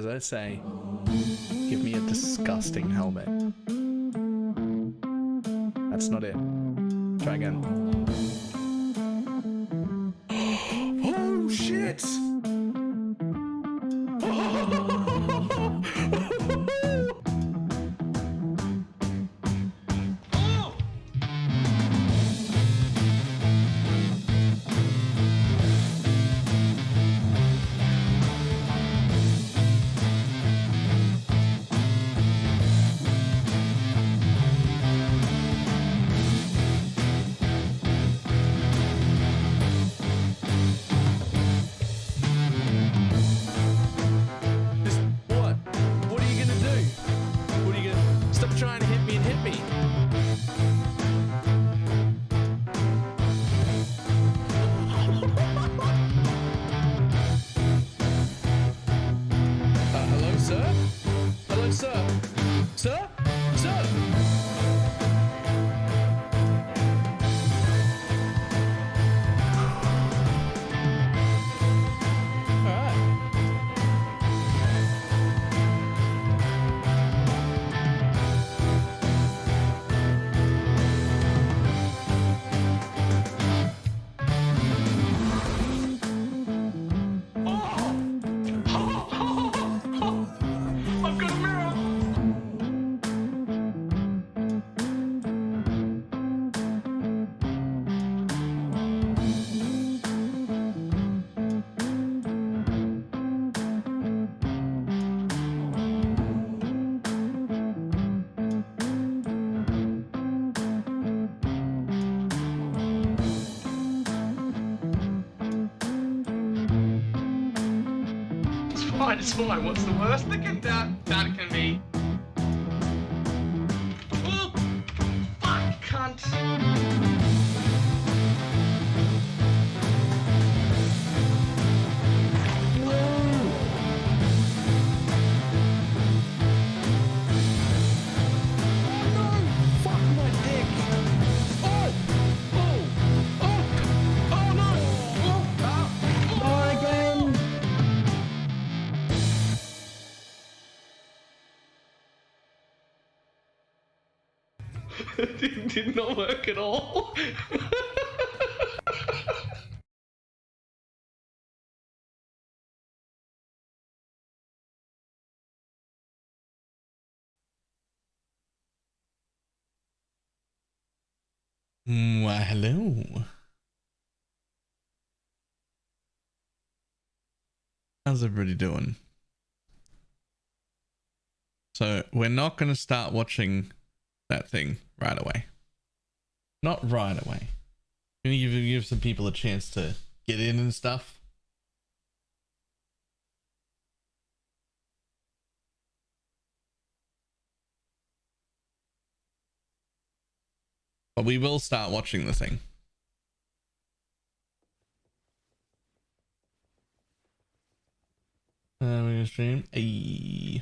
as I say, give me a disgusting helmet. That's not it. Try again. Oh shit! It's fine. What's the worst that can be? Oh, fuck, cunt. Did not work at all. Why, hello. How's everybody doing? So we're not going to start watching that thing right away. Not right away. Gonna give some people a chance to get in and stuff. But we will start watching the thing. We're gonna stream. Ayy.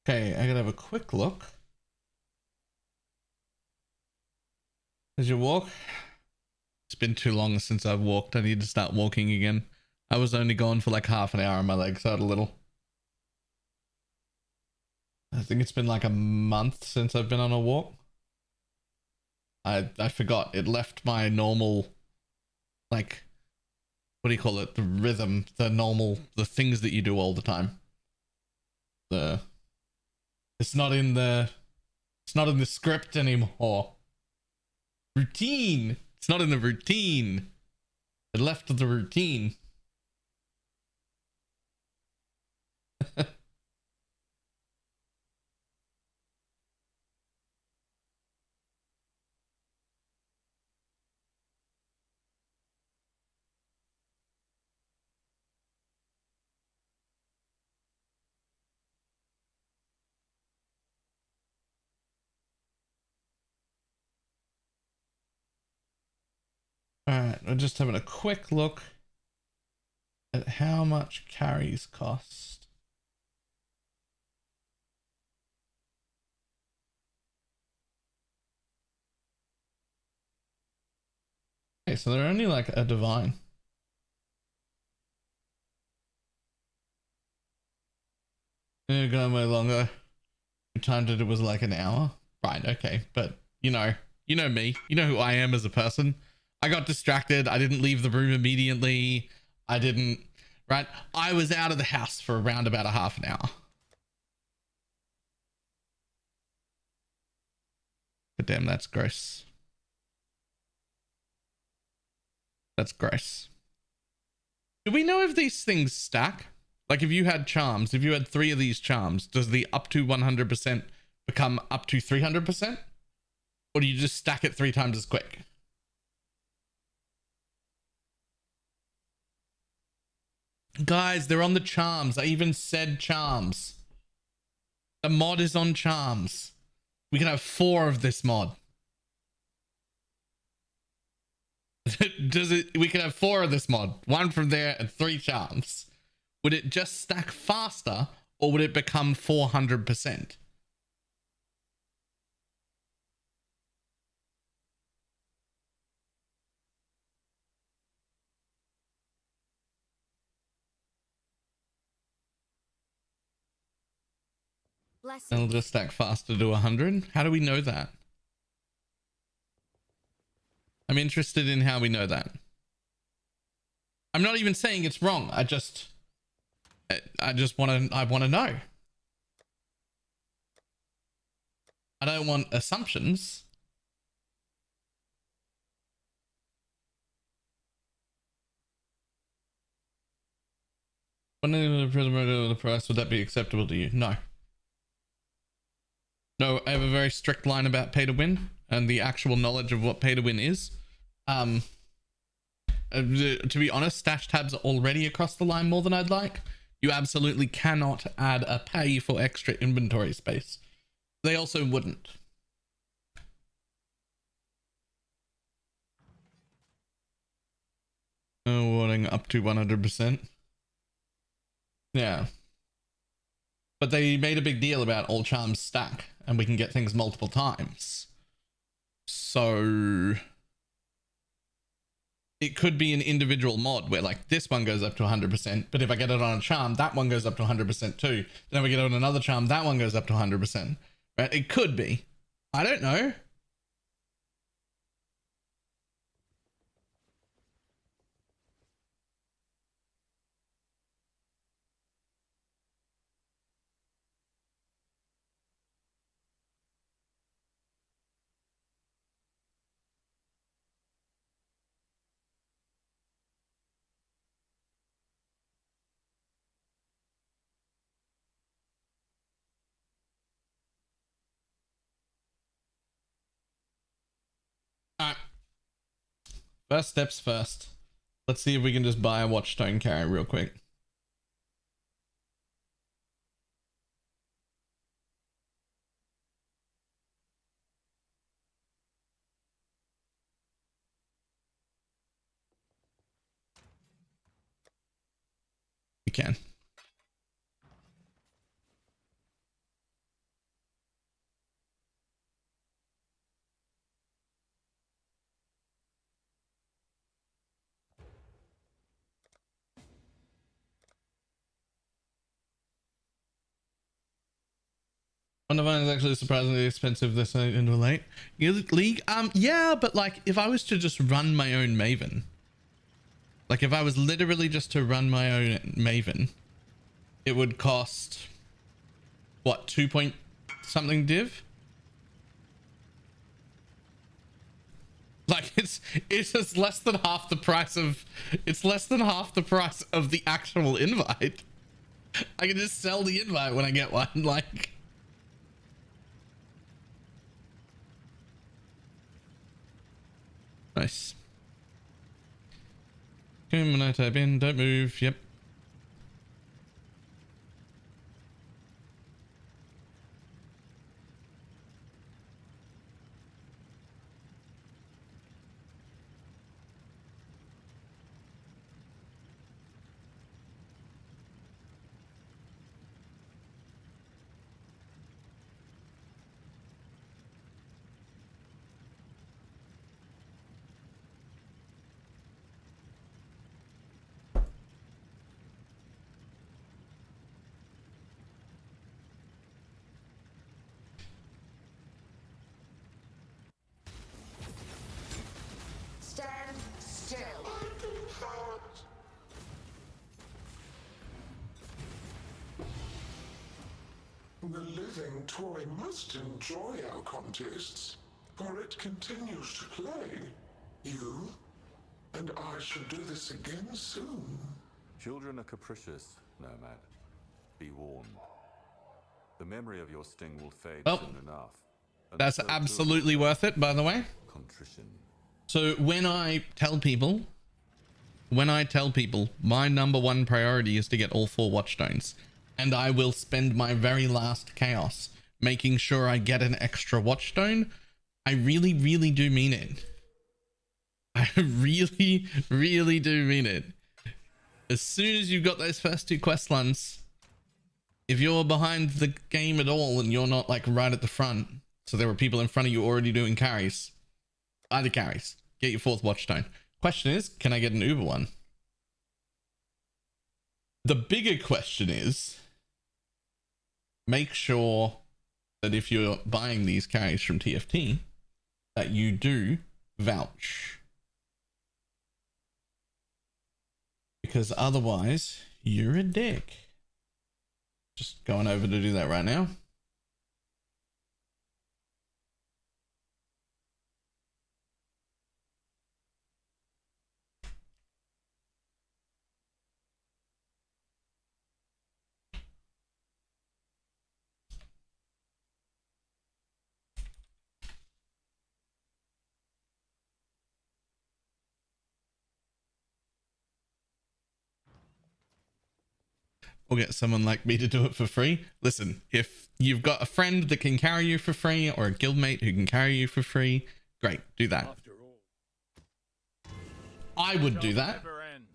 Okay, I gotta have a quick look. As you walk, it's been too long since I've walked. I need to start walking again. I was only gone for like half an hour and my legs hurt a little. I think it's been like a month since I've been on a walk. I forgot. It left my normal, like, what do you call it? The rhythm, the things that you do all the time. It's not in the script anymore. Routine. It's not in the routine. It left the routine. Alright, we're just having a quick look at how much carries cost. Okay, so they're only like a divine. They're going way longer. We timed it was like an hour. Right, okay. But you know me. You know who I am as a person. I got distracted. I didn't leave the room immediately. I didn't, right? I was out of the house for around about a half an hour. But damn, that's gross. That's gross. Do we know if these things stack? Like if you had charms, if you had 3 of these charms, does the up to 100% become up to 300%? Or do you just stack it 3 times as quick? Guys, they're on the charms. I even said charms. The mod is on charms. We can have 4 of this mod. Does it? We can have 4 of this mod. 1 from there and 3 charms. Would it just stack faster or would it become 400%? It'll just stack faster to 100. How do we know that? I'm interested in how we know that. I'm not even saying it's wrong. I just want to know. I don't want assumptions. When the price, would that be acceptable to you? No. No, I have a very strict line about pay to win and the actual knowledge of what pay to win is. To be honest, stash tabs are already across the line more than I'd like. You absolutely cannot add a pay for extra inventory space. They also wouldn't. Oh, warning up to 100%. Yeah. But they made a big deal about all charms stack and we can get things multiple times. So it could be an individual mod where like this one goes up to 100%, but if I get it on a charm, that one goes up to 100% too. Then if I get it on another charm, that one goes up to 100%. Right? It could be. I don't know. Alright. First steps first. Let's see if we can just buy a watchstone carry real quick. We can. One divine is actually surprisingly expensive this into late league. Yeah, but like if I was to just run my own Maven, like if I was literally just to run my own Maven, it would cost what, 2 point something div? Like it's just less than half the price of the actual invite. I can just sell the invite when I get one. Like, nice. Okay, when I type in, don't move. Yep. still. The living toy must enjoy our contests, for it continues to play. You and I shall do this again soon. Children are capricious, Nomad. Be warned. The memory of your sting will fade Well, soon enough. And that's so too absolutely will worth it, by the way. contrition. So when I tell people my number one priority is to get all 4 watchstones, and I will spend my very last chaos making sure I get an extra watchstone, I really, really do mean it. I really, really do mean it. As soon as you've got those first 2 quest lines, if you're behind the game at all and you're not like right at the front, so there were people in front of you already doing carries, either carries, get your 4th watchstone. Question is, can I get an Uber one? The bigger question is, make sure that if you're buying these carries from TFT, that you do vouch. Because otherwise, you're a dick. Just going over to do that right now. Or get someone like me to do it for free. Listen, if you've got a friend that can carry you for free or a guildmate who can carry you for free, great, do that. I would do that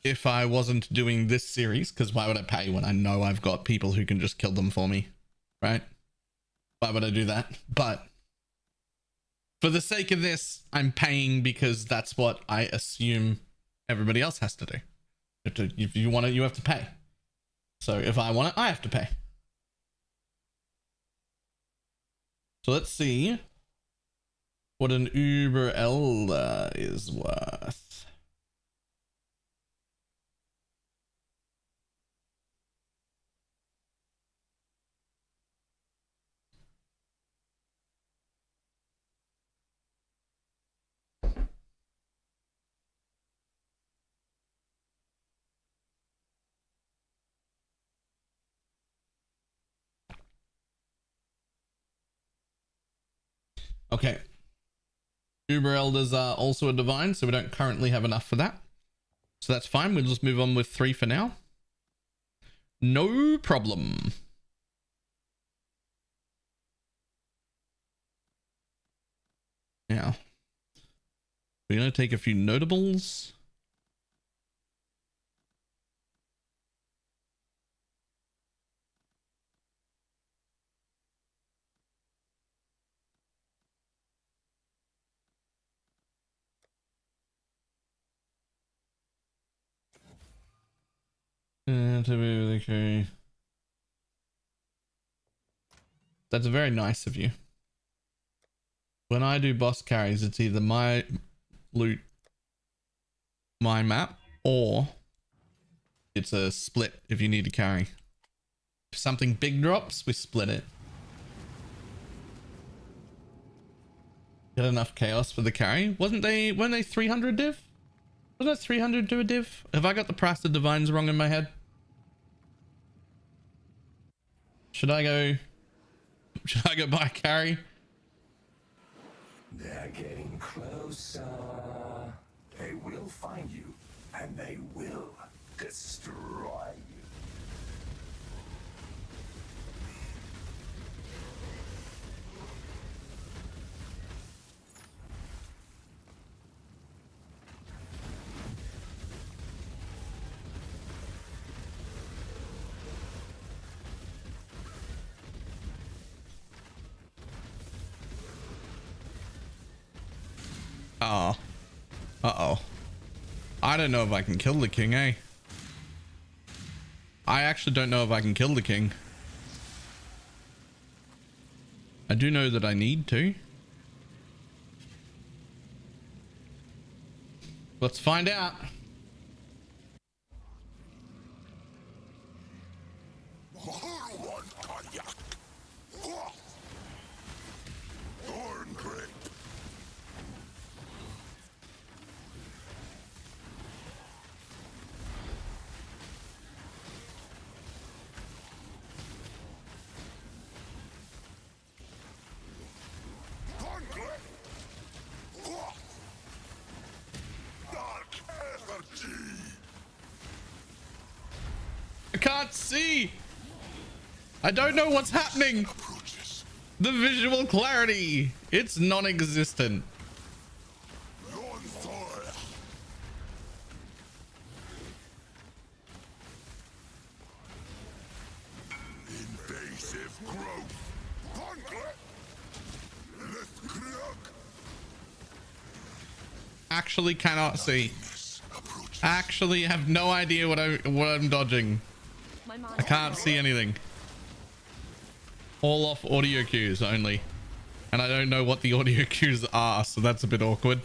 if I wasn't doing this series, because why would I pay when I know I've got people who can just kill them for me, right? Why would I do that? But for the sake of this, I'm paying because that's what I assume everybody else has to do. If you want it, you have to pay. So if I want it, I have to pay. So let's see what an Uber Elder is worth. Okay. Uber Elders are also a divine, so we don't currently have enough for that. So that's fine. We'll just move on with 3 for now. No problem. Now, we're going to take a few notables. Okay. That's very nice of you. When I do boss carries, it's either my loot, my map, or it's a split if you need to carry. If something big drops, we split it. Get enough chaos for the carry. Weren't they 300 div? Was that 300 to a div? Have I got the price of divines wrong in my head? Should I go buy a carry? They're getting closer. They will find you, and they will destroy you. Oh. Uh-oh. I don't know if I can kill the king, eh? I actually don't know if I can kill the king. I do know that I need to. Let's find out. I can't see. I don't know what's happening. The visual clarity, it's non-existent. Invasive growth. Actually cannot see. Actually have no idea what I'm dodging. I can't see anything. All off audio cues only. And I don't know what the audio cues are, so that's a bit awkward.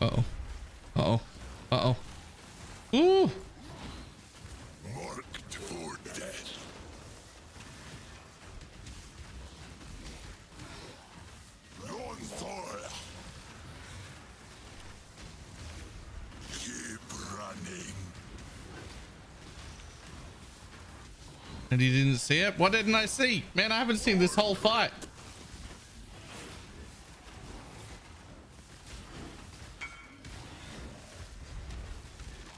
Uh-oh. Uh-oh. Uh-oh. Ooh! Marked for death. On fire. Keep running. And he didn't see it? What didn't I see? Man, I haven't seen this whole fight.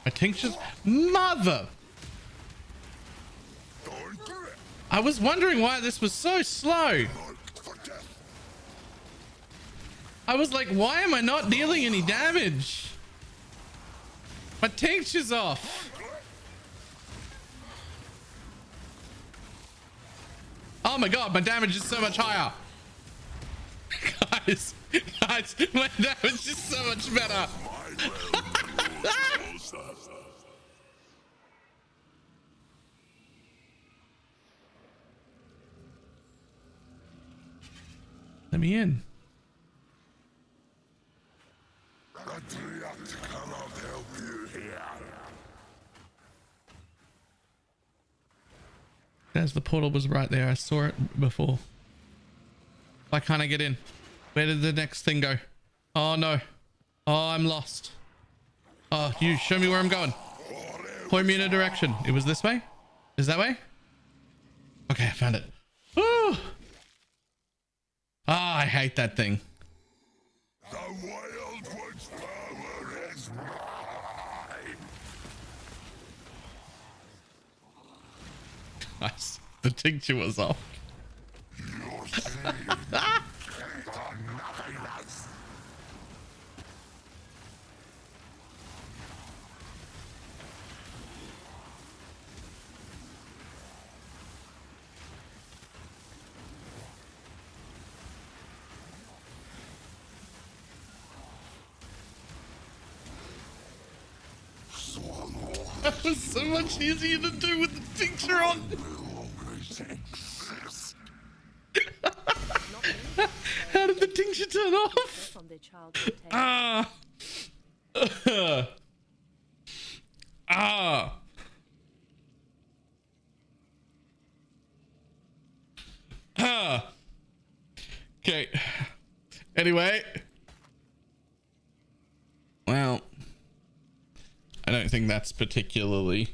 My tinctures? Mother! I was wondering why this was so slow. I was like, why am I not dealing any damage? My tincture's off. Oh my god, my damage is so much higher. Guys, my damage is so much better. Let me in. There's the portal was right there. I saw it before. Why can't I get in? Where did the next thing go? Oh no. Oh, I'm lost. Oh, you show me where I'm going. Point me in a direction. It was this way? Is that way? Okay, I found it. Woo! Ah, I hate that thing. The Wild One's power is mine. Nice. The tincture was off. Your seed came to nothingness. That was so much easier to do with the tincture on. How did the tincture turn off? Ah. Ah. Ah. Okay. Anyway. Well, I don't think that's particularly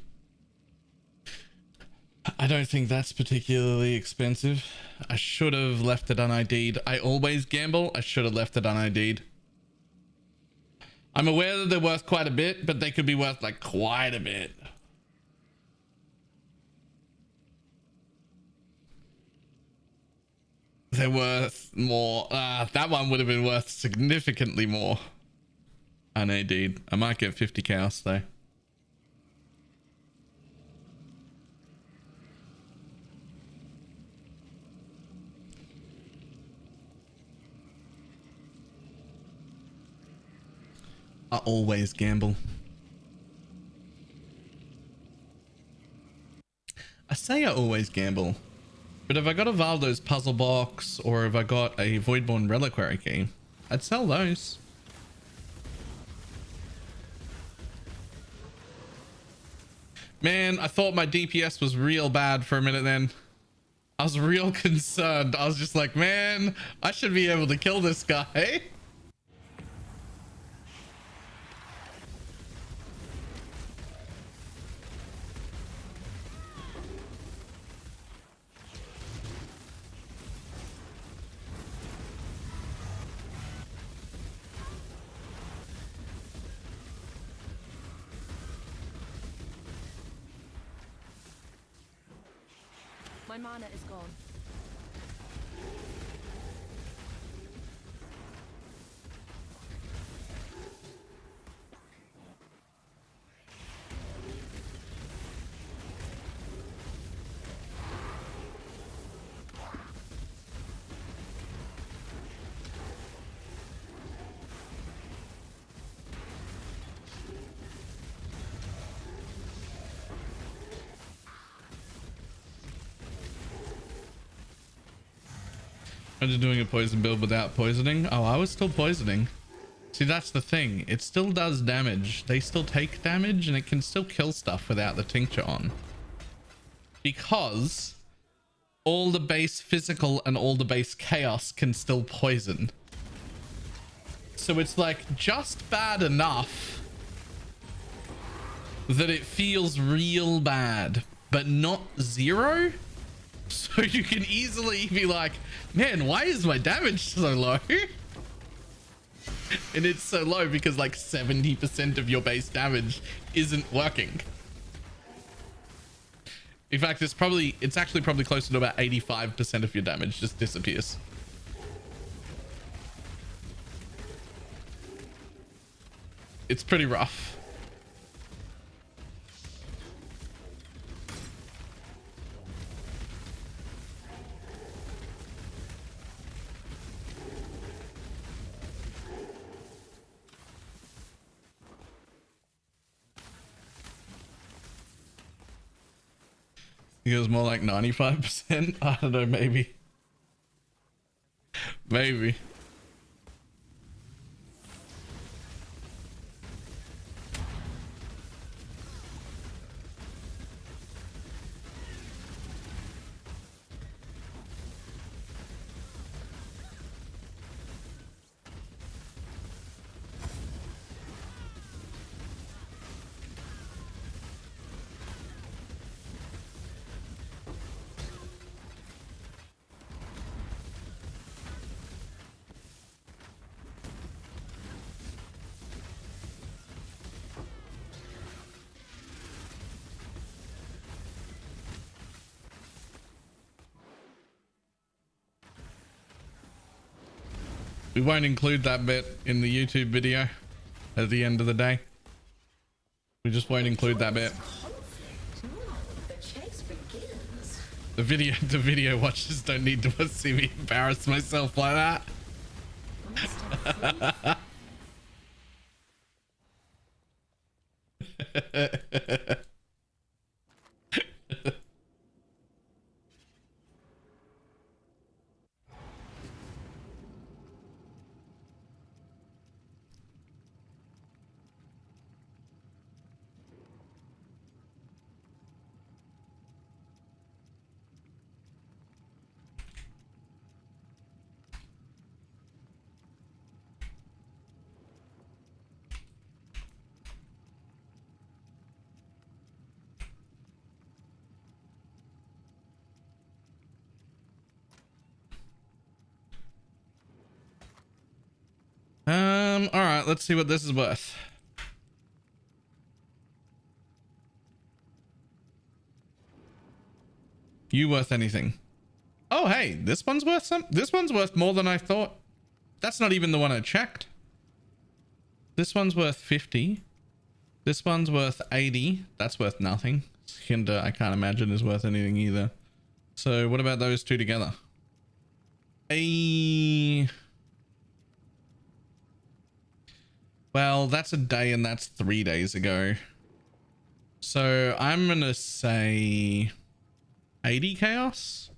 expensive. I should have left it un-ID'd. I always gamble. I should have left it un-ID'd. I'm aware that they're worth quite a bit, but they could be worth like quite a bit. they're worth more. That one would have been worth significantly more. I know, dude. I might get 50 chaos though. I always gamble. I say I always gamble, but if I got a Valdo's puzzle box or if I got a Voidborn Reliquary key, I'd sell those. Man, I thought my DPS was real bad for a minute then. I was real concerned. I was just like, man, I should be able to kill this guy. My mana is gone. I'm just doing a poison build without poisoning. Oh, I was still poisoning. See, that's the thing. It still does damage. They still take damage and it can still kill stuff without the tincture on. Because all the base physical and all the base chaos can still poison. So it's like just bad enough that it feels real bad, but not zero. So you can easily be like, man, why is my damage so low? And it's so low because like 70% of your base damage isn't working. In fact, it's actually probably closer to about 85% of your damage just disappears. It's pretty rough. It was more like 95%. I don't know, maybe. Maybe. We won't include that bit in the YouTube video at the end of the day. We just won't include that bit. The video watchers don't need to see me embarrass myself like that. All right, let's see what this is worth. You worth anything? Oh, Oh, hey, this one's worth some. This one's worth more than I thought. That's not even the one I checked. This one's worth 50. This one's worth 80. That's worth nothing. Hinder, I can't imagine is worth anything either. So what about those two together? Well, that's a day and that's 3 days ago. So I'm going to say 80 chaos.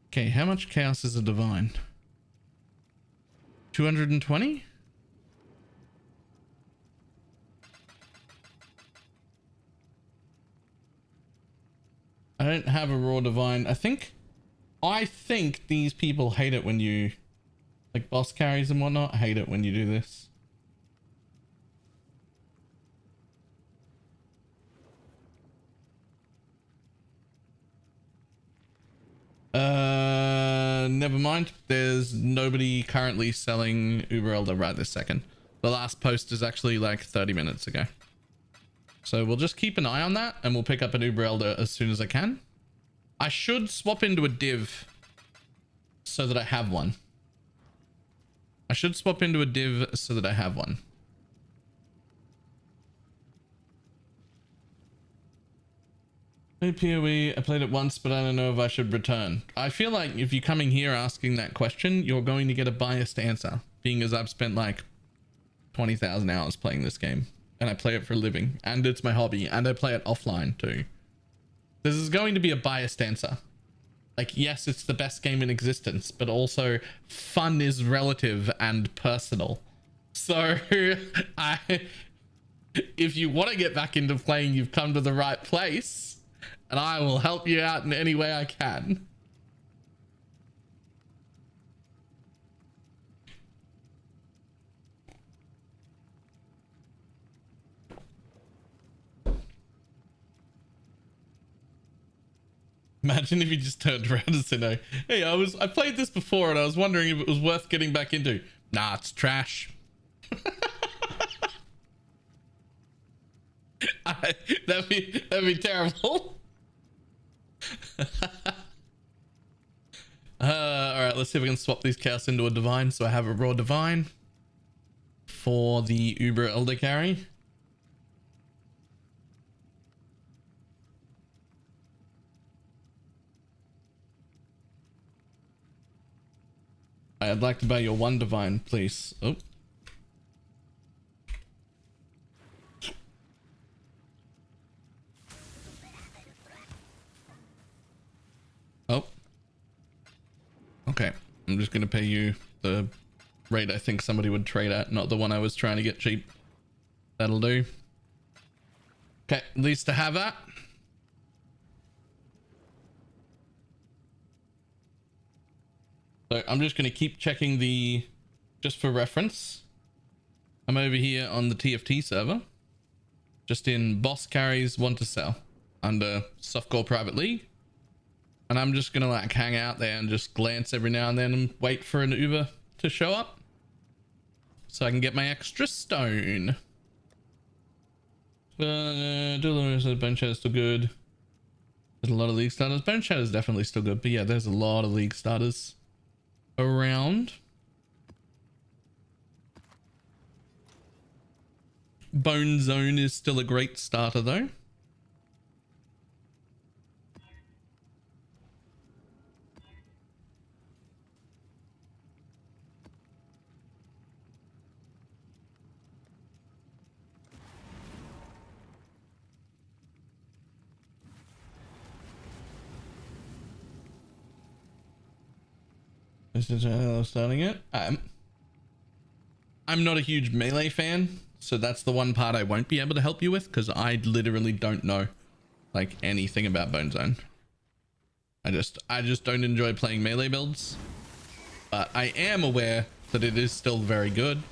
Okay, how much chaos is a divine? 220? I don't have a raw divine. I think these people hate it when you, like boss carries and whatnot, hate it when you do this. Never mind. There's nobody currently selling Uber Elder right this second. The last post is actually like 30 minutes ago. So we'll just keep an eye on that and we'll pick up an Uber Elder as soon as I can. I should swap into a div so that I have one. I should swap into a div so that I have one. PoE, I played it once, but I don't know if I should return. I feel like if you're coming here asking that question, you're going to get a biased answer, being as I've spent like 20,000 hours playing this game and I play it for a living and it's my hobby and I play it offline too. This is going to be a biased answer. Like, yes, it's the best game in existence, but also fun is relative and personal. So if you want to get back into playing, you've come to the right place. And I will help you out in any way I can. Imagine if you just turned around and said, no, hey, I played this before and I was wondering if it was worth getting back into. Nah, it's trash. That'd be terrible. All right, let's see if we can swap these chaos into a divine. So I have a raw divine for the Uber Elder carry. I'd like to buy your one divine, please. Oh. Oh. Okay. I'm just going to pay you the rate I think somebody would trade at, not the one I was trying to get cheap. That'll do. Okay, at least I have that. So I'm just going to keep checking just for reference. I'm over here on the TFT server. Just in boss carries want to sell under softcore private league. And I'm just gonna like hang out there and just glance every now and then and wait for an Uber to show up so I can get my extra stone. Dolores said Bone Shadow's still good. There's a lot of league starters. Bone Shadow's definitely still good, but yeah, there's a lot of league starters around. Bone Zone is still a great starter though. Starting it. I'm not a huge melee fan, so that's the one part I won't be able to help you with because I literally don't know like anything about Bone Zone. I just don't enjoy playing melee builds, but I am aware that it is still very good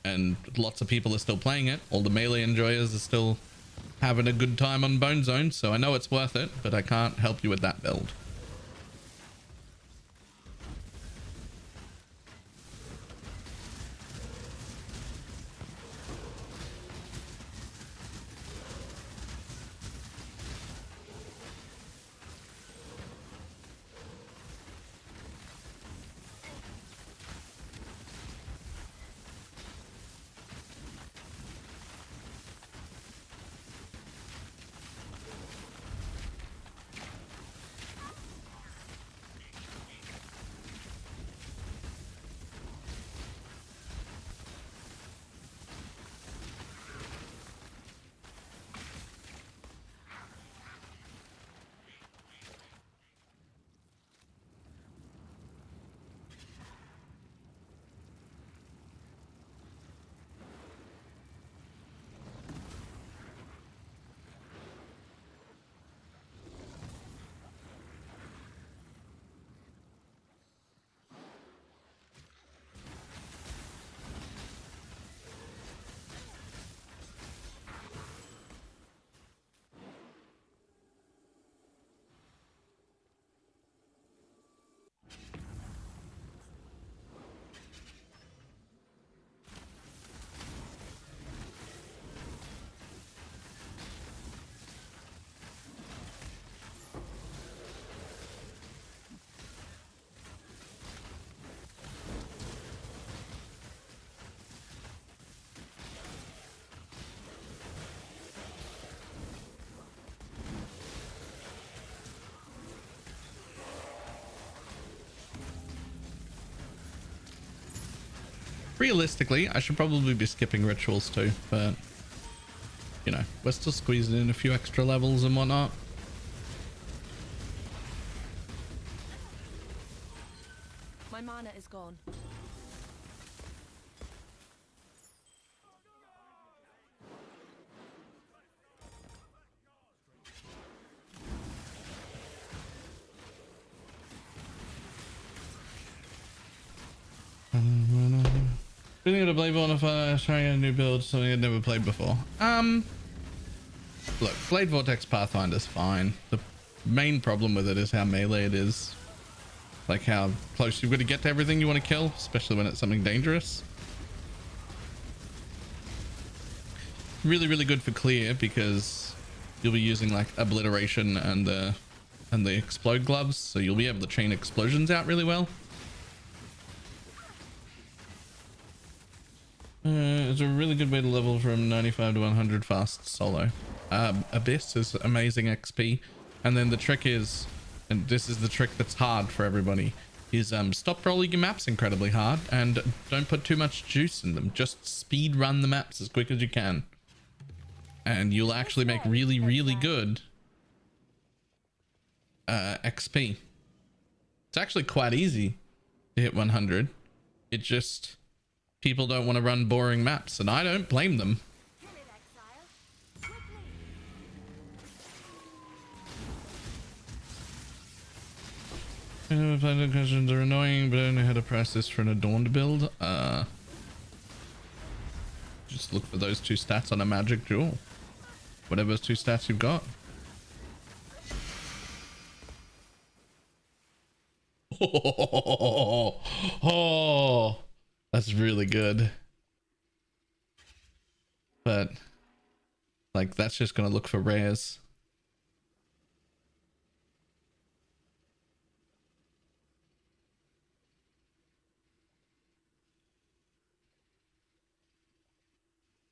and lots of people are still playing it. All the melee enjoyers are still having a good time on Bone Zone, so I know it's worth it, but I can't help you with that build. Realistically, I should probably be skipping rituals too, but you know, we're still squeezing in a few extra levels and whatnot. My mana is gone. Feeling able to play Vaal if I was trying a new build, something I'd never played before. Look, Blade Vortex Pathfinder's fine. The main problem with it is how melee it is. Like how close you've got to get to everything you want to kill, especially when it's something dangerous. Really, really good for clear because you'll be using like obliteration and the explode gloves, so you'll be able to chain explosions out really well. It's a really good way to level from 95 to 100 fast solo. Abyss is amazing XP, and then the trick is, and this is the trick that's hard for everybody, is stop rolling your maps incredibly hard and don't put too much juice in them. Just speed run the maps as quick as you can, and you'll actually make really, really good XP. It's actually quite easy to hit 100. It just, people don't want to run boring maps, and I don't blame them. Planning questions are annoying, but I don't know how to price this for an adorned build. Just look for those two stats on a magic jewel. Whatever two stats you've got. Oh, that's really good. But like, that's just gonna look for rares.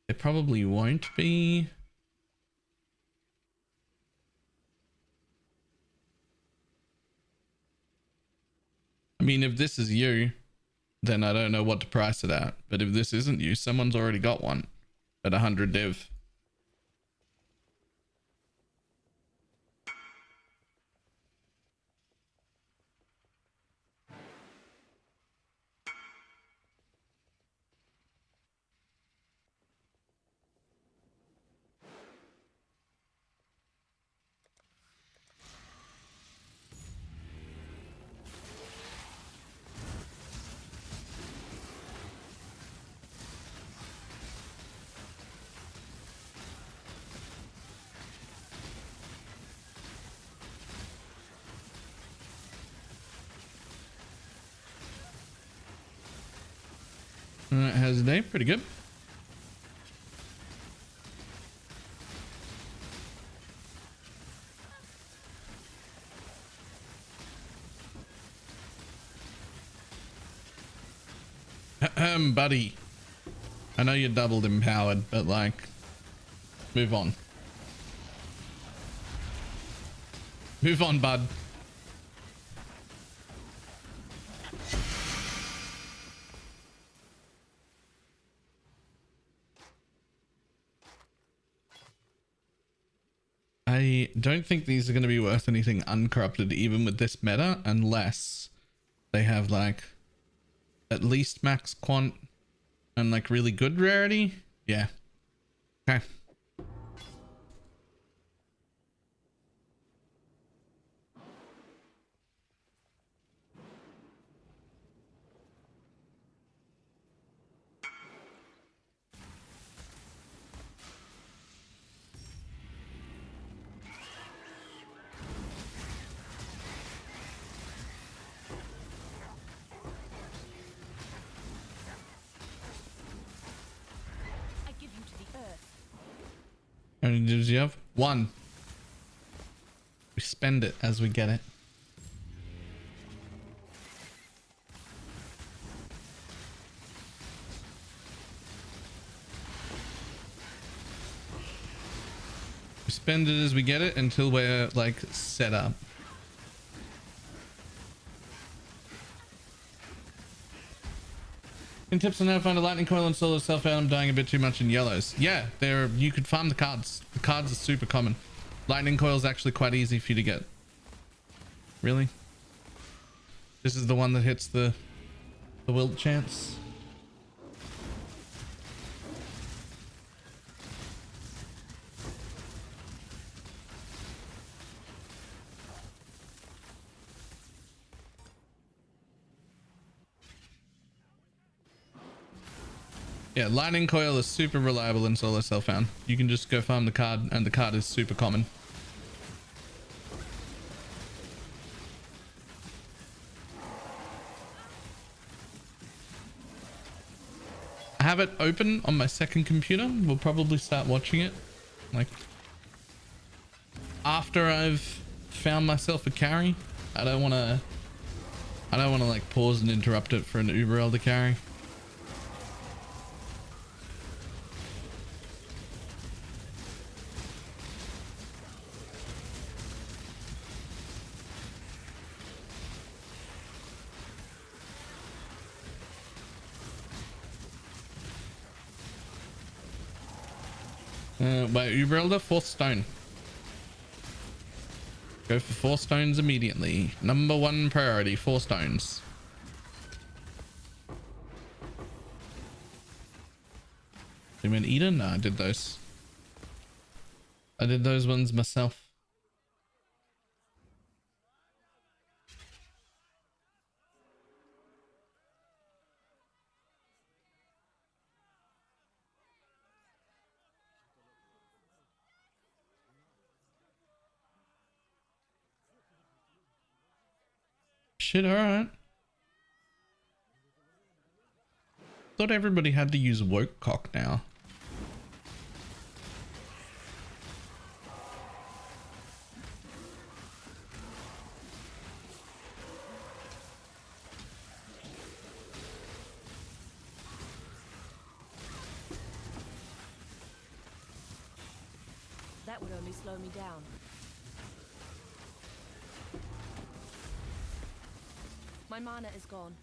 It probably won't be. I mean, if this is you, then I don't know what to price it at. But if this isn't you, someone's already got one at 100 div. How's the day? Pretty good. Buddy. I know you're doubled empowered, but like, move on. Move on, bud. I don't think these are going to be worth anything uncorrupted, even with this meta, unless they have like at least max quant and like really good rarity. Yeah. Okay. How many does you have? 1. We spend it as we get it. We spend it as we get it until we're like set up. In tips on how to find a lightning coil and solo self out. I'm dying a bit too much in yellows. Yeah, you could farm the cards. The cards are super common. Lightning coil is actually quite easy for you to get. Really? This is the one that hits the wilt chance. Yeah, lightning coil is super reliable in solo self-found. You can just go farm the card, and the card is super common. I have it open on my second computer. We'll probably start watching it like after I've found myself a carry. I don't want to like pause and interrupt it for an Uber Elder carry. By Uber Elder, 4th stone. Go for 4 stones immediately. Number 1 priority, 4 stones. You mean Eden? No, I did those. I did those ones myself. Shit, alright. Thought everybody had to use woke cock now. That would only slow me down. My mana is gone.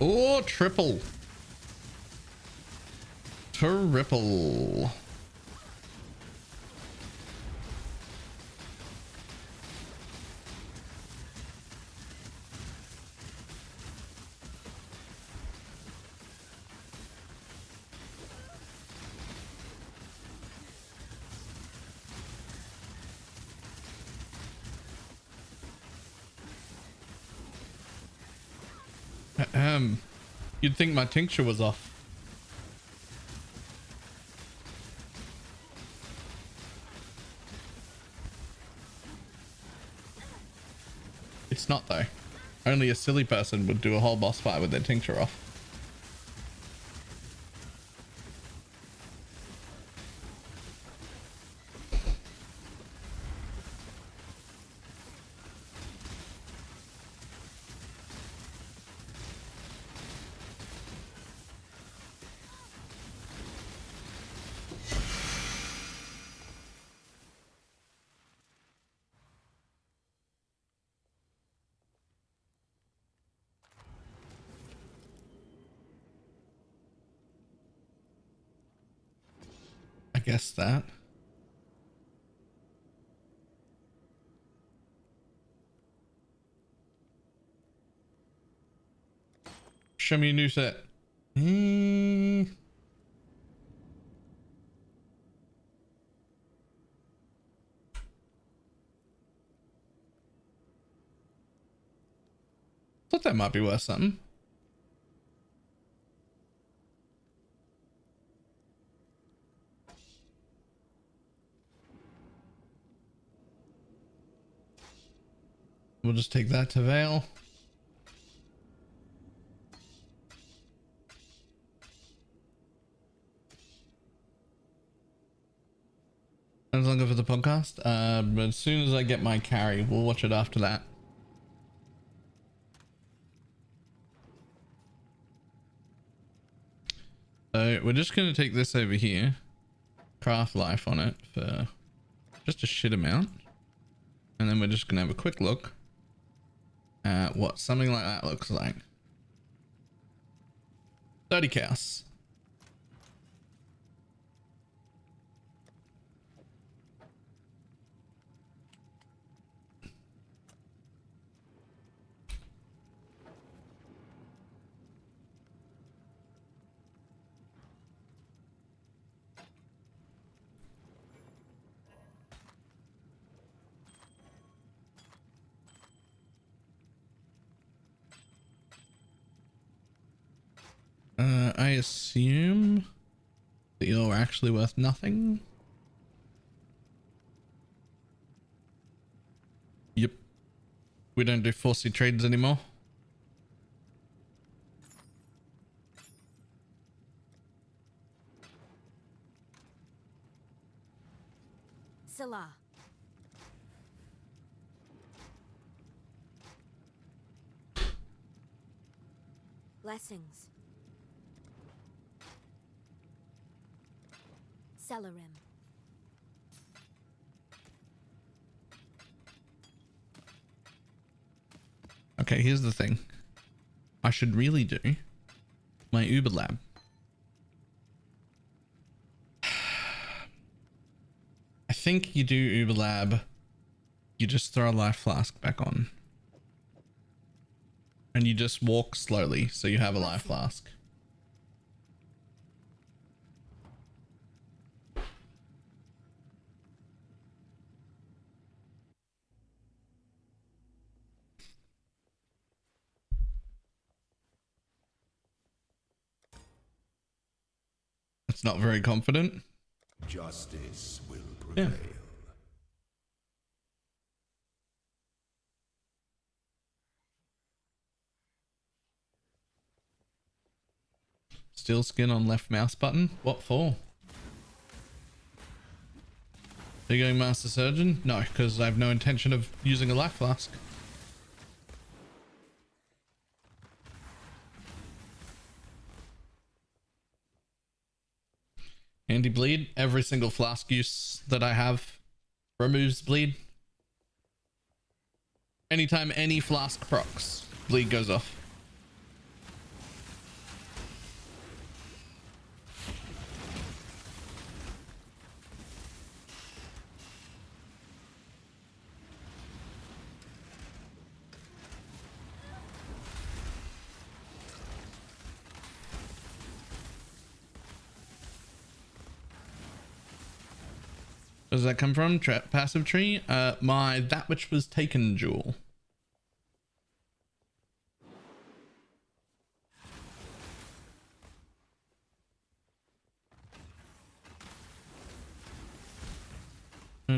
Oh, triple. Triple. You'd think my tincture was off. It's not though. Only a silly person would do a whole boss fight with their tincture off. I guess that. Show me a new set. Thought that might be worth something. We'll just take that to Vaal. As longer for the podcast. But as soon as I get my carry, we'll watch it after that. So we're just going to take this over here. Craft life on it for just a shit amount. And then we're just going to have a quick look at what something like that looks like. 30 cows. I assume that you're actually worth nothing. Yep. We don't do 4C trades anymore. Salah. Blessings. Celerim. Okay, here's the thing. I should really do my Uber lab. I think you do Uber lab. You just throw a life flask back on. And you just walk slowly so you have a life flask. It's not very confident. Justice will prevail. Yeah. Steel skin on left mouse button. What for? Are you going Master Surgeon? No, because I have no intention of using a life flask. Anti-bleed. Every single flask use that I have removes bleed. Anytime any flask procs, bleed goes off. Where does that come from? Passive tree? My that which was taken jewel.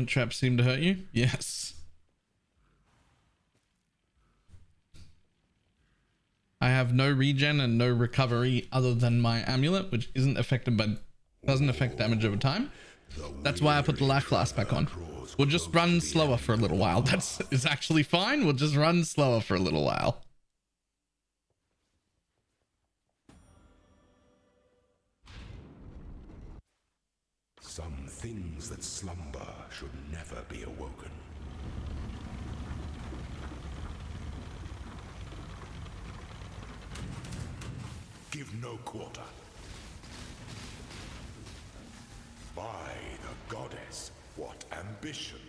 Traps seem to hurt you? Yes. I have no regen and no recovery other than my amulet, which isn't affected by, doesn't affect damage over time. That's why I put the life flask back on. We'll just run slower for a little while. That's is actually fine. We'll just run slower for a little while. Some things that slumber should never be awoken. Give no quarter. By the goddess, what ambition!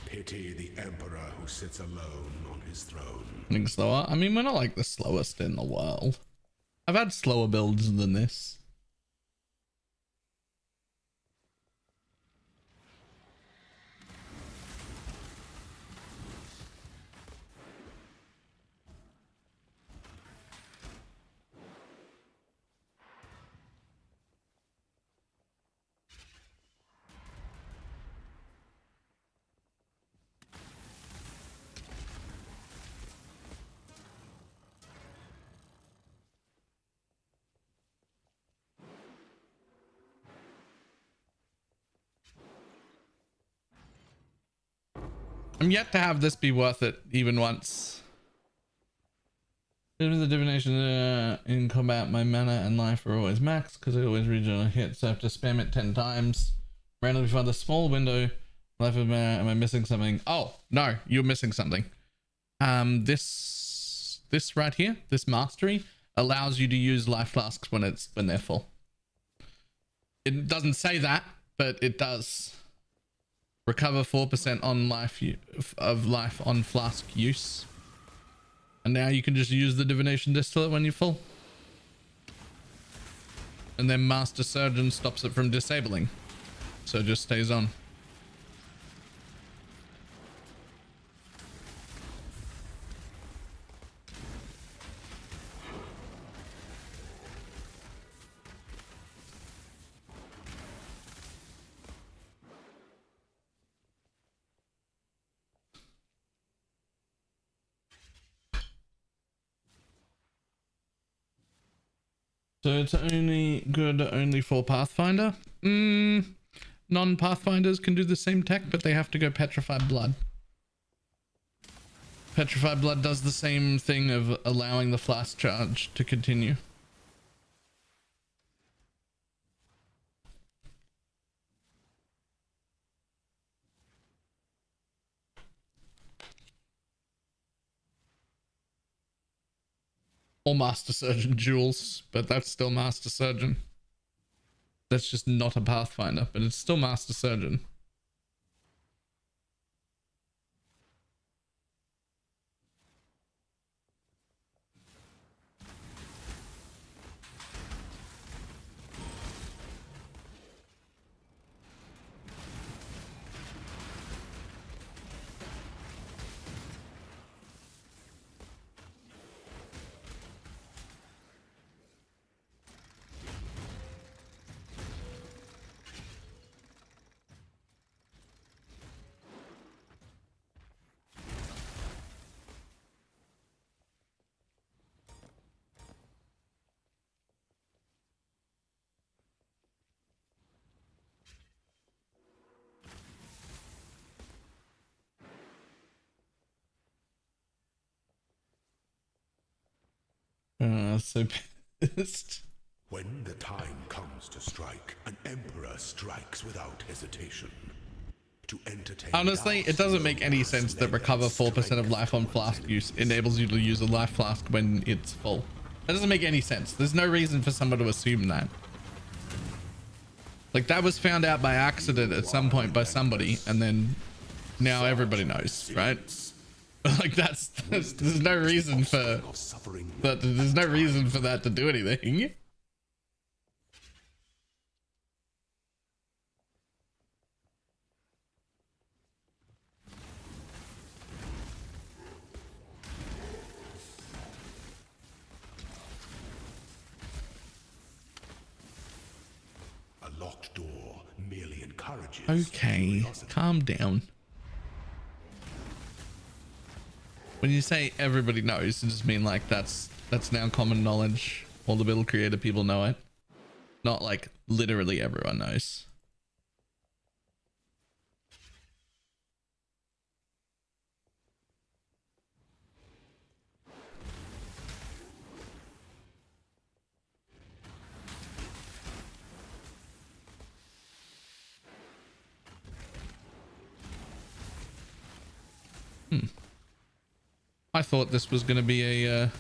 Pity the emperor who sits alone on his throne. Running slower? I mean, we're not like the slowest in the world. I've had slower builds than this. I'm yet to have this be worth it even once. Due to the divination in combat, my mana and life are always max because I always regen a hit, so I have to spam it 10 times. Randomly find a small window. Life of mana. Am I missing something? Oh no, you're missing something. This right here, this mastery allows you to use life flasks when they're full. It doesn't say that, but it does. Recover 4% on life on flask use. And now you can just use the divination distillate when you're full. And then Master Surgeon stops it from disabling. So it just stays on. So it's only good only for Pathfinder? Non-Pathfinders can do the same tech, but they have to go Petrified Blood. Petrified Blood does the same thing of allowing the flask charge to continue. Or Master Surgeon Jewels, but that's still Master Surgeon. That's just not a Pathfinder, but it's still Master Surgeon. So pissed. When the time comes to strike, an emperor strikes without hesitation. To entertain. Honestly, it doesn't make any sense that recover 4% of life on flask use enables you to use a life flask when it's full. That doesn't make any sense. There's no reason for someone to assume that. Like, that was found out by accident at some point by somebody, and then now everybody knows, right? Like, there's no reason for that. There's no reason for that to do anything. Okay, calm down. When you say everybody knows, it just mean like that's now common knowledge. All the build creator people know it. Not like literally everyone knows. I thought this was going to be a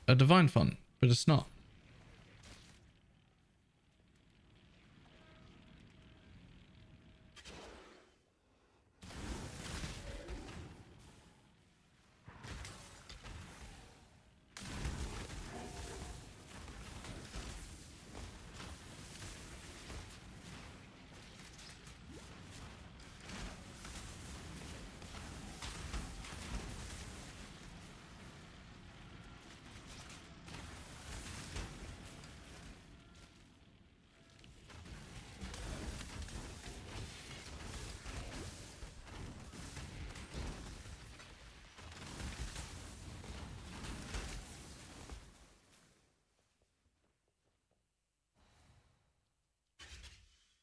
divine font, but it's not.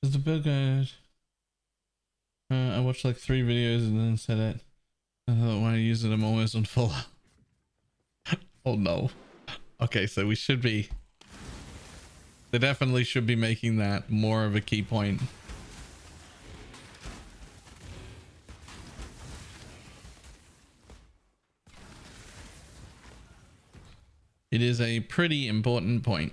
Is the build guide? I watched like 3 videos and then said it. I thought when I use it, I'm always on full. Oh no. Okay, so we should be. They definitely should be making that more of a key point. It is a pretty important point.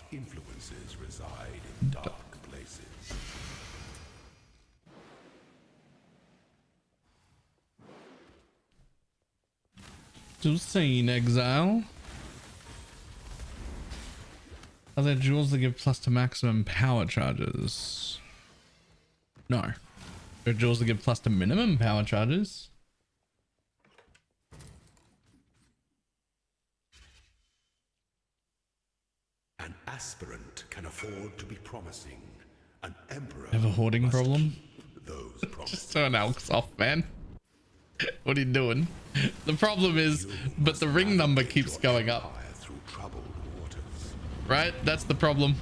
Influences reside in dark places. Still seen exile. Are there jewels that give plus to maximum power charges? No. There are jewels that give plus to minimum power charges. An aspirant can afford to be promising. An emperor Have a hoarding must problem? keep those promises. Just turn Elks off, man. What are you doing? The problem is, but the ring number keeps going up. Through troubled waters. Right? That's the problem.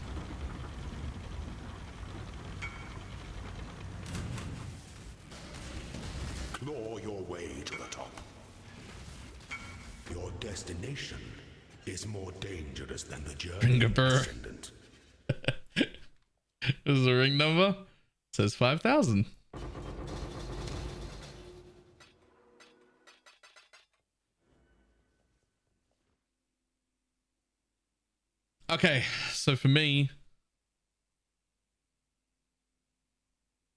Claw your way to the top. Your destination is more dangerous than the journey. Ringabur. Descendant. This is the ring number. It says 5,000. Okay, so for me,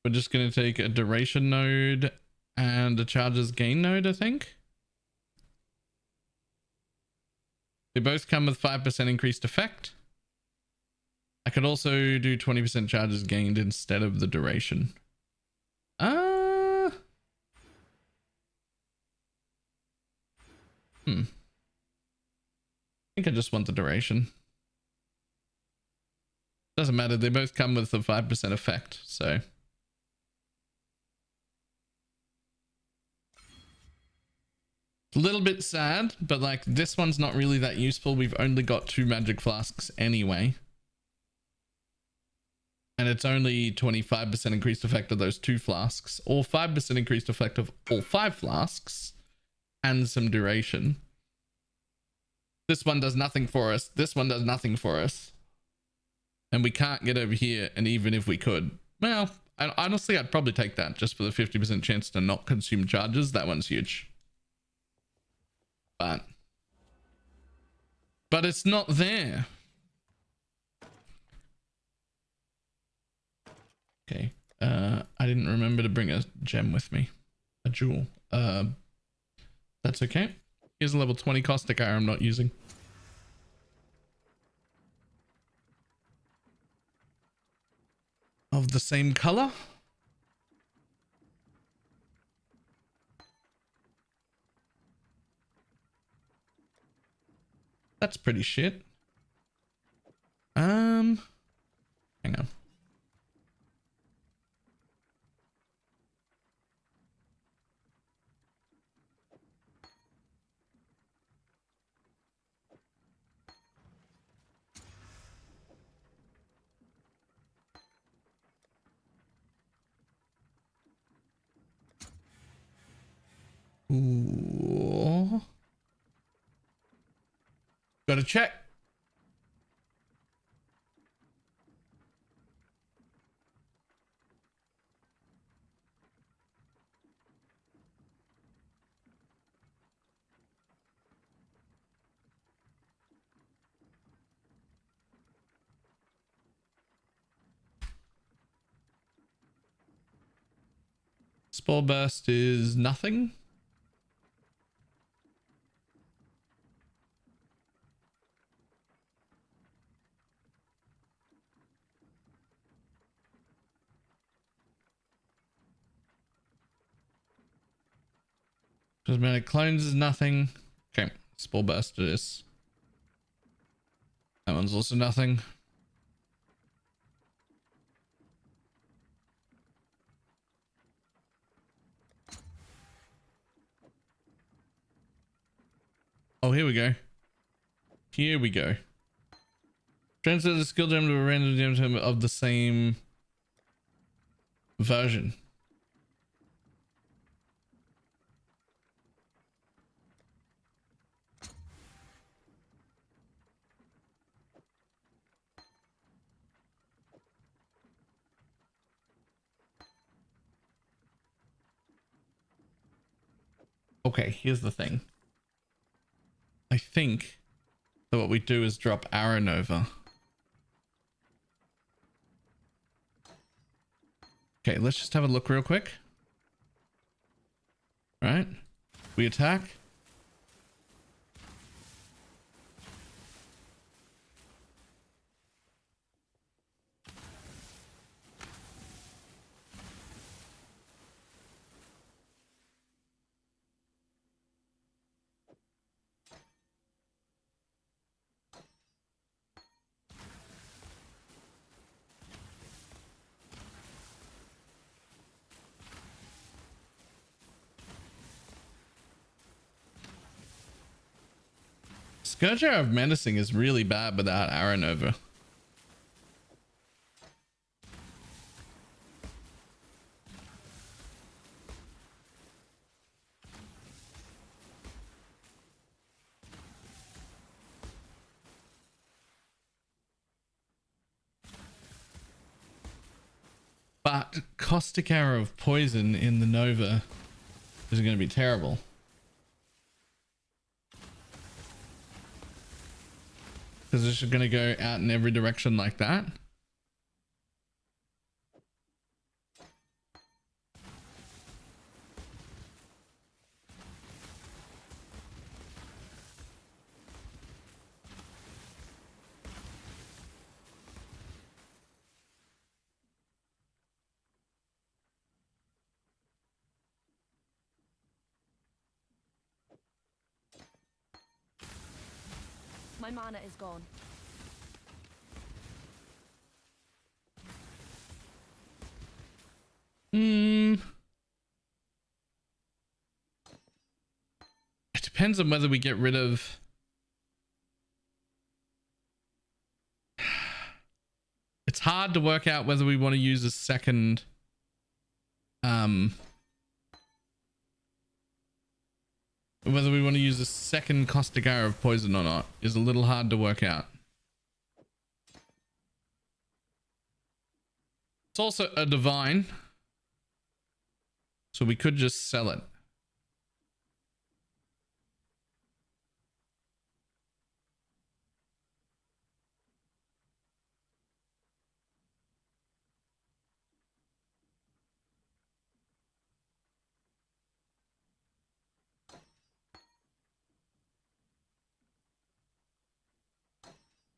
we're just going to take a duration node and a charges gain node, I think. They both come with 5% increased effect. I could also do 20% charges gained instead of the duration. I think I just want the duration. Doesn't matter, they both come with the 5% effect, so. A little bit sad, but like this one's not really that useful. We've only got 2 magic flasks anyway. And it's only 25% increased effect of those 2 flasks, or 5% increased effect of all 5 flasks, and some duration. This one does nothing for us. This one does nothing for us. And we can't get over here, and even if we could, well, honestly, I'd probably take that just for the 50% chance to not consume charges. That one's huge. But it's not there. Okay. I didn't remember to bring a gem with me. A jewel. That's okay. Here's a level 20 caustic iron I'm not using. Of the same color. That's pretty shit. Hang on. Ooh. Gotta check. Spore burst is nothing. Prismatic clones is nothing. Okay, spore burst it is. That one's also nothing. Oh, here we go. Here we go. Transfer the skill gem to a random gem of the same version. Okay, here's the thing. I think that what we do is drop Arrow Nova. Okay, let's just have a look real quick. Right? We attack. Scourger of Menacing is really bad without Arrow Nova. But Caustic Arrow of Poison in the Nova is going to be terrible. Because it's just going to go out in every direction like that. My mana is gone. It depends on whether we get rid of... It's hard to work out whether we want to use a second... Whether we want to use a second Caustic Arrow of Poison or not is a little hard to work out. It's also a divine. So we could just sell it.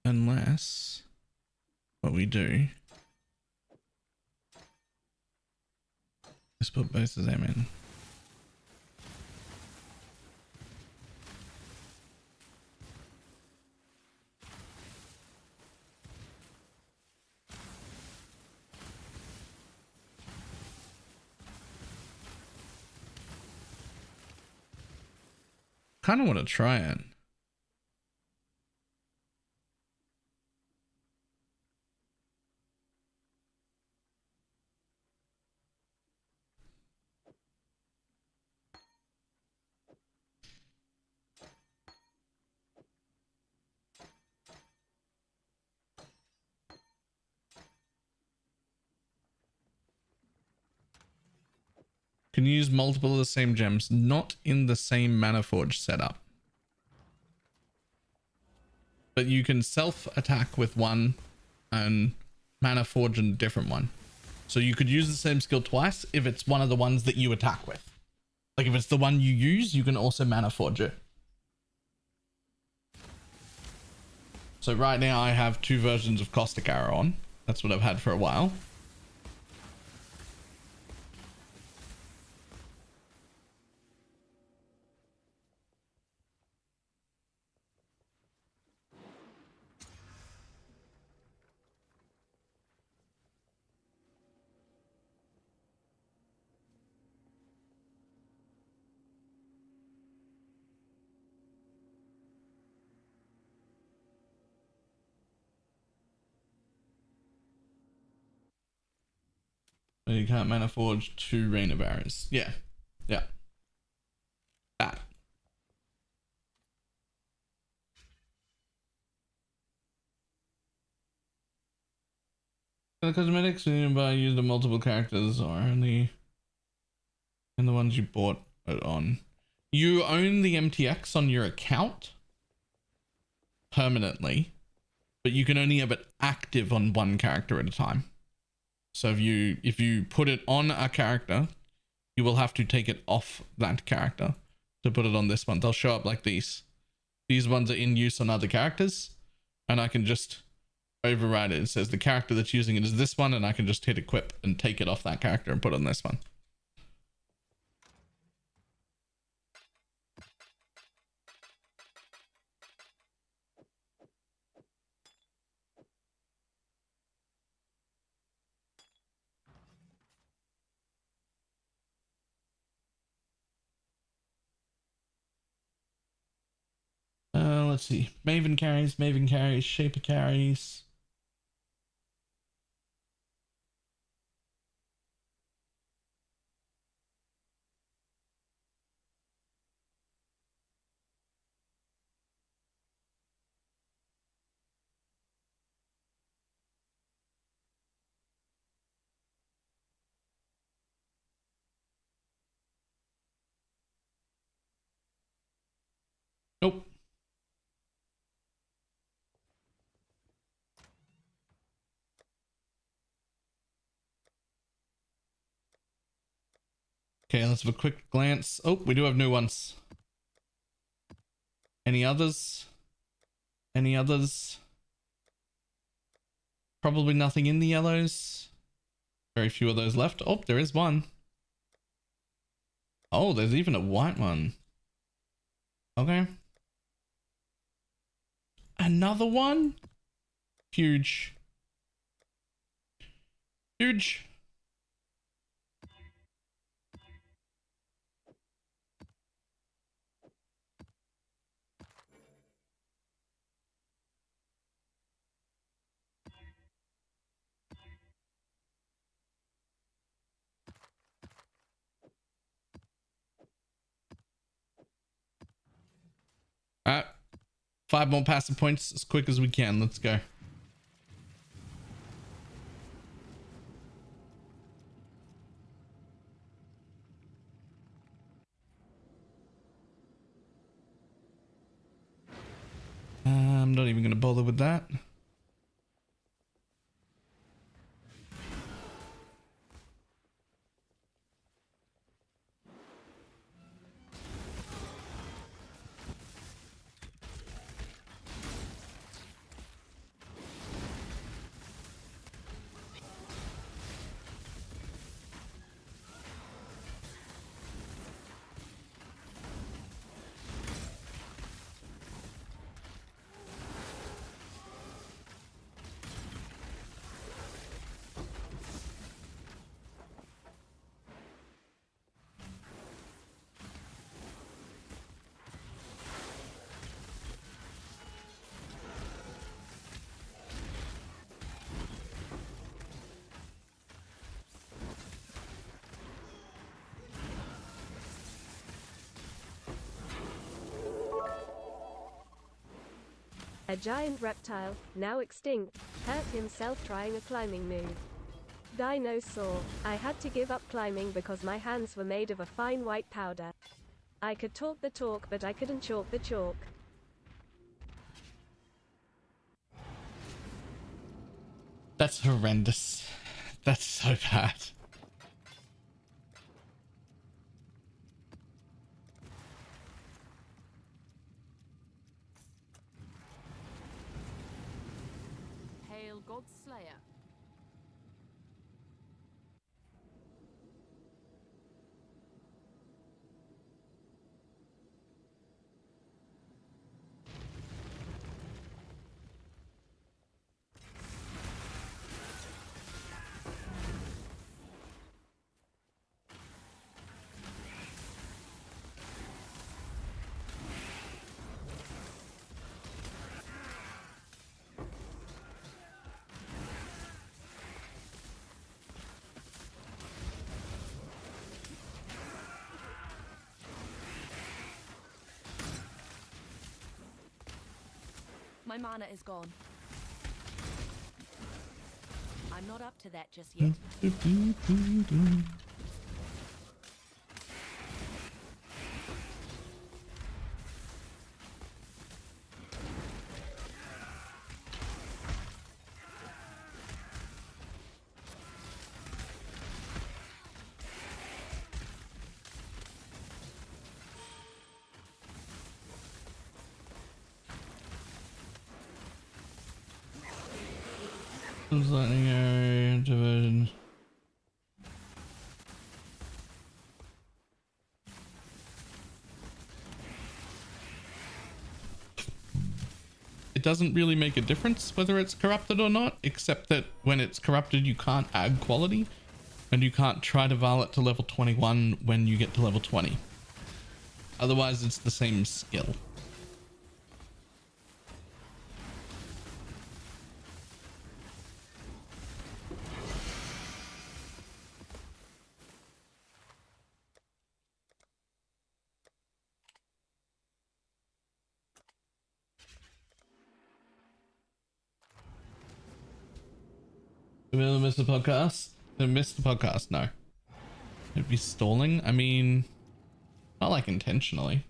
Unless what we do is put both of them in. Kind of want to try it. Can use multiple of the same gems, not in the same mana forge setup. But you can self attack with one and mana forge in a different one. So you could use the same skill twice if it's one of the ones that you attack with. Like if it's the one you use, you can also mana forge it. So right now I have 2 versions of Caustic Arrow on. That's what I've had for a while. You can't mana forge 2 Rain of Barriers. Yeah. Yeah. That. The cosmetics you can buy used on multiple characters or only in the ones you bought it on. You own the MTX on your account permanently, but you can only have it active on one character at a time. So if you put it on a character, you will have to take it off that character to put it on this one. They'll show up like these. These ones are in use on other characters, and I can just override it. It says the character that's using it is this one, and I can just hit equip and take it off that character and put it on this one. Let's see. Maven carries, Shaper carries. Nope. Okay, let's have a quick glance. Oh, we do have new ones. Any others? Any others? Probably nothing in the yellows. Very few of those left. Oh, there is one. Oh, there's even a white one. Okay. Another one? Huge. Huge. All right. 5 more passive points as quick as we can. Let's go. I'm not even going to bother with that. A giant reptile, now extinct, hurt himself trying a climbing move. Dinosaur. I had to give up climbing because my hands were made of a fine white powder. I could talk the talk, but I couldn't chalk the chalk. That's horrendous. That's so bad. Hail God Slayer. My mana is gone. I'm not up to that just yet. Lightning area, diversion. It doesn't really make a difference whether it's corrupted or not, except that when it's corrupted you can't add quality and you can't try to vaal it to level 21 when you get to level 20. Otherwise it's the same skill. Did we miss the podcast? Did I miss the podcast? No. It'd be stalling. I mean, not like intentionally.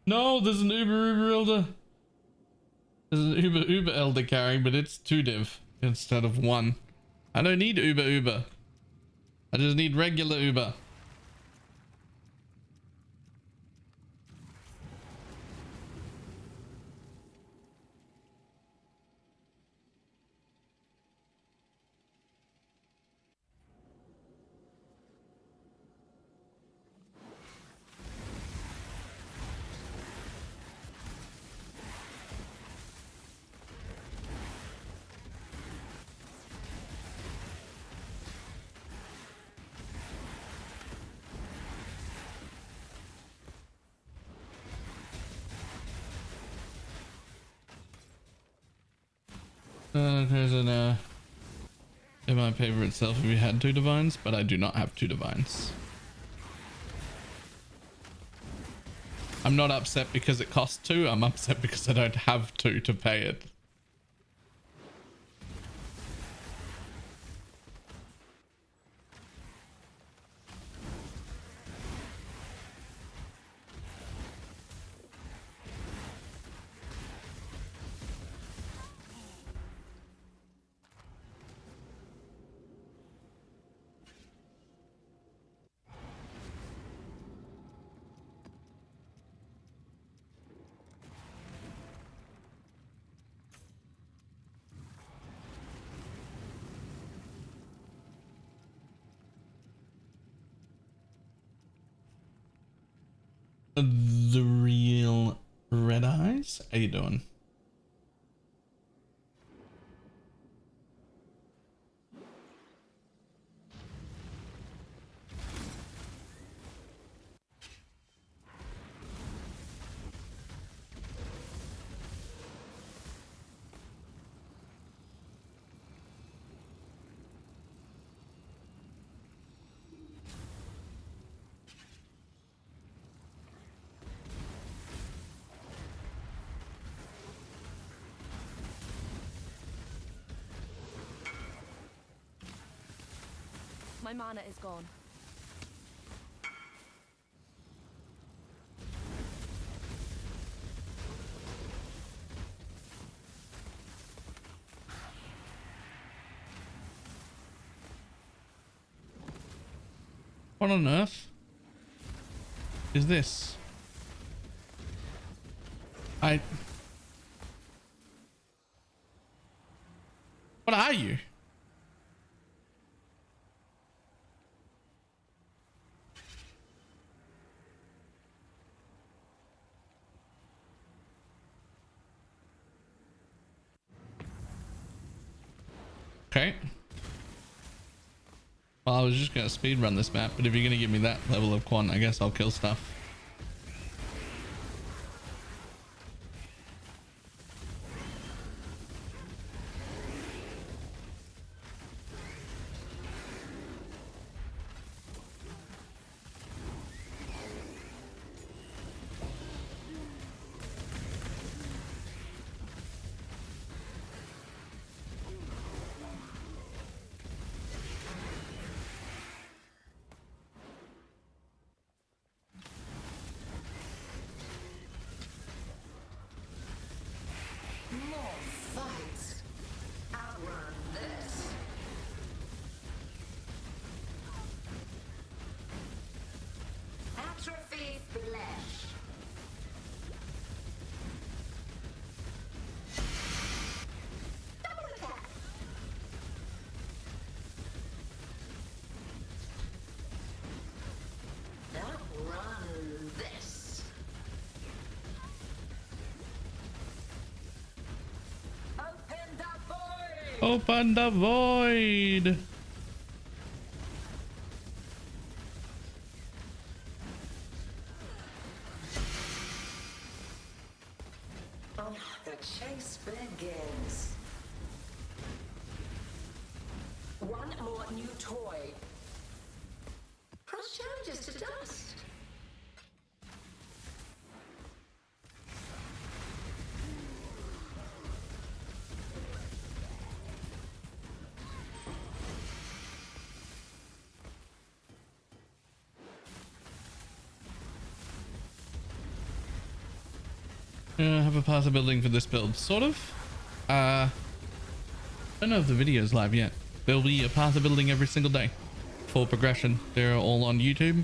No, there's an Uber Elder. There's an Uber Elder carrying, but it's 2 div instead of 1. I don't need Uber. I just need regular Uber. There's an in my paper itself if you had 2 divines, but I do not have 2 divines. I'm not upset because it costs 2, I'm upset because I don't have 2 to pay it. The real red eyes. How you doing? My mana is gone. What on earth is this? What are you? Okay. Well, I was just gonna speedrun this map, but if you're gonna give me that level of quant, I guess I'll kill stuff. Open the void. The chase begins. One more new toy. Cross challenges to dust. I have a path building for this build, sort of. I don't know if the video is live yet. There'll be a path building every single day. Full progression. They're all on YouTube.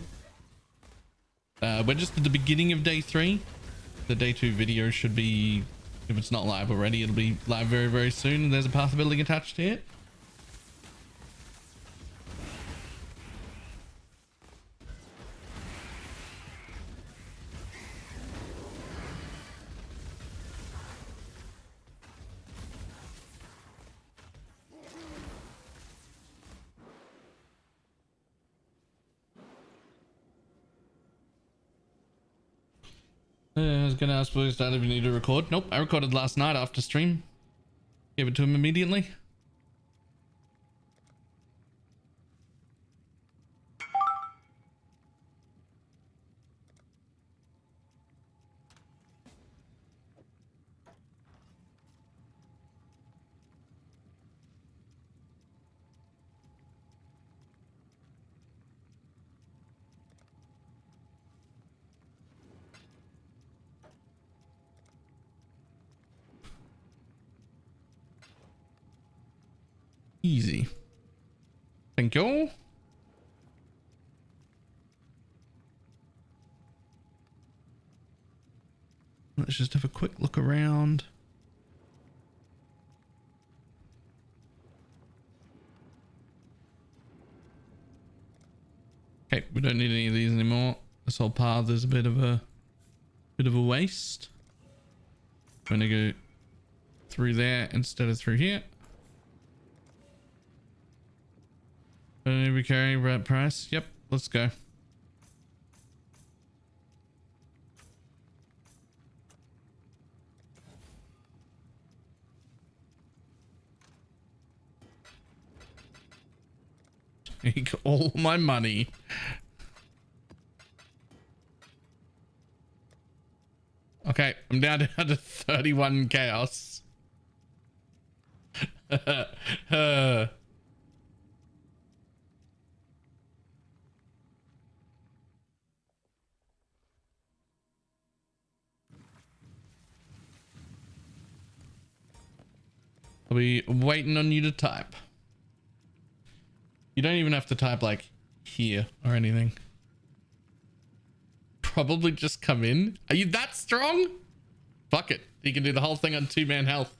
We're just at the beginning of day 3. The day 2 video should be, if it's not live already, it'll be live very, very soon. And there's a path building attached to it. I was gonna ask Blue's dad if you need to record. Nope, I recorded last night after stream. Gave it to him immediately. Easy. Thank you. Let's just have a quick look around. Okay, we don't need any of these anymore. This whole path is a bit of a Bit of a waste. I'm gonna go through there instead of through here. We carry right price. Yep, let's go. Take all my money. Okay, I'm down to 31 chaos. I'll be waiting on you to type. You don't even have to type like here or anything. Probably just come in. Are you that strong? Fuck it. You can do the whole thing on 2-man health.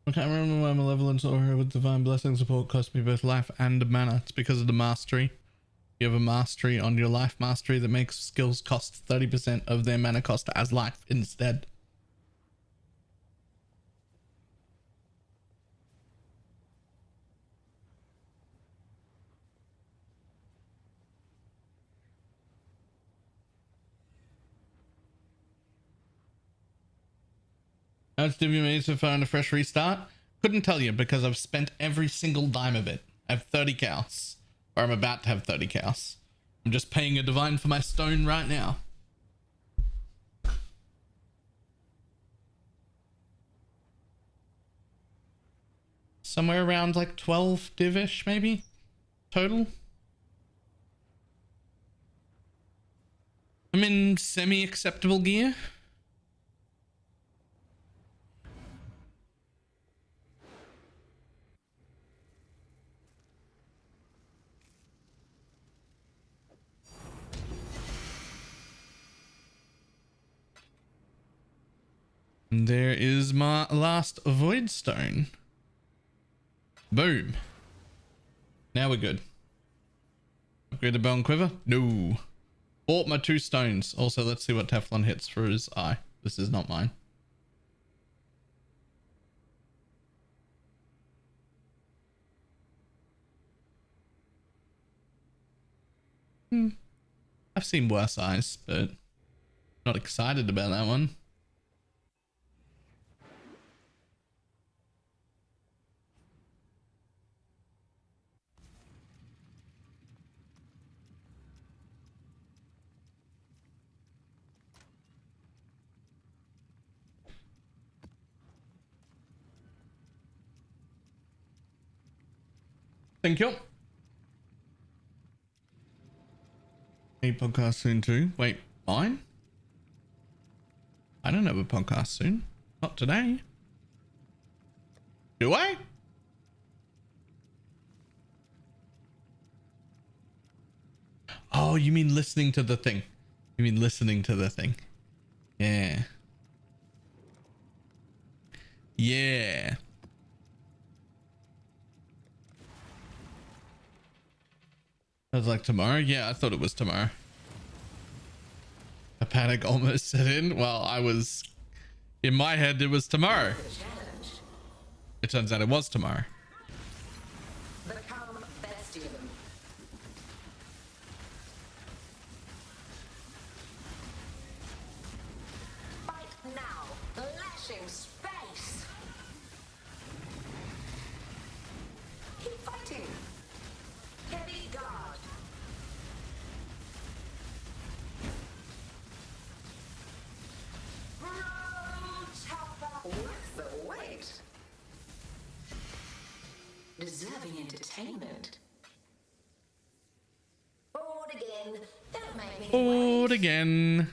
I can't remember why Malevolence or with Divine Blessing support cost me both life and mana. It's because of the mastery. You have a mastery on your life mastery that makes skills cost 30% of their mana cost as life instead. How's WMA so far on a fresh restart? Couldn't tell you because I've spent every single dime of it. I have 30 cows. Or I'm about to have 30 cows. I'm just paying a divine for my stone right now. Somewhere around like 12 divish maybe? Total? I'm in semi-acceptable gear. And there is my last void stone. Boom. Now we're good. Upgrade the bow and quiver? No. Bought my 2 stones. Also, let's see what Teflon hits for his eye. This is not mine. I've seen worse eyes, but not excited about that one. Thank you. A podcast soon too. Wait, mine? I don't have a podcast soon. Not today. Do I? Oh, you mean listening to the thing? You mean listening to the thing? Yeah. Yeah. I was like, tomorrow? Yeah, I thought it was tomorrow. A panic almost set in. Well, I was... In my head, it was tomorrow. It turns out it was tomorrow. Become Bestium. Fight now. Lashing space. Keep fighting. Heavy guard. Worth the wait. Deserving entertainment. Bored again. Don't make me Bored wait. again.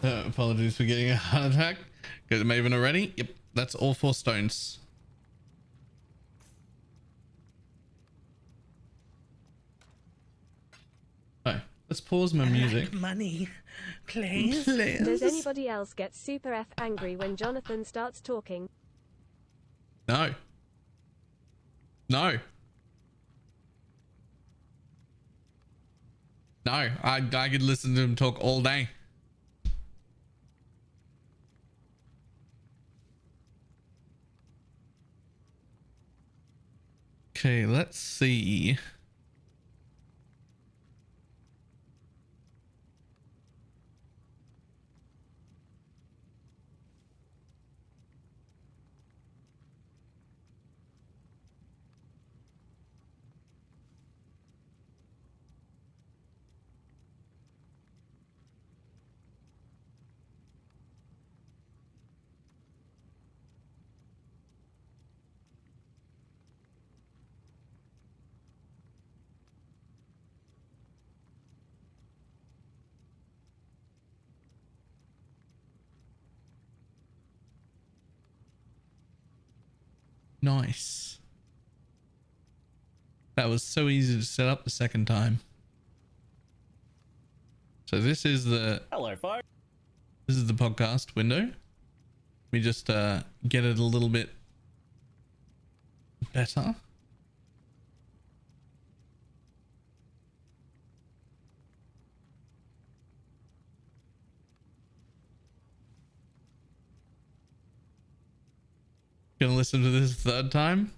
Apologies for getting a heart attack. Get the Maven already? Yep, that's all 4 stones. Oh, let's pause my music. Money, please. Does anybody else get super F angry when Jonathan starts talking? No. No. No, I could listen to him talk all day. Okay, let's see. Nice. That was so easy to set up the second time. So this is the... Hello, folks. This is the podcast window. We just get it a little bit better. Gonna listen to this third time.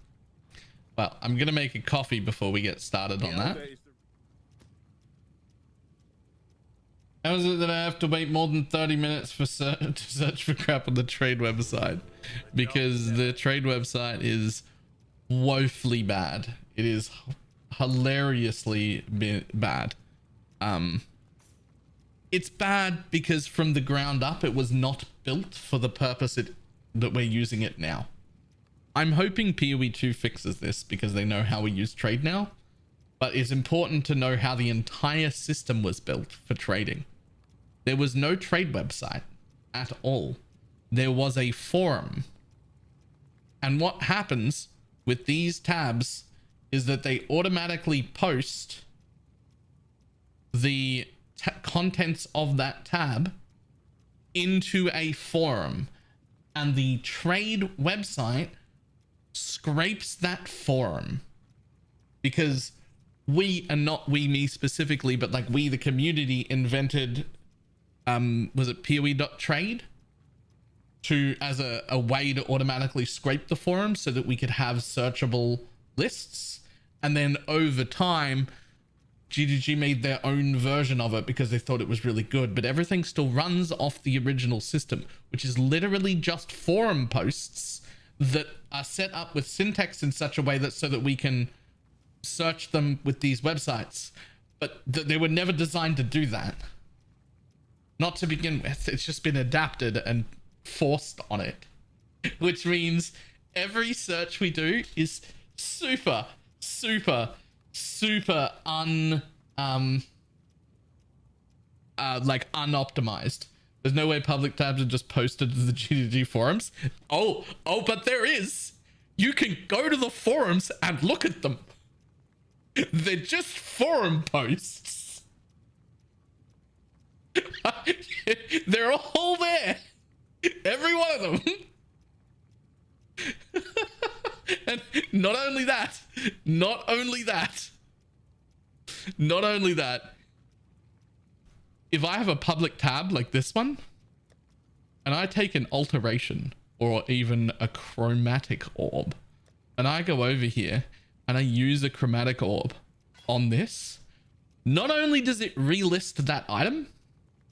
Well, I'm gonna make a coffee before we get started on that. How is it that I have to wait more than 30 minutes for to search for crap on the trade website? Because the trade website is woefully bad. It is hilariously bad. It's bad because from the ground up, it was not built for the purpose that we're using it now. I'm hoping PoE 2 fixes this because they know how we use trade now, but it's important to know how the entire system was built for trading. There was no trade website at all. There was a forum. And what happens with these tabs is that they automatically post the contents of that tab into a forum, and the trade website scrapes that forum because we, and not we, me specifically, but like we, the community, invented was it PoE.trade as a way to automatically scrape the forum so that we could have searchable lists. And then over time, GGG made their own version of it because they thought it was really good, but everything still runs off the original system, which is literally just forum posts that are set up with syntax in such a way that so that we can search them with these websites. But they were never designed to do that. Not to begin with. It's just been adapted and forced on it, which means every search we do is super like unoptimized. There's no way public tabs are just posted to the GDG forums. Oh, but there is. You can go to the forums and look at them. They're just forum posts. They're all there. Every one of them. And not only that, if I have a public tab like this one, and I take an alteration or even a chromatic orb, and I go over here and I use a chromatic orb on this, not only does it relist that item,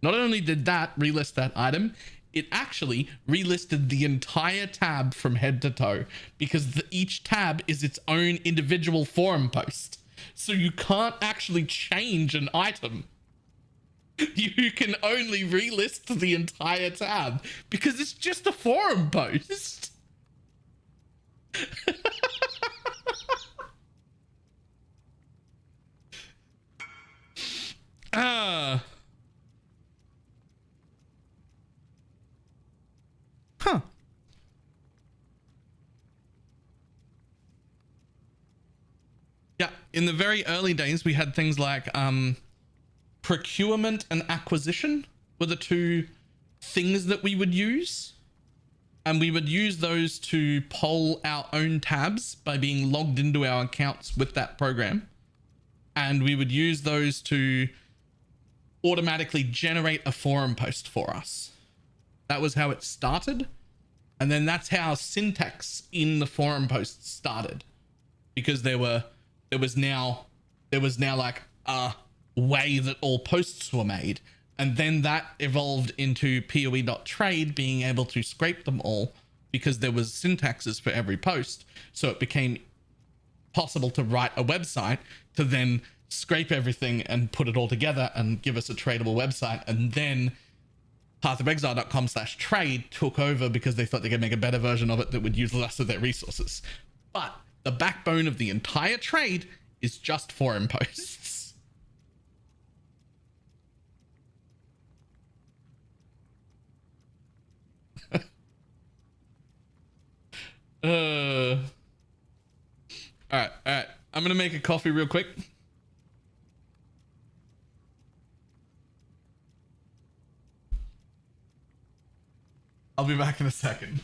not only did that relist that item, it actually relisted the entire tab from head to toe, because each tab is its own individual forum post. So you can't actually change an item. You can only relist the entire tab because it's just a forum post. Huh. Yeah, in the very early days, we had things like procurement and acquisition were the two things that we would use. And we would use those to poll our own tabs by being logged into our accounts with that program. And we would use those to automatically generate a forum post for us. That was how it started. And then that's how syntax in the forum posts started. Because there was now like a way that all posts were made. And then that evolved into PoE.trade being able to scrape them all because there was syntaxes for every post. So it became possible to write a website to then scrape everything and put it all together and give us a tradable website. And then pathofexile.com/trade took over because they thought they could make a better version of it that would use less of their resources. But the backbone of the entire trade is just forum posts. All right. I'm gonna make a coffee real quick. I'll be back in a second.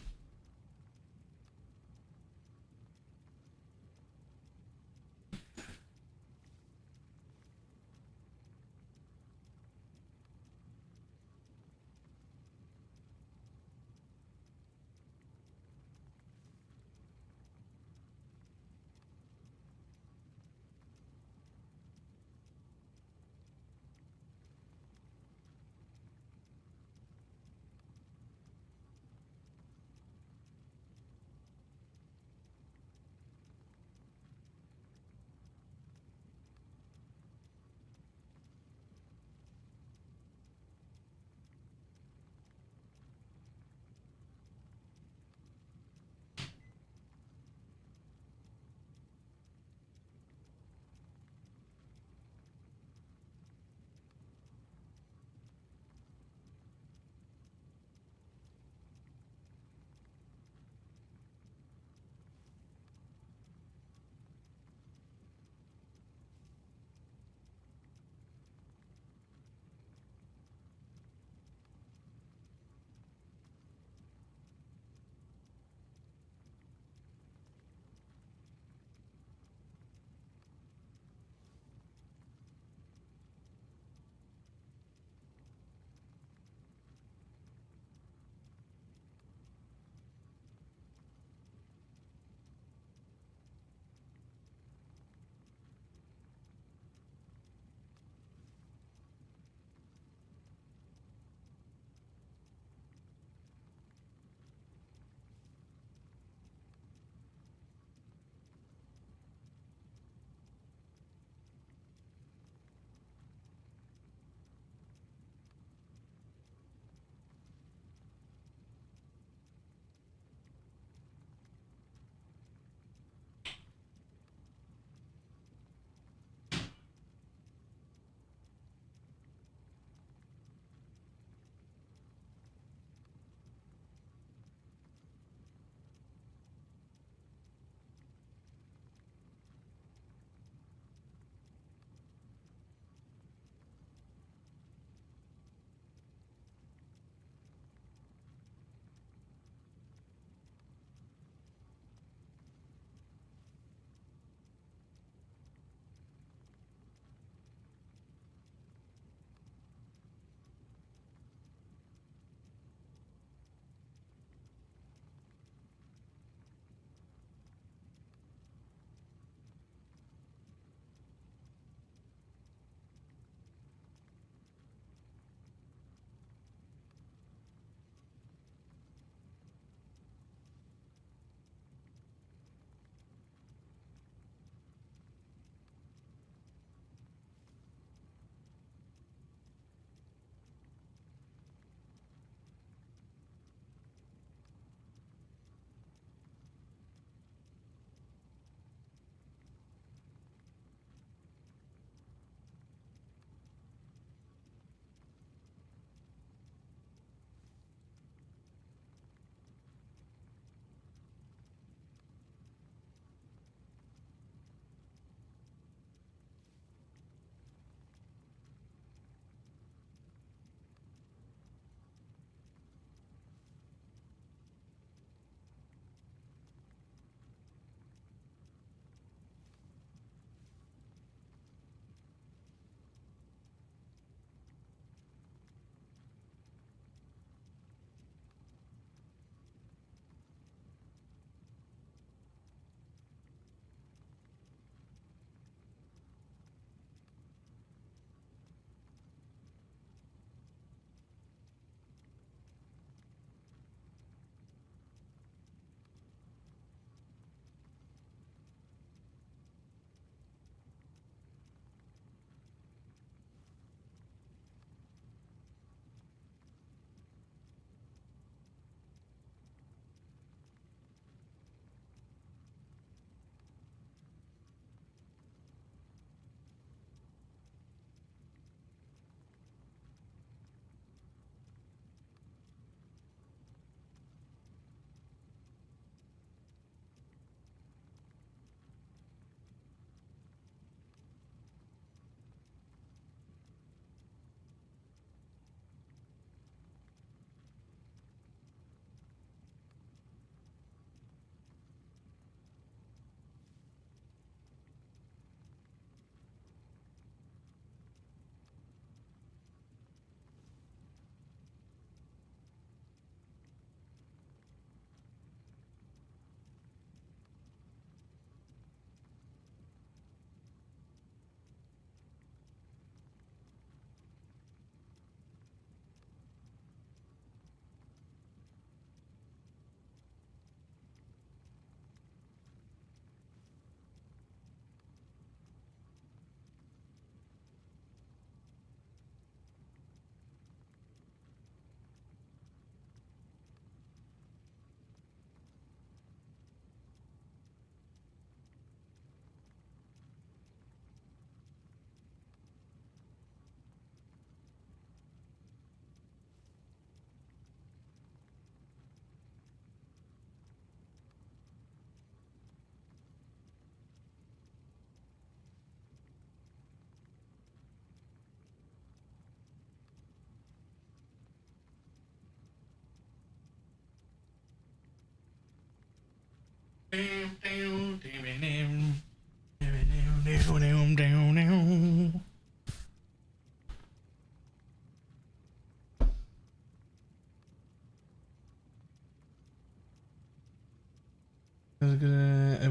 It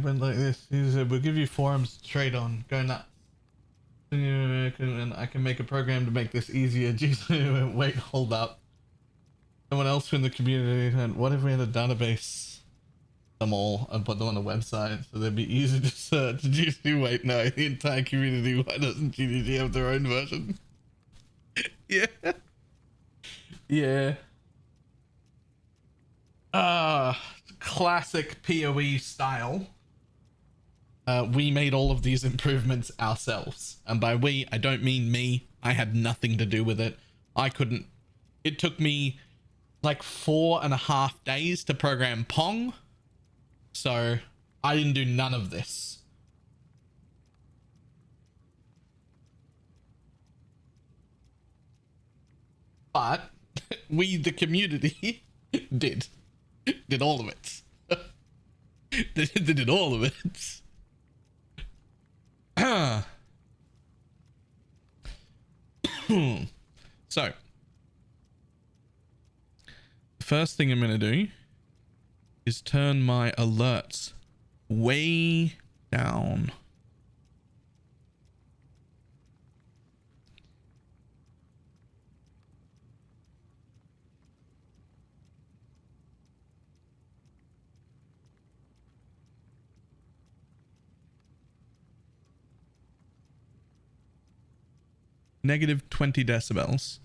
went like this. He said, "We'll give you forums to trade on. Go nuts. And I can make a program to make this easier." Jesus, wait, hold up. Someone else in the community went, "What if we had a database them all and put them on a website so they'd be easy to search?" GDG, wait, no, the entire community. Why doesn't GDG have their own version? Yeah. Yeah. Classic PoE style. We made all of these improvements ourselves. And by we, I don't mean me. I had nothing to do with it. I couldn't. It took me like 4.5 days to program Pong. So I didn't do none of this. But we, the community, did all of it. They did all of it. So, the first thing I'm going to do is turn my alerts way down. Negative 20 decibels.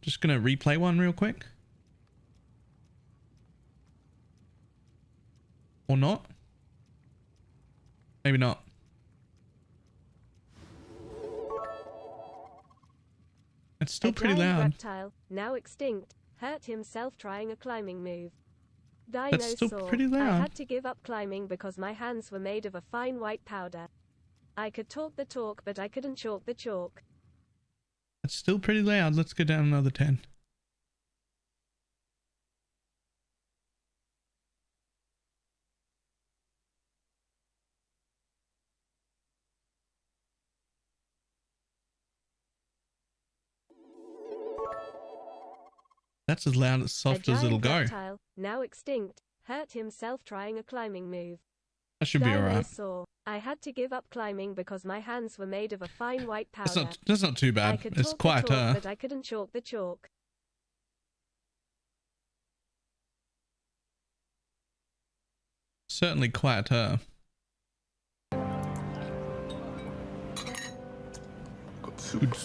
Just gonna replay one real quick. Or not? Maybe not. It's still pretty loud. Reptile, now extinct, hurt himself trying a climbing move. That's still pretty loud. I had to give up climbing because my hands were made of a fine white powder. I could talk the talk, but I couldn't chalk the chalk. It's still pretty loud. Let's go down another 10. That's as loud, as soft as it'll go. Reptile, now extinct, hurt himself trying a climbing move. That should be alright. I had to give up climbing because my hands were made of a fine white powder. That's not too bad. It's quieter. But I couldn't chalk the chalk. Certainly quieter. Got soup.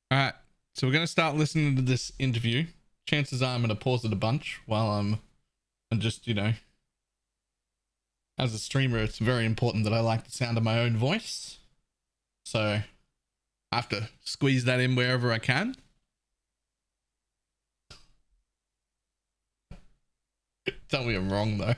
Alright, so we're going to start listening to this interview. Chances are I'm going to pause it a bunch while I'm just, you know, as a streamer, it's very important that I like the sound of my own voice. So I have to squeeze that in wherever I can. Tell me I'm wrong, though.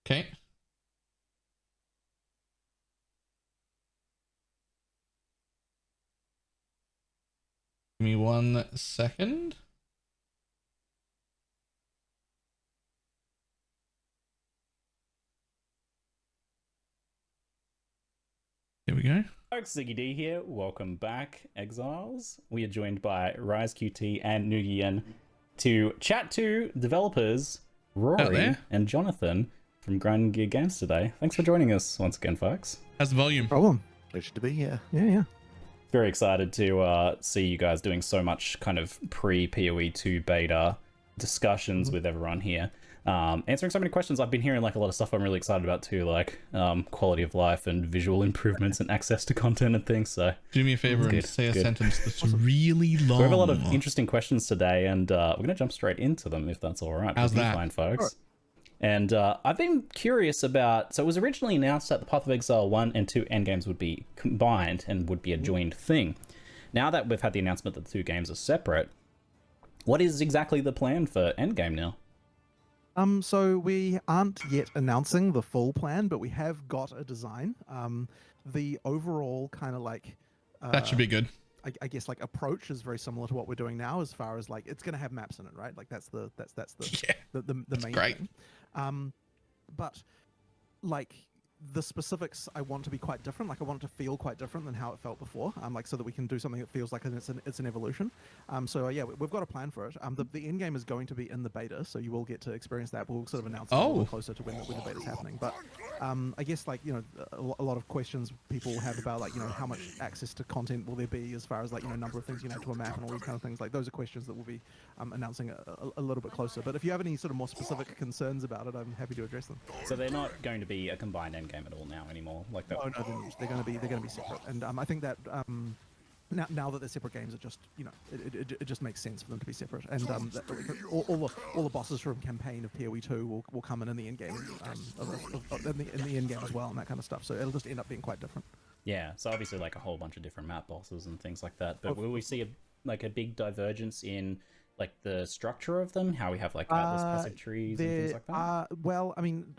Okay. Give me 1 second. Here we go. Folks, Ziggy D here. Welcome back, Exiles. We are joined by Rise QT and Nugian to chat to developers Rory and Jonathan from Grind Gear Games today. Thanks for joining us once again, folks. How's the volume? Problem. Pleasure to be here. Yeah. Very excited to see you guys doing so much kind of pre-PoE 2 beta discussions with everyone here. Answering so many questions. I've been hearing like a lot of stuff I'm really excited about too, like quality of life and visual improvements and access to content and things. So do me a favor and say a sentence that's really long. We have a lot of interesting questions today, and we're going to jump straight into them if that's all right. How's that? Fine, folks. And I've been curious about, so it was originally announced that the Path of Exile 1 and 2 endgames would be combined and would be a joined thing. Now that we've had the announcement that the two games are separate, what is exactly the plan for endgame now? So we aren't yet announcing the full plan, but we have got a design. The overall kind of like... that should be good. I guess like approach is very similar to what we're doing now, as far as like it's going to have maps in it, right? Like that's the main thing. But like the specifics, I want to be quite different. Like I want it to feel quite different than how it felt before. Like so that we can do something that feels like it's an evolution. So yeah, we've got a plan for it. The end game is going to be in the beta, so you will get to experience that. We'll sort of announce it a little closer to when the beta is happening. But I guess like a lot of questions people have about like how much access to content will there be as far as like number of things to a map and all these kind of things. Like those are questions that we'll be announcing a little bit closer. But if you have any sort of more specific concerns about it, I'm happy to address them. So they're not going to be a combined endgame at all now anymore, like that. No, they're going to be separate, and I think that now that they're separate games, it just it just makes sense for them to be separate, and all the bosses from campaign of PoE 2 will come in the end game, in the end game as well, and that kind of stuff. So it'll just end up being quite different. Yeah, so obviously like a whole bunch of different map bosses and things like that. But will we see a big divergence in like the structure of them? How we have like Atlas passive trees and things like that? Well, I mean,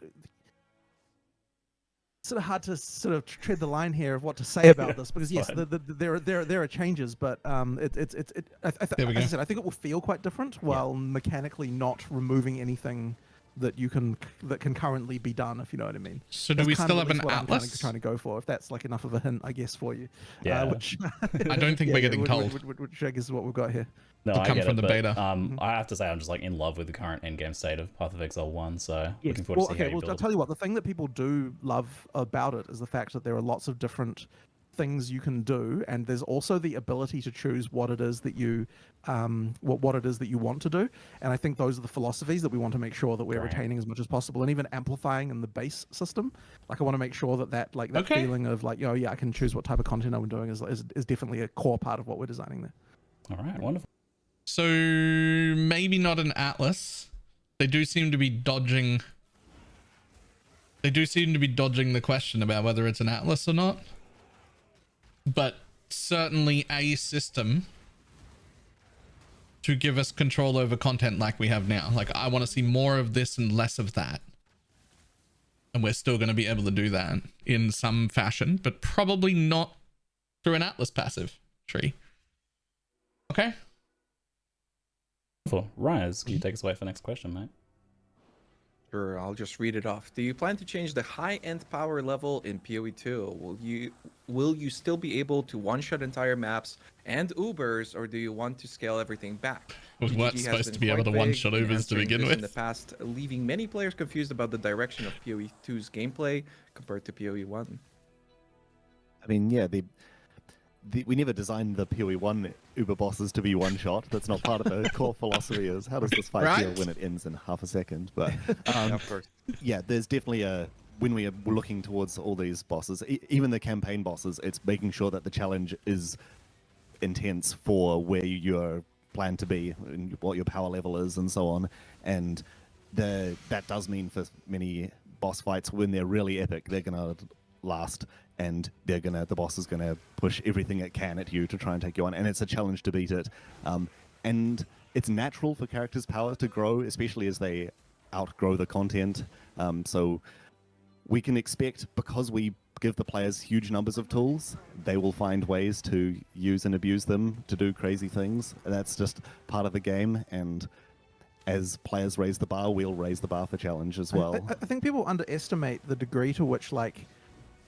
sort of hard to sort of tread the line here of what to say about this, because yes, there are changes, but as I said, I think it will feel quite different while mechanically not removing anything that can currently be done, if you know what I mean. So do we still have an Atlas? Atlas? I'm trying to go for, if that's like enough of a hint, I guess, for you. Yeah. Which I don't think we're getting told. Which I guess is what we've got here. No, It'll I come get from it, the but, beta. I have to say I'm just like in love with the current endgame state of Path of Exile 1, so looking forward to see how you build I'll tell you what, the thing that people do love about it is the fact that there are lots of different things you can do, and there's also the ability to choose what it is that you what it is that you want to do. And I think those are the philosophies that we want to make sure that we're retaining as much as possible, and even amplifying in the base system. Like I want to make sure that feeling of like, I can choose what type of content I'm doing is definitely a core part of what we're designing there. All right, wonderful. So maybe not an Atlas. They do seem to be dodging. They do seem to be dodging the question about whether it's an Atlas or not. But certainly a system to give us control over content like we have now. Like I want to see more of this and less of that. And we're still going to be able to do that in some fashion, but probably not through an Atlas passive tree. Okay. Rise, can you take us away for the next question, mate? Sure, I'll just read it off. Do you plan to change the high-end power level in PoE 2? Will you still be able to one-shot entire maps and Ubers, or do you want to scale everything back? Was what supposed to be able to one-shot Ubers to begin with? In the past, leaving many players confused about the direction of PoE 2's gameplay compared to PoE 1. I mean, yeah, we never designed the PoE 1 Uber bosses to be one shot. That's not part of the core philosophy. Is how does this fight feel when it ends in half a second? But of course. Yeah, there's definitely when we are looking towards all these bosses, even the campaign bosses, it's making sure that the challenge is intense for where you're planned to be and what your power level is and so on. And that does mean for many boss fights, when they're really epic, they're gonna last, and the boss is gonna push everything it can at you to try and take you on, and it's a challenge to beat it. And it's natural for characters' power to grow, especially as they outgrow the content. So we can expect, because we give the players huge numbers of tools, they will find ways to use and abuse them to do crazy things. And that's just part of the game, and as players raise the bar, we'll raise the bar for challenge as well. I think people underestimate the degree to which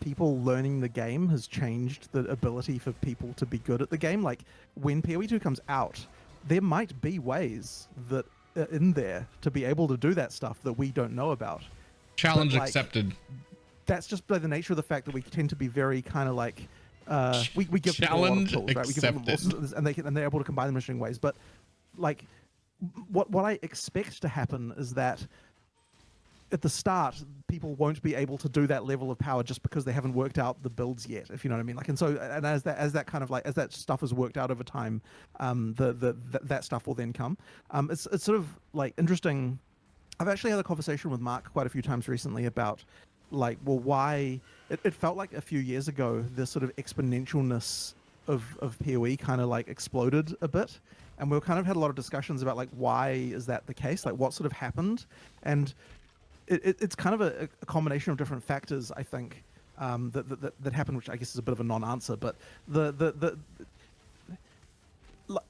people learning the game has changed the ability for people to be good at the game. Like when PoE 2 comes out, there might be ways that are in there to be able to do that stuff that we don't know about. Challenge accepted. That's just by the nature of the fact that we tend to be very kind of like we give people a lot of tools, right? We give them and they're able to combine them in interesting ways. But like what I expect to happen is that at the start, people won't be able to do that level of power just because they haven't worked out the builds yet, if you know what I mean. Like, and as that kind of like, as that stuff is worked out over time, that stuff will then come. It's sort of like interesting. I've actually had a conversation with Mark quite a few times recently about, like, well, why it felt like a few years ago this sort of exponentialness of PoE kind of like exploded a bit, and we kind of had a lot of discussions about like why is that the case, like what sort of happened, and it's kind of a combination of different factors, I think, that happened, which I guess is a bit of a non-answer, but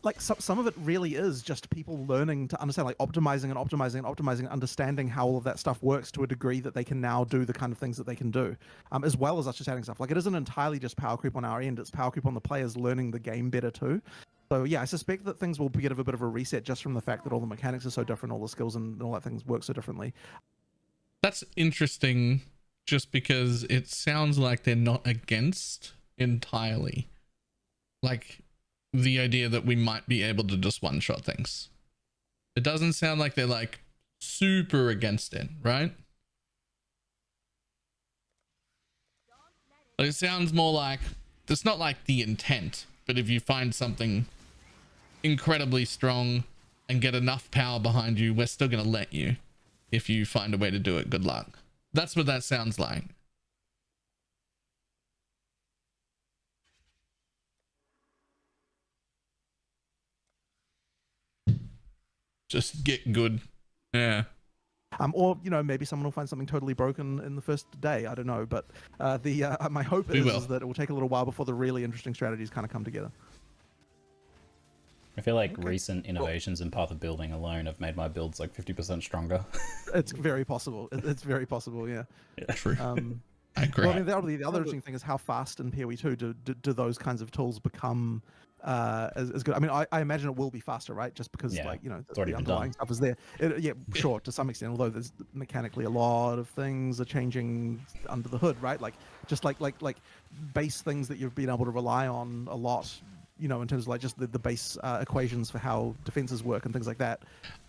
like some of it really is just people learning to understand, like optimizing and optimizing and optimizing, and understanding how all of that stuff works to a degree that they can now do the kind of things that they can do, as well as us just adding stuff. Like, it isn't entirely just power creep on our end, it's power creep on the players learning the game better too. So yeah, I suspect that things will get a bit of a reset just from the fact that all the mechanics are so different, all the skills and all that things work so differently. That's interesting, just because it sounds like they're not against entirely, like, the idea that we might be able to just one-shot things. It doesn't sound like they're like super against it, right? But it sounds more like it's not like the intent, but if you find something incredibly strong and get enough power behind you, we're still going to let you. If you find a way to do it, good luck. That's what that sounds like. Just get good. Yeah. Or, you know, maybe someone will find something totally broken in the first day. I don't know. But my hope is that it will take a little while before the really interesting strategies kind of come together. I feel like recent innovations in Path of Building alone have made my builds like 50% stronger. It's very possible. It's very possible, yeah. True. I agree. Well, I mean, the other interesting thing is how fast in PoE 2 do those kinds of tools become as good. I mean, I imagine it will be faster, right? Just because, like, you know, the underlying stuff is there. Yeah, sure, to some extent. Although there's mechanically a lot of things are changing under the hood, right? Like just like base things that you've been able to rely on a lot. You know, in terms of like just the base equations for how defenses work and things like that,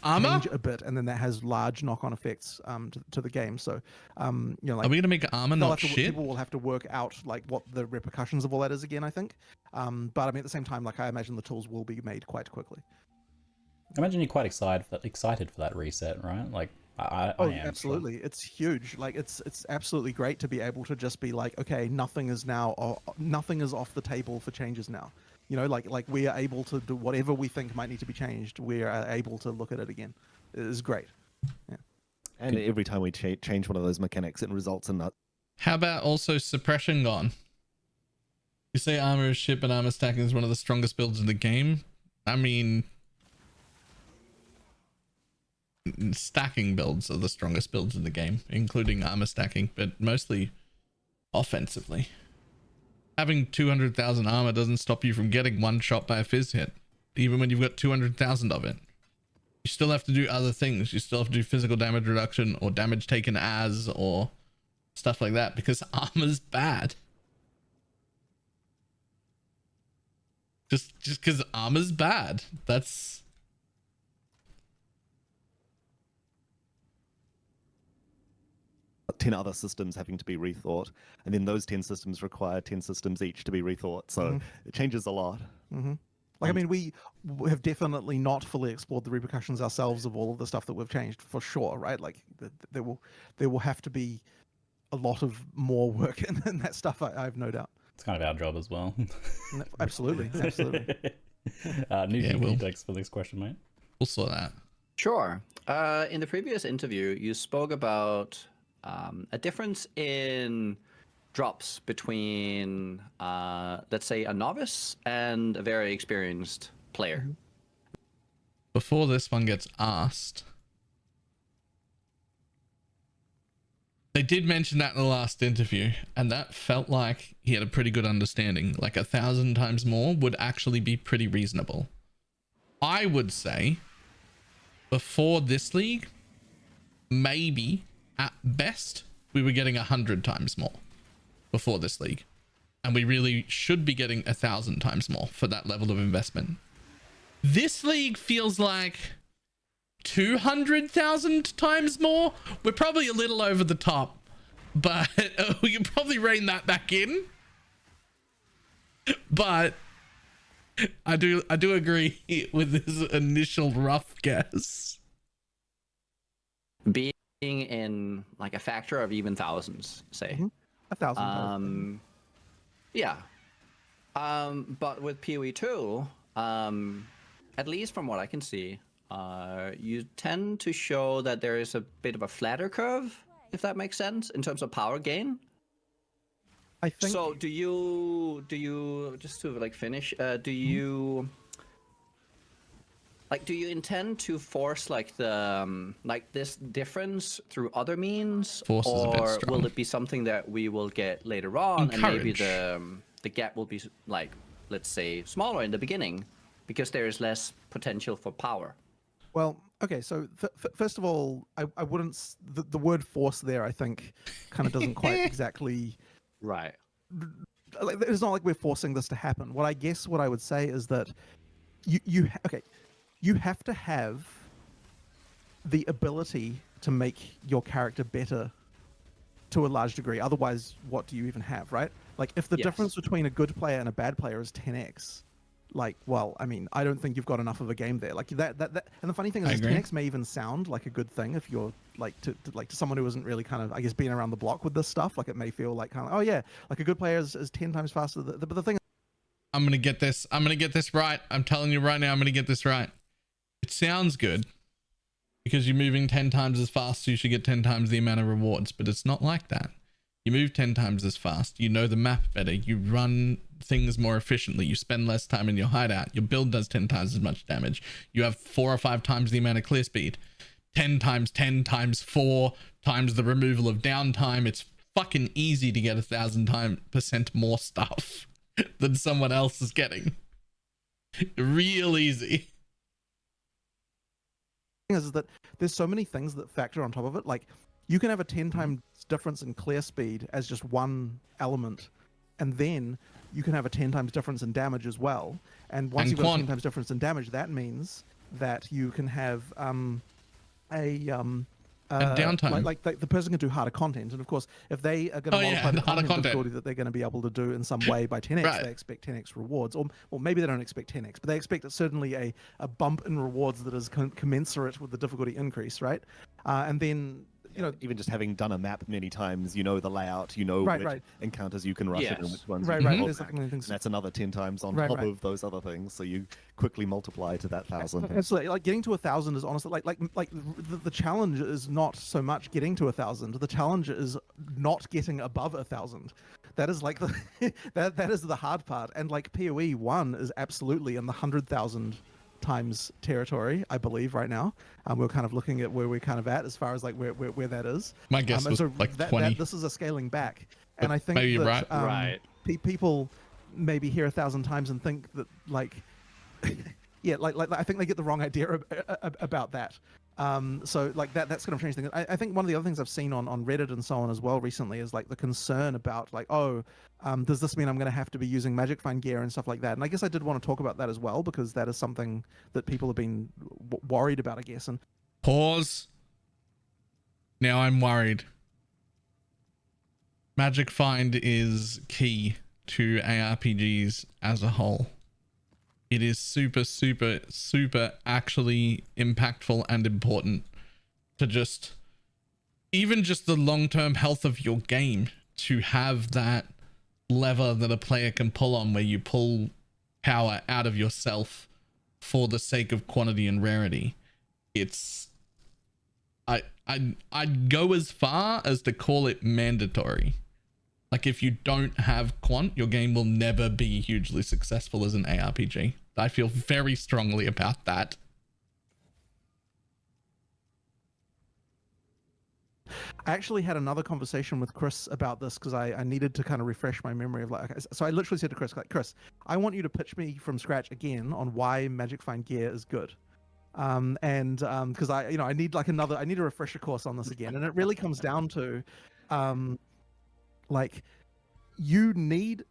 change a bit, and then that has large knock-on effects to the game. So, you know, like, are we gonna make armor not shit? People will have to work out like what the repercussions of all that is again, I think. But I mean, at the same time, like, I imagine the tools will be made quite quickly. I imagine you're quite excited for that reset, right? Like, I am. Absolutely, it's huge. Like, it's absolutely great to be able to just be like, okay, nothing is off the table for changes now. You know, like we are able to do whatever we think might need to be changed. We are able to look at it again. It is great. Yeah. And every time we change one of those mechanics, it results in that. How about also suppression gone? You say armor is shit, but armor stacking is one of the strongest builds in the game. I mean, stacking builds are the strongest builds in the game, including armor stacking, but mostly offensively. Having 200,000 armor doesn't stop you from getting one shot by a fizz hit, even when you've got 200,000 of it. You still have to do other things. You still have to do physical damage reduction or damage taken as, or stuff like that, because armor's bad. Just because armor's bad. That's... 10 other systems having to be rethought, and then those 10 systems require 10 systems each to be rethought, so it changes a lot. Like, I mean, we have definitely not fully explored the repercussions ourselves of all of the stuff that we've changed, for sure, right? Like, there will have to be a lot of more work in that stuff, I have no doubt. It's kind of our job as well. Absolutely. Thanks for this question, mate. We'll sort that. Sure. In the previous interview, you spoke about a difference in drops between, let's say, a novice and a very experienced player. Before this one gets asked, they did mention that in the last interview, and that felt like he had a pretty good understanding. Like 1,000 times more would actually be pretty reasonable. I would say before this league, maybe at best we were getting 100 times more before this league, and we really should be getting 1,000 times more for that level of investment. This league feels like 200,000 times more. We're probably a little over the top, but we can probably rein that back in. But I do agree with this initial rough guess. being in like a factor of even thousands, say. 1,000. Yeah. But with PoE 2, at least from what I can see, you tend to show that there is a bit of a flatter curve, if that makes sense, in terms of power gain. I think. So do you just to like finish? Do you intend to force like the like this difference through other means, Force is a bit or strong. will it be something that we will get later on, and maybe the gap will be like, let's say, smaller in the beginning because there is less potential for power? Well, okay, so first of all, I wouldn't. The word force there, I think, kind of doesn't quite exactly. Right. Like, it's not like we're forcing this to happen. What I would say is that you have to have the ability to make your character better to a large degree. Otherwise, what do you even have, right? Like, if the difference between a good player and a bad player is 10x, like, well, I mean, I don't think you've got enough of a game there. Like that. And the funny thing is, 10x may even sound like a good thing if you're like to someone who isn't really kind of, I guess, being around the block with this stuff. Like, it may feel like kind of, oh yeah, like a good player is 10 times faster. But the thing, I'm gonna get this. I'm gonna get this right. I'm telling you right now, I'm gonna get this right. It sounds good because you're moving 10 times as fast, so you should get 10 times the amount of rewards, but it's not like that. You move 10 times as fast, you know the map better, you run things more efficiently, you spend less time in your hideout, your build does 10 times as much damage, you have 4 or 5 times the amount of clear speed, 10 times 10 times 4 times the removal of downtime. It's fucking easy to get 1,000% more stuff than someone else is getting. Real easy. is that there's so many things that factor on top of it. Like, you can have a 10 times difference in clear speed as just one element, and then you can have a 10 times difference in damage as well. And once you've got a 10 times difference in damage, that means that you can have downtime. Like the person can do harder content, and of course, if they are going to modify the content difficulty that they're going to be able to do in some way by 10x, they expect 10x rewards, or maybe they don't expect 10x, but they expect certainly a bump in rewards that is commensurate with the difficulty increase, right? And then, you know, even just having done a map many times, you know the layout, you know which encounters you can rush it and which ones you can hold back. And that's another 10 times on top of those other things, so you quickly multiply to that 1,000. Absolutely. Like, getting to 1,000 is honestly like the challenge is not so much getting to 1,000. The challenge is not getting above 1,000. That is like the that is the hard part. And like PoE 1 is absolutely in the 100,000 times territory, I believe, right now. We're kind of looking at where we're kind of at as far as like where that is. My guess was like 20. This is a scaling back, and I think maybe that people maybe hear 1,000 times and think that like yeah, like I think they get the wrong idea about that. So like that's kind of changed things. I think one of the other things I've seen on Reddit and so on as well recently is like the concern about like, does this mean I'm going to have to be using Magic Find gear and stuff like that? And I guess I did want to talk about that as well, because that is something that people have been worried about, I guess. And pause. Now I'm worried. Magic Find is key to ARPGs as a whole. It is super, super, super actually impactful and important to just, even just the long-term health of your game, to have that lever that a player can pull on, where you pull power out of yourself for the sake of quantity and rarity. It's, I'd go as far as to call it mandatory. Like, if you don't have quant, your game will never be hugely successful as an ARPG. I feel very strongly about that. I actually had another conversation with Chris about this, because I needed to kind of refresh my memory of like, so I literally said to Chris, like, Chris, I want you to pitch me from scratch again on why Magic Find gear is good. Because I need like I need a refresher course on this again. And it really comes down to, like, you need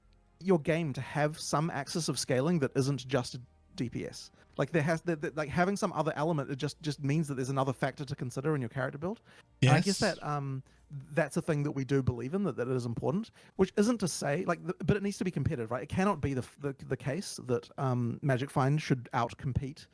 your game to have some axis of scaling that isn't just DPS. Like, there has like having some other element. It just means that there's another factor to consider in your character build. Yes. And I guess that that's a thing that we do believe in, that it is important. Which isn't to say like, but it needs to be competitive, right? It cannot be the case that Magic Find should outcompete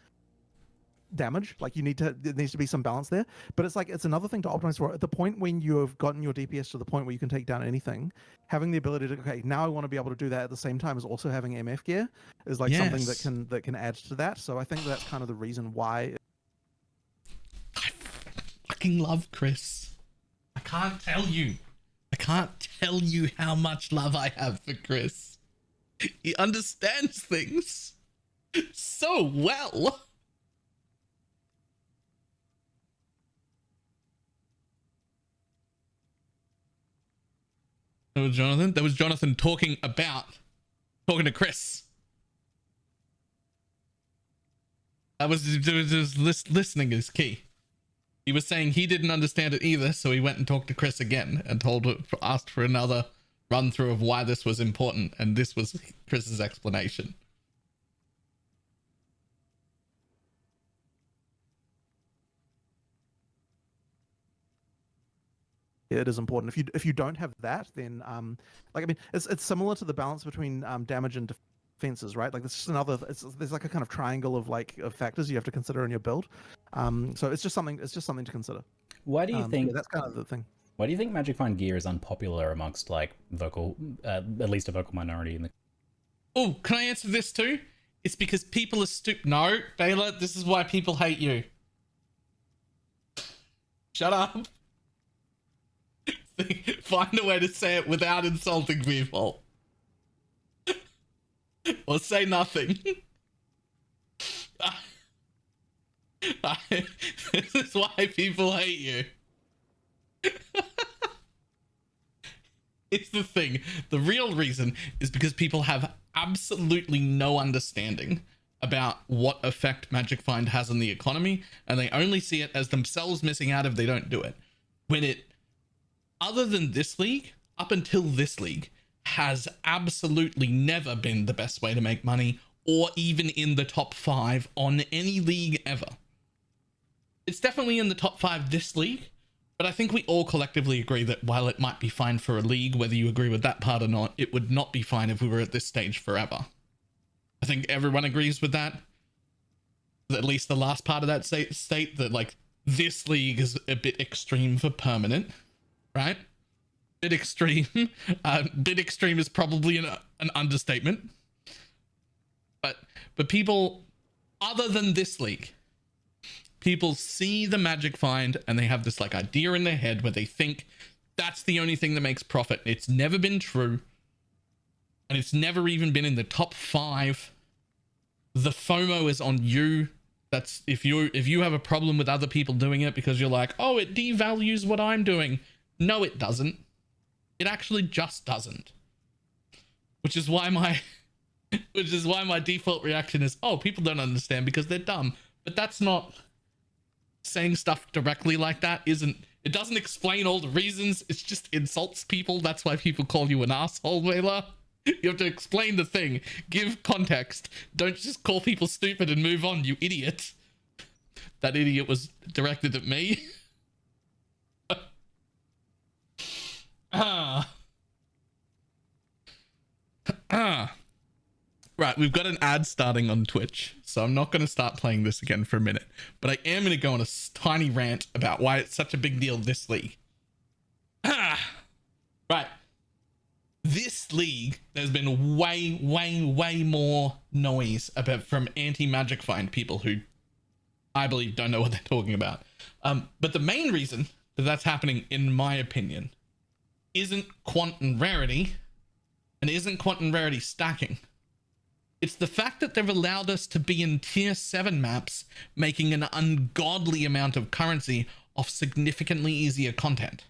damage. Like you there needs to be some balance there. But it's like it's another thing to optimize for. At the point when you have gotten your DPS to the point where you can take down anything, having the ability to okay, now I want to be able to do that at the same time as also having MF gear is like something that can add to that. So I think that's kind of the reason why. I fucking love Chris. I can't tell you how much love I have for Chris. He understands things so well. That was Jonathan. That was Jonathan talking to Chris. That was just listening is key. He was saying he didn't understand it either, so he went and talked to Chris again and asked for another run through of why this was important, and this was Chris's explanation. It is important. If you don't have that, then like I mean, it's similar to the balance between damage and defenses, right? Like there's like a kind of triangle of factors you have to consider in your build. So it's just something to consider. Why do you think that's kind of the thing? Why do you think Magic Find gear is unpopular amongst like at least a vocal minority in the? Oh, can I answer this too? It's because people are stupid. No, Baylor, this is why people hate you. Shut up. Find a way to say it without insulting people. Or say nothing. This is why people hate you. It's the thing. The real reason is because people have absolutely no understanding about what effect Magic Find has on the economy, and they only see it as themselves missing out if they don't do it. When it, other than this league, up until this league, has absolutely never been the best way to make money, or even in the top 5 on any league ever. It's definitely in the top 5 this league, but I think we all collectively agree that while it might be fine for a league, whether you agree with that part or not, it would not be fine if we were at this stage forever. I think everyone agrees with that. At least the last part of that state that like this league is a bit extreme for permanent, right? Bit extreme. Bit extreme is probably an understatement. But people, other than this league, people see the Magic Find and they have this like idea in their head where they think that's the only thing that makes profit. It's never been true. And it's never even been in the top 5. The FOMO is on you. That's if you have a problem with other people doing it because you're like, oh, it devalues what I'm doing. No, it doesn't. It actually just doesn't. Which is why my default reaction is, oh, people don't understand because they're dumb. But that's not saying stuff directly like that. It doesn't explain all the reasons. It just insults people. That's why people call you an asshole, Whaler. You have to explain the thing. Give context. Don't just call people stupid and move on, you idiot. That idiot was directed at me. Right, we've got an ad starting on Twitch, so I'm not going to start playing this again for a minute, but I am going to go on a tiny rant about why it's such a big deal this league. Right. This league, there's been way more noise from anti-Magic Find people who I believe don't know what they're talking about. But the main reason that that's happening, in my opinion, isn't quantum rarity and isn't quantum rarity stacking. It's the fact that they've allowed us to be in tier 7 maps, making an ungodly amount of currency off significantly easier content.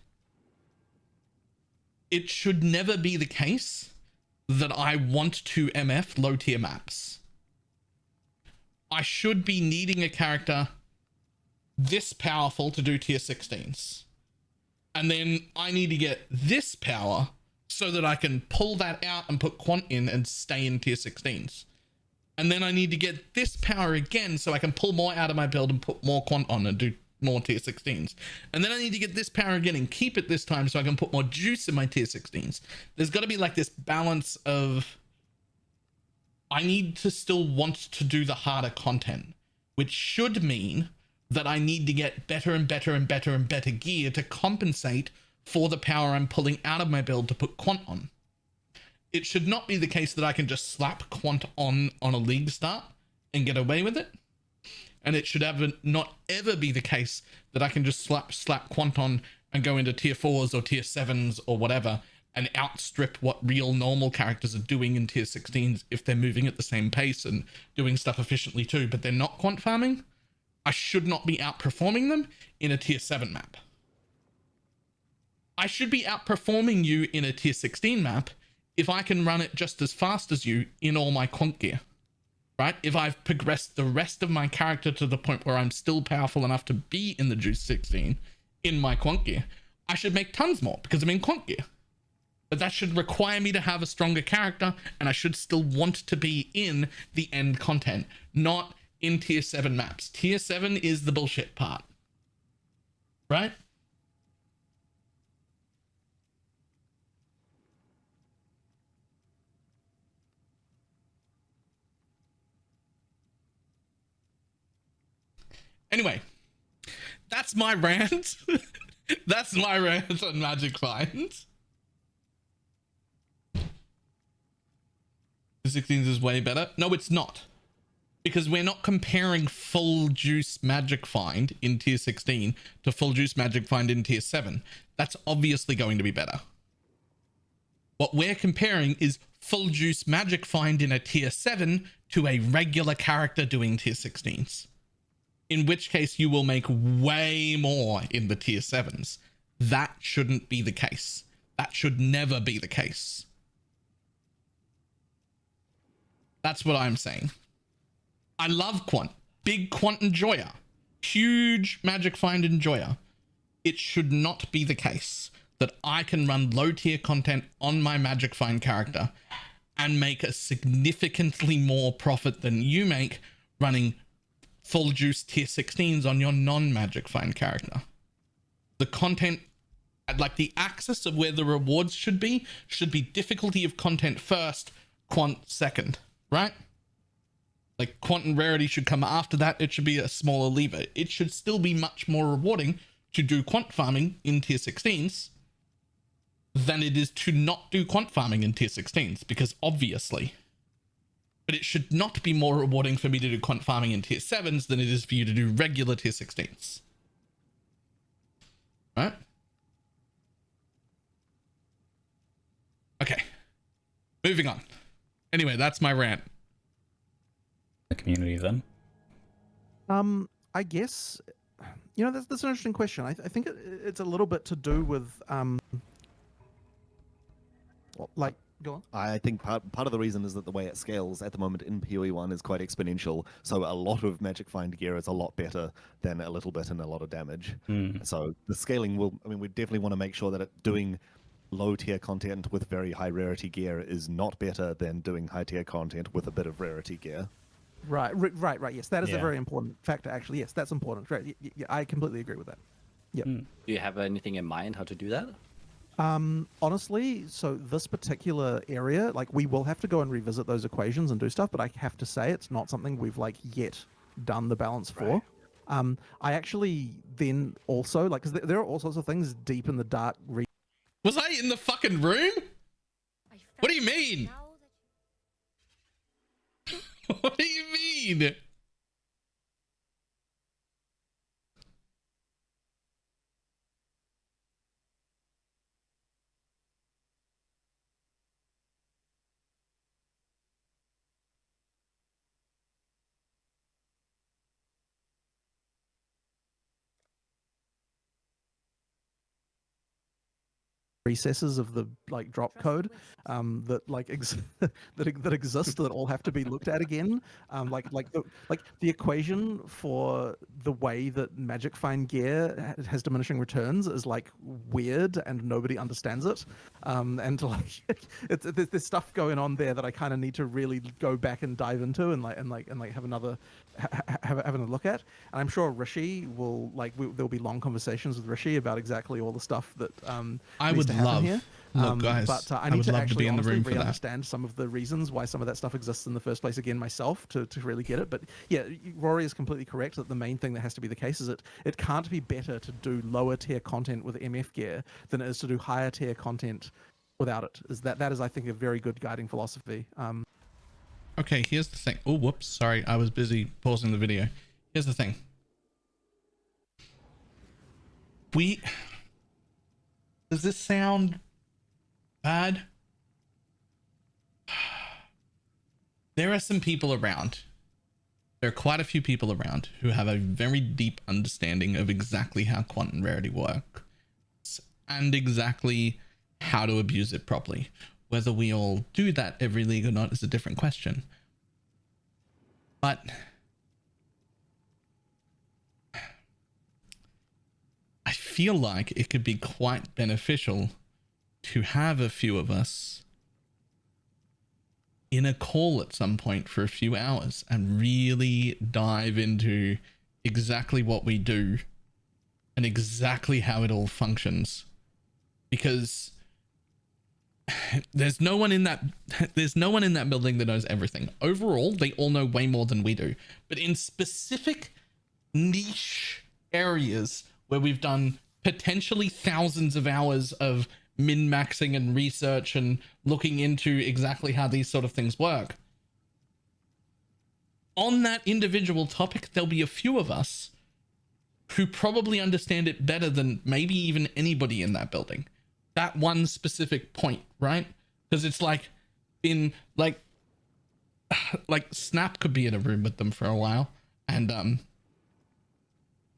It should never be the case that I want to MF low tier maps. I should be needing a character this powerful to do tier 16s. And then I need to get this power so that I can pull that out and put quant in and stay in tier 16s. And then I need to get this power again so I can pull more out of my build and put more quant on and do more tier 16s. And then I need to get this power again and keep it this time so I can put more juice in my tier 16s. There's got to be like this balance of I need to still want to do the harder content, which should mean that I need to get better and better and better and better gear to compensate for the power I'm pulling out of my build to put quant on. It should not be the case that I can just slap quant on a league start and get away with it. And it should not ever be the case that I can just slap quant on and go into tier 4s or tier 7s or whatever and outstrip what real normal characters are doing in tier 16s if they're moving at the same pace and doing stuff efficiently too, but they're not quant farming. I should not be outperforming them in a tier 7 map. I should be outperforming you in a tier 16 map if I can run it just as fast as you in all my quant gear, right? If I've progressed the rest of my character to the point where I'm still powerful enough to be in the juice 16 in my quant gear, I should make tons more because I'm in quant gear. But that should require me to have a stronger character, and I should still want to be in the end content, not in tier 7 maps. Tier 7 is the bullshit part, right? Anyway, that's my rant. That's my rant on Magic Find. The 16s is way better. No, it's not. Because we're not comparing full juice Magic Find in tier 16 to full juice Magic Find in tier 7. That's obviously going to be better. What we're comparing is full juice Magic Find in a tier 7 to a regular character doing tier 16s. In which case you will make way more in the tier 7s. That shouldn't be the case. That should never be the case. That's what I'm saying. I love quant. Big quant enjoyer. Huge Magic Find enjoyer. It should not be the case that I can run low tier content on my Magic Find character and make a significantly more profit than you make running full juice tier 16s on your non-Magic Find character. The content, like the axis of where the rewards should be difficulty of content first, quant second, right? Like quant and rarity should come after that. It should be a smaller lever. It should still be much more rewarding to do quant farming in tier 16s than it is to not do quant farming in tier 16s, because obviously. But it should not be more rewarding for me to do quant farming in tier 7s than it is for you to do regular tier 16s. Right? Okay. Moving on. Anyway, that's my rant. The community then? I guess, you know, that's an interesting question. I think it's a little bit to do with, like, go on. I think part of the reason is that the way it scales at the moment in PoE 1 is quite exponential. So a lot of Magic Find gear is a lot better than a little bit and a lot of damage. So the scaling will, I mean, we definitely want to make sure that doing low tier content with very high rarity gear is not better than doing high tier content with a bit of rarity gear. Right. Yes, that is a very important factor, actually. Yes, that's important. Right. Yeah, I completely agree with that. Yeah. Do you have anything in mind how to do that? Honestly, so this particular area, like, we will have to go and revisit those equations and do stuff, but I have to say it's not something we've like yet done the balance for. I actually then also, like, because there are all sorts of things deep in the dark. Was I in the fucking room? What do you mean? What do you mean? Recesses of the like drop code that like that exist that all have to be looked at again. Like the equation for the way that Magic Find gear has diminishing returns is like weird and nobody understands it. And like there's stuff going on there that I kind of need to really go back and dive into and have another look at. And I'm sure Rishi will there'll be long conversations with Rishi about exactly all the stuff that I would love here. Look, guys, but I I need would to love to actually be in the honestly room for that. re-understand some of the reasons why some of that stuff exists in the first place again myself to really get it. But yeah, Rory is completely correct that the main thing that has to be the case is it can't be better to do lower tier content with MF gear than it is to do higher tier content without it. That is, I think, a very good guiding philosophy. Okay, here's the thing. Oh, whoops. Sorry, I was busy pausing the video. Here's the thing. Does this sound bad? There are some people around. There are quite a few people around who have a very deep understanding of exactly how quant and rarity works and exactly how to abuse it properly. Whether we all do that every league or not is a different question. But I feel like it could be quite beneficial to have a few of us in a call at some point for a few hours and really dive into exactly what we do and exactly how it all functions, because there's no one in that building that knows everything. Overall, they all know way more than we do, but in specific niche areas where we've done potentially thousands of hours of min-maxing and research and looking into exactly how these sort of things work, on that individual topic, there'll be a few of us who probably understand it better than maybe even anybody in that building. That one specific point, right? Because it's like in like Snap could be in a room with them for a while, and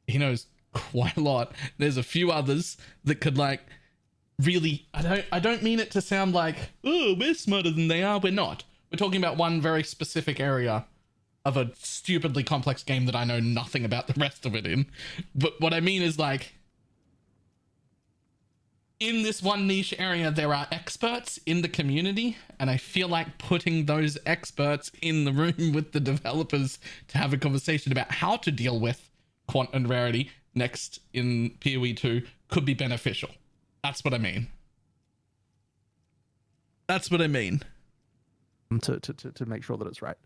he knows quite a lot. There's a few others that could like really, I don't mean it to sound like, oh, we're smarter than they are. We're not. We're talking about one very specific area of a stupidly complex game that I know nothing about the rest of it in. But what I mean is, like, in this one niche area, there are experts in the community, and I feel like putting those experts in the room with the developers to have a conversation about how to deal with quant and rarity next in PoE 2 could be beneficial. That's what I mean. That's what I mean. To make sure that it's right.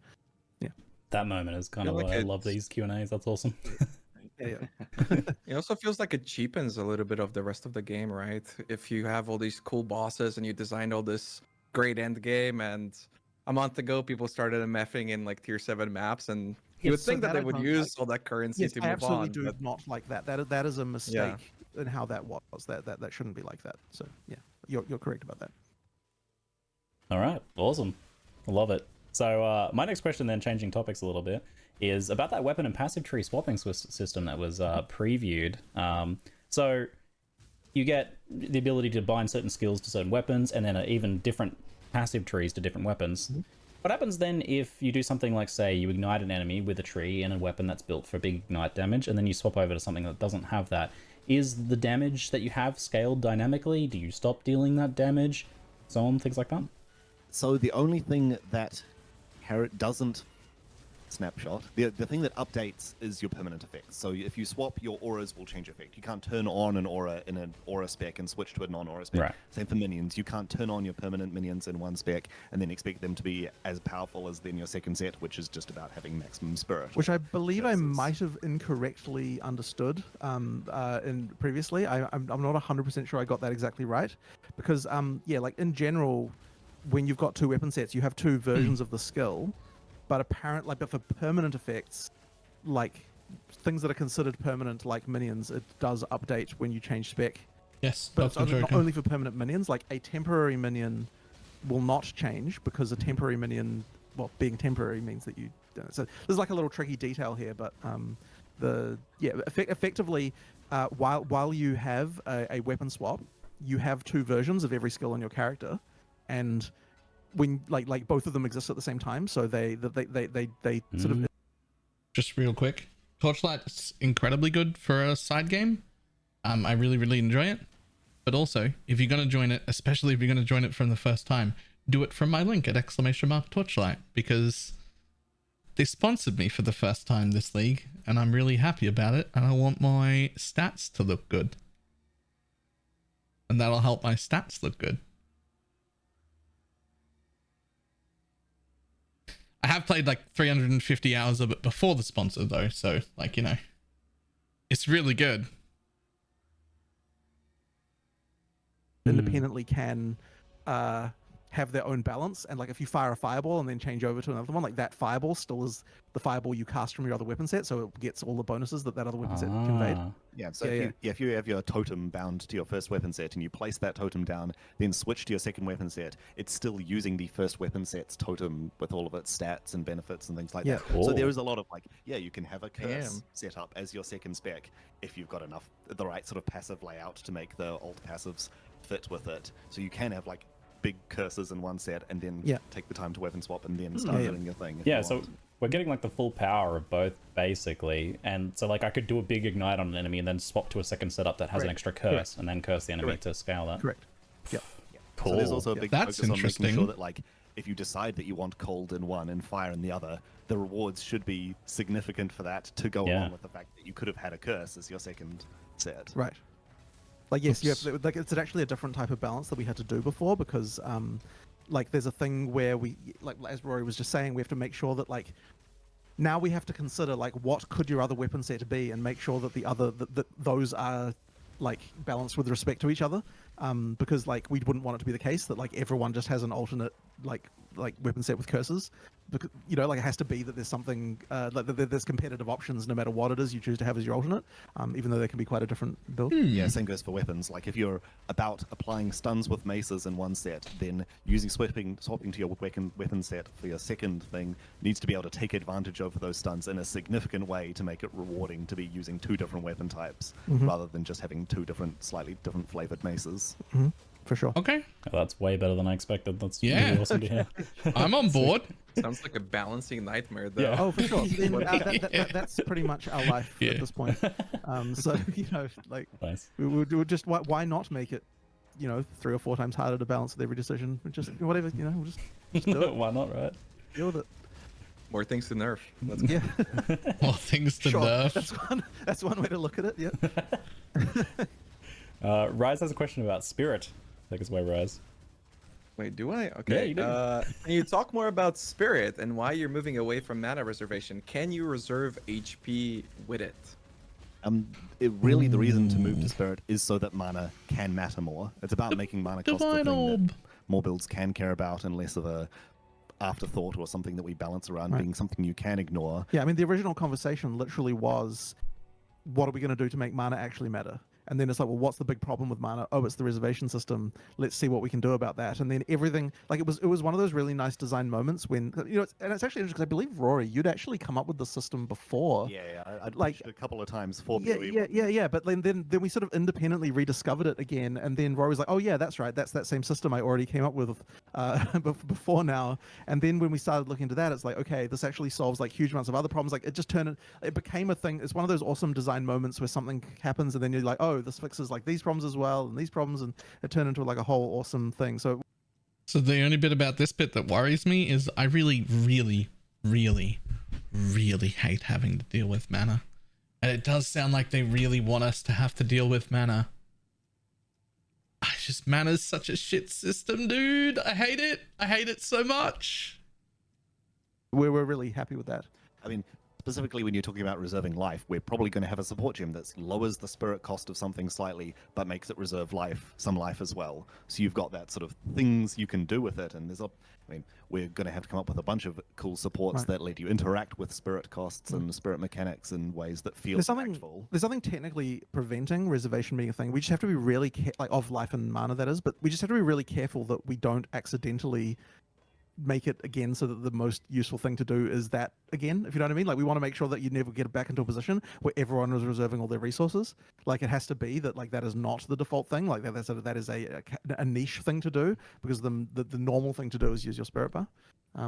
Yeah. That moment is kind of why I love these Q&As. That's awesome. Yeah. It also feels like it cheapens a little bit of the rest of the game, right? If you have all these cool bosses and you designed all this great end game, and a month ago people started MFing in like tier 7 maps, and you would think that they would use all that currency to move on. I absolutely do not like that. That is a mistake in how that was. That shouldn't be like that. So yeah, you're correct about that. All right, awesome. I love it. So my next question, then, changing topics a little bit, is about that weapon and passive tree swapping system that was previewed. So you get the ability to bind certain skills to certain weapons, and then even different passive trees to different weapons. Mm-hmm. What happens then if you do something like, say, you ignite an enemy with a tree and a weapon that's built for big ignite damage, and then you swap over to something that doesn't have that? Is the damage that you have scaled dynamically? Do you stop dealing that damage? So on, things like that? So the only thing that Carrot doesn't snapshot, the thing that updates is your permanent effects. So if you swap, your auras will change effect. You can't turn on an aura in an aura spec and switch to a non-aura spec. Right. Same for minions. You can't turn on your permanent minions in one spec and then expect them to be as powerful as then your second set, which is just about having maximum spirit. Which I believe I might have incorrectly understood in previously. I'm not 100% sure I got that exactly right, because yeah, like in general, when you've got two weapon sets, you have two versions of the skill. But apparently, but for permanent effects, like things that are considered permanent, like minions, it does update when you change spec. Yes, but it's not only for permanent minions. Like a temporary minion will not change, because a temporary minion, well, being temporary means that you don't. So there's like a little tricky detail here, but effectively, while you have a weapon swap, you have two versions of every skill on your character, and when like both of them exist at the same time, so they sort of. Just real quick, Torchlight's incredibly good for a side game. I really enjoy it, but also if you're gonna join it, especially if you're gonna join it from the first time, do it from my link at !Torchlight, because they sponsored me for the first time this league, and I'm really happy about it, and I want my stats to look good, and that'll help my stats look good. I have played like 350 hours of it before the sponsor though, so like, you know, it's really good. Independently can have their own balance, and like if you fire a fireball and then change over to another one, like that fireball still is the fireball you cast from your other weapon set, so it gets all the bonuses that other weapon set conveyed. Yeah, so if you have your totem bound to your first weapon set and you place that totem down, then switch to your second weapon set, it's still using the first weapon set's totem with all of its stats and benefits and things like that. So there is a lot of like, yeah, you can have a curse set up as your second spec if you've got the right sort of passive layout to make the alt passives fit with it. So you can have like big curses in one set and then take the time to weapon swap and then start doing your thing. Yeah, so we're getting like the full power of both basically, and so like I could do a big ignite on an enemy and then swap to a second setup that has an extra curse and then curse the enemy to scale that. Correct. Yeah. Cool. So there's also a big focus on making sure that like if you decide that you want cold in one and fire in the other, the rewards should be significant for that to go along with the fact that you could have had a curse as your second set. Right. Like yes, like it's actually a different type of balance that we had to do before, because like there's a thing where we, like as Rory was just saying, we have to make sure that like now we have to consider like what could your other weapon set be and make sure that that those are like balanced with respect to each other, because like we wouldn't want it to be the case that like everyone just has an alternate like weapon set with curses, because you know, like it has to be that there's something like there's competitive options no matter what it is you choose to have as your alternate, even though they can be quite a different build. Yeah, same goes for weapons. Like if you're about applying stuns with maces in one set, then using swapping to your weapon set for your second thing needs to be able to take advantage of those stuns in a significant way to make it rewarding to be using two different weapon types rather than just having two slightly different flavored maces. For sure. Okay. Oh, that's way better than I expected. That's really awesome to hear. I'm on board. Sounds like a balancing nightmare, though. Yeah. Oh, for sure. Then, that's pretty much our life at this point. So you know, like we would just why not make it, you know, 3 or 4 times harder to balance with every decision? Just whatever, you know, we'll just do it. Why not, right? Deal with it. More things to nerf. Let's go. More things to nerf. That's one way to look at it. Yeah. Rise has a question about spirit. Take us away, Rise. Wait, do I? Okay. Yeah, you do. Can you talk more about spirit and why you're moving away from mana reservation? Can you reserve HP with it? Really the reason to move to spirit is so that mana can matter more. It's about making mana cost the thing that more builds can care about and less of a afterthought or something that we balance around being something you can ignore. Yeah, I mean the original conversation literally was, what are we going to do to make mana actually matter? And then it's like, well, what's the big problem with mana? Oh, it's the reservation system. Let's see what we can do about that. And then everything, like it was one of those really nice design moments when, you know, and it's actually interesting because I believe, Rory, you'd actually come up with the system before. Yeah, I'd like a couple of times for Yeah. But then we sort of independently rediscovered it again, and then Rory was like, oh yeah, that's right, that's that same system I already came up with before now. And then when we started looking into that, it's like, okay, this actually solves like huge amounts of other problems. Like it became a thing. It's one of those awesome design moments where something happens, and then you're like, oh, this fixes like these problems as well and these problems, and it turned into like a whole awesome thing. So the only bit about this bit that worries me is I really hate having to deal with mana, and it does sound like they really want us to have to deal with mana. Mana's such a shit system, dude. I hate it so much. We're really happy with that. I mean, specifically when you're talking about reserving life, we're probably going to have a support gem that lowers the spirit cost of something slightly, but makes it reserve some life as well. So you've got that sort of things you can do with it. And we're going to have to come up with a bunch of cool supports that let you interact with spirit costs and spirit mechanics in ways that feel impactful. There's something technically preventing reservation being a thing. We just have to be really of life and mana, that is, but we just have to be really careful that we don't accidentally make it again so that the most useful thing to do is that again, if you know what I mean. Like we want to make sure that you never get back into a position where everyone is reserving all their resources. Like it has to be that like that is not the default thing. Like that is a niche thing to do, because the normal thing to do is use your spirit bar.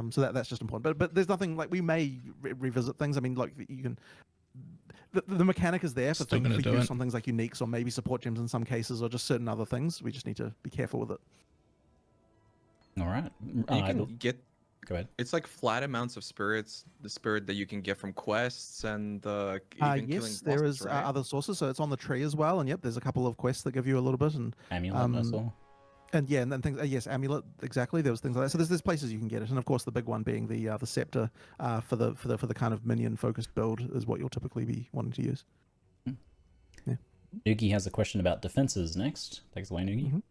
So that's just important. But there's nothing like we may revisit things. I mean, like you can. The mechanic is there for use on things like uniques or maybe support gems in some cases, or just certain other things. We just need to be careful with it. All right. You can get. Go ahead. It's like flat amounts of spirits, the spirit that you can get from quests and yes, there is right? other sources. So it's on the tree as well, and yep, there's a couple of quests that give you a little bit, and amulet as well. And yeah, and then things. Yes, amulet. Exactly. There was things like that. So there's places you can get it, and of course the big one being the scepter for the kind of minion focused build is what you'll typically be wanting to use. Yeah. Nugi has a question about defenses next. Thanks away, Nugi.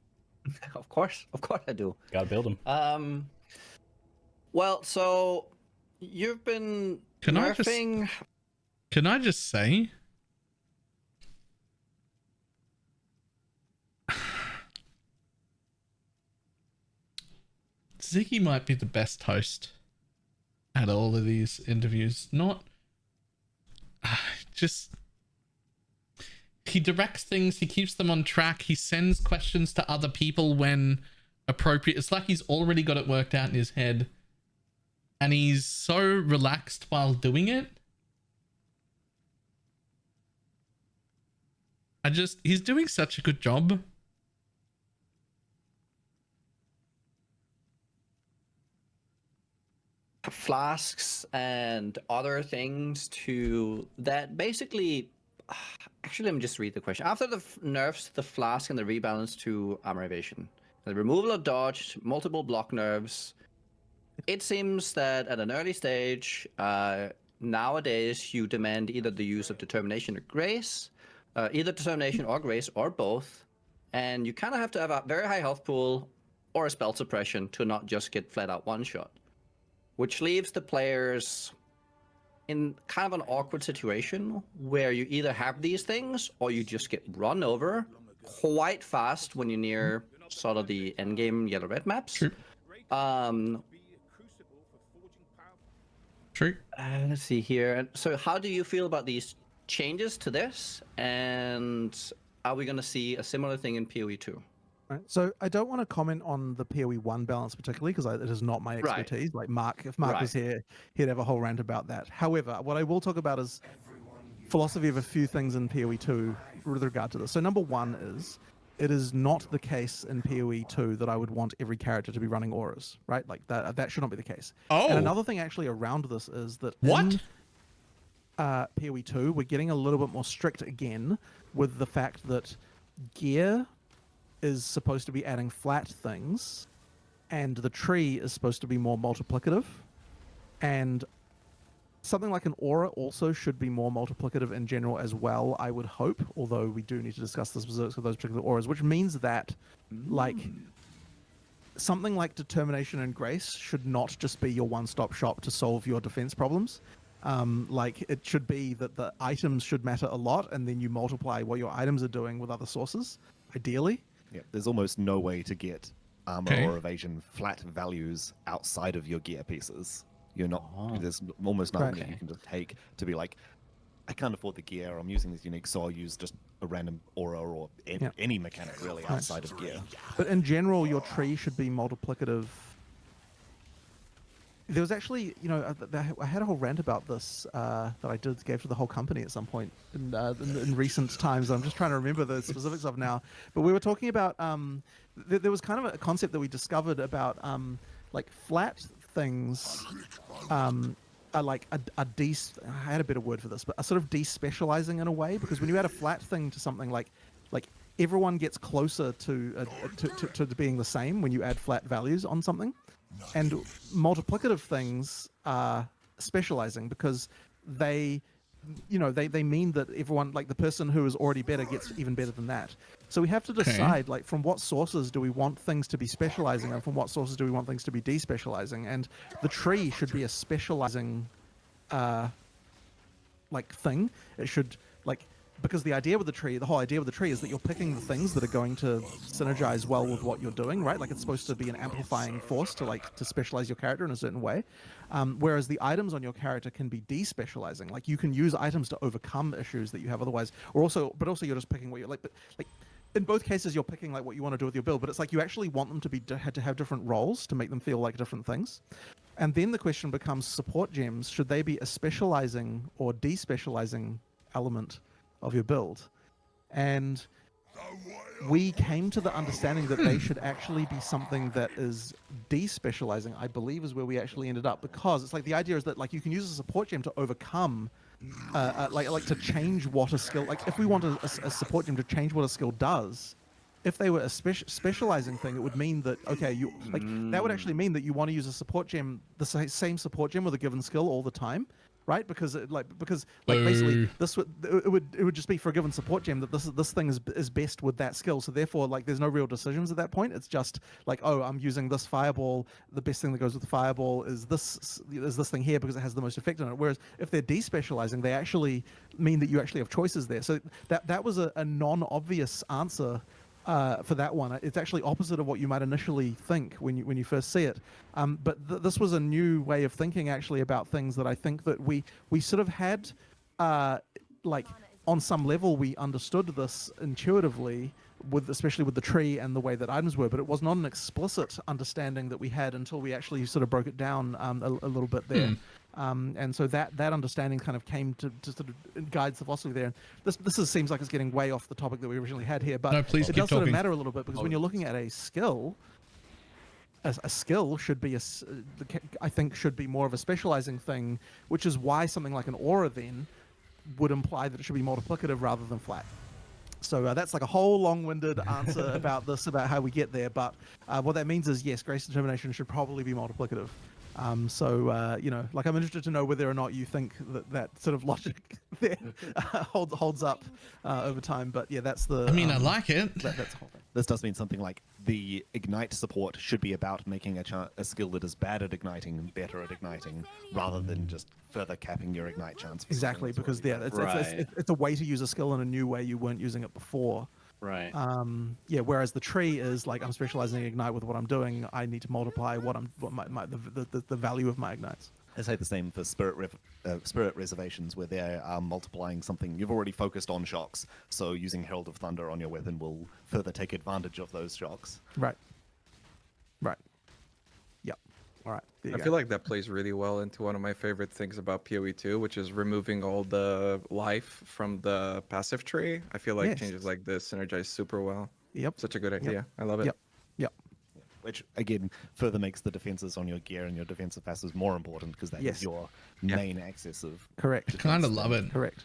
Of course I do. Gotta build them. Well, so you've been nerfing. Can I just say? Ziggy might be the best host at all of these interviews. Not just he directs things, he keeps them on track, he sends questions to other people when appropriate. It's like he's already got it worked out in his head, and he's so relaxed while doing it. He's doing such a good job. Flasks and other things to that basically. Actually, let me just read the question. After the nerfs, the flask and the rebalance to armor evasion, the removal of dodge, multiple block nerfs, it seems that at an early stage, nowadays you demand either the use of determination or grace, either determination or grace or both, and you kind of have to have a very high health pool or a spell suppression to not just get flat out one shot, which leaves the players in kind of an awkward situation where you either have these things or you just get run over quite fast when you're near sort of the endgame yellow-red maps. True. True. Let's see here. So how do you feel about these changes to this? And are we going to see a similar thing in PoE 2? Right. So I don't want to comment on the PoE 1 balance particularly because it is not my expertise. Like Mark, if Mark was here, he'd have a whole rant about that. However, what I will talk about is philosophy of a few things in PoE 2 with regard to this. So number one is, it is not the case in PoE 2 that I would want every character to be running auras, right? Like that should not be the case. Oh. And another thing actually around this is that what? PoE 2, we're getting a little bit more strict again with the fact that gear is supposed to be adding flat things, and the tree is supposed to be more multiplicative, and something like an aura also should be more multiplicative in general as well, I would hope, although we do need to discuss the specifics of those particular auras, which means that like something like determination and grace should not just be your one-stop shop to solve your defense problems. Like it should be that the items should matter a lot, and then you multiply what your items are doing with other sources, ideally. Yeah, there's almost no way to get armor or evasion flat values outside of your gear pieces. You're not. There's almost nothing that you can just take to be like, I can't afford the gear. I'm using this unique, so I'll use just a random aura or any mechanic really outside of gear. But in general, your tree should be multiplicative. There was actually, you know, I had a whole rant about this that I gave to the whole company at some point in recent times. I'm just trying to remember the specifics of now. But we were talking about, there was kind of a concept that we discovered about like flat things are like I had a better word for this, but are sort of despecializing in a way, because when you add a flat thing to something like everyone gets closer to being the same when you add flat values on something. And multiplicative things are specializing because they mean that everyone, like the person who is already better gets even better than that. So we have to decide, like, from what sources do we want things to be specializing, and from what sources do we want things to be despecializing. And the tree should be a specializing, like, thing. It should, like, because the idea with the tree, the whole idea with the tree is that you're picking the things that are going to synergize well with what you're doing, right? Like it's supposed to be an amplifying force to specialize your character in a certain way. Whereas the items on your character can be despecializing. Like you can use items to overcome issues that you have otherwise, but also you're just picking what you like. But like in both cases, you're picking like what you want to do with your build, but it's like you actually want them to have different roles to make them feel like different things. And then the question becomes support gems. Should they be a specializing or despecializing element of your build? And we came to the understanding that they should actually be something that is despecializing, I believe is where we actually ended up, because it's like the idea is that like you can use a support gem to overcome like to change what a skill, like if we want a support gem to change what a skill does, if they were a specializing thing, it would mean that okay, you like that would actually mean that you want to use a support gem, the same support gem with a given skill all the time, right? Because basically this would it would just be for a given support gem that this thing is best with that skill. So therefore, like there's no real decisions at that point. It's just like, oh, I'm using this fireball. The best thing that goes with the fireball is this thing here because it has the most effect on it. Whereas if they're despecializing, they actually mean that you actually have choices there. So that was a non-obvious answer for that one. It's actually opposite of what you might initially think when you first see it. But this was a new way of thinking actually about things that I think that we sort of had, like on some level we understood this intuitively, especially with the tree and the way that items were, but it was not an explicit understanding that we had until we actually sort of broke it down a little bit there. And so that understanding kind of came to sort of guide the philosophy there. And this seems like it's getting way off the topic that we originally had here, but it does sort of matter a little bit because when you're looking at a skill, a skill should be I think should be more of a specializing thing, which is why something like an aura then would imply that it should be multiplicative rather than flat. So that's like a whole long-winded answer about about how we get there. But what that means is, yes, Grace Determination should probably be multiplicative. You know, like I'm interested to know whether or not you think that sort of logic there holds up over time. But yeah, that's the. I mean, I like it. That's the whole thing. This does mean something like the ignite support should be about making a skill that is bad at igniting better at igniting, rather than just further capping your ignite chance. Exactly, because it's a way to use a skill in a new way you weren't using it before. Right. Yeah. Whereas the tree is like I'm specializing in ignite with what I'm doing. I need to multiply the value of my ignites. I say the same for spirit reservations, where they are multiplying something you've already focused on shocks. So using Herald of Thunder on your weapon will further take advantage of those shocks. Right. Yep. All right. I feel like that plays really well into one of my favorite things about PoE2, which is removing all the life from the passive tree. I feel like changes like this synergize super well. Yep. Such a good idea. I love it. Yep. Which again further makes the defenses on your gear and your defensive passives more important because that is your main axis of. Correct. I kind of love it. Correct.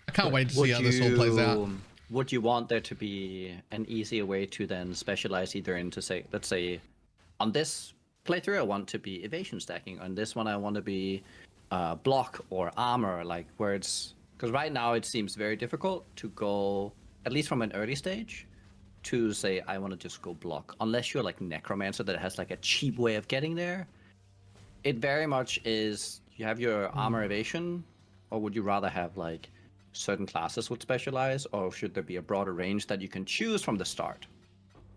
I can't wait to see how this all plays out. Would you want there to be an easier way to then specialize either into, say, let's say, on this playthrough I want to be evasion stacking, on this one I want to be block or armor, like where it's, because right now it seems very difficult to go, at least from an early stage, to say I want to just go block, unless you're like Necromancer that has like a cheap way of getting there. It very much is, you have your armor evasion, or would you rather have like certain classes would specialize, or should there be a broader range that you can choose from the start?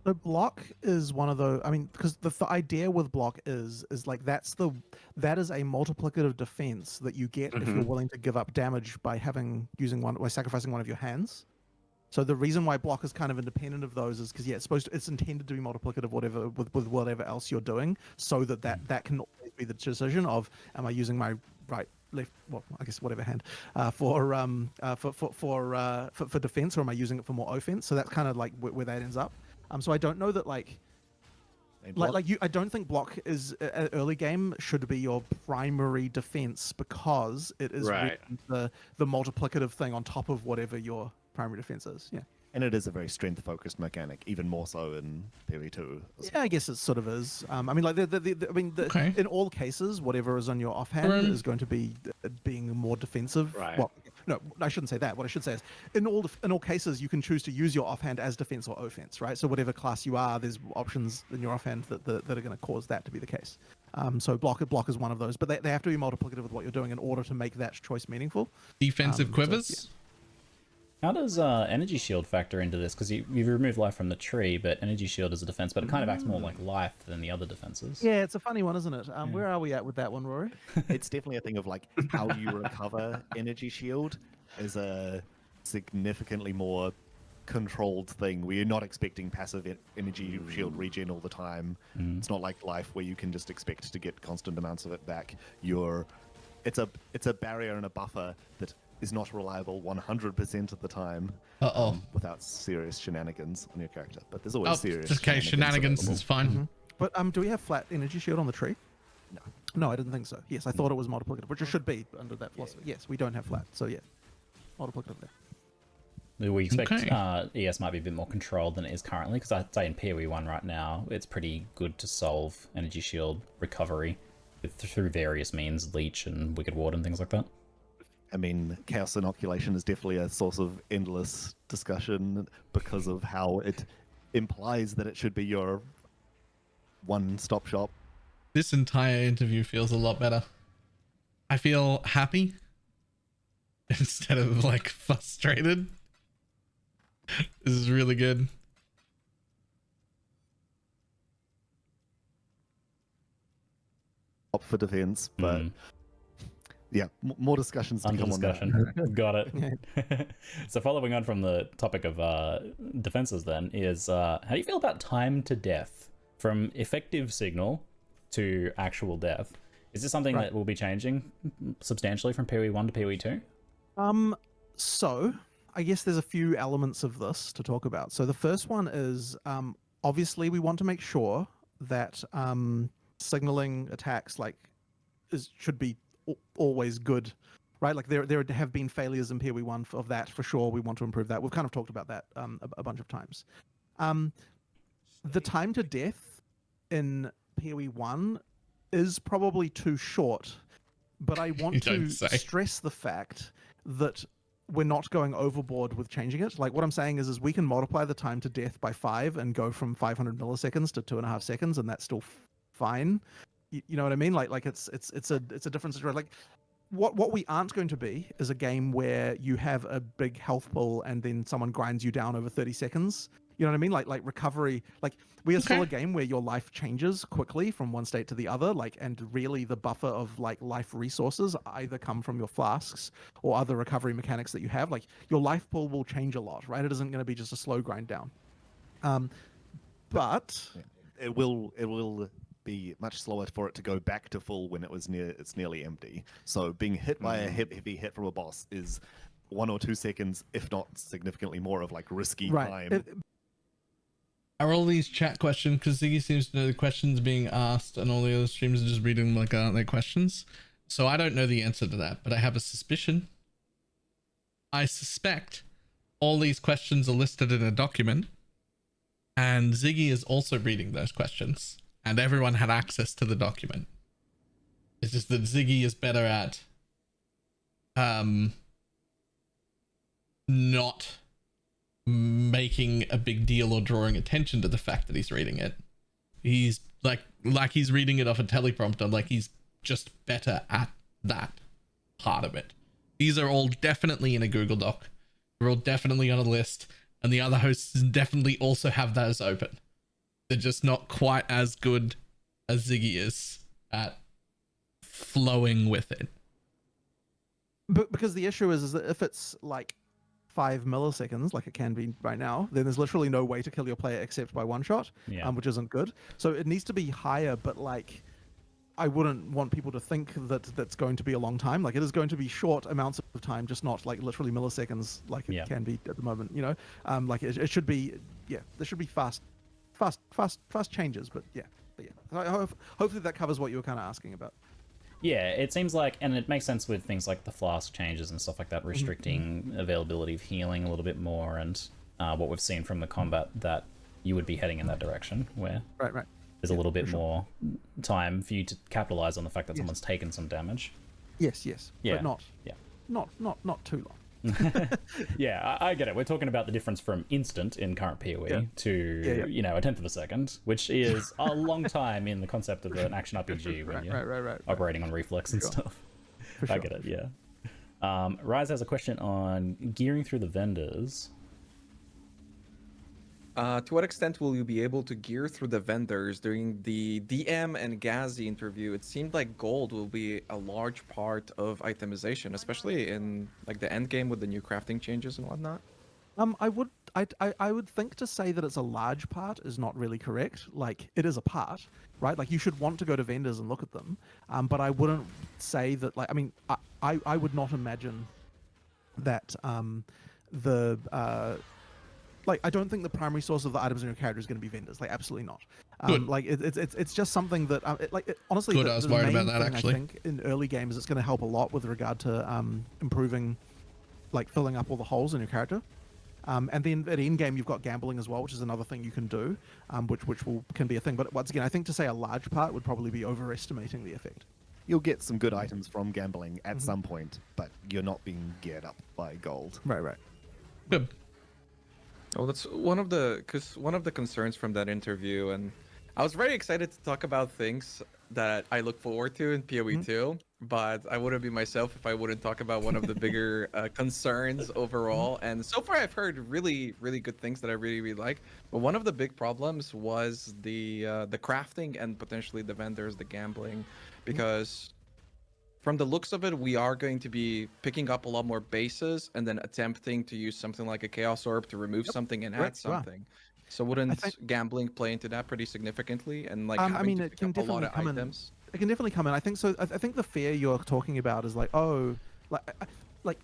The block is one of those. I mean, because the idea with block is like that is a multiplicative defense that you get if you're willing to give up damage by sacrificing one of your hands. So the reason why block is kind of independent of those is because it's intended to be multiplicative with whatever else you're doing, so that can always be the decision of, am I using my right, left, well, I guess whatever hand for defense, or am I using it for more offense? So that's kind of like where that ends up. So I don't know that I don't think block is early game should be your primary defense, because it is the multiplicative thing on top of whatever your primary defense is. Yeah. And it is a very strength-focused mechanic, even more so in PoE2. Yeah, I guess it sort of is. I mean, like in all cases, whatever is on your offhand is going to be being more defensive. Right. Well, no, I shouldn't say that. What I should say is, in all cases, you can choose to use your offhand as defense or offense, right? So whatever class you are, there's options in your offhand that are going to cause that to be the case. So block is one of those, but they have to be multiplicative with what you're doing in order to make that choice meaningful. Defensive quivers. So, yeah. How does energy shield factor into this? Because you've removed life from the tree, but energy shield is a defense, but it kind of acts more like life than the other defenses. Yeah, it's a funny one, isn't it? Where are we at with that one, Rory? It's definitely a thing of like how you recover energy shield is a significantly more controlled thing where you're not expecting passive energy shield regen all the time. It's not like life where you can just expect to get constant amounts of it back. It's a barrier and a buffer that is not reliable 100% of the time without serious shenanigans on your character. But there's always serious shenanigans is fine. But do we have flat energy shield on the tree? No, I didn't think so. Yes, I thought it was multiplicative, which it should be under that philosophy. Yes, we don't have flat, so yeah, multiplicative there. We expect ES might be a bit more controlled than it is currently, because I'd say in PoE 1 right now, it's pretty good to solve energy shield recovery through various means, leech and wicked ward and things like that. I mean, chaos inoculation is definitely a source of endless discussion because of how it implies that it should be your one-stop shop. This entire interview feels a lot better. I feel happy instead of like frustrated. This is really good. Up for defense, but yeah, more discussions to Under come discussion. on that. Got it. So following on from the topic of defenses then is how do you feel about time to death from effective signal to actual death? Is this something that will be changing substantially from PoE 1 to PoE 2? So I guess there's a few elements of this to talk about. So the first one is obviously we want to make sure that signaling attacks should be always good, right? Like there have been failures in PoE 1 of that for sure. We want to improve that. We've kind of talked about that a bunch of times. The time to death in PoE 1 is probably too short, but I want to stress the fact that we're not going overboard with changing it. Like what I'm saying is we can multiply the time to death by 5 and go from 500 milliseconds to 2.5 seconds, and that's still fine. You know what I mean? Like it's a different situation. Like what we aren't going to be is a game where you have a big health pool and then someone grinds you down over 30 seconds. You know what I mean? Like recovery. Like we are still a game where your life changes quickly from one state to the other. And really the buffer of life resources either come from your flasks or other recovery mechanics that you have. Like your life pool will change a lot, right? It isn't going to be just a slow grind down. But it will be much slower for it to go back to full when it's nearly empty. So being hit by a heavy hit from a boss is 1 or 2 seconds, if not significantly more, of risky time. Are all these chat questions, because Ziggy seems to know the questions being asked and all the other streamers are just reading them aren't they questions? So I don't know the answer to that, but I have a suspicion. I suspect all these questions are listed in a document and Ziggy is also reading those questions and everyone had access to the document. It's just that Ziggy is better at not making a big deal or drawing attention to the fact that he's reading it. He's like he's reading it off a teleprompter, like he's just better at that part of it. These are all definitely in a Google Doc. They're all definitely on a list, and the other hosts definitely also have those open. They're just not quite as good as Ziggy is at flowing with it. But because the issue is that if it's 5 milliseconds, like it can be right now, then there's literally no way to kill your player except by one shot, which isn't good. So it needs to be higher, but I wouldn't want people to think that that's going to be a long time. It is going to be short amounts of time, just not literally milliseconds like it can be at the moment, you know? It should be, there should be fast changes, but yeah. Hopefully that covers what you were kind of asking about. Yeah, it seems like, and it makes sense with things like the flask changes and stuff like that, restricting availability of healing a little bit more, and what we've seen from the combat, that you would be heading in that direction, where there's a little bit more time for you to capitalize on the fact that someone's taken some damage. Yes, but not too long. Yeah, I get it. We're talking about the difference from instant in current PoE to a tenth of a second, which is a long time in the concept of an action RPG when you're operating on reflex and stuff. Sure. I get it. Yeah. Rise has a question on gearing through the vendors. To what extent will you be able to gear through the vendors? During the DM and Gazi interview, it seemed like gold will be a large part of itemization, especially in the end game with the new crafting changes and whatnot. I would think to say that it's a large part is not really correct. It is a part, right? You should want to go to vendors and look at them, but I wouldn't say that. I would not imagine that I don't think the primary source of the items in your character is going to be vendors. Absolutely not. It's just something that honestly. Good, I was worried about that actually. I think in early games it's going to help a lot with regard to improving, filling up all the holes in your character. And then at endgame, you've got gambling as well, which is another thing you can do, which can be a thing. But once again, I think to say a large part would probably be overestimating the effect. You'll get some good items from gambling at some point, but you're not being geared up by gold. Right. Good. Oh, that's one of the concerns from that interview, and I was very excited to talk about things that I look forward to in PoE 2, but I wouldn't be myself if I wouldn't talk about one of the bigger concerns overall. And so far, I've heard really, really good things that I really, really like. But one of the big problems was the crafting and potentially the vendors, the gambling, because from the looks of it, we are going to be picking up a lot more bases and then attempting to use something like a Chaos Orb to remove something and add something. So wouldn't gambling play into that pretty significantly? And like, I mean, it can definitely come in. It can definitely come in. I think so. I think the fear you're talking about is like, oh, like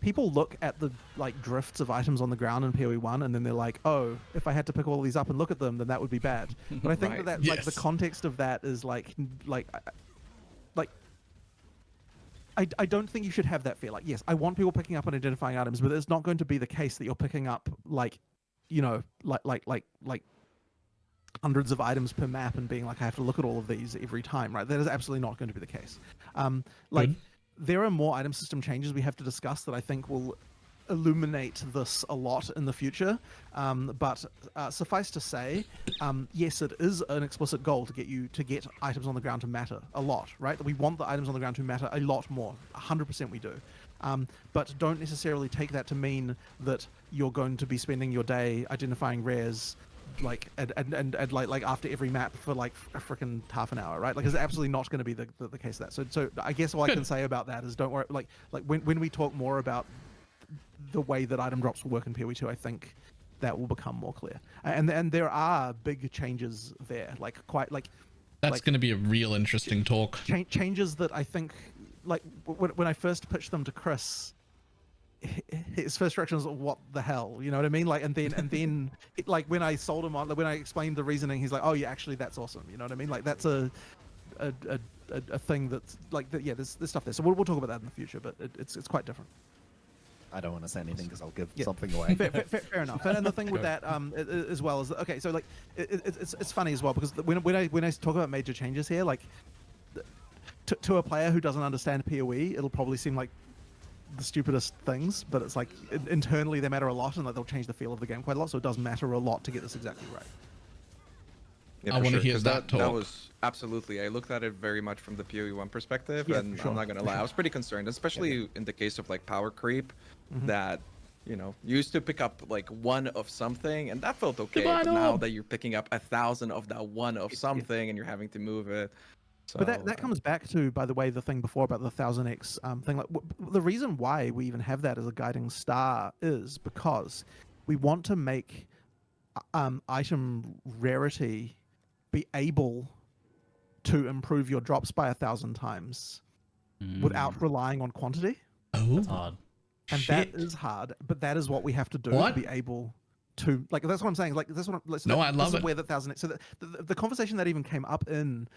people look at the like drifts of items on the ground in PoE 1, and then they're like, oh, if I had to pick all these up and look at them, then that would be bad. But I think that like the context of that is like. I don't think you should have that fear. Like, yes, I want people picking up and identifying items, but it's not going to be the case that you're picking up like, you know, like hundreds of items per map and being like, I have to look at all of these every time, right? That is absolutely not going to be the case. There are more item system changes we have to discuss that I think will illuminate this a lot in the future, but suffice to say, yes, it is an explicit goal to get items on the ground to matter a lot, right? We want the items on the ground to matter a lot more. 100% we do, but don't necessarily take that to mean that you're going to be spending your day identifying rares like and like after every map for like a freaking half an hour, right? Like, it's absolutely not going to be the case of that. So I guess all I can say about that is don't worry. Like when we talk more about the way that item drops will work in PoE 2, I think that will become more clear. And there are big changes there, that's going to be a real interesting talk. Changes that I think, like when I first pitched them to Chris, his first reaction was, "What the hell?" You know what I mean? Like, and then like when I sold him on, when I explained the reasoning, he's like, "Oh yeah, actually that's awesome." You know what I mean? Like, that's a thing that's like yeah, there's stuff there. So we'll talk about that in the future, but it's quite different. I don't want to say anything because I'll give something away. Fair enough. And the thing with that as well is okay. So like it's funny as well because when I talk about major changes here, like to a player who doesn't understand PoE, it'll probably seem like the stupidest things, but it's like internally they matter a lot, and like they'll change the feel of the game quite a lot. So it does matter a lot to get this exactly right. Yeah, I want to hear that talk. That was absolutely. I looked at it very much from the PoE 1 perspective, and I'm not gonna lie, I was pretty concerned, especially in the case of like power creep, that you know used to pick up like one of something, and that felt okay. But now that you're picking up 1,000 of that one of something, and you're having to move it. So, but that comes back to, by the way, the thing before about the 1000x thing. Like the reason why we even have that as a guiding star is because we want to make item rarity be able to improve your drops by 1,000 times without relying on quantity. Oh, that's hard. And that is hard, but that is what we have to do to be able to, like, that's what I'm saying. Like, that's what I love it. Where the 1000x. So the conversation that even came up in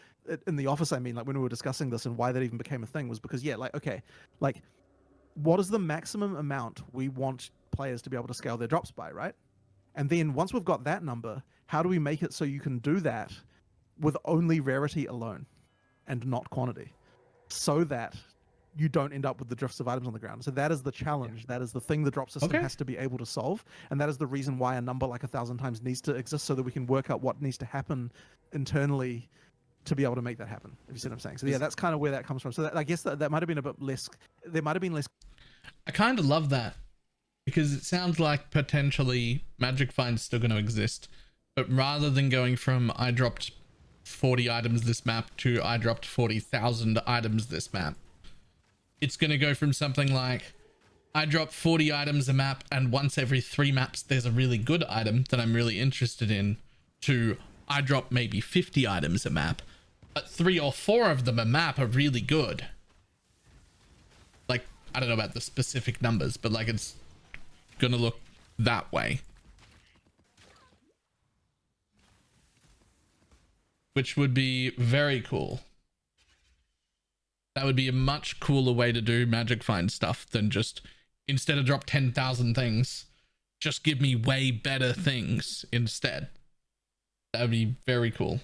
the office, I mean, like when we were discussing this and why that even became a thing was because, yeah, like, okay, like, what is the maximum amount we want players to be able to scale their drops by, right? And then once we've got that number, how do we make it so you can do that with only rarity alone and not quantity, so that you don't end up with the drifts of items on the ground? So that is the challenge. That is the thing the drop system has to be able to solve. And that is the reason why a number like 1,000 times needs to exist, so that we can work out what needs to happen internally to be able to make that happen, if you see what I'm saying. So yeah, that's kind of where that comes from. So that, I guess that might have been a bit less, there might have been less. I kind of love that, because it sounds like potentially Magic Find's still going to exist, but rather than going from I dropped 40 items this map to I dropped 40,000 items this map, it's going to go from something like I drop 40 items a map, and once every 3 maps there's a really good item that I'm really interested in, to I drop maybe 50 items a map, but 3 or 4 of them a map are really good. Like, I don't know about the specific numbers, but like it's gonna look that way, which would be very cool. That would be a much cooler way to do Magic Find stuff than just, instead of drop 10,000 things, just give me way better things instead. That would be very cool.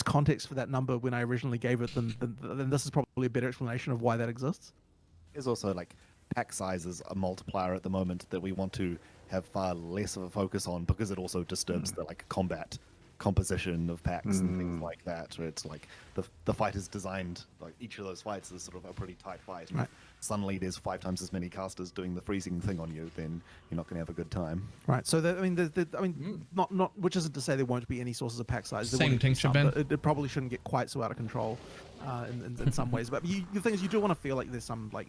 Context for that number when I originally gave it, then this is probably a better explanation of why that exists. There's also like pack size is a multiplier at the moment that we want to have far less of a focus on because it also disturbs the like combat composition of packs and things like that, where it's like the fight is designed, like each of those fights is sort of a pretty tight fight. Right. Suddenly there's 5 times as many casters doing the freezing thing on you, then you're not going to have a good time. Right. So not which isn't to say there won't be any sources of pack size. Same thing, it probably shouldn't get quite so out of control in some ways. But the thing is, you do want to feel like there's some like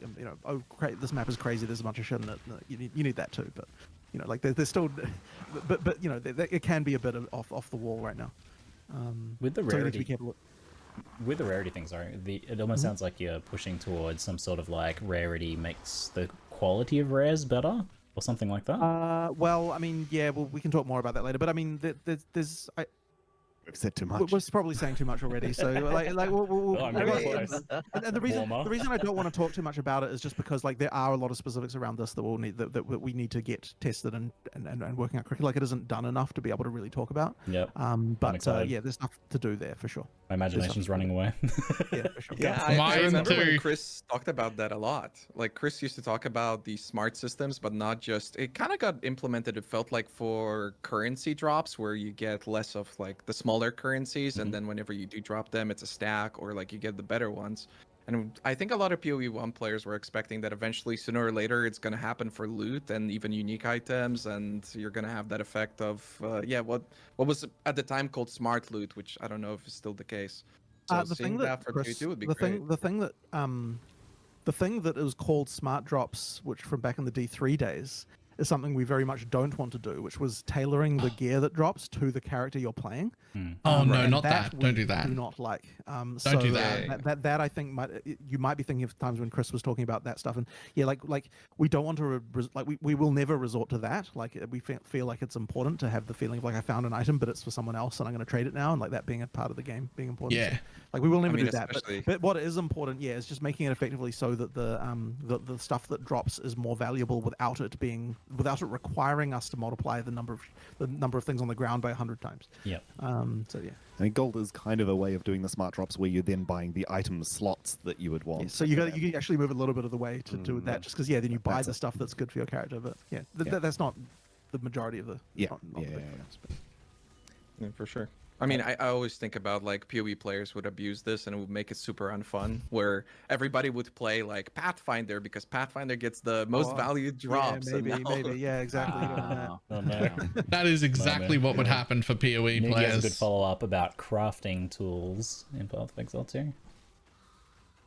this map is crazy. There's a bunch of shit in it. You need that too. But like there's still, but it can be a bit off the wall right now. With the so you need to rarity. be careful. With the rarity thing, sorry, it almost sounds like you're pushing towards some sort of like rarity makes the quality of rares better or something like that. Well, I mean, yeah, well, we can talk more about that later. But I mean, there's We've said too much. We're probably saying too much already. So and the reason I don't want to talk too much about it is just because like there are a lot of specifics around this that we'll need that we need to get tested and working out correctly. Like it isn't done enough to be able to really talk about. Yep. But yeah, there's stuff to do there for sure. My imagination's running away. Yeah, for sure. Yeah, I remember when Chris talked about that a lot. Like Chris used to talk about these smart systems, but not just. It kind of got implemented. It felt like for currency drops, where you get less of like the smaller currencies, and then whenever you do drop them, it's a stack, or like you get the better ones. And I think a lot of PoE1 players were expecting that eventually, sooner or later, it's going to happen for loot and even unique items, and you're going to have that effect of, what was at the time called smart loot, which I don't know if it's still the case. So The seeing thing that that for Chris, PoE2 would be the great. thing that it was called smart drops, which from back in the D3 days, is something we very much don't want to do, which was tailoring the gear that drops to the character you're playing. Oh no, and not that! Don't do that. Do not like. Don't do that. That I think you might be thinking of times when Chris was talking about that stuff, and yeah, like we don't want to we will never resort to that. Like we feel like it's important to have the feeling of like I found an item, but it's for someone else, and I'm going to trade it now, and like that being a part of the game being important. Yeah. So, like we will never do that. especially- But what is important, yeah, is just making it effectively so that the stuff that drops is more valuable without it requiring us to multiply the number of things on the ground by 100 times. Yep. So yeah. I mean, gold is kind of a way of doing the smart drops where you're then buying the item slots that you would want. Yeah, so you can actually move a little bit of the way to do that, just because then you buy the stuff that's good for your character. But yeah, that's not the majority of the not the big difference, but. Yeah, for sure. I mean, I always think about like PoE players would abuse this and it would make it super unfun, where everybody would play like Pathfinder because Pathfinder gets the most valued drops. Yeah, maybe, yeah, exactly. Oh, no. That is exactly what would happen for PoE Maybe players. a good follow up about crafting tools in Path of Exile 2.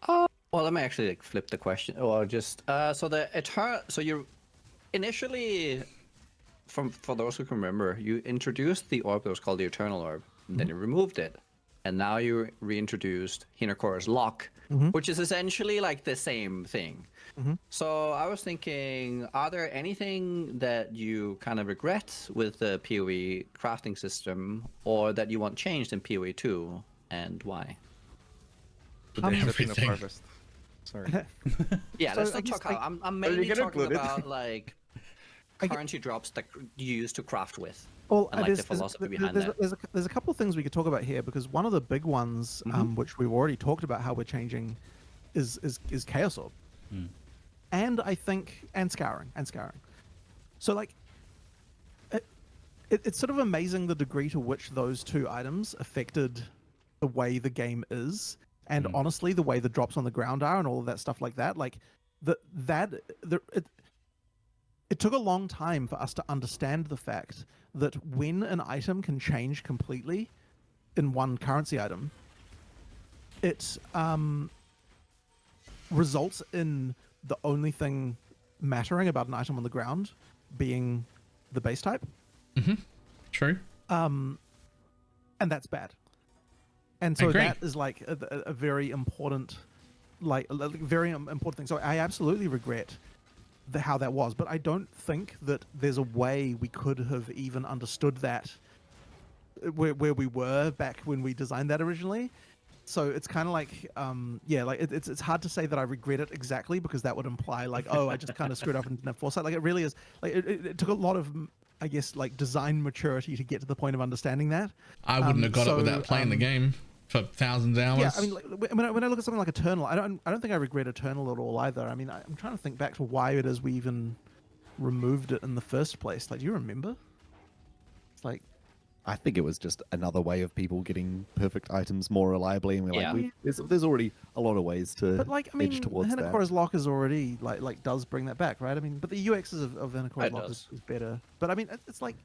Well, let me actually like, flip the question, or just so you initially, for those who can remember, you introduced the orb that was called the Eternal Orb, and then you removed it, and now you reintroduced Hinokora's Lock, which is essentially like the same thing. So I was thinking, are there anything that you kind of regret with the PoE crafting system, or that you want changed in PoE 2, and why? Exception of harvest. Sorry. Yeah, So let's I not guess, talk. like- I'm Are mainly you gonna talking include it? about like currency drops that you use to craft with. Well, and like the philosophy behind that. There's a couple of things we could talk about here, because one of the big ones, which we've already talked about how we're changing, is Chaos Orb, and I think Scouring. So like, it's sort of amazing the degree to which those two items affected the way the game is, and honestly, the way the drops on the ground are, and all of that stuff like that. Like, it took a long time for us to understand the fact that when an item can change completely in one currency item, it results in the only thing mattering about an item on the ground being the base type. True. And that's bad. And so Agree. that is like a very important, very important thing. So I absolutely regret how that was, but I don't think that there's a way we could have even understood that where we were back when we designed that originally, So it's kind of like, yeah, like it's hard to say that I regret it exactly, because that would imply like, oh, I just kind of screwed up and didn't have foresight. Like it really is, like it took a lot of, I guess, like design maturity to get to the point of understanding that. I wouldn't have got it without playing the game for thousands of hours. Yeah, I mean, like, when I look at something like Eternal, I don't think I regret Eternal at all either. I mean, I'm trying to think back to why it is we even removed it in the first place. Like, do you remember? It's like, I think it was just another way of people getting perfect items more reliably, and we're like, there's already a lot of ways to but like, I mean, edge towards that. Hanakora's Lock is already like does bring that back, right? I mean, but the UXs of Hanakora's Lock is better. But I mean, it's like,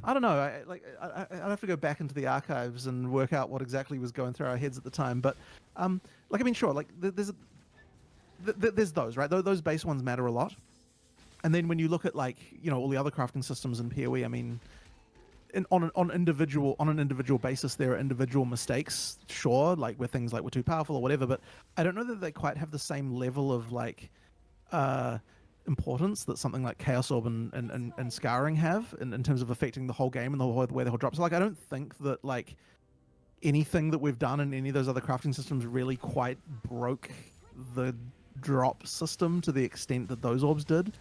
I don't know. I'd have to go back into the archives and work out what exactly was going through our heads at the time. But like, I mean, sure, like there's those, right? Those base ones matter a lot. And then when you look at, like, you know, all the other crafting systems in PoE, I mean, on an individual basis, there are individual mistakes, sure, like where things like were too powerful or whatever, but I don't know that they quite have the same level of like importance that something like Chaos Orb and Scarring have in terms of affecting the whole game and the way the whole drops. So, like, I don't think that like anything that we've done in any of those other crafting systems really quite broke the drop system to the extent that those orbs did.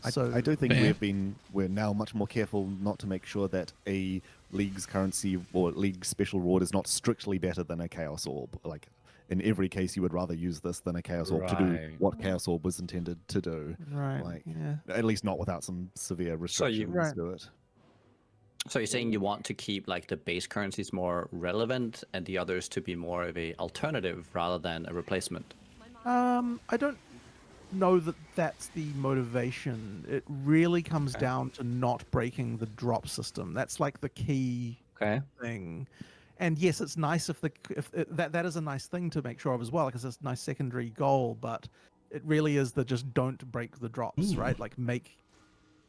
I do think we're now much more careful not to make sure that a League's currency or League special reward is not strictly better than a Chaos Orb. Like, in every case, you would rather use this than a Chaos Orb to do what Chaos Orb was intended to do. Right. Like, at least not without some severe restrictions to it. So you're saying you want to keep like the base currencies more relevant and the others to be more of a alternative rather than a replacement? I don't know that that's the motivation. It really comes down to not breaking the drop system. That's like the key thing. And yes, it's nice if that is a nice thing to make sure of as well, because it's a nice secondary goal. But it really is the just don't break the drops, right? Like make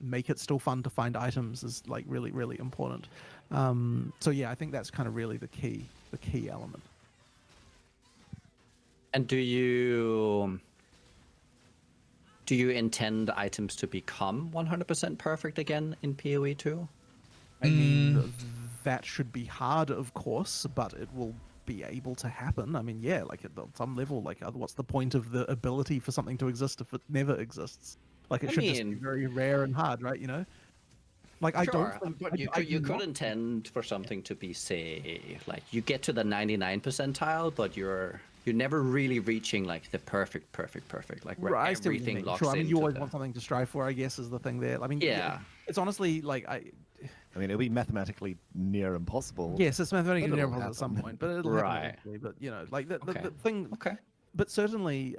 it still fun to find items is like really, really important. So yeah, I think that's kind of really the key element. And do you intend items to become 100% perfect again in PoE 2? I mean, that should be hard, of course, but it will be able to happen. I mean, yeah, like at some level, like what's the point of the ability for something to exist if it never exists? Like it should just be very rare and hard, right? You know, like I don't. But you could intend for something to be, say, like you get to the 99th percentile, but you're never really reaching like the perfect, like where everything locks in. I mean, you always want something to strive for, I guess, is the thing there. I mean, it's honestly like I mean, it'll be mathematically near impossible. Yes, it's mathematically near impossible at some point, but it'll happen eventually. But you know, like the thing. Okay. But certainly,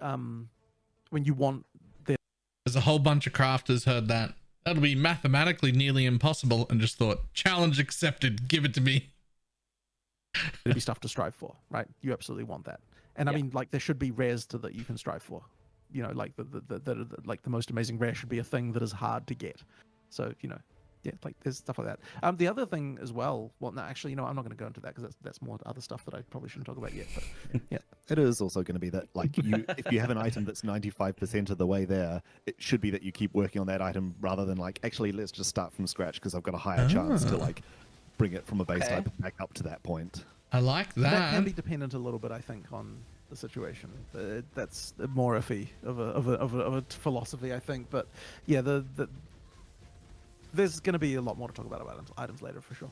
when you want there's a whole bunch of crafters heard that that'll be mathematically nearly impossible and just thought, challenge accepted, give it to me. There'd be stuff to strive for, right? You absolutely want that. And I mean, like, there should be rares that you can strive for. You know, like the most amazing rare should be a thing that is hard to get. So, you know, yeah, like there's stuff like that. The other thing as well, well, no, actually, you know, I'm not going to go into that because that's more other stuff that I probably shouldn't talk about yet. But yeah, it is also going to be that, like, if you have an item that's 95% of the way there, it should be that you keep working on that item rather than like, actually, let's just start from scratch because I've got a higher chance to like bring it from a base type back up to that point. I like that. That can be dependent a little bit, I think, on the situation. That's more iffy of a philosophy, I think. But yeah, there's going to be a lot more to talk about items later for sure.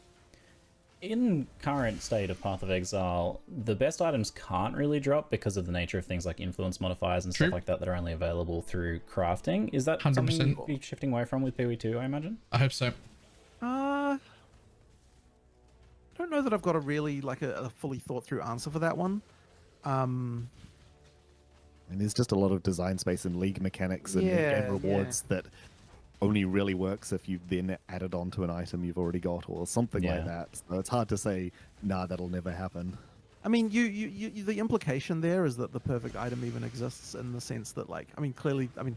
In current state of Path of Exile, the best items can't really drop because of the nature of things like influence modifiers and stuff like that are only available through crafting. Is that 100%. Something you'll be shifting away from with PoE2, I imagine? I hope so. I don't know that I've got a really like a fully thought through answer for that one. And there's just a lot of design space and League mechanics and game rewards that only really works if you then add it onto an item you've already got or something like that. So it's hard to say, nah, that'll never happen. I mean, you the implication there is that the perfect item even exists in the sense that, like, I mean, clearly, I mean,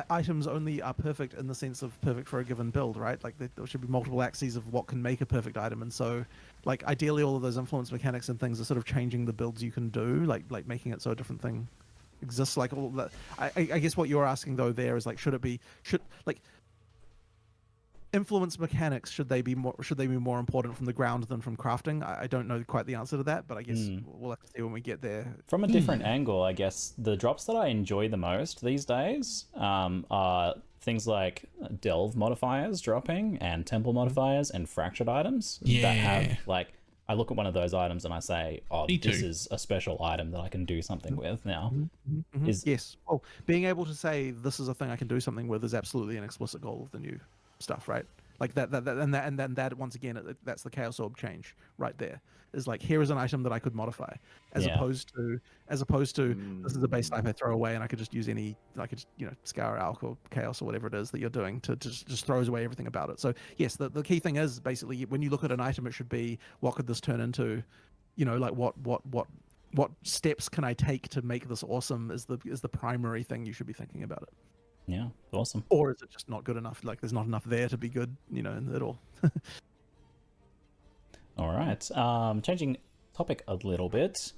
items only are perfect in the sense of perfect for a given build, right? Like there should be multiple axes of what can make a perfect item, and so, like, ideally, all of those influence mechanics and things are sort of changing the builds you can do, like making it so a different thing exists. Like all that. I guess what you're asking though there is like, should influence mechanics, should they be more important from the ground than from crafting? I don't know quite the answer to that, but I guess we'll have to see when we get there. From a different angle, I guess the drops that I enjoy the most these days are things like delve modifiers dropping and temple modifiers and fractured items that have like, I look at one of those items and I say, oh, this is a special item that I can do something with now. Yes. Well, being able to say this is a thing I can do something with is absolutely an explicit goal of the new stuff, right? Like that and then that once again, that's the Chaos Orb change right there. Is like, here is an item that I could modify, as opposed to this is a base type I throw away and I could just use any, I could just, you know, Scour, Alk, or Chaos, or whatever it is that you're doing to just throws away everything about it. So yes, the key thing is basically when you look at an item, it should be, what could this turn into? You know, like what steps can I take to make this awesome is the primary thing you should be thinking about it. Yeah, awesome. Or is it just not good enough? Like there's not enough there to be good, you know, at all. All right. Changing topic a little bit.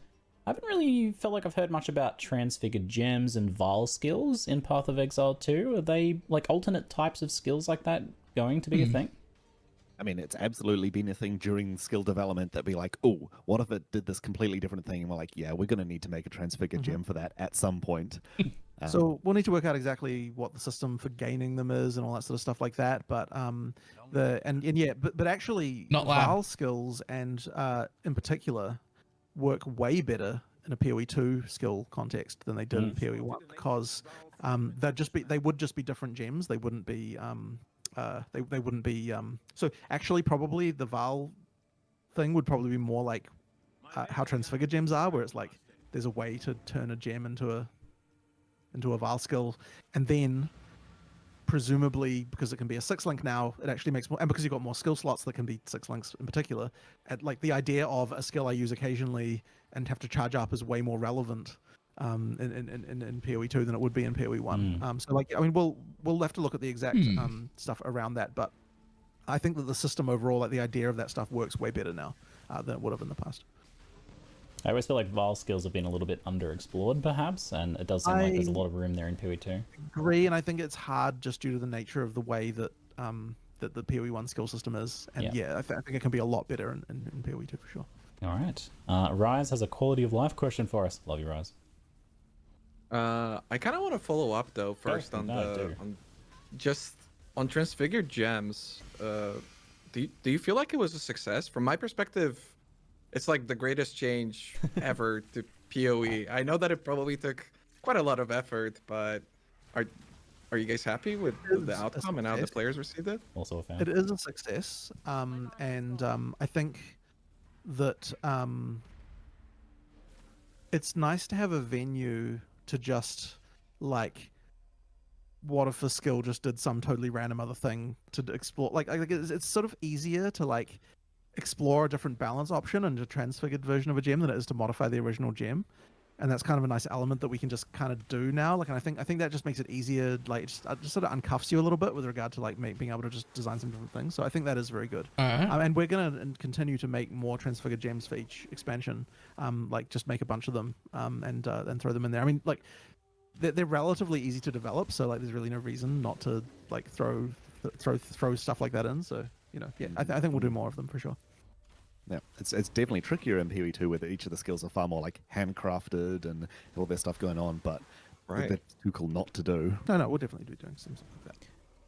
I haven't really felt like I've heard much about Transfigured gems and vaal skills in Path of Exile 2. Are they like alternate types of skills like that going to be a thing? I mean, it's absolutely been a thing during skill development that be like, oh, what if it did this completely different thing? And we're like, yeah, we're going to need to make a Transfigured gem for that at some point. So we'll need to work out exactly what the system for gaining them is and all that sort of stuff like that. But but actually, vaal skills and in particular work way better in a PoE 2 skill context than they did in PoE 1 because they would just be different gems. They wouldn't be they wouldn't be so actually probably the vaal thing would probably be more like how Transfigured gems are, where it's like there's a way to turn a gem into a vaal skill, and then presumably because it can be a 6-link now, it actually makes more, and because you've got more skill slots that can be 6 links in particular, like the idea of a skill I use occasionally and have to charge up is way more relevant in PoE 2 than it would be in PoE 1. So like, I mean, we'll have to look at the exact stuff around that, but I think that the system overall, like the idea of that stuff, works way better now than it would have in the past. I always feel like vaal skills have been a little bit underexplored, perhaps, and it does seem like there's a lot of room there in PoE 2. Agree, and I think it's hard just due to the nature of the way that that the PoE 1 skill system is, and I think it can be a lot better in PoE 2 for sure. All right, Rise has a quality of life question for us. Love you, Rise. I kind of want to follow up though first on Transfigured gems. Do you feel like it was a success? From my perspective, it's like the greatest change ever to PoE. I know that it probably took quite a lot of effort, but are you guys happy with the outcome and how the players received it? Also a fan. It is a success, and I think that it's nice to have a venue to just like, what if a skill just did some totally random other thing to explore? Like it's sort of easier to like explore a different balance option and a transfigured version of a gem than it is to modify the original gem, and that's kind of a nice element that we can just kind of do now. Like, and I think that just makes it easier. Like, it just sort of uncuffs you a little bit with regard to like being able to just design some different things. So I think that is very good. And we're gonna continue to make more transfigured gems for each expansion. Like just make a bunch of them and throw them in there. I mean, like they're relatively easy to develop, so like there's really no reason not to like throw stuff like that in. So I think we'll do more of them for sure. Yeah, it's definitely trickier in PoE 2 where each of the skills are far more like handcrafted and all their stuff going on, but they're too cool not to do. No, we'll definitely be doing something like that.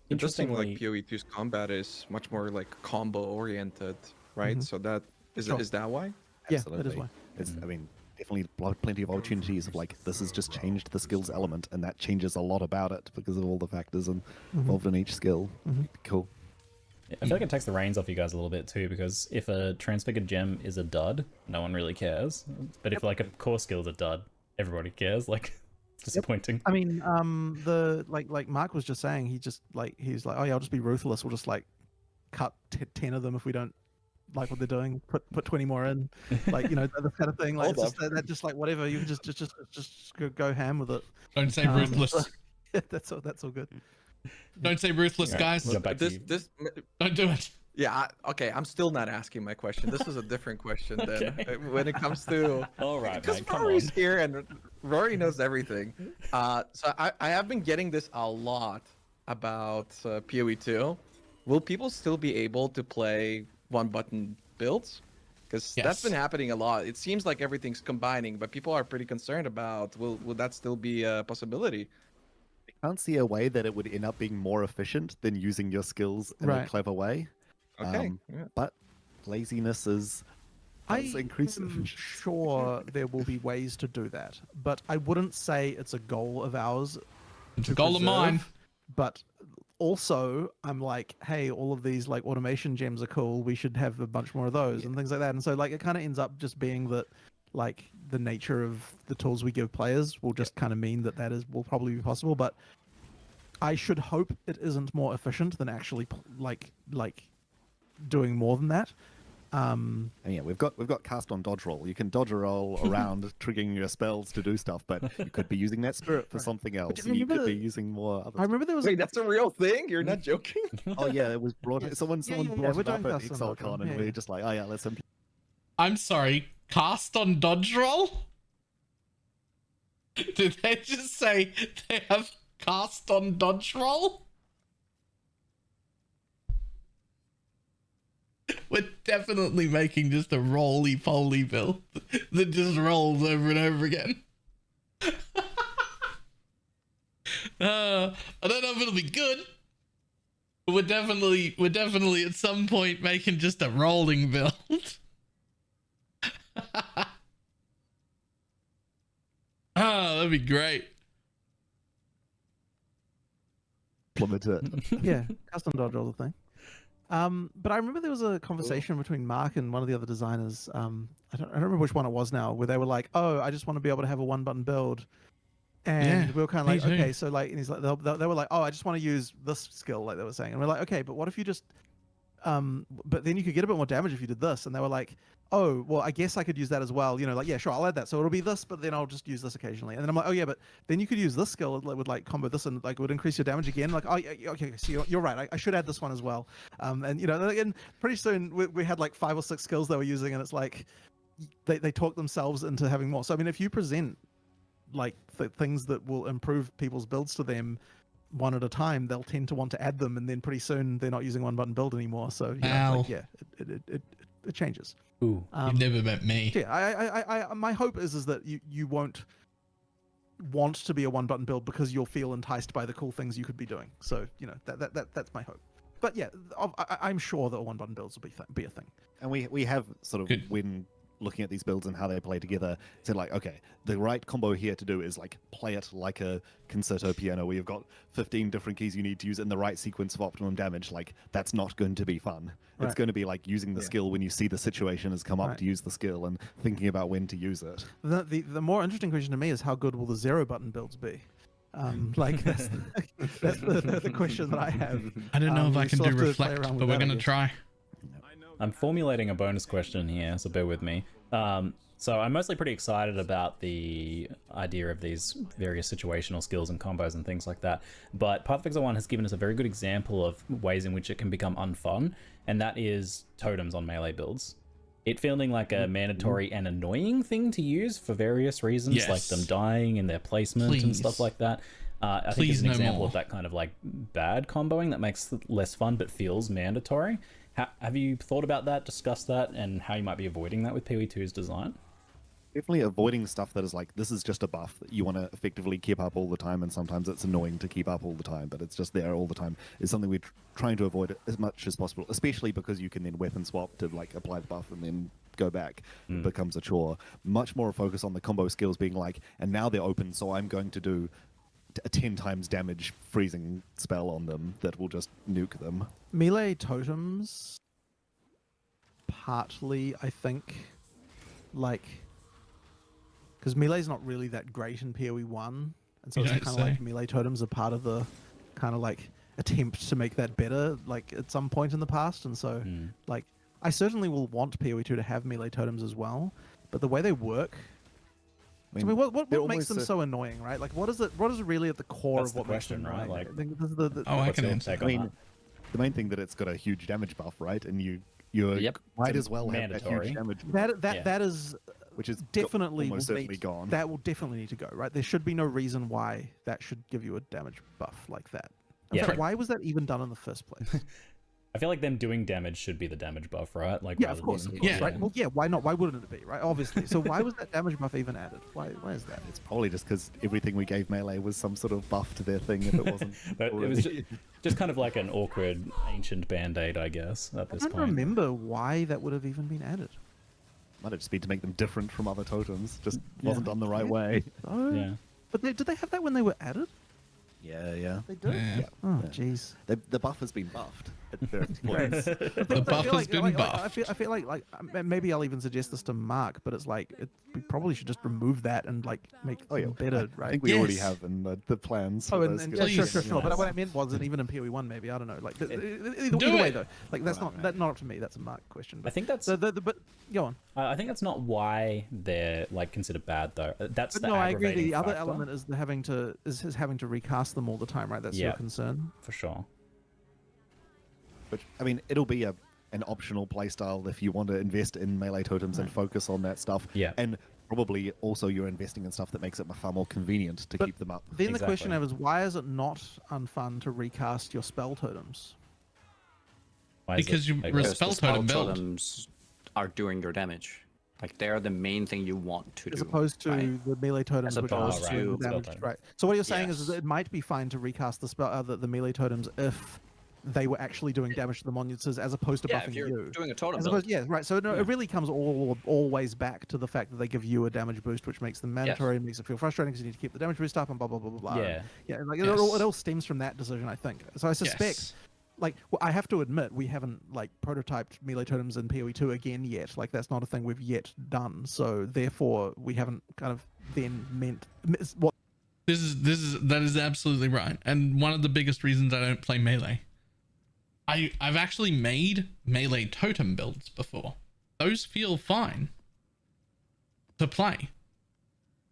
Interesting, like PoE 2's combat is much more like combo oriented, right? So that is that why? Absolutely. Yeah, that is why. It's, I mean, definitely plenty of opportunities of like, this has just changed the skills element, and that changes a lot about it because of all the factors involved in each skill. Cool. I feel like it takes the reins off you guys a little bit too, because if a transfigured gem is a dud, no one really cares. But if like a core skill is a dud, everybody cares. Like, it's disappointing. I mean, the like Mark was just saying, he's like, oh yeah, I'll just be ruthless. We'll just like cut 10 of them if we don't like what they're doing. Put 20 more in, like that kind of thing. Like that just like whatever. You can just go ham with it. Don't say ruthless. That's all good. Don't say ruthless, guys. Don't do it. Yeah, okay. I'm still not asking my question. This is a different question then. When it comes to all right, because Rory's here and Rory knows everything. So I have been getting this a lot about PoE 2, will people still be able to play one-button builds? Because that's been happening a lot. It seems like everything's combining, but people are pretty concerned about will that still be a possibility? I can't see a way that it would end up being more efficient than using your skills in a clever way. Okay. But laziness is increasing. I'm sure there will be ways to do that, but I wouldn't say it's a goal of ours. It's a goal of mine. But also, I'm like, hey, all of these like automation gems are cool. We should have a bunch more of those and things like that. And so like it kind of ends up just being that like the nature of the tools we give players will just kind of mean that will probably be possible. But I should hope it isn't more efficient than actually like doing more than that. And yeah, we've got cast on dodge roll. You can dodge a roll around triggering your spells to do stuff, but you could be using that spirit for something else. You could be using more other I remember there was that's a real thing? You're not joking? Oh yeah, it was brought someone brought it up at ExcelCon and we were just like, oh yeah, let's implement. I'm sorry, cast on dodge roll? Did they just say they have cast on dodge roll? We're definitely making just a roly-poly build that just rolls over and over again. I don't know if it'll be good, but we're definitely at some point making just a rolling build. That'd be great. Implement it. Yeah, custom dodge roll the thing. But I remember there was a conversation between Mark and one of the other designers. I don't remember which one it was now, where they were like, "Oh, I just want to be able to have a one-button build," and we were kind of like, "Okay, so like," and he's like, they were like, "Oh, I just want to use this skill," like they were saying, and we're like, "Okay, but what if you just, but then you could get a bit more damage if you did this," and they were like, "Oh, well, I guess I could use that as well." You know, like, yeah, sure, I'll add that. So it'll be this, but then I'll just use this occasionally. And then I'm like, "Oh yeah, but then you could use this skill that would like combo this and like would increase your damage again." Like, "Oh, yeah, okay, so you're right. I should add this one as well." And you know, and pretty soon we had like 5 or 6 skills they were using, and it's like they talk themselves into having more. So I mean, if you present like things that will improve people's builds to them one at a time, they'll tend to want to add them, and then pretty soon they're not using one button build anymore. So you know, like, yeah, it changes. Ooh, you've never met me. Yeah, I my hope is that you won't want to be a one button build because you'll feel enticed by the cool things you could be doing. So you know that's my hope. But yeah, I'm sure that one button builds will be a thing. And we have sort of when looking at these builds and how they play together, said like, okay, the right combo here to do is like play it like a concerto piano where you've got 15 different keys you need to use in the right sequence of optimum damage. Like that's not going to be fun. It's going to be like using the skill when you see the situation has come up to use the skill and thinking about when to use it. The more interesting question to me is how good will the 0 button builds be? Like that's the question that I have. I don't know if I can do reflect, but we're gonna try. I'm formulating a bonus question here, so bear with me. So I'm mostly pretty excited about the idea of these various situational skills and combos and things like that. But Pathfinder 1 has given us a very good example of ways in which it can become unfun, and that is totems on melee builds. It feeling like a mandatory and annoying thing to use for various reasons, like them dying and their placement and stuff like that. I think it's an example of that kind of like bad comboing that makes it less fun but feels mandatory. Have you thought about that, discussed that, and how you might be avoiding that with PoE2's design? Definitely avoiding stuff that is like, this is just a buff that you want to effectively keep up all the time, and sometimes it's annoying to keep up all the time, but it's just there all the time, is something we're trying to avoid as much as possible, especially because you can then weapon swap to like apply the buff and then go back. It becomes a chore. Much more a focus on the combo skills being like, and now they're open, so I'm going to do a 10 times damage freezing spell on them that will just nuke them. Melee totems, partly, I think, like, because melee's not really that great in PoE 1, and so it's kind of like melee totems are part of the kind of like attempt to make that better, like at some point in the past, and so like I certainly will want PoE 2 to have melee totems as well, but the way they work. I mean, what makes them so annoying, right? Like, what is it really at the core of what makes them annoying? Like, I think this is I can answer. I mean, the main thing that it's got a huge damage buff, right? And you might as well have a huge damage buff. That is, which is definitely almost certainly gone. That will definitely need to go, right? There should be no reason why that should give you a damage buff like that. In fact, why was that even done in the first place? I feel like them doing damage should be the damage buff, right? Like, Yeah, of course, yeah. right? Well, yeah, why not? Why wouldn't it be, right? Obviously. So why was that damage buff even added? Why is that? It's probably just because everything we gave melee was some sort of buff to their thing if it wasn't. But it was just kind of like an awkward ancient band-aid, I guess, at this I don't point. remember why that would have even been added. Might have just been to make them different from other totems. Just wasn't done the right way. Oh. Yeah. But did they have that when they were added? Yeah. They did? Yeah. Oh, jeez. The buff has been buffed at various points. The buff has been buffed. I feel like maybe I'll even suggest this to Mark, but it's like we probably should just remove that and like make them better, right? I think we already have in the plans. Oh, for and those sure. skills. But what I meant wasn't even in PoE 1. Maybe I don't know. Like either way though, like that's not up to me. That's a Mark question. But I think that's. But go on. I think that's not why they're like considered bad though. That's But the no, I agree. aggravating The other factor. element is having to recast them all the time, right? That's your concern. For sure. Which, I mean, it'll be an optional playstyle if you want to invest in melee totems and focus on that stuff. Yeah. And probably also you're investing in stuff that makes it far more convenient to keep them up. Then the question is, why is it not unfun to recast your spell totems? Because you spell totem build. Totems are doing your damage. Like they're the main thing you want to do. As opposed to the melee totems, As which are opposed doing to the damage, spell totems. right? So what you're saying is that it might be fine to recast the melee totems if they were actually doing damage to the monsters as opposed to Yeah, buffing if you're you. doing a totem As build. opposed, yeah, right. So no, it really comes always back to the fact that they give you a damage boost, which makes them mandatory and makes it feel frustrating because you need to keep the damage boost up and blah blah blah blah blah. Yeah. Yeah. Like it all stems from that decision, I think. So I suspect. Like, well, I have to admit, we haven't like prototyped melee totems in PoE 2 again yet. Like, that's not a thing we've yet done. So therefore, we haven't kind of then meant what. That is absolutely right. And one of the biggest reasons I don't play melee. I've actually made melee totem builds before. Those feel fine to play.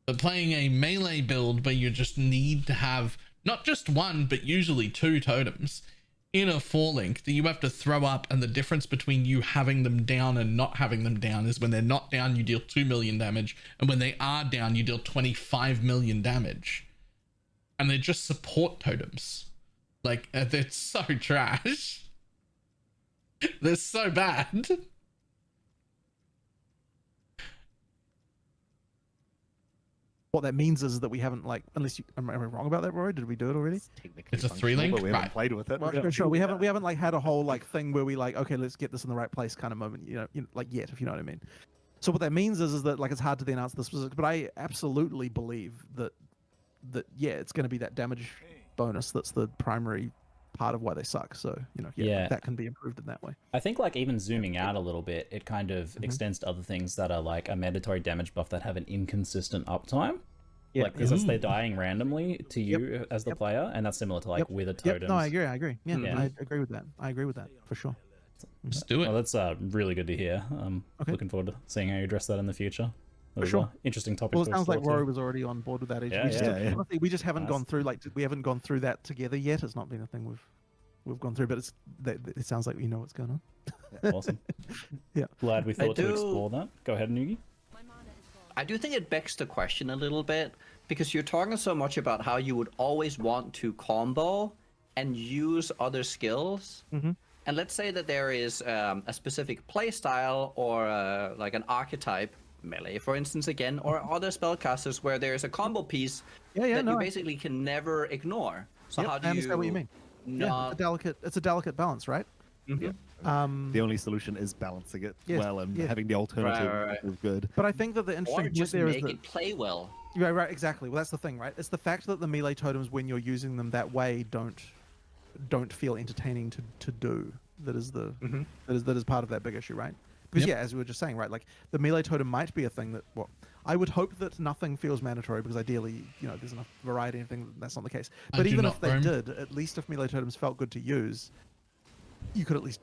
But playing a melee build where you just need to have not just one, but usually two totems in a 4-link that you have to throw up, and the difference between you having them down and not having them down is when they're not down you deal 2 million damage, and when they are down you deal 25 million damage. And they're just support totems. Like, they're so trash. They're so bad. What that means is that we haven't like, unless you am I wrong about that, Rory? Did we do it already? It's a 3-link, but we haven't right? played with it. Well, sure. We haven't like had a whole like thing where we like, okay, let's get this in the right place kind of moment. You know, like yet, if you know what I mean. So what that means is that like it's hard to then answer the specifics, but I absolutely believe that yeah, it's going to be that damage bonus that's the primary part of why they suck. So that can be improved in that way. I think like even zooming out a little bit, it kind of extends to other things that are like a mandatory damage buff that have an inconsistent uptime. Yeah. Like because they're dying randomly to you as the player, and that's similar to like with a totem. No, I agree. Yeah, I agree with that. I agree with that for sure. Let's do it. Well, that's really good to hear. Looking forward to seeing how you address that in the future. For sure. Interesting topic. Well, it sounds like Rory was already on board with that. Yeah, we just haven't gone through we haven't gone through that together yet. It's not been a thing we've gone through, but it sounds like we know what's going on. Awesome. Yeah. Glad we thought to explore that. Go ahead, Nugi. I do think it begs the question a little bit, because you're talking so much about how you would always want to combo and use other skills. And let's say that there is a specific playstyle or like an archetype, melee for instance again, or other spellcasters where there's a combo piece that you basically can never ignore. So how do I understand what you mean. It's a delicate balance, right? The only solution is balancing it well and having the alternative is good. But I think that the interesting or just there make is that it play well. Right, exactly. Well, that's the thing, right? It's the fact that the melee totems, when you're using them that way, don't feel entertaining to do. That is that is part of that big issue, right? Because as we were just saying, right, like the melee totem might be a thing that I would hope that nothing feels mandatory, because ideally, there's enough variety and things that's not the case. But even if they did, at least if melee totems felt good to use, you could at least,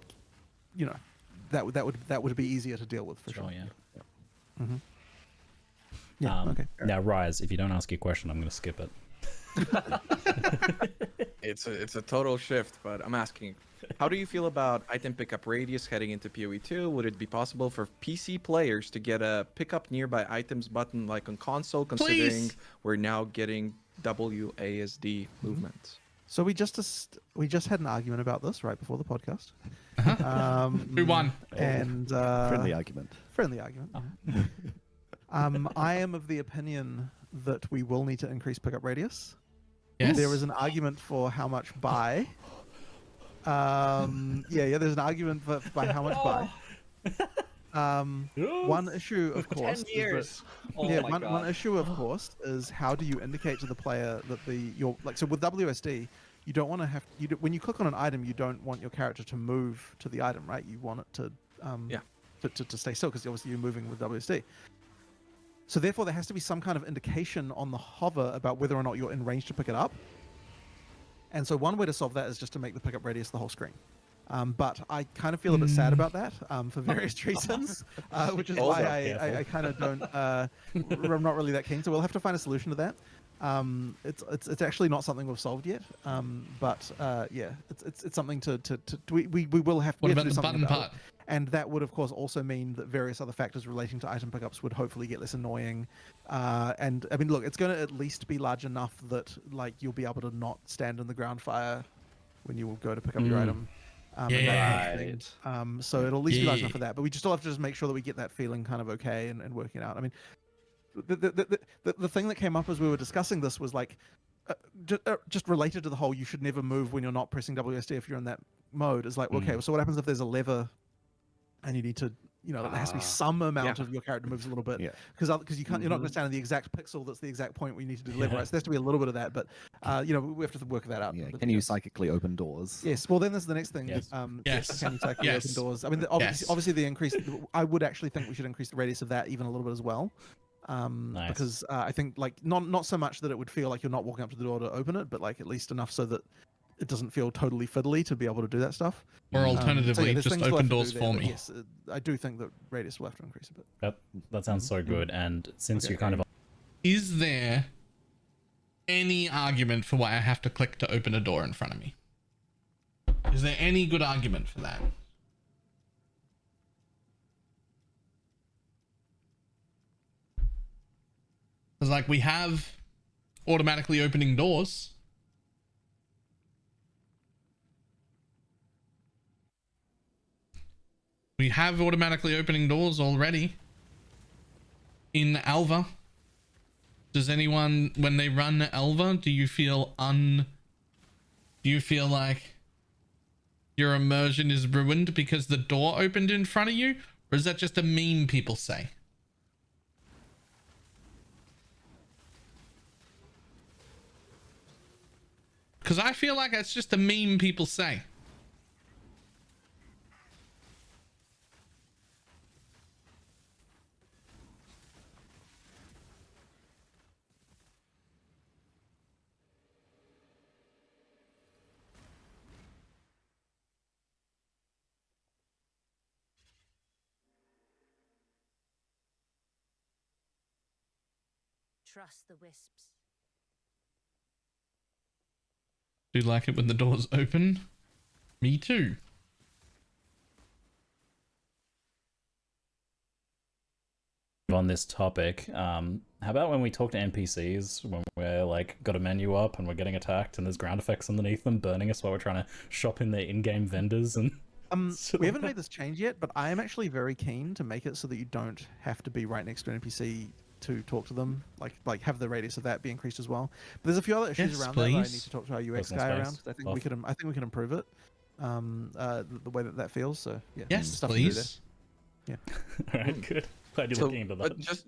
that would be easier to deal with for sure. Okay. Now, Rise, if you don't ask your question, I'm going to skip it. It's a total shift, but I'm asking, how do you feel about item pickup radius heading into PoE 2? Would it be possible for PC players to get a pick up nearby items button like on console, considering we're now getting WASD movement? So we just had an argument about this right before the podcast. Who won? And friendly argument. Friendly argument. I am of the opinion that we will need to increase pickup radius. Yes. There is an argument for how much buy. There's an argument for by how much buy. One issue, of course, 10 years. One issue, of course, is how do you indicate to the player that so with WSD, you don't want to have when you click on an item, you don't want your character to move to the item, right? You want it to stay still because obviously you're moving with WSD. So therefore, there has to be some kind of indication on the hover about whether or not you're in range to pick it up. And so one way to solve that is just to make the pickup radius the whole screen. But I kind of feel a bit sad about that for various reasons, which is why I kind of don't. I'm not really that keen. So we'll have to find a solution to that. It's actually not something we've solved yet. It's something we will have. What about to do the something button about part? it. And that would, of course, also mean that various other factors relating to item pickups would hopefully get less annoying. And I mean, look, it's going to at least be large enough that like you'll be able to not stand in the ground fire when you will go to pick up your item. So it'll at least be large enough for that. But we still have to just make sure that we get that feeling kind of okay and working out. I mean, the thing that came up as we were discussing this was like just related to the whole you should never move when you're not pressing WSD if you're in that mode. Is like, okay, so what happens if there's a lever and you need to, there has to be some amount of your character moves a little bit, because you can't, you're not going to stand in the exact pixel that's the exact point where you need to deliver. Right? So there has to be a little bit of that, but we have to work that out. Can you psychically open doors? Yes. Well, then there's the next thing. Yes. Can you psychically open doors? I mean, obviously the increase. I would actually think we should increase the radius of that even a little bit as well. Because I think like not so much that it would feel like you're not walking up to the door to open it, but like at least enough so that it doesn't feel totally fiddly to be able to do that stuff. Or alternatively, just open doors for me. Yes, I do think that radius will have to increase a bit. That sounds so good. And since you kind of... Is there any argument for why I have to click to open a door in front of me? Is there any good argument for that? Because like we have automatically opening doors. We have automatically opening doors already in Alva. Does anyone, when they run Alva, do you feel like your immersion is ruined because the door opened in front of you? Or is that just a meme people say? Because I feel like that's just a meme people say. Trust the wisps. Do you like it when the doors open? Me too. On this topic, how about when we talk to NPCs when we're like got a menu up and we're getting attacked and there's ground effects underneath them burning us while we're trying to shop in their in-game vendors and we haven't made this change yet, but I am actually very keen to make it so that you don't have to be right next to an NPC to talk to them, like have the radius of that be increased as well. But there's a few other issues around that I need to talk to our UX guy around. I think we can improve it, the way that feels. So yeah, yes, please. Yeah. All right, good. Glad you're looking into that.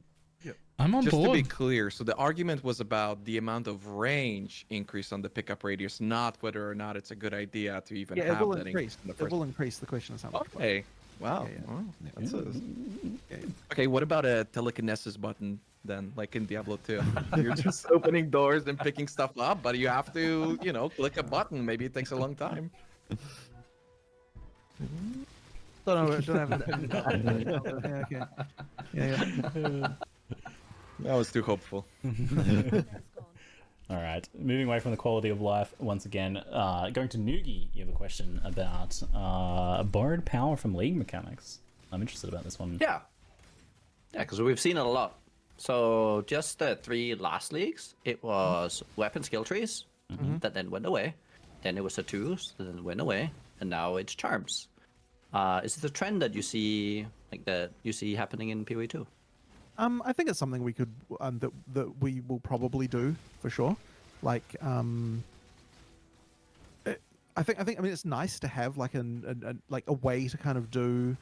I'm on board. Just to be clear, so the argument was about the amount of range increase on the pickup radius, not whether or not it's a good idea to even have that increase in the first. It will increase. The question is how much. Okay. Wow. Okay, what about a telekinesis button then, like in Diablo 2? You're just opening doors and picking stuff up, but you have to, click a button. Maybe it takes a long time. Don't have it. Okay. Yeah. That was too hopeful. All right, moving away from the quality of life once again, going to Noogie, you have a question about borrowed power from League mechanics. I'm interested about this one. Yeah, because we've seen it a lot. So just the 3 last leagues, it was weapon skill trees that then went away. then it was tattoos, then it went away, and now it's charms. Is it a trend that you see happening in PoE 2? I think it's something we could that we will probably do for sure. Like, I mean, it's nice to have like a way to kind of do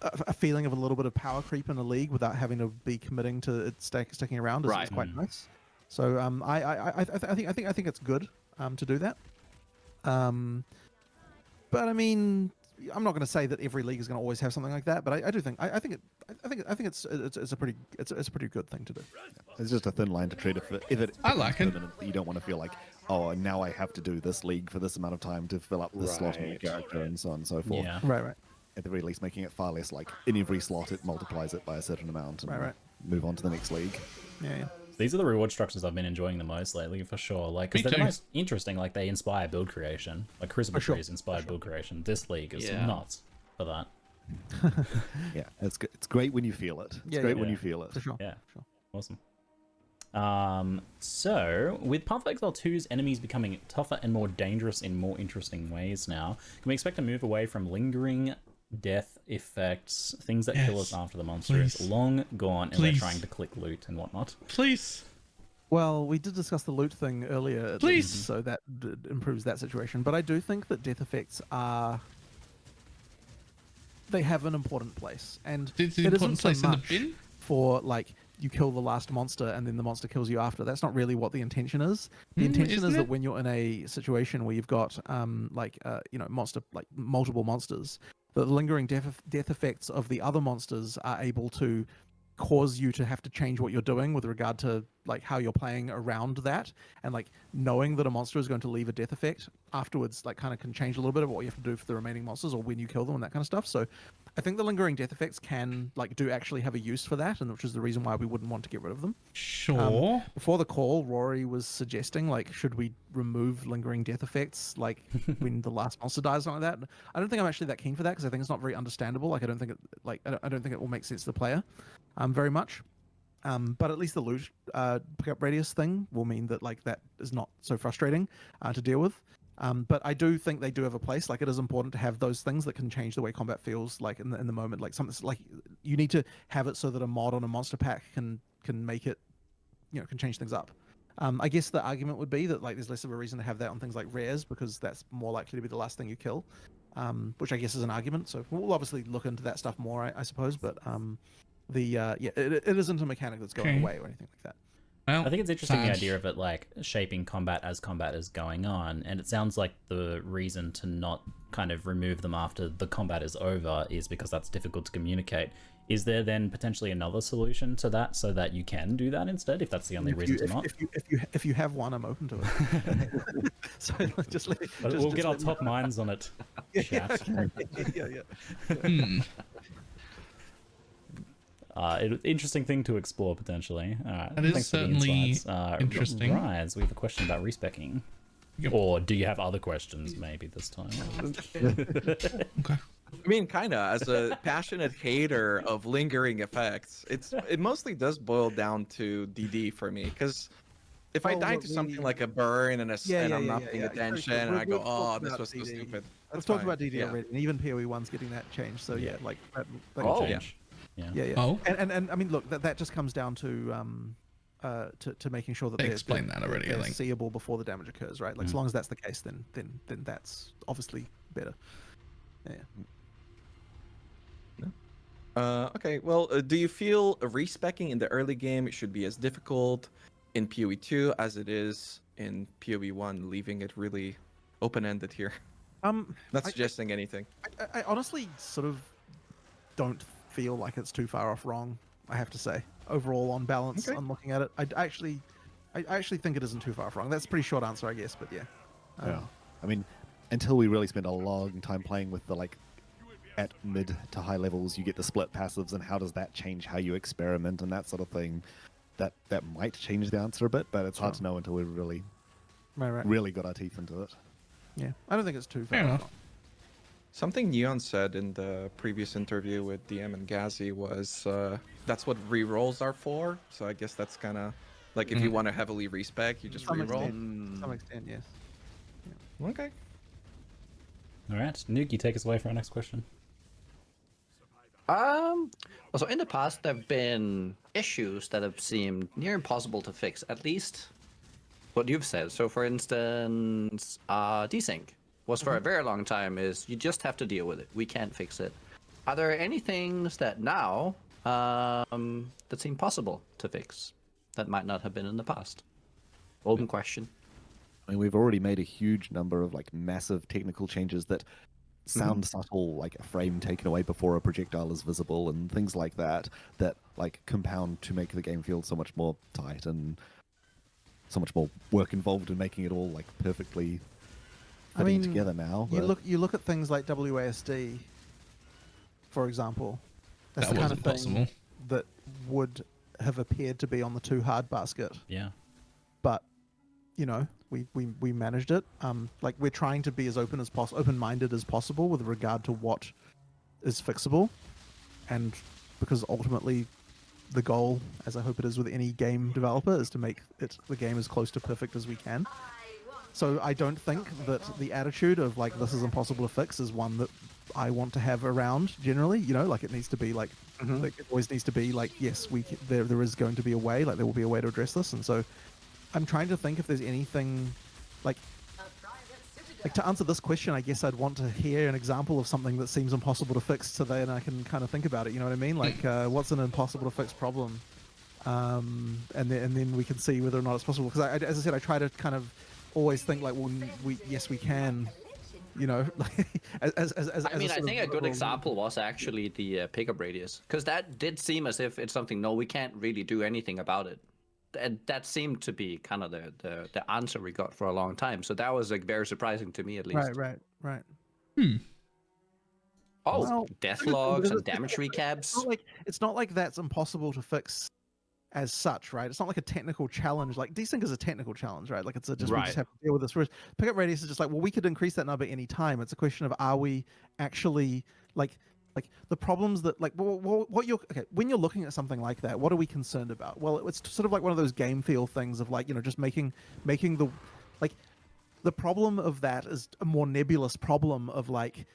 a feeling of a little bit of power creep in a league without having to be committing to it sticking around. Is quite nice. So I think it's good to do that. But I mean, I'm not going to say that every league is going to always have something like that, but I do think I think it's a pretty good thing to do. It's just a thin line to tread if it. I like it. You don't want to feel like, oh, now I have to do this league for this amount of time to fill up this slot in the character and so on and so forth. Yeah. Right. At the very least, making it far less like in every slot it multiplies it by a certain amount and move on to the next league. Yeah. These are the reward structures I've been enjoying the most lately, for sure. Like, because they're the most interesting. Like, they inspire build creation. Like, Crucible Trees inspired build creation. This league is nuts for that. Yeah, it's great when you feel it. It's great when you feel it. For sure. Yeah, awesome. So, with Path of Exile 2's enemies becoming tougher and more dangerous in more interesting ways now, can we expect a move away from lingering death effects, things that kill us after the monster is long gone and we're trying to click loot and whatnot? Please. Well, we did discuss the loot thing earlier, at least, so that improves that situation. But I do think that death effects they have an important place, and it's it isn't so place in the much bin for like you kill the last monster and then the monster kills you after. That's not really what the intention is. The intention is that when you're in a situation where you've got monster, like multiple monsters, the lingering death effects of the other monsters are able to cause you to have to change what you're doing with regard to like how you're playing around that, and like knowing that a monster is going to leave a death effect afterwards like kind of can change a little bit of what you have to do for the remaining monsters or when you kill them and that kind of stuff. So I think the lingering death effects can do actually have a use for that, and which is the reason why we wouldn't want to get rid of them. Sure. Before the call, Rory was suggesting like, should we remove lingering death effects like when the last monster dies, something like that. I don't think I'm actually that keen for that because I think it's not very understandable. Like I don't think it will make sense to the player very much. But at least the loot pickup radius thing will mean that like that is not so frustrating to deal with. But I do think they do have a place. Like it is important to have those things that can change the way combat feels like in the moment. Like something like you need to have it so that a mod on a monster pack can make it, can change things up. I guess the argument would be that like there's less of a reason to have that on things like rares because that's more likely to be the last thing you kill, which I guess is an argument. So we'll obviously look into that stuff more, I suppose. But it isn't a mechanic that's going away or anything like that. Well, I think it's interesting the idea of it like shaping combat as combat is going on, and it sounds like the reason to not kind of remove them after the combat is over is because that's difficult to communicate. Is there then potentially another solution to that so that you can do that instead, if that's the only reason to not? If you have one, I'm open to it. So we'll get our top minds on it. Chat. Interesting thing to explore potentially. That is certainly interesting. Rise, we have a question about respecking. Or do you have other questions maybe this time? Okay. I mean, kind of. As a passionate hater of lingering effects, it mostly does boil down to DD for me. Because if I die to something like a burn and I'm not paying attention, and I go, "Oh, this was so stupid." We've talked about DD already, and even PoE 1's getting that changed. So yeah, like that change. Yeah. Oh. And I mean, look, that just comes down to making sure that they're seeable before the damage occurs, right? Like as long as that's the case, then that's obviously better. Okay, well, do you feel respecking in the early game should be as difficult in PoE 2 as it is in PoE 1, leaving it really open-ended here? Not suggesting anything. I honestly sort of don't feel like it's too far off wrong, I have to say. Overall, on balance, I'm looking at it. I actually think it isn't too far off wrong. That's a pretty short answer, I guess, but yeah. I mean, until we really spend a long time playing with the at mid to high levels, you get the split passives, and how does that change how you experiment and that sort of thing? That might change the answer a bit, but it's hard to know until we really got our teeth into it. Yeah, I don't think it's too far off. Something Neon said in the previous interview with DM and Gazi was that's what rerolls are for. So I guess that's kind of like if you want to heavily respec, you just reroll. To some extent, yes. Okay. All right, Nuki, take us away for our next question. So in the past, there have been issues that have seemed near impossible to fix, at least what you've said. So for instance, desync was for a very long time is you just have to deal with it. We can't fix it. Are there any things that now that seem possible to fix that might not have been in the past? Open question. I mean, we've already made a huge number of like massive technical changes that sound subtle, like a frame taken away before a projectile is visible and things like that, that like compound to make the game feel so much more tight and so much more work involved in making it all like perfectly fitting together now. You look at things like WASD, for example. That's the kind of thing that would have appeared to be on the too hard basket. Yeah. But you know, we managed it. Like we're trying to be as open-minded as possible with regard to what is fixable, and because ultimately the goal, as I hope it is with any game developer, is to make the game as close to perfect as we can. So I don't think that the attitude of like this is impossible to fix is one that I want to have around generally. You know, like it needs to be like, like it always needs to be like, yes, there is going to be a way, like there will be a way to address this, and so I'm trying to think if there's anything like to answer this question. I guess I'd want to hear an example of something that seems impossible to fix, so then I can kind of think about it. You know what I mean? Like, what's an impossible to fix problem, and then we can see whether or not it's possible. Because as I said, I try to kind of always think like, well, yes, we can. You know, as I mean, I think a good example was actually the pickup radius, because that did seem as if it's something. No, we can't really do anything about it. And that seemed to be kind of the answer we got for a long time. So that was like very surprising to me, at least. Right. Oh, well, death logs and damage recaps. It's not like that's impossible to fix as such, right? It's not like a technical challenge. Like desync is a technical challenge, right? Like it's we just have to deal with this. Whereas pickup radius is just like, well, we could increase that number any time. It's a question of, are we actually like the problems that like what you're when you're looking at something like that, what are we concerned about? Well, it's sort of like one of those game feel things of like, you know, just making the like the problem of that is a more nebulous problem of like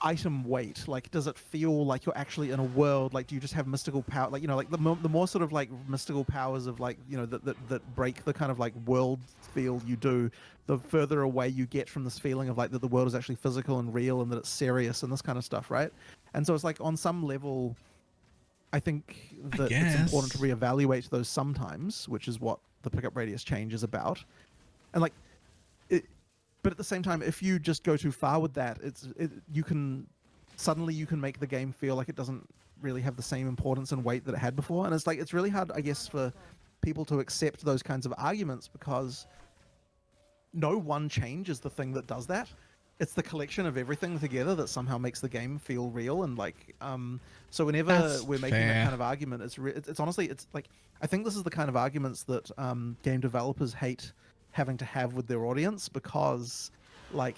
item weight. Like, does it feel like you're actually in a world? Like, do you just have mystical power? Like, you know, like the more sort of like mystical powers of like, you know, that break the kind of like world feel you do, the further away you get from this feeling of like that the world is actually physical and real and that it's serious and this kind of stuff, right? And so it's like on some level, I think that it's important to reevaluate those sometimes, which is what the pickup radius change is about. And like, but at the same time, if you just go too far with that, you can make the game feel like it doesn't really have the same importance and weight that it had before. And it's like, it's really hard, I guess, for people to accept those kinds of arguments, because no one change is the thing that does that. It's the collection of everything together that somehow makes the game feel real. And like, so whenever we're making that kind of argument, it's honestly, it's like, I think this is the kind of arguments that game developers hate having to have with their audience, because like,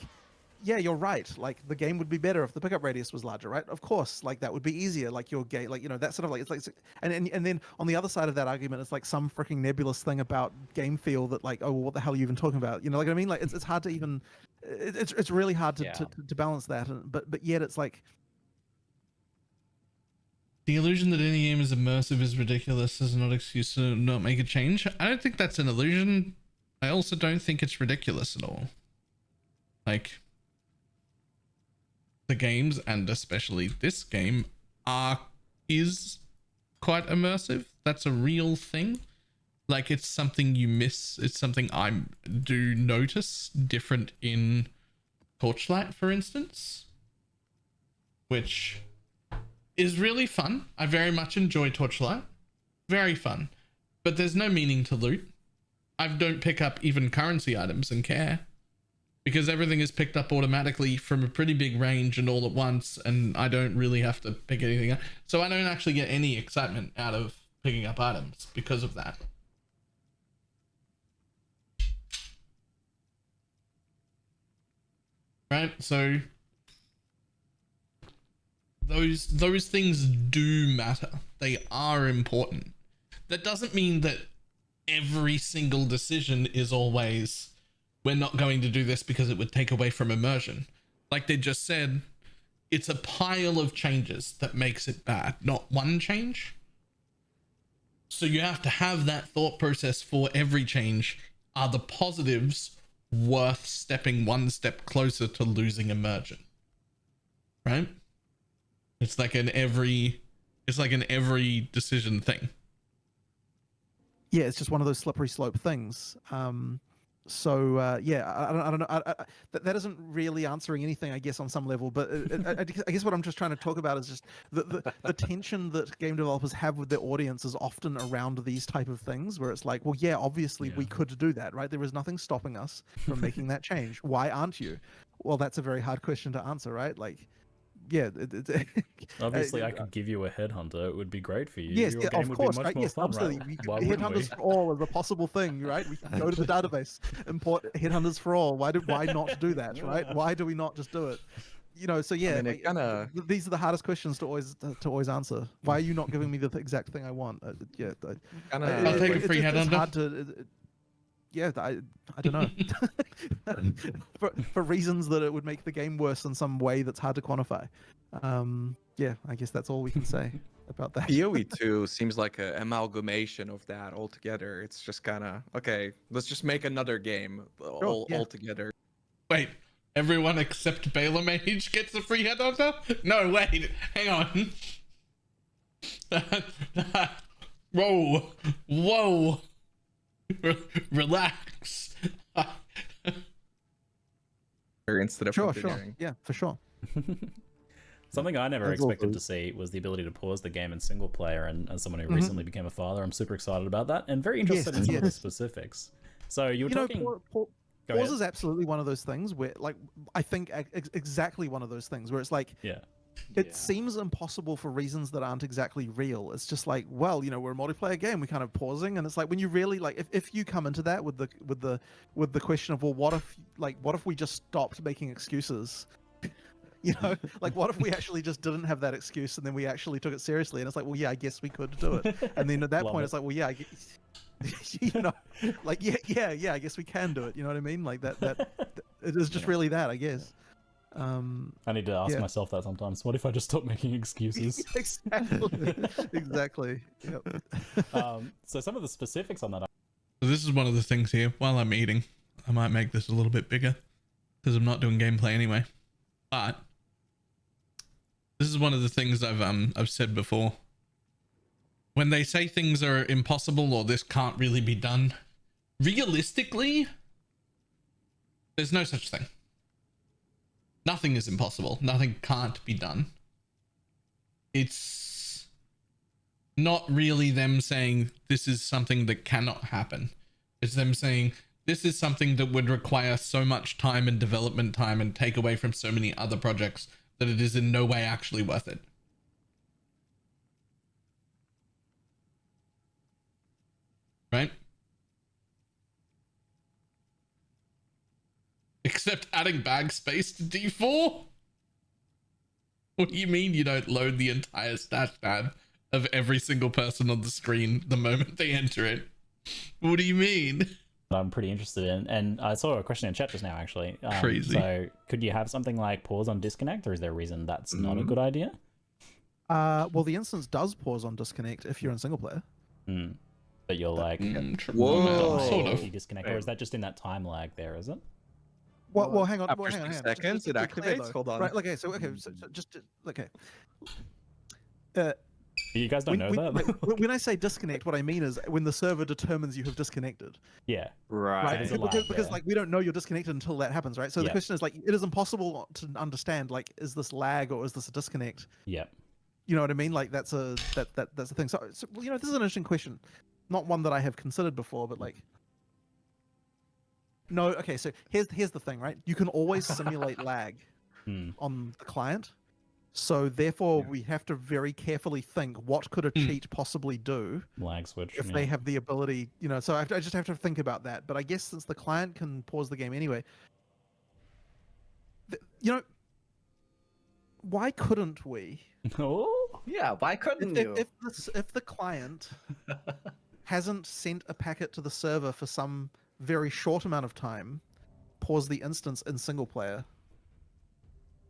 yeah, you're right, like the game would be better if the pickup radius was larger, right? Of course, like that would be easier, like your game, like, you know, that sort of like, it's like, and then on the other side of that argument, it's like some freaking nebulous thing about game feel that like, oh, well, what the hell are you even talking about? You know, like what I mean? Like it's hard to even, it's really hard to balance that, but yet it's like, the illusion that any game is immersive is ridiculous as not excuse to not make a change. I don't think that's an illusion. I also don't think it's ridiculous at all. Like, the games, and especially this game, is quite immersive. That's a real thing. Like, it's something you miss. It's something I do notice different in Torchlight, for instance, which is really fun. I very much enjoy Torchlight. Very fun. But there's no meaning to loot. I don't pick up even currency items and care, because everything is picked up automatically from a pretty big range and all at once, and I don't really have to pick anything up. So I don't actually get any excitement out of picking up items because of that. Right? So those things do matter. They are important. That doesn't mean that every single decision is always we're not going to do this because it would take away from immersion. Like they just said, it's a pile of changes that makes it bad, not one change. So you have to have that thought process for every change. Are the positives worth stepping one step closer to losing immersion? Right? It's like an every decision thing. Yeah, it's just one of those slippery slope things. Yeah, I don't know. That isn't really answering anything, I guess, on some level. But I guess what I'm just trying to talk about is just the tension that game developers have with their audience is often around these type of things, where it's like, well, yeah, obviously we could do that, right? There is nothing stopping us from making that change. Why aren't you? Well, that's a very hard question to answer, right? Like, yeah. Obviously, I could give you a headhunter. It would be great for you. Yes, Your yeah, game of would course, be much right? more Yes, fun, absolutely. right? Why wouldn't we? Headhunters for all is a possible thing, right? We can go to the database, import headhunters for all. Why not do that, right? Why do we not just do it? You know, so yeah, I mean, these are the hardest questions to always answer. Why are you not giving me the exact thing I want? I'll take a free headhunter. It's hard to. Yeah, I don't know. for reasons that it would make the game worse in some way that's hard to quantify. Yeah, I guess that's all we can say about that. PoE 2 seems like an amalgamation of that altogether. It's just kind of, okay, let's just make another game altogether. Wait, everyone except BalorMage gets a free headhunter? No, wait, hang on. Whoa. Relax. Instead of sure. Yeah, for sure. Something I never expected to see was the ability to pause the game in single player, and as someone who recently became a father, I'm super excited about that and very interested in some of the specifics. So you were talking... Pause is absolutely one of those things where, like, I think exactly one of those things where it's like, it seems impossible for reasons that aren't exactly real. It's just like, well, you know, we're a multiplayer game, we're kind of pausing, and it's like when you really like, if you come into that with the question of, well, what if we just stopped making excuses? You know, like what if we actually just didn't have that excuse and then we actually took it seriously? And it's like, well, yeah, I guess we could do it. And then at that point, it's like, well, yeah, I guess, you know, like yeah, I guess we can do it. You know what I mean? Like that it is just really that, I guess. I need to ask myself that sometimes. What if I just stop making excuses? Exactly. Yep. So some of the specifics on that. So this is one of the things here. While I'm eating, I might make this a little bit bigger because I'm not doing gameplay anyway. But this is one of the things I've said before. When they say things are impossible or this can't really be done, realistically, there's no such thing. Nothing is impossible. Nothing can't be done. It's not really them saying this is something that cannot happen. It's them saying this is something that would require so much time and development time and take away from so many other projects that it is in no way actually worth it. Right? Except adding bag space to D4? What do you mean you don't load the entire stash tab of every single person on the screen the moment they enter it? What do you mean? I'm pretty interested in, and I saw a question in chat just now actually. Crazy. So could you have something like pause on disconnect, or is there a reason that's not a good idea? Well, the instance does pause on disconnect if you're in single player. But you're like, whoa, sort of. You disconnect, or is that just in that time lag there? Is it? Well, hang on. After hang on. 6 seconds, just it activates. Hold on. Right. Okay. So just okay. You guys don't know that? When I say disconnect, what I mean is when the server determines you have disconnected. Yeah. Right. Because like we don't know you're disconnected until that happens, right? So the question is like, it is impossible to understand, like, is this lag or is this a disconnect? Yeah. You know what I mean? Like that's the thing. So you know, this is an interesting question, not one that I have considered before, but like. No, okay. So here's the thing, right? You can always simulate lag on the client. So therefore, we have to very carefully think, what could a cheat possibly do? Lag switch. If they have the ability, you know. So I just have to think about that. But I guess since the client can pause the game anyway, you know, why couldn't we? Oh, yeah. Why couldn't you? If the client hasn't sent a packet to the server for some very short amount of time, pause the instance in single player.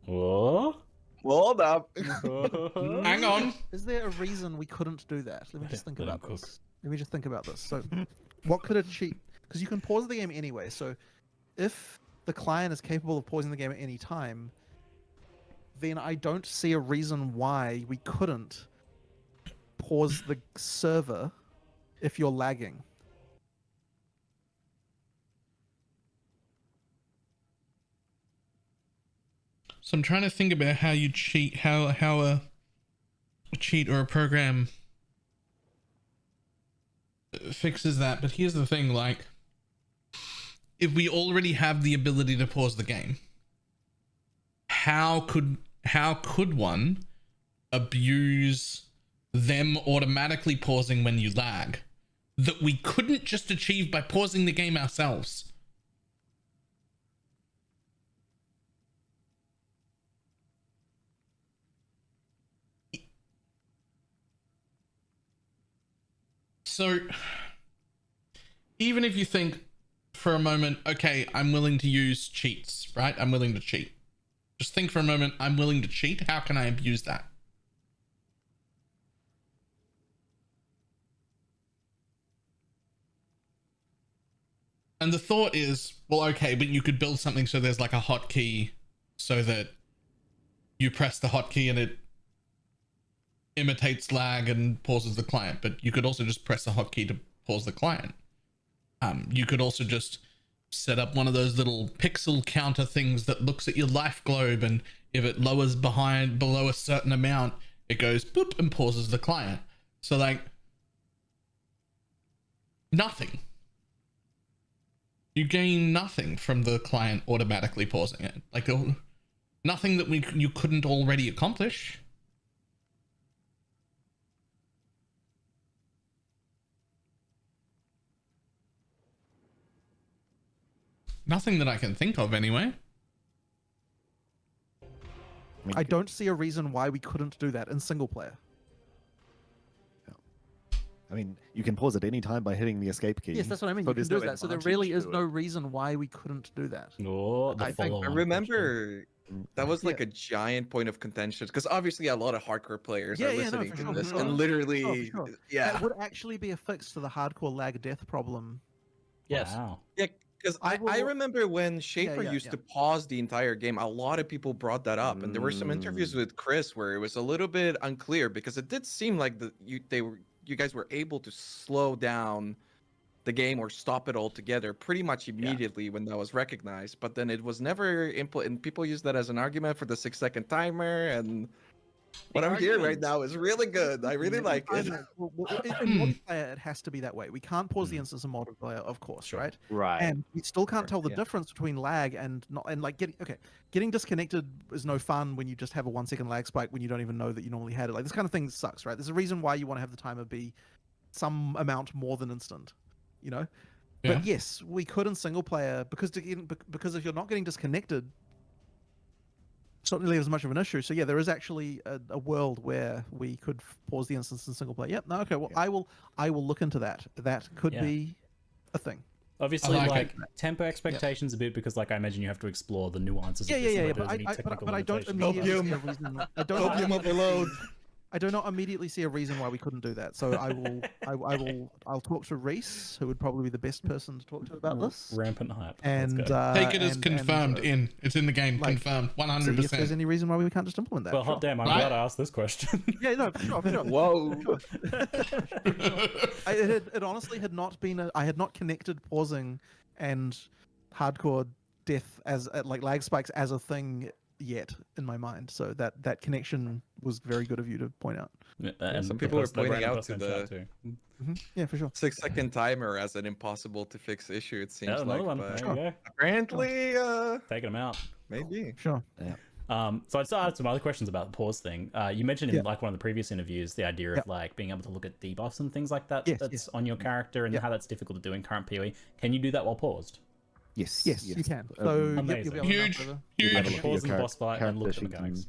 What? Hold up. Hang on. Is there a reason we couldn't do that? Let me just think about this. Let me just think about this. So, what could a cheat? Because you can pause the game anyway. So, if the client is capable of pausing the game at any time, then I don't see a reason why we couldn't pause the server if you're lagging. So I'm trying to think about how you cheat, how a cheat or a program fixes that. But here's the thing, like, if we already have the ability to pause the game, how could one abuse them automatically pausing when you lag that we couldn't just achieve by pausing the game ourselves? So, even if you think for a moment, okay, I'm willing to use cheats, right? I'm willing to cheat. Just think for a moment, I'm willing to cheat. How can I abuse that? And the thought is, well, okay, but you could build something so there's like a hotkey so that you press the hotkey and it imitates lag and pauses the client, but you could also just press a hotkey to pause the client. You could also just set up one of those little pixel counter things that looks at your life globe, and if it lowers below a certain amount, it goes boop and pauses the client. So like nothing. You gain nothing from the client automatically pausing it. Like nothing that you couldn't already accomplish. Nothing that I can think of, anyway. I don't see a reason why we couldn't do that in single player. I mean, you can pause at any time by hitting the escape key. Yes, that's what I mean. You can do that. So there really is no reason why we couldn't do that. No, I remember that was like a giant point of contention, because obviously a lot of hardcore players are listening to this and literally, yeah, that would actually be a fix to the hardcore lag death problem. Yes. Wow. Yeah, because I remember when Shaper used to pause the entire game, a lot of people brought that up, and there were some interviews with Chris where it was a little bit unclear, because it did seem like you guys were able to slow down the game or stop it altogether pretty much immediately when that was recognized, but then it was never implemented, and people use that as an argument for the 6-second timer, and what I'm hearing right now is really good. I really like it. In multiplayer, it has to be that way. We can't pause the instance in multiplayer, of course, right? Right. And we still can't tell the difference between lag and not, and like getting disconnected is no fun when you just have a 1 second lag spike when you don't even know that you normally had it. Like this kind of thing sucks, right? There's a reason why you want to have the timer be some amount more than instant, you know? Yeah. But yes, we could in single player because if you're not getting disconnected, it's not really as much of an issue. So yeah, there is actually a world where we could pause the instance in single player. Yep. No. Okay. Well, I will look into that. That could be a thing. Obviously, like temper expectations a bit, because like I imagine you have to explore the nuances. Of this, but I don't immediately see a reason. I do not immediately see a reason why we couldn't do that. So I'll talk to Reese, who would probably be the best person to talk to about this. Rampant hype. And take it as confirmed. It's in the game, like, confirmed, 100%. If there's any reason why we can't just implement that. Well, hot damn, I'm glad I asked this question. Yeah, no, for sure. Whoa. It honestly had not been. I had not connected pausing and hardcore death as like lag spikes as a thing yet in my mind, so that connection was very good of you to point out. And some people are pointing out to the yeah, for sure, 6-second timer as an impossible to fix issue. It seems like, one. But apparently, taking them out. Maybe. Sure. Yeah. So I just had some other questions about the pause thing. You mentioned in like one of the previous interviews the idea of like being able to look at debuffs and things like that that's on your character, and how that's difficult to do in current PoE. Can you do that while paused? Yes, you can. So you'll be able to huge. Pause in the boss fight and look at the mechanics.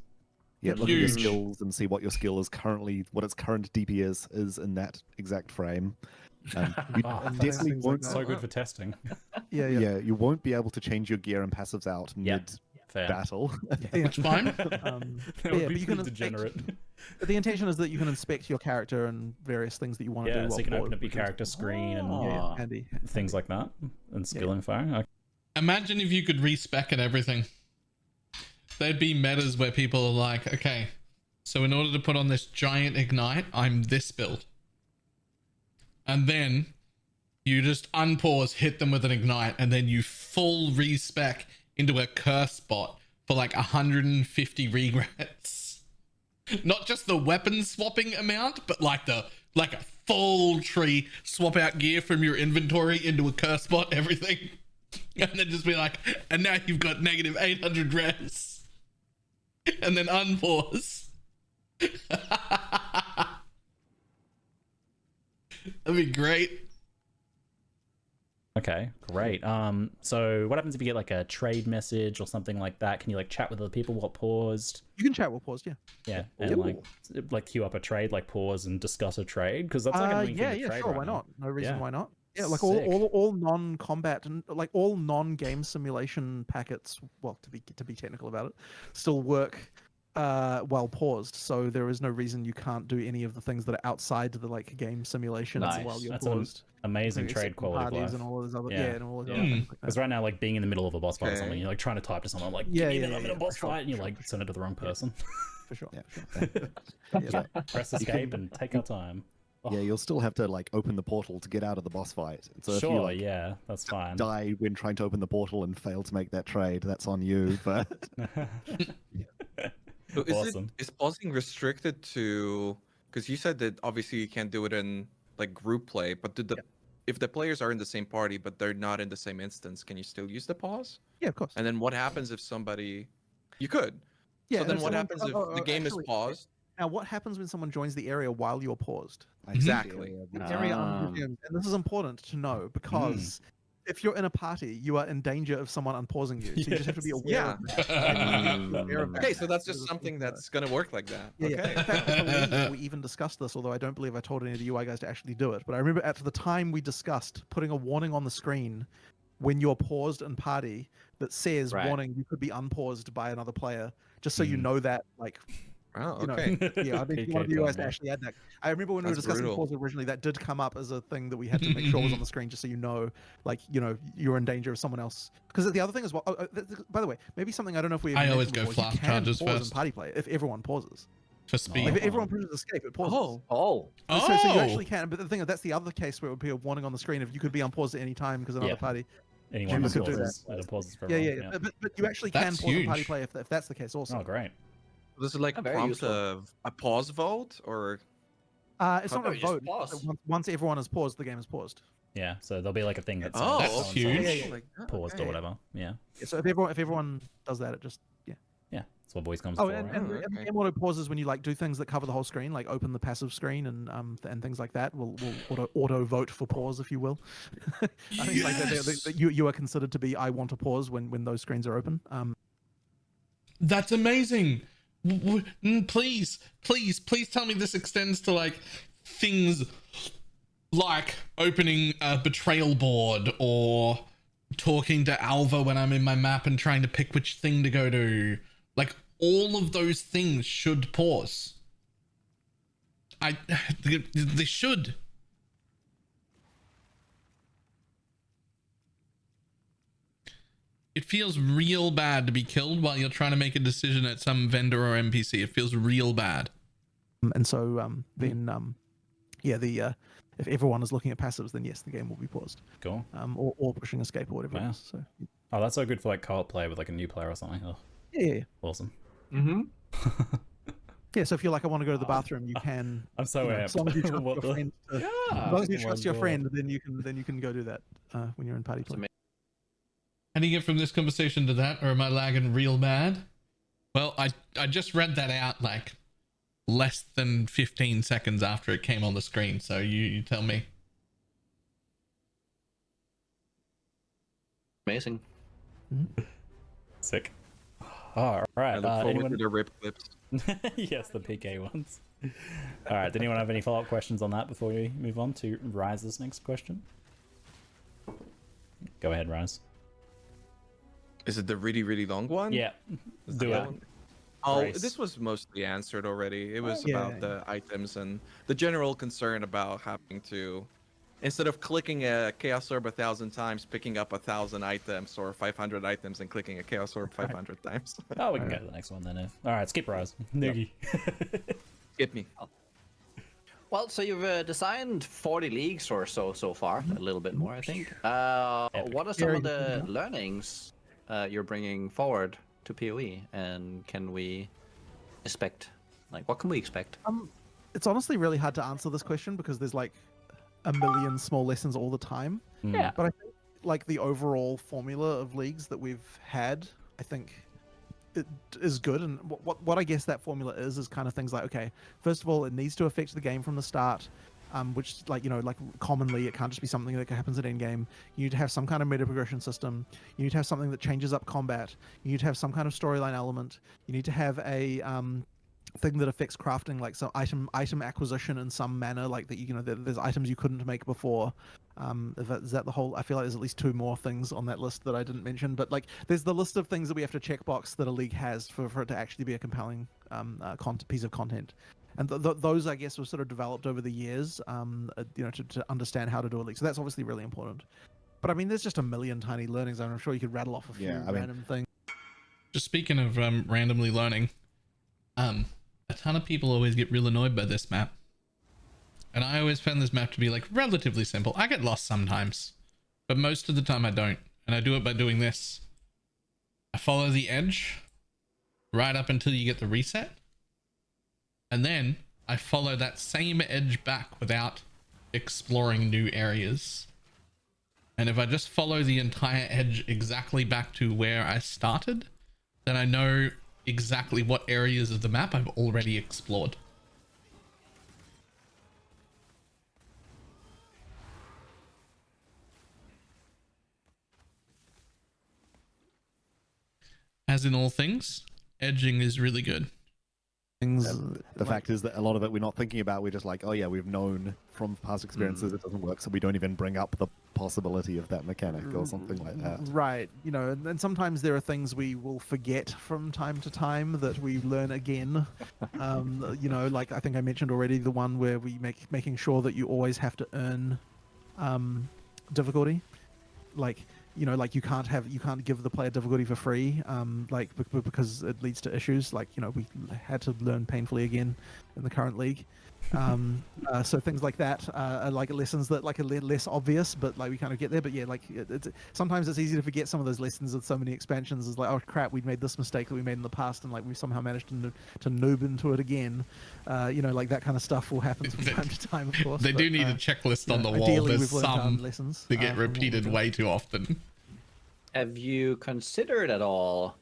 Yeah, look at your skills and see what your skill is currently, what its current DPS is in that exact frame. You definitely won't. So good for testing. Yeah. You won't be able to change your gear and passives out mid Fair. battle. It's fine. That would be but you can pretty degenerate. The intention is that you can inspect your character and various things that you want to do. Yeah, so you can while open up your paused, character screen and handy. things like that, and skill info. Okay. Imagine if you could respec and everything. There'd be metas where people are like, okay, so in order to put on this giant ignite, I'm this build. And then you just unpause, hit them with an ignite, and then you full respec into a curse bot for like 150 regrets. Not just the weapon swapping amount, but like a full tree, swap out gear from your inventory into a curse bot, everything. And then just be like, and now you've got negative 800 res. And then unpause. That'd be great. Okay, great. So what happens if you get like a trade message or something like that? Can you like chat with other people while paused? You can chat while paused, yeah. Yeah, and like queue up a trade, like pause and discuss a trade, because that's like a trade sure, right why now. not? No reason why not. Yeah, like Sick. all non-combat and like all non-game simulation packets. Well, to be technical about it, still work while paused. So there is no reason you can't do any of the things that are outside the like game simulation while you're That's paused. an amazing trade quality of life. And all those other, and all those other things like that. Because right now, like being in the middle of a boss fight or something, you're like trying to type to someone like, I'm in a boss fight, and you like send it to the wrong person. For sure. Press escape and take our time. Yeah, you'll still have to like open the portal to get out of the boss fight. So if you, like, that's fine. Die when trying to open the portal and fail to make that trade, that's on you. But So Awesome. is pausing restricted to? Because you said that obviously you can't do it in like group play, but if the players are in the same party but they're not in the same instance, can you still use the pause? Yeah, of course. And then what happens if somebody? You could. Yeah. So then if what someone- happens if the game is paused? Now, what happens when someone joins the area while you're paused? Exactly. The area unresumed. And this is important to know because if you're in a party, you are in danger of someone unpausing you. So you just have to be aware of that. Okay, so that's just something that's going to work like that. Yeah, Okay. In fact, I believe we even discussed this, although I don't believe I told any of the UI guys to actually do it. But I remember at the time we discussed putting a warning on the screen when you're paused in party that says, warning, you could be unpaused by another player, just so you know that, like... Oh, you know, okay. I think one of you guys to actually add that. I remember when we were discussing pause originally, that did come up as a thing that we had to make sure was on the screen, just so you know, like, you're in danger of someone else. Because the other thing is, by the way, maybe something I don't know if we. I always go flash charges first. In party play if everyone pauses. For speed. Like, if everyone pushes escape, it pauses. So you actually can. But the thing is, that's the other case where it would be a warning on the screen if you could be unpaused at any time because another party. Anyone could do that. pauses for Yeah. But you actually can pause in party play if that's the case also. Oh, great. Does it like prompt a pause vote or? It's not a vote. Once everyone is paused, the game is paused. Yeah, so there'll be like a thing that's that's huge. Paused or whatever. Yeah. So if everyone does that, it just yeah, that's what voice comes for. for. And the game auto pauses when you like do things that cover the whole screen, like open the passive screen and things like that. Will auto vote for pause, if you will. I think like you are considered to be I want to pause when those screens are open. That's amazing. Please tell me this extends to like things like opening a betrayal board or talking to Alva when I'm in my map and trying to pick which thing to go to. Like all of those things should pause. They should. It feels real bad to be killed while you're trying to make a decision at some vendor or NPC. It feels real bad. And so then if everyone is looking at passives, then yes, the game will be paused. Cool. Or pushing escape or whatever it is. So. Oh, that's so good for like co-op play with like a new player or something. Oh. Yeah. Awesome. Yeah, so if you're like, I want to go to the bathroom, you can. I'm so amped. As long as you trust your friend. As long as you trust your friend, then you can go do that when you're in party play. How do you get from this conversation to that, or am I lagging real bad? Well, I just read that out like less than 15 seconds after it came on the screen, so you tell me. Amazing. Sick. All right. I look forward anyone... to the rip clips. Yes, the PK ones. All right. Did anyone have any follow-up questions on that before we move on to Rise's next question? Go ahead, Rise. Is it the really, really long one? Yeah. Do it. Oh, Grace. this was mostly answered already. It was Yeah. about the items and the general concern about having to, instead of clicking a Chaos Orb 1,000 times, picking up 1,000 items or 500 items and clicking a Chaos Orb 500 times. Oh, we can go to the next one then. All right, skip Rise. Noogie. Skip me. Well, so you've designed 40 leagues or so far, a little bit more, I think. What are some of the learnings you're bringing forward to PoE, and can we expect, like, what can we expect? It's honestly really hard to answer this question because there's like a million small lessons all the time. Yeah. But I think like the overall formula of leagues that we've had, I think it is good. And what I guess that formula is kind of things like, okay, first of all, it needs to affect the game from the start. Which, like, you know, like commonly it can't just be something that happens at endgame. You need to have some kind of meta progression system. You need to have something that changes up combat. You need to have some kind of storyline element. You need to have a thing that affects crafting, like some item acquisition in some manner, like that. You know, there's items you couldn't make before. Is that the whole? I feel like there's at least 2 more things on that list that I didn't mention. But like, there's the list of things that we have to checkbox that a league has for it to actually be a compelling piece of content. And those, I guess, were sort of developed over the years, you know, to understand how to do a league. So that's obviously really important. But I mean, there's just a million tiny learnings. I'm sure you could rattle off a few random things. Just speaking of randomly learning, a ton of people always get real annoyed by this map. And I always found this map to be like relatively simple. I get lost sometimes, but most of the time I don't. And I do it by doing this. I follow the edge right up until you get the reset. And then I follow that same edge back without exploring new areas. And if I just follow the entire edge exactly back to where I started, then I know exactly what areas of the map I've already explored. As in all things, edging is really good. The fact is that a lot of it we're not thinking about. We're just like, oh yeah, we've known from past experiences it doesn't work, so we don't even bring up the possibility of that mechanic or something like that. Right. You know, and sometimes there are things we will forget from time to time that we learn again. You know, like I think I mentioned already the one where we making sure that you always have to earn difficulty. Like, you know, like you can't give the player difficulty for free, like because it leads to issues. Like, you know, we had to learn painfully again in the current league. So things like that are like lessons that like are less obvious, but like we kind of get there. But yeah, like sometimes it's easy to forget some of those lessons with so many expansions. It's like, oh crap, we made this mistake that we made in the past, and like we somehow managed to noob into it again. You know, like that kind of stuff will happen from time to time, of course. They do need a checklist on the wall. There's some lessons that get repeated way too often. Have you considered at all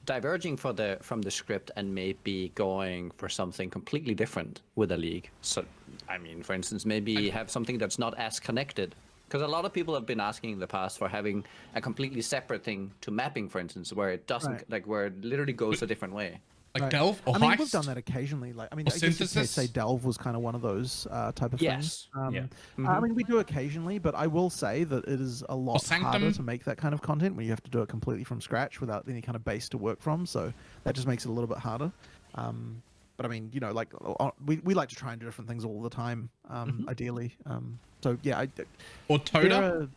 diverging from the script and maybe going for something completely different with a league? So, I mean, for instance, maybe have something that's not as connected. Because a lot of people have been asking in the past for having a completely separate thing to mapping, for instance, where it doesn't, like where it literally goes a different way. Like Delve or I mean, Heist? we've done that occasionally. Like, I mean, Or I guess you could Synthesis? say Delve was kind of one of those type of things. Yeah. I mean, we do occasionally, but I will say that it is a lot harder to make that kind of content when you have to do it completely from scratch without any kind of base to work from. So that just makes it a little bit harder. But I mean, you know, like we like to try and do different things all the time, ideally. So yeah, or Totem.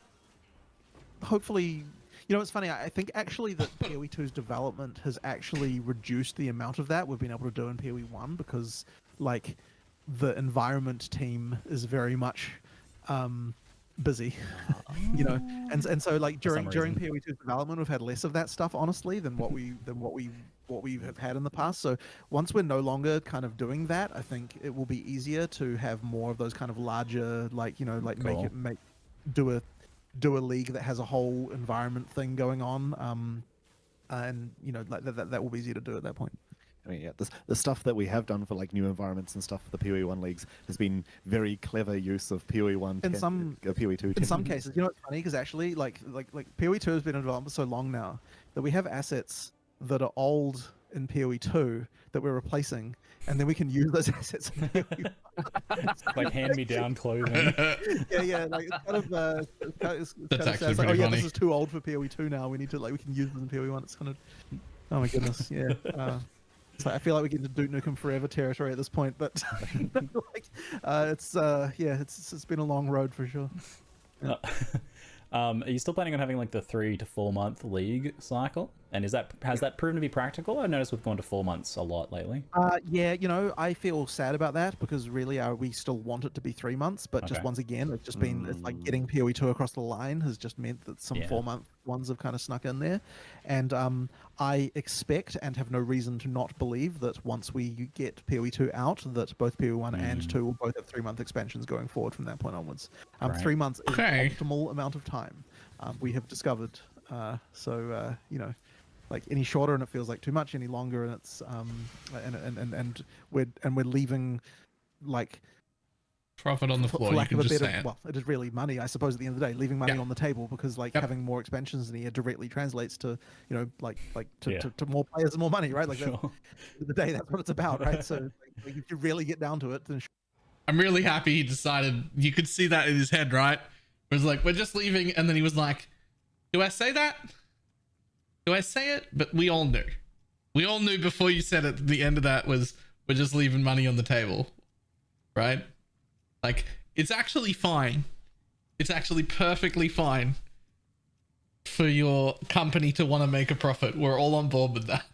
Hopefully. You know, it's funny. I think actually that PoE 2's development has actually reduced the amount of that we've been able to do in PoE 1 because, like, the environment team is very much busy. You know, and so like during PoE 2's development, we've had less of that stuff, honestly, than what we have had in the past. So once we're no longer kind of doing that, I think it will be easier to have more of those kind of larger, like, you know, like do a league that has a whole environment thing going on, and you know, like that will be easier to do at that point. I mean, yeah, the stuff that we have done for like new environments and stuff for the PoE 1 leagues has been very clever use of PoE 1 in some PoE 2. In some cases, you know, it's funny because actually, like PoE 2 has been in development so long now that we have assets that are old in PoE 2 that we're replacing, and then we can use those assets in PoE. Like hand-me-down clothing. Yeah, like it's kind of it's That's kind actually of sad. pretty Yeah, funny. this is too old for PoE 2 now. We need to we can use this in PoE 1. It's kind of, oh my goodness, yeah. It's like, I feel like we get into Duke Nukem Forever territory at this point, but it's been a long road for sure. Yeah. Are you still planning on having like the 3 to 4 month league cycle? And has that proven to be practical? I've noticed we've gone to 4 months a lot lately. Yeah, I feel sad about that because really we still want it to be 3 months, but just once again, it's just been it's like getting PoE 2 across the line has just meant that some 4 month ones have kind of snuck in there, and I expect and have no reason to not believe that once we get PoE 2 out, that both PoE 1 and 2 will both have 3 month expansions going forward from that point onwards. 3 months is an optimal amount of time. We have discovered, like any shorter and it feels like too much, any longer and it's and we're leaving like profit on the floor. For lack of a better, say it. Well, it is really money, I suppose. At the end of the day, leaving money on the table because having more expansions in here directly translates to to more players and more money, right? Like at the end of the day, that's what it's about, right? So like, if you really get down to it, then I'm really happy he decided. You could see that in his head, right? It was like, we're just leaving, and then he was like, do I say that? Do I say it? But we all knew. We all knew before you said it, the end of that was, we're just leaving money on the table. Right? Like, it's actually fine. It's actually perfectly fine for your company to want to make a profit. We're all on board with that.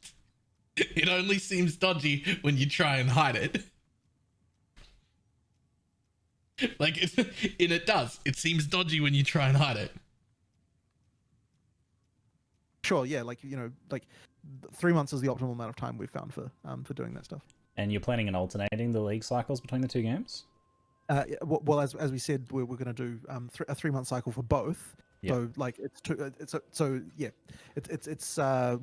It only seems dodgy when you try and hide it. Like, it does. It seems dodgy when you try and hide it. Sure, yeah, like 3 months is the optimal amount of time we've found for doing that stuff. And you're planning on alternating the league cycles between the two games? Well, as we said, we're going to do a 3 month cycle for both. Yep. So like it's 1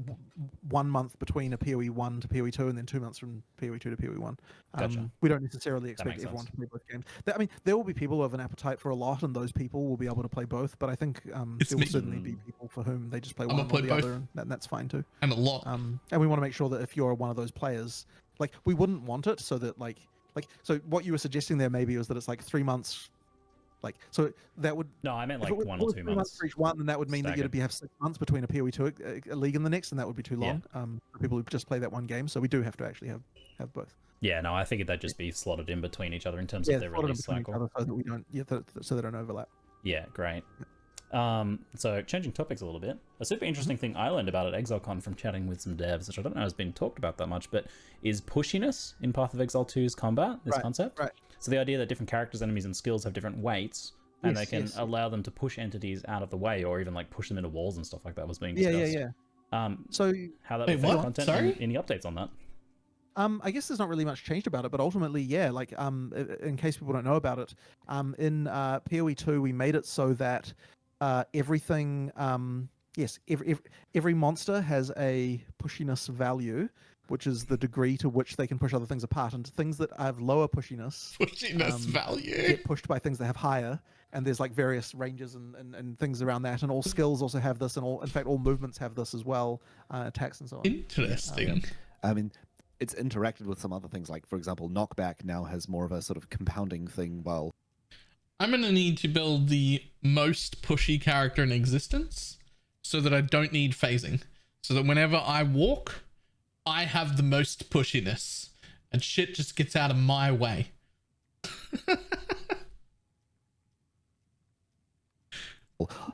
month between a PoE 1 to PoE 2, and then 2 months from PoE 2 to PoE 1. Gotcha. We don't necessarily expect everyone to play both games. I mean, there will be people who have an appetite for a lot, and those people will be able to play both. But I think there will certainly be people for whom they just play one or the other, and that's fine too. And a lot. And we want to make sure that if you're one of those players, like we wouldn't want it so that so what you were suggesting there maybe was that it's like 3 months. Like, so that would... No, I meant like 1 or 2 months. For each one, then that would mean that you'd have 6 months between a PoE 2 a league and the next, and that would be too long for people who just play that one game. So we do have to actually have both. Yeah, no, I figured they'd just be slotted in between each other in terms of their release cycle. So that we don't, so they don't overlap. Yeah, great. So changing topics a little bit, a super interesting thing I learned about at ExileCon from chatting with some devs, which I don't know has been talked about that much, but is pushiness in Path of Exile 2's combat, this concept. Right. So the idea that different characters, enemies, and skills have different weights, and they can allow them to push entities out of the way, or even like push them into walls and stuff like that was being discussed. Yeah. So how that would affect content? Sorry? Any updates on that? I guess there's not really much changed about it, but ultimately, like, in case people don't know about it, in PoE 2 we made it so that everything, every monster has a pushiness value, which is the degree to which they can push other things apart, and things that have lower pushiness value get pushed by things that have higher. And there's like various ranges and things around that, and all skills also have this, and all movements have this as well, attacks and so on. Interesting. I mean, it's interacted with some other things, like for example, knockback now has more of a sort of compounding thing. While I'm gonna need to build the most pushy character in existence, so that I don't need phasing, so that whenever I walk, I have the most pushiness, and shit just gets out of my way.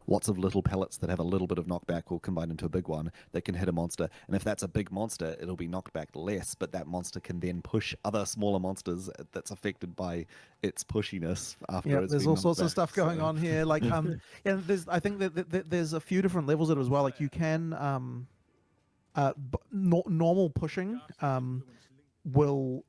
Lots of little pellets that have a little bit of knockback will combine into a big one that can hit a monster, and if that's a big monster, it'll be knocked back less, but that monster can then push other smaller monsters that's affected by its pushiness after it's there's been all sorts knocked of stuff going on here, like I think that there's a few different levels of it as well. Like you can normal pushing will,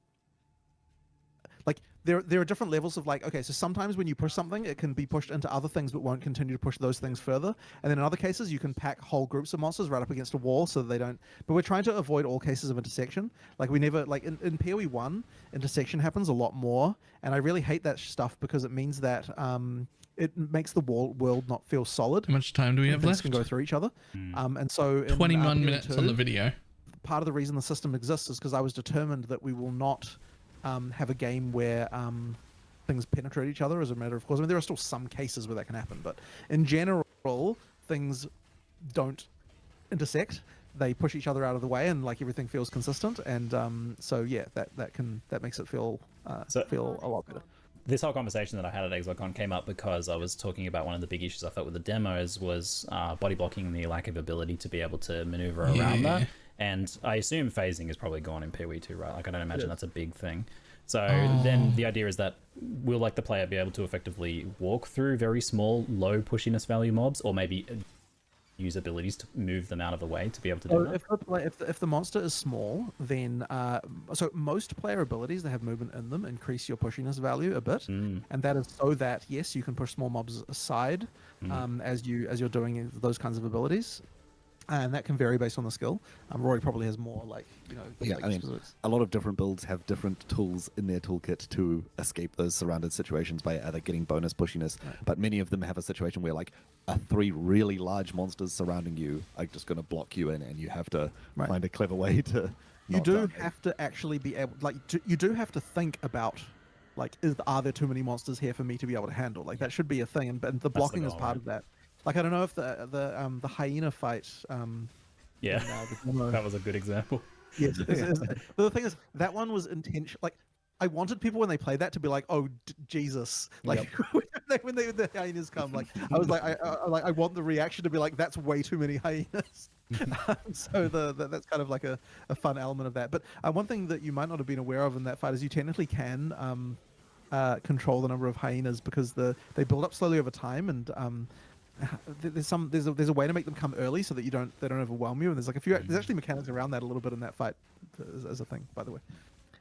like, there are different levels of, like, okay, so sometimes when you push something, it can be pushed into other things but won't continue to push those things further, and then in other cases you can pack whole groups of monsters right up against a wall so that they don't, but we're trying to avoid all cases of intersection. Like, we never, like, in PoE 1 intersection happens a lot more, and I really hate that stuff because it means that it makes the world not feel solid. How much time do we have left? Things can go through each other. And so in 21 PoE minutes 2, on the video. part of the reason the system exists is because I was determined that we will not have a game where things penetrate each other as a matter of course. I mean, there are still some cases where that can happen, but in general, things don't intersect. They push each other out of the way, and like everything feels consistent. And so yeah, that makes it feel feel a lot better. This whole conversation that I had at ExileCon came up because I was talking about one of the big issues I felt with the demos was body blocking and the lack of ability to be able to maneuver around that. And I assume phasing is probably gone in PoE 2, right? Like I don't imagine that's a big thing. So then the idea is that will like the player be able to effectively walk through very small, low pushiness value mobs, or maybe use abilities to move them out of the way to be able to do that? If the monster is small, then so most player abilities that have movement in them increase your pushiness value a bit, and that is so that yes, you can push small mobs aside as you're doing those kinds of abilities. And that can vary based on the skill. Rory probably has more like, you know. Yeah, like I mean, a lot of different builds have different tools in their toolkit to escape those surrounded situations by either getting bonus pushiness, but many of them have a situation where like 3 really large monsters surrounding you are just going to block you in, and you have to find a clever way to. You do have to actually be able, like, you do have to think about, like, are there too many monsters here for me to be able to handle? Like that should be a thing, and the blocking is part of that. Like I don't know if the hyena fight. That was a good example. Yes, but the thing is that one was intentional. Like I wanted people when they played that to be like, "Oh Jesus!" Like when the hyenas come, like I was like, I want the reaction to be like, "That's way too many hyenas." So that's kind of like a fun element of that. But one thing that you might not have been aware of in that fight is you technically can control the number of hyenas because they build up slowly over time, and there's a way to make them come early so that they don't overwhelm you, and there's actually mechanics around that a little bit in that fight as a thing, by the way.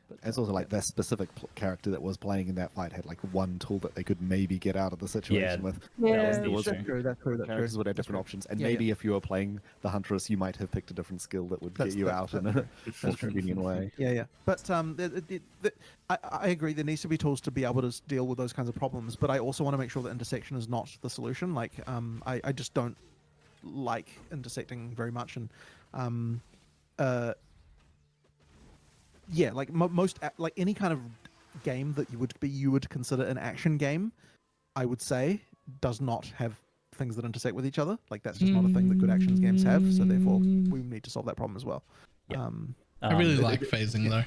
But, it's also like that specific character that was playing in that fight had like one tool that they could maybe get out of the situation with. That's true. Characters would have different options, and maybe if you were playing the Huntress, you might have picked a different skill that would get you out in a more convenient way. Yeah. But I agree. There needs to be tools to be able to deal with those kinds of problems. But I also want to make sure that intersection is not the solution. Like I just don't like intersecting very much, and yeah, like most like any kind of game that you would consider an action game, I would say does not have things that intersect with each other. Like that's just not a thing that good actions games have. So therefore, we need to solve that problem as well. Yeah. I really like phasing though.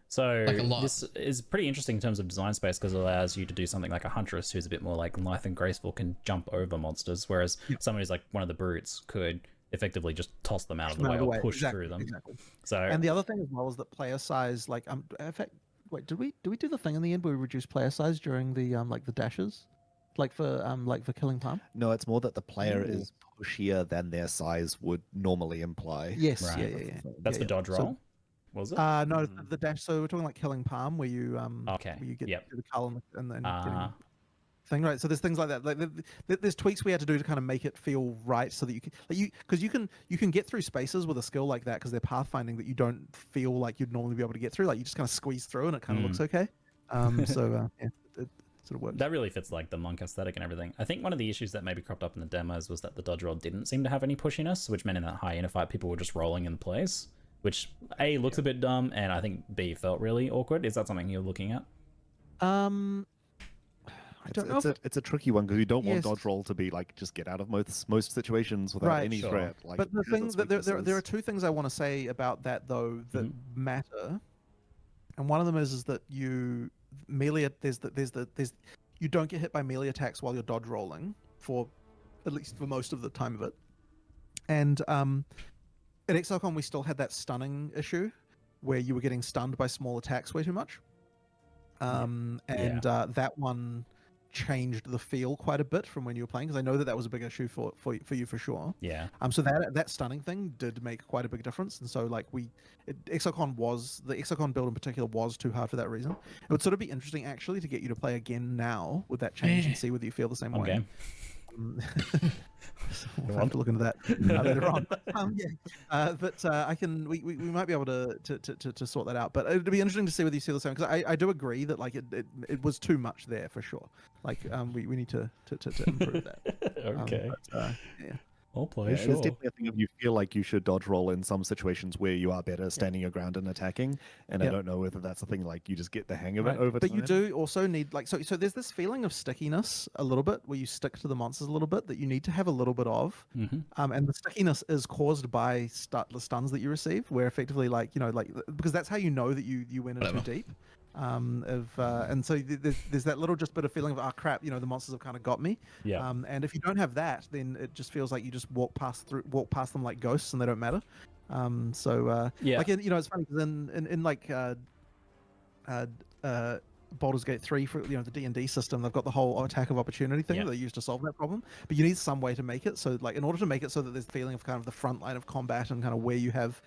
So this is pretty interesting in terms of design space because it allows you to do something like a Huntress who's a bit more like lithe and graceful, can jump over monsters, whereas someone who's like one of the brutes could effectively just toss them out of the way or push through them. Exactly. So and the other thing as well is that player size, like in fact, wait, did we do the thing in the end where we reduced player size during the like the dashes, like for killing palm? No, it's more that the player is pushier than their size would normally imply. Yes, yeah. That's the dodge roll. Was it? No, the dash. So we're talking like killing palm, where you where you get to the cull and then getting thing, right? So there's things like that. Like there's tweaks we had to do to kind of make it feel right, so that you can because you can get through spaces with a skill like that because they're pathfinding that you don't feel like you'd normally be able to get through. Like you just kind of squeeze through and it kind of looks okay. So yeah, it sort of works. That really fits like the monk aesthetic and everything. I think one of the issues that maybe cropped up in the demos was that the dodge roll didn't seem to have any pushiness, which meant in that hyena fight people were just rolling in place, which A looks a bit dumb, and I think B felt really awkward. Is that something you're looking at? I don't know. It's a tricky one because you don't want dodge roll to be like just get out of most situations without any threat. Like, but the thing that there are two things I want to say about that though that matter, and one of them is that you melee there's you don't get hit by melee attacks while you're dodge rolling for at least for most of the time of it, and at ExileCon we still had that stunning issue where you were getting stunned by small attacks way too much, that one changed the feel quite a bit from when you were playing, because I know that was a big issue for you for sure. Yeah. So that stunning thing did make quite a big difference, and so like the ExileCon build in particular was too hard for that reason. It would sort of be interesting actually to get you to play again now with that change and see whether you feel the same way. We'll have to look into that later on. But we might be able to sort that out. But it'd be interesting to see whether you feel the same, because I do agree that like it was too much there for sure. Like we need to improve that. Okay. I'll play, Yeah, There's definitely a thing of you feel like you should dodge roll in some situations where you are better standing your ground and attacking, and I don't know whether that's a thing like you just get the hang of it over time. But you do also need so there's this feeling of stickiness a little bit where you stick to the monsters a little bit that you need to have a little bit of, and the stickiness is caused by the stuns that you receive, where effectively because that's how you know that you went in too deep. And so there's that little just bit of feeling of crap, the monsters have kind of got me. And if you don't have that, then it just feels like you just walk past them like ghosts and they don't matter. It's funny because in Baldur's Gate 3 for the D&D system, they've got the whole attack of opportunity thing that they use to solve that problem, but you need some way to make it so in order to make it so that there's the feeling of kind of the front line of combat and kind of where you have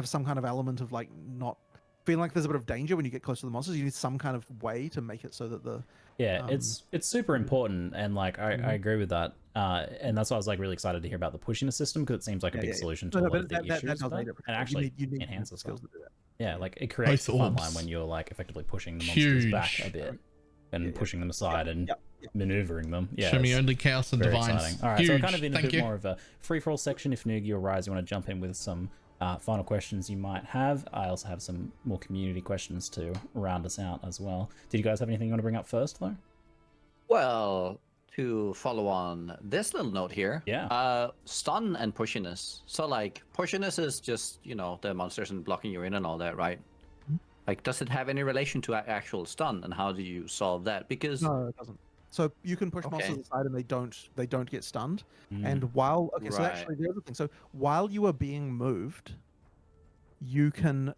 some kind of element of not feeling like there's a bit of danger when you get close to the monsters. You need some kind of way to make it so that it's super important, and I agree with that, and that's why I was really excited to hear about the pushiness system, because it seems like a big solution to a lot of the issues, and actually enhances skills to do that. It creates a fun line when you're effectively pushing the monsters back a bit and pushing them aside and maneuvering them. Show me only chaos and divines. Exciting. All right, so we're kind of in a bit more of a free-for-all section. If Noogie or Rise, you want to jump in with some final questions you might have. I also have some more community questions to round us out as well. Did you guys have anything you want to bring up first, though? Well, to follow on this little note here, stun and pushiness. So pushiness is just the monsters and blocking you in and all that, right? Does it have any relation to actual stun, and how do you solve that? Because no, it doesn't. So you can push monsters aside and they don't get stunned. And while so actually the other thing, so while you are being moved, you cannot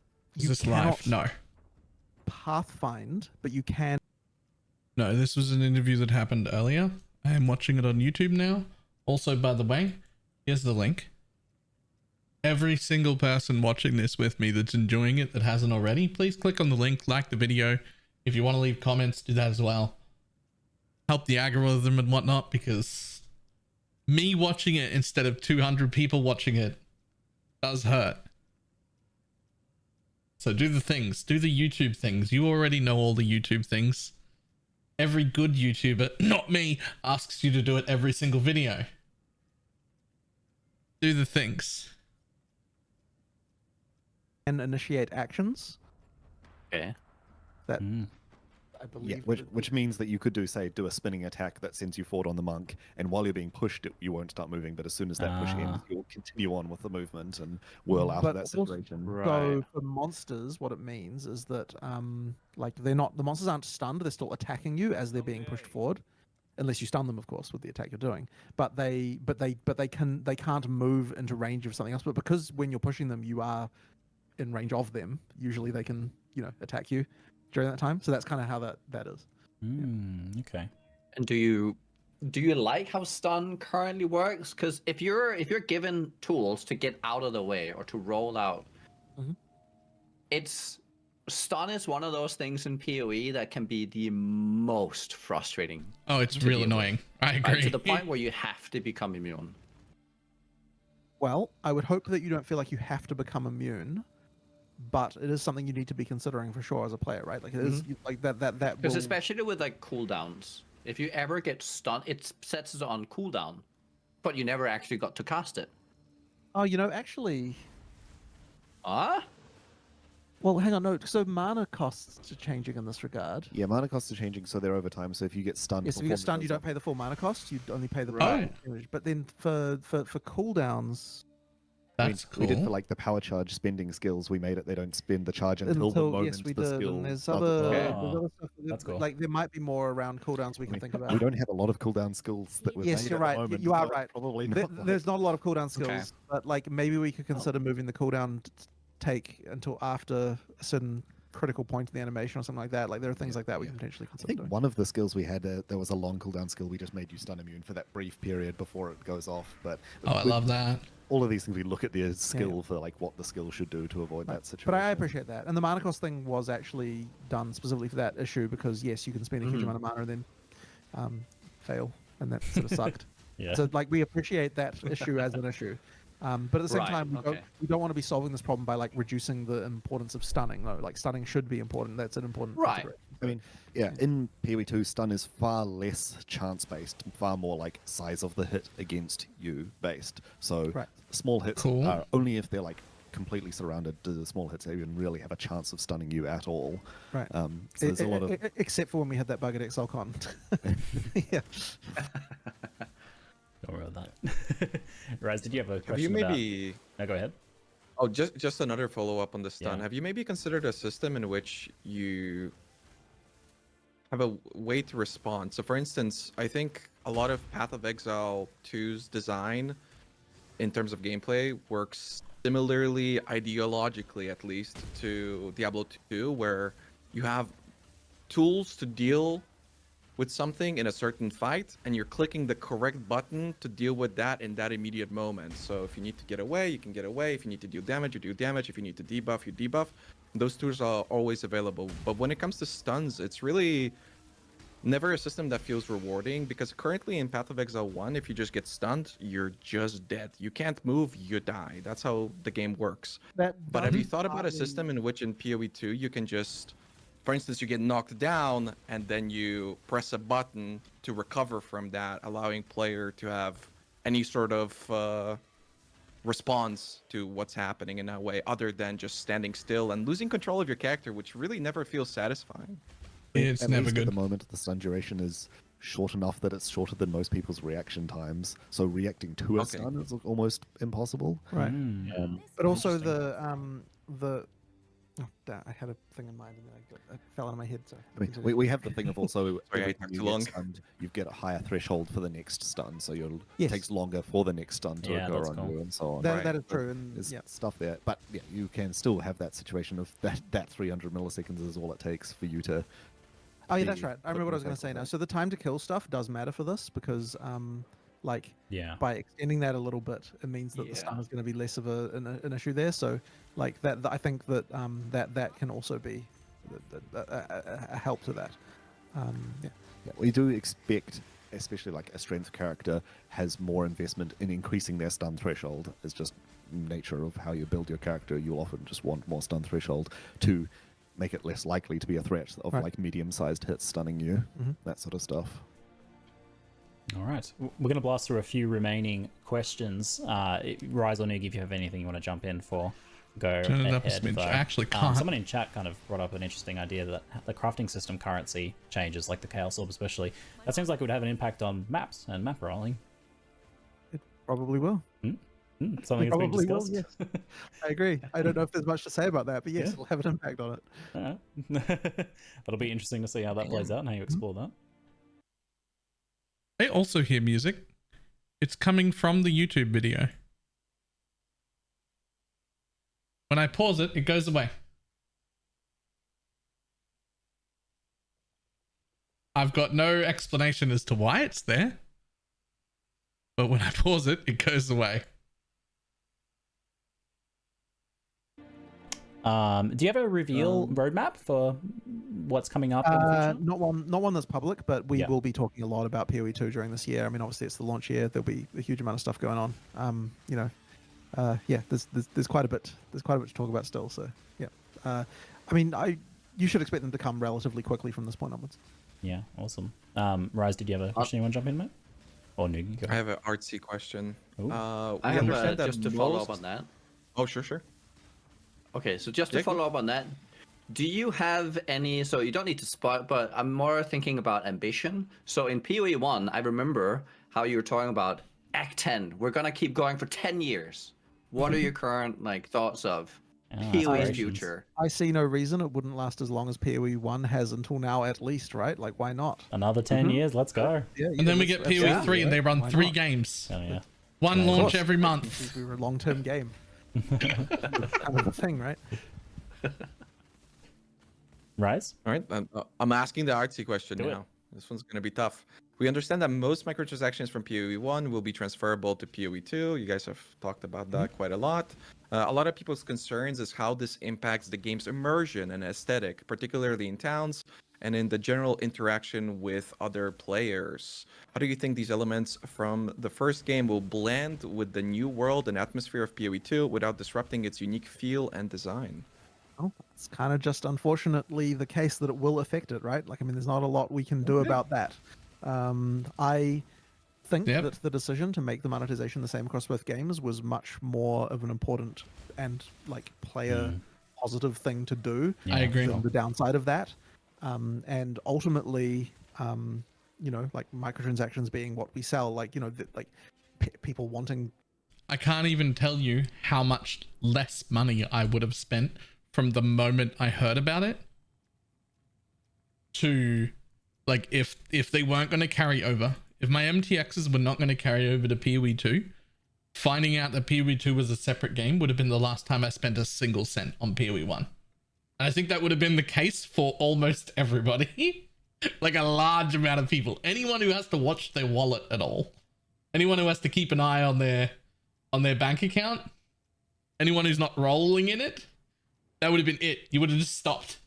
pathfind, but you can. No, this was an interview that happened earlier. I am watching it on YouTube now. Also, by the way, here's the link. Every single person watching this with me that's enjoying it that hasn't already, please click on the link, like the video. If you want to leave comments, do that as well. Help the algorithm and whatnot, because me watching it instead of 200 people watching it does hurt. So do the things, do the YouTube things. You already know all the YouTube things. Every good YouTuber, not me, asks you to do it every single video. Do the things. And initiate actions. Okay. That I believe. Which means that you could do a spinning attack that sends you forward on the monk, and while you're being pushed, you won't start moving. But as soon as that push ends, you'll continue on with the movement and whirl out of that situation. So for monsters, what it means is that the monsters aren't stunned; they're still attacking you as they're being pushed forward, unless you stun them, of course, with the attack you're doing. But they can't move into range of something else. But because when you're pushing them, you are in range of them. Usually, they can attack you during that time. So that's kind of how that is. Okay. And do you like how stun currently works? Because if you're given tools to get out of the way or to roll out, stun is one of those things in PoE that can be the most frustrating. Oh, it's real annoying. I agree. To the point where you have to become immune. Well, I would hope that you don't feel like you have to become immune, but it is something you need to be considering for sure as a player, right? It is that because especially with cooldowns, if you ever get stunned, it sets it on cooldown, but you never actually got to cast it. Oh, actually. Well, hang on, no. So mana costs are changing in this regard. Yeah, mana costs are changing, so they're over time. So if you get stunned, if you get stunned, you don't pay the full mana cost. You only pay the damage. But then for cooldowns, that's cool. We did for the power charge spending skills. We made it. They don't spend the charge until the moment yes, we the did. skill. And there's other stuff. That's cool. There might be more around cooldowns we can think about. We don't have a lot of cooldown skills that we've yes, made you're at right. the moment, You are right. Probably not. There's not a lot of cooldown skills, but maybe we could consider moving the cooldown take until after a certain critical point in the animation or something like that. There are things like that we can potentially consider. I think one of the skills we had, there was a long cooldown skill. We just made you stun immune for that brief period before it goes off. But I love that. All of these things we look at the skill for what the skill should do to avoid that situation. But I appreciate that. And the mana cost thing was actually done specifically for that issue because yes, you can spend a huge amount of mana and then fail, and that sort of sucked. So we appreciate that issue as an issue. But at the same time, we don't want to be solving this problem by reducing the importance of stunning. No, stunning should be important. That's an important consideration. I mean, yeah, in PoE2, stun is far less chance-based, far more like size of the hit against you based. So small hits are only if they're like completely surrounded do the small hits even really have a chance of stunning you at all. Right. So there's a lot of... Except for when we had that bug at XLCon. Yeah. Don't worry about that. Raz, did you have a question? Have you maybe... No, go ahead. Oh, just another follow-up on the stun. Yeah. Have you maybe considered a system in which you have a way to respond? So for instance, I think a lot of Path of Exile 2's design in terms of gameplay works similarly, ideologically at least, to Diablo 2, where you have tools to deal with something in a certain fight, and you're clicking the correct button to deal with that in that immediate moment. So if you need to get away, you can get away. If you need to deal damage, you do damage. If you need to debuff, you debuff. Those tools are always available. But when it comes to stuns, it's really never a system that feels rewarding, because currently in Path of Exile 1, if you just get stunned, you're just dead. You can't move, you die. That's how the game works. But have you thought about a system in which in PoE 2 you can just, for instance, you get knocked down and then you press a button to recover from that, allowing player to have any sort of response to what's happening in that way, other than just standing still and losing control of your character, which really never feels satisfying. It's at never least good. At the moment, the stun duration is short enough that it's shorter than most people's reaction times. So reacting to a stun is almost impossible. Right. But also the oh, damn, I had a thing in mind and then it fell out of my head. So I mean, we have the thing of also Sorry, every I time took you too get long. stunned, you get a higher threshold for the next stun, so it Yes. takes longer for the next stun to occur on you and so on. That is true. And There's stuff there, but yeah, you can still have that situation of that 300 milliseconds is all it takes for you to. Oh yeah, that's right. I remember what I was going to say now. So the time to kill stuff does matter for this because, by extending that a little bit, it means that the stun is going to be less of an issue there. So, like that, I think that that can also be a help to that. Yeah, we do expect, especially like a strength character, has more investment in increasing their stun threshold. It's just nature of how you build your character. You'll often just want more stun threshold to make it less likely to be a threat of like medium-sized hits stunning you, that sort of stuff. All right, we're going to blast through a few remaining questions. Rise or Nig, if you have anything you want to jump in for, go ahead. I actually can't. Someone in chat kind of brought up an interesting idea that the crafting system currency changes, like the Chaos Orb especially. That seems like it would have an impact on maps and map rolling. It probably will. Something that's been discussed. Will, yes. I agree. I don't know if there's much to say about that, but yes, it'll have an impact on it. That'll be interesting to see how that plays out and how you explore that. I also hear music. It's coming from the YouTube video. When I pause it, it goes away. I've got no explanation as to why it's there. But when I pause it, it goes away. Do you have a reveal roadmap for what's coming up in the future? Not one that's public, but we will be talking a lot about PoE2 during this year. I mean, obviously it's the launch year. There'll be a huge amount of stuff going on. There's quite a bit. There's quite a bit to talk about still. So yeah, I mean, you should expect them to come relatively quickly from this point onwards. Yeah, awesome. Rise, did you have a question you want to jump in, mate? Or Nig, you go. I have an artsy question. I have just to follow up on that. Oh, sure. Okay, so just to follow up on that, do you have any, so you don't need to spoil, but I'm more thinking about ambition. So in PoE 1, I remember how you were talking about Act 10. We're going to keep going for 10 years. What are your current thoughts of PoE's future? I see no reason it wouldn't last as long as PoE 1 has until now at least, right? Like, why not? Another 10 years, let's go. And then we get PoE 3 and they run 3 games. Oh, yeah. One launch every month. We were a long-term game. Kind of a thing, right? Rise? All right, I'm asking the artsy question now. This one's going to be tough. We understand that most microtransactions from PoE 1 will be transferable to PoE 2. You guys have talked about that quite a lot. A lot of people's concerns is how this impacts the game's immersion and aesthetic, particularly in towns and in the general interaction with other players. How do you think these elements from the first game will blend with the new world and atmosphere of PoE 2 without disrupting its unique feel and design? Well, it's kind of just unfortunately the case that it will affect it, right? Like, I mean, there's not a lot we can do about that. I think that the decision to make the monetization the same across both games was much more of an important and like player positive thing to do. I agree. Than the downside of that, and ultimately, you know, like microtransactions being what we sell, like, you know, like people wanting. I can't even tell you how much less money I would have spent from the moment I heard about it to, like, if they weren't going to carry over, if my MTXs were not going to carry over to PoE 2, finding out that PoE 2 was a separate game would have been the last time I spent a single cent on PoE 1. And I think that would have been the case for almost everybody. Like a large amount of people. Anyone who has to watch their wallet at all. Anyone who has to keep an eye on their bank account. Anyone who's not rolling in it. That would have been it. You would have just stopped.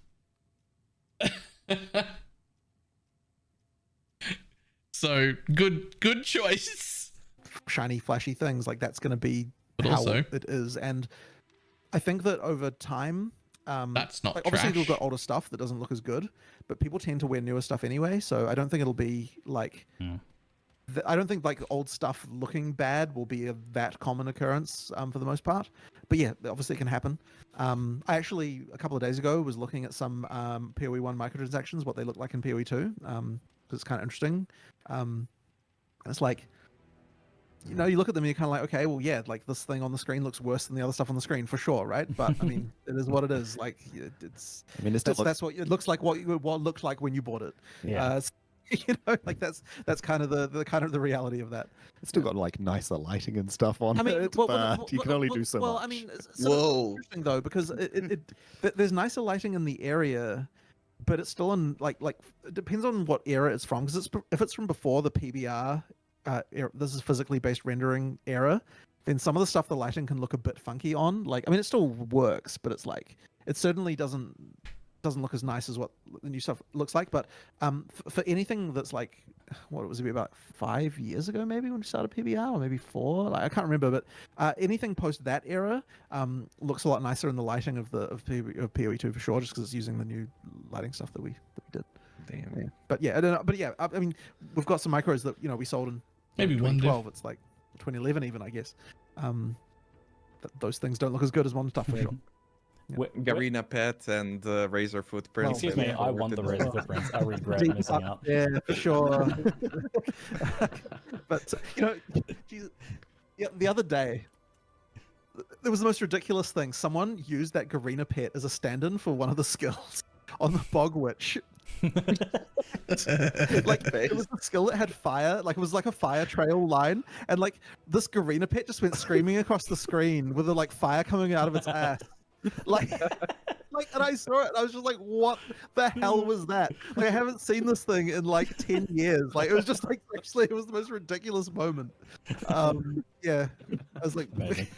So good choice. Shiny, flashy things, like that's going to be but how also, it is. And I think that over time, that's not like, trash. obviously we've got older stuff that doesn't look as good, but people tend to wear newer stuff anyway. So I don't think it'll be like, I don't think like old stuff looking bad will be that common occurrence for the most part. But yeah, obviously it can happen. I actually, a couple of days ago, was looking at some PoE 1 microtransactions, what they look like in PoE 2, because it's kind of interesting. And it's like, you know, you look at them and you're kind of like, okay, well, yeah, like this thing on the screen looks worse than the other stuff on the screen for sure, right? But I mean, it is what it is. Like, it's. I mean, that's what it looks like. What looked like when you bought it. Yeah. You know, like that's kind of the reality of that. It's still got like nicer lighting and stuff on I mean, it, but you can only do so much. I mean, so interesting though, because there's nicer lighting in the area, but it's still in like it depends on what era it's from. Because if it's from before the PBR, this is physically based rendering era, then some of the stuff the lighting can look a bit funky on. Like, I mean, it still works, but it's like it certainly doesn't look as nice as what the new stuff looks like. But for anything that's like, what was it, about 5 years ago maybe when we started PBR, or maybe 4, like I can't remember, but anything post that era looks a lot nicer in the lighting of PoE 2 for sure, just because it's using the new lighting stuff that we did. Damn. Yeah. But yeah, I don't know, but yeah, I mean, we've got some micros that, you know, we sold in maybe 2012. It's like 2011 even, I guess. Those things don't look as good as modern stuff for sure. Garena Pet and Razor Footprints. Excuse me, I want the Razor Footprints. I regret missing out. Yeah, for sure. But, you know, yeah, the other day, there was the most ridiculous thing. Someone used that Garena Pet as a stand-in for one of the skills on the Bog Witch. Like, it was a skill that had fire, like it was like a fire trail line, and like this Garena Pet just went screaming across the screen with like fire coming out of its ass. Like, and I saw it, and I was just like, what the hell was that? Like, I haven't seen this thing in like 10 years. Like, it was just like, actually, it was the most ridiculous moment. Yeah, I was like,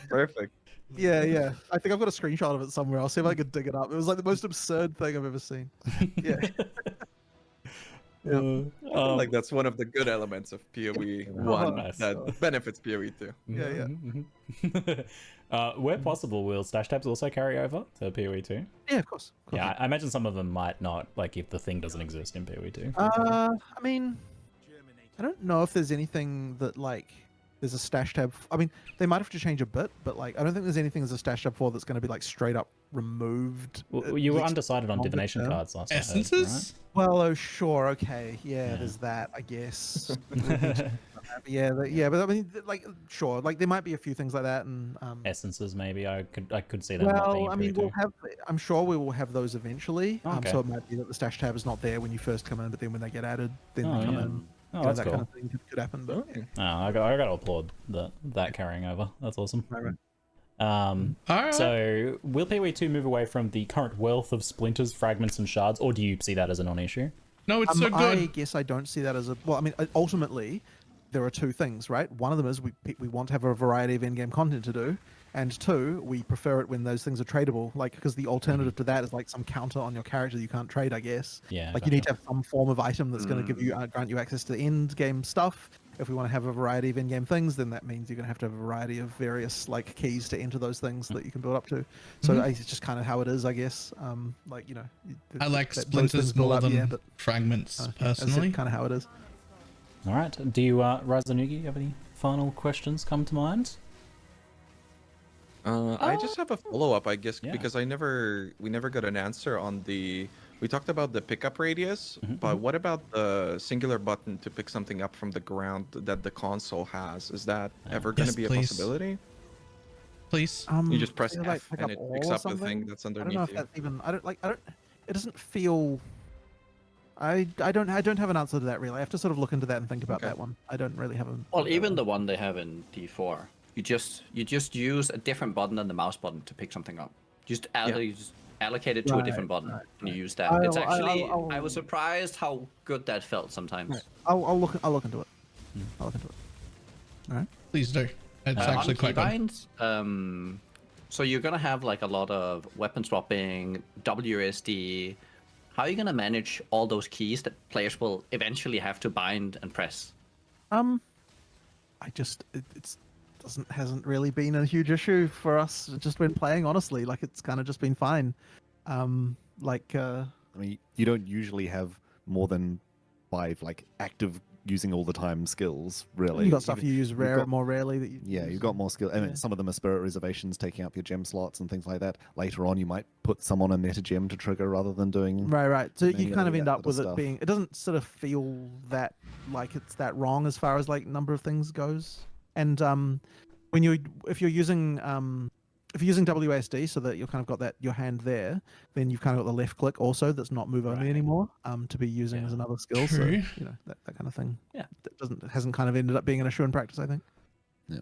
perfect. Yeah. I think I've got a screenshot of it somewhere. I'll see if I can dig it up. It was like the most absurd thing I've ever seen. Yeah. Like that's one of the good elements of PoE 1 that benefits PoE 2. Yeah. Where possible, will stash tabs also carry over to PoE 2? Yeah, of course. Yeah, I imagine some of them might not, like if the thing doesn't exist in PoE 2. I mean, I don't know if there's anything that like there's a stash tab. I mean, they might have to change a bit, but like I don't think there's anything as a stash tab for that's going to be like straight up removed. Well, you were undecided on divination cards last time. Essences? Right? Well, oh sure, okay, yeah, there's that, I guess. yeah, but I mean, like, sure, like there might be a few things like that, and essences maybe. I could see them. Not being I mean, I'm sure we will have those eventually. Okay. So it might be that the stash tab is not there when you first come in, but then when they get added, then they come in. Oh, that's that cool. kind of thing could happen. But I got to applaud that carrying over. That's awesome. Right. So will PoE 2 move away from the current wealth of splinters, fragments, and shards, or do you see that as a non-issue? No, it's so good. I guess I don't see that as a. Well, I mean, ultimately, there are two things, right? One of them is we want to have a variety of in-game content to do, and two, we prefer it when those things are tradable, like because the alternative to that is like some counter on your character that you can't trade, I guess. Yeah. Like you need to have some form of item that's going to give you grant you access to the end game stuff, if we want to have a variety of in-game things, then that means you're going to have a variety of various like keys to enter those things that you can build up to. So it's just kind of how it is, I guess. Like I like splinters more than fragments personally. Kind of how it is. All right. Do you, Razanugi, have any final questions come to mind? I just have a follow-up, I guess, because we never got an answer on the. We talked about the pickup radius, but what about the singular button to pick something up from the ground that the console has? Is that ever going to be a possibility? Please. You just press like, F and it picks up the thing that's underneath I don't know if you. that's even. It doesn't feel. I don't have an answer to that really. I have to sort of look into that and think about that one. I don't really have a. Well, even the one they have in D4, you just use a different button than the mouse button to pick something up. You just allocate it to a different button and you use that. It's actually I was surprised how good that felt sometimes. I'll look into it. I'll look into it. All right. Please do. It's actually quite good. So you're gonna have like a lot of weapon swapping, WSD. How are you gonna manage all those keys that players will eventually have to bind and press? Hasn't really been a huge issue for us just when playing, honestly. Like it's kind of just been fine. I mean, you don't usually have more than 5 like active using all the time skills, really. You got stuff you use more rarely that you you've got more skill. I mean, some of them are spirit reservations taking up your gem slots and things like that. Later on you might put some on a meta gem to trigger rather than doing right. So you kind of end up with it being, it doesn't sort of feel that like it's that wrong as far as like number of things goes. And if you're using WASD, so that you've kind of got that your hand there, then you've kind of got the left click also that's not move only anymore, to be using as another skill. True. So that kind of thing. Yeah, that hasn't kind of ended up being an issue in practice, I think. Yeah.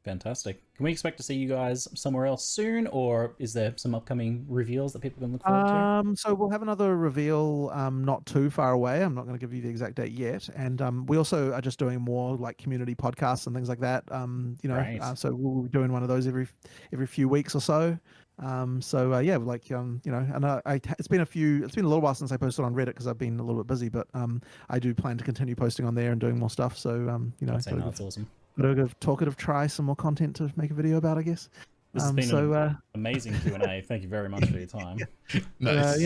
Fantastic. Can we expect to see you guys somewhere else soon, or is there some upcoming reveals that people can look forward to? So we'll have another reveal not too far away. I'm not going to give you the exact date yet. And we also are just doing more like community podcasts and things like that. So we'll be doing one of those every few weeks or so. It's been a little while since I posted on Reddit because I've been a little bit busy, but I do plan to continue posting on there and doing more stuff. So that's awesome. Talkative try some more content to make a video about, I guess. This has been an amazing Q&A. Thank you very much for your time. Nice.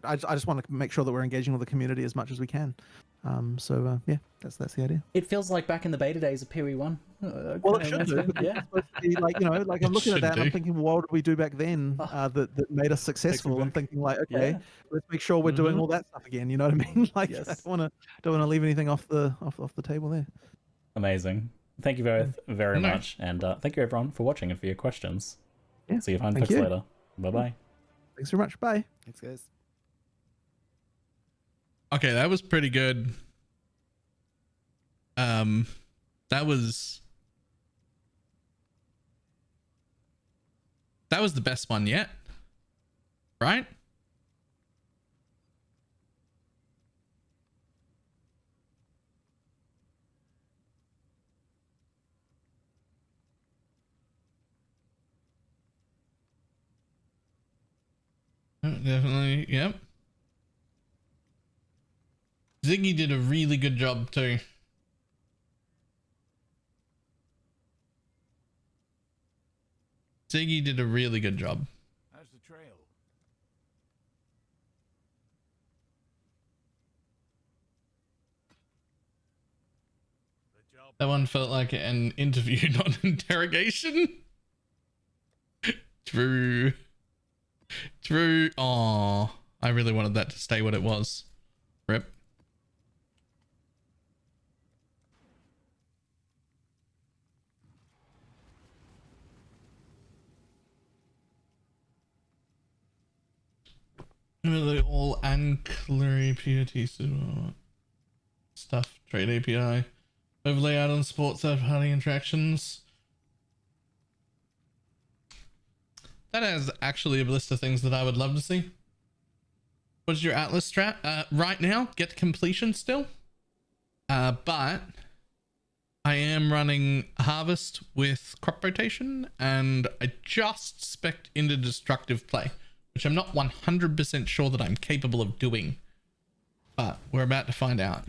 I just want to make sure that we're engaging with the community as much as we can. That's the idea. It feels like back in the beta days of PoE 1. Well, it should do. Yeah. I'm looking at that and I'm thinking, well, what did we do back then that made us successful? I'm thinking like, okay, let's make sure we're doing all that stuff again. You know what I mean? Like, I don't want to leave anything off the table there. Amazing. Thank you both very much, and thank you everyone for watching and for your questions. Yeah. See you fine folks later. Bye. Thanks very much. Bye. Thanks, guys. Okay, that was pretty good. That was the best one yet, right? Definitely, yep. Ziggy did a really good job too. Ziggy did a really good job. How's the trail? That one felt like an interview, not an interrogation. True. Oh, I really wanted that to stay what it was. Rip. Really all ancillary POT stuff, trade API, overlay out on sports third-party interactions. That is actually a list of things that I would love to see. What's your Atlas strat? Right now, get completion still. But I am running Harvest with crop rotation, and I just spec'd into destructive play, which I'm not 100% sure that I'm capable of doing. But we're about to find out.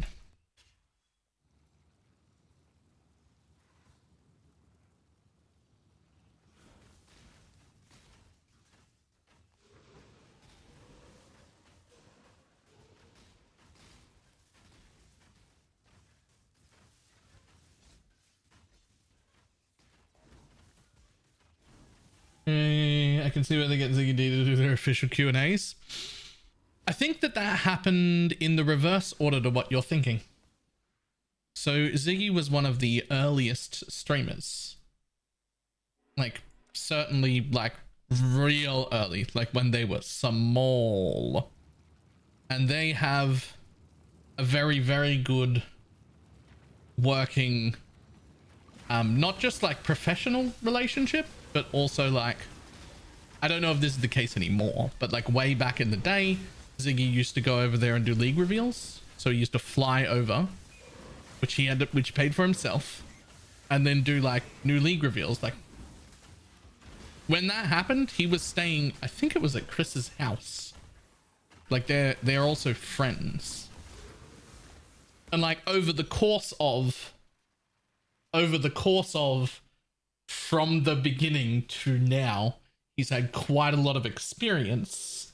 I can see where they get Ziggy D to do their official Q&As. I think that happened in the reverse order to what you're thinking. So Ziggy was one of the earliest streamers. Like, certainly, like, real early. Like, when they were small. And they have a very, very good working, not just, like, professional relationship, but also, like, I don't know if this is the case anymore, but like way back in the day, Ziggy used to go over there and do league reveals. So he used to fly over, which he paid for himself, and then do like new league reveals. Like when that happened, he was staying, I think it was at Chris's house. Like they're also friends. And like over the course of from the beginning to now, he's had quite a lot of experience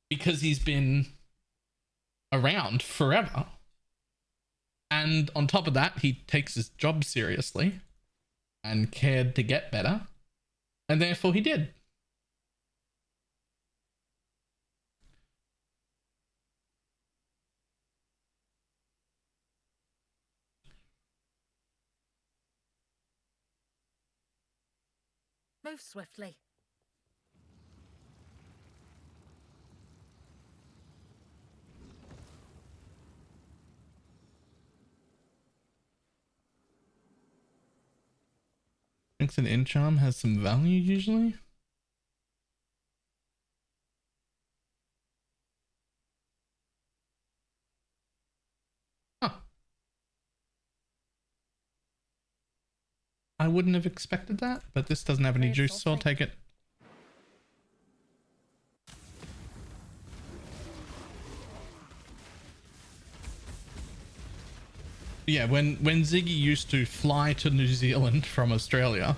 because he's been around forever. And on top of that, he takes his job seriously and cared to get better. And therefore he did. Move swiftly. Thinks an enchant has some value usually. Huh. I wouldn't have expected that, but this doesn't have any juice, so I'll take it. Yeah, when Ziggy used to fly to New Zealand from Australia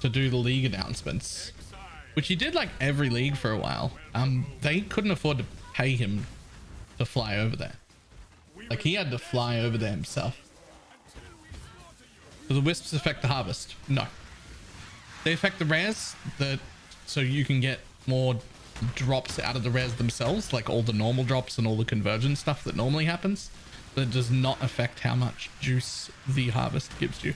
to do the league announcements, which he did like every league for a while, they couldn't afford to pay him to fly over there. Like he had to fly over there himself. Do the wisps affect the harvest? No. They affect the rares, so you can get more drops out of the rares themselves, like all the normal drops and all the conversion stuff that normally happens. But it does not affect how much juice the harvest gives you.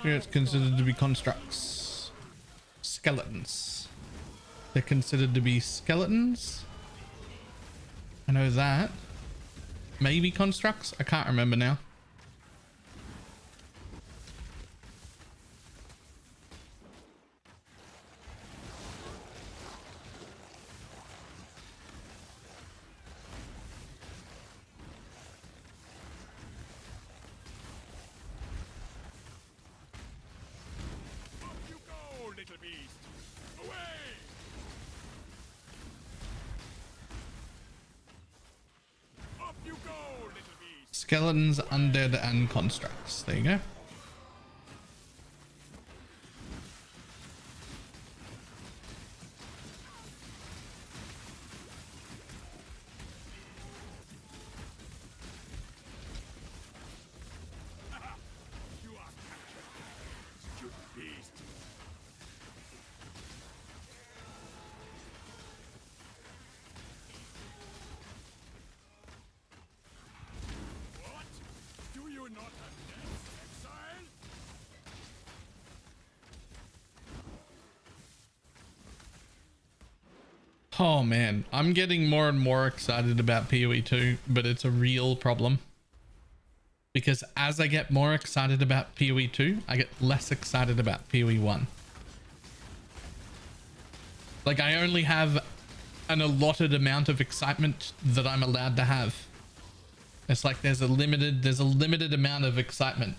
It's considered to be constructs. Skeletons. They're considered to be skeletons. I know that. Maybe constructs? I can't remember now. Skeletons, undead, and constructs. There you go. Oh man, I'm getting more and more excited about PoE 2, but it's a real problem. Because as I get more excited about PoE 2, I get less excited about PoE 1. Like I only have an allotted amount of excitement that I'm allowed to have. It's like there's a limited amount of excitement.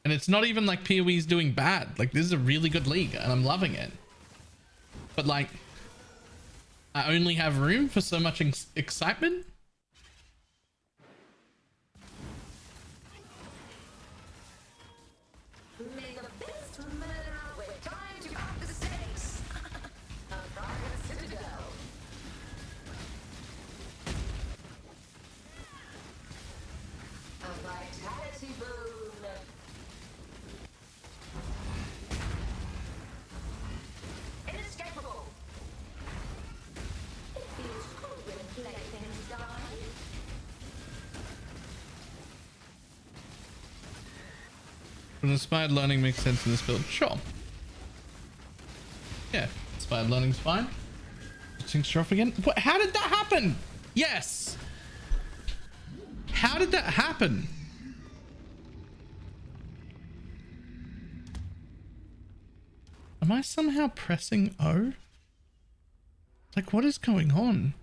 And it's not even like PoE is doing bad. Like this is a really good league and I'm loving it. But like, I only have room for so much excitement. May the best murderer with time to up the stakes. A private citadel. A vitality boon. Inescapable. It feels good when playthings die. But inspired learning makes sense in this build. Sure. Yeah, inspired learning's fine. Things off again. What? How did that happen? Yes. How did that happen? Am I somehow pressing O? Like, what is going on?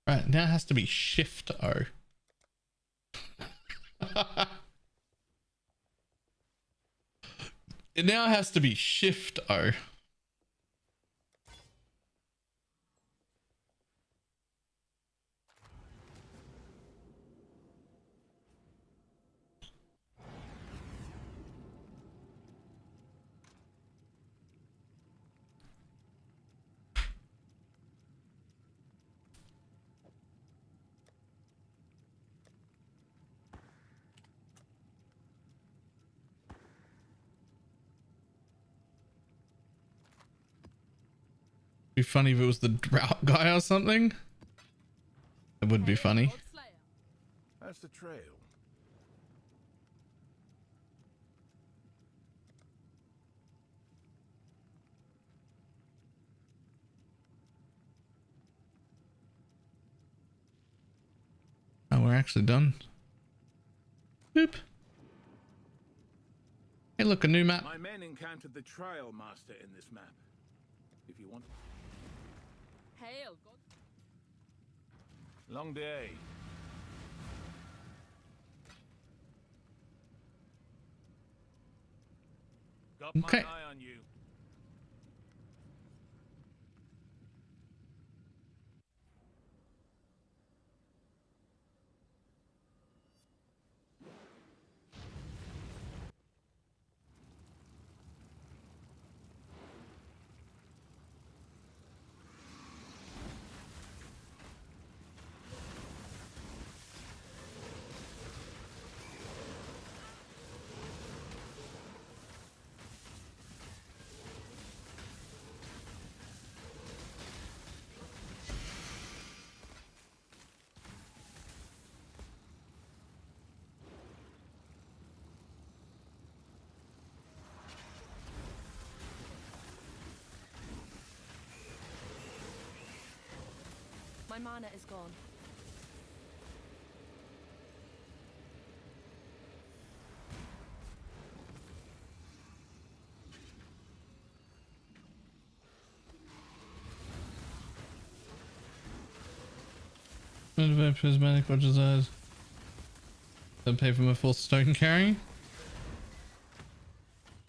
Right, now it has to be Shift O. It now has to be Shift O. Be funny if it was the drought guy or something. It would be funny. That's the trail. Oh, we're actually done. Boop. Hey, look, a new map. My men encountered the Trail Master in this map. If you want. Hail, God. Long day. Got Okay. my eye on you. My mana is gone. Prismatic, what is that? Don't pay for my full stone carry.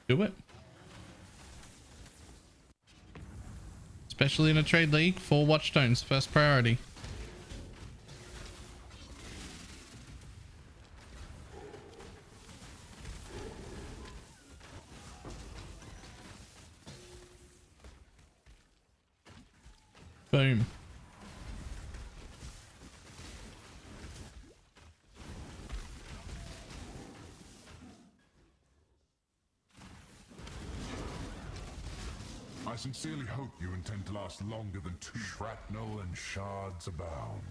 Do it. Especially in a trade league, 4 watchstones, first priority. Boom. My sincerely hope you intend to last longer than 2 shrapnel and shards abound.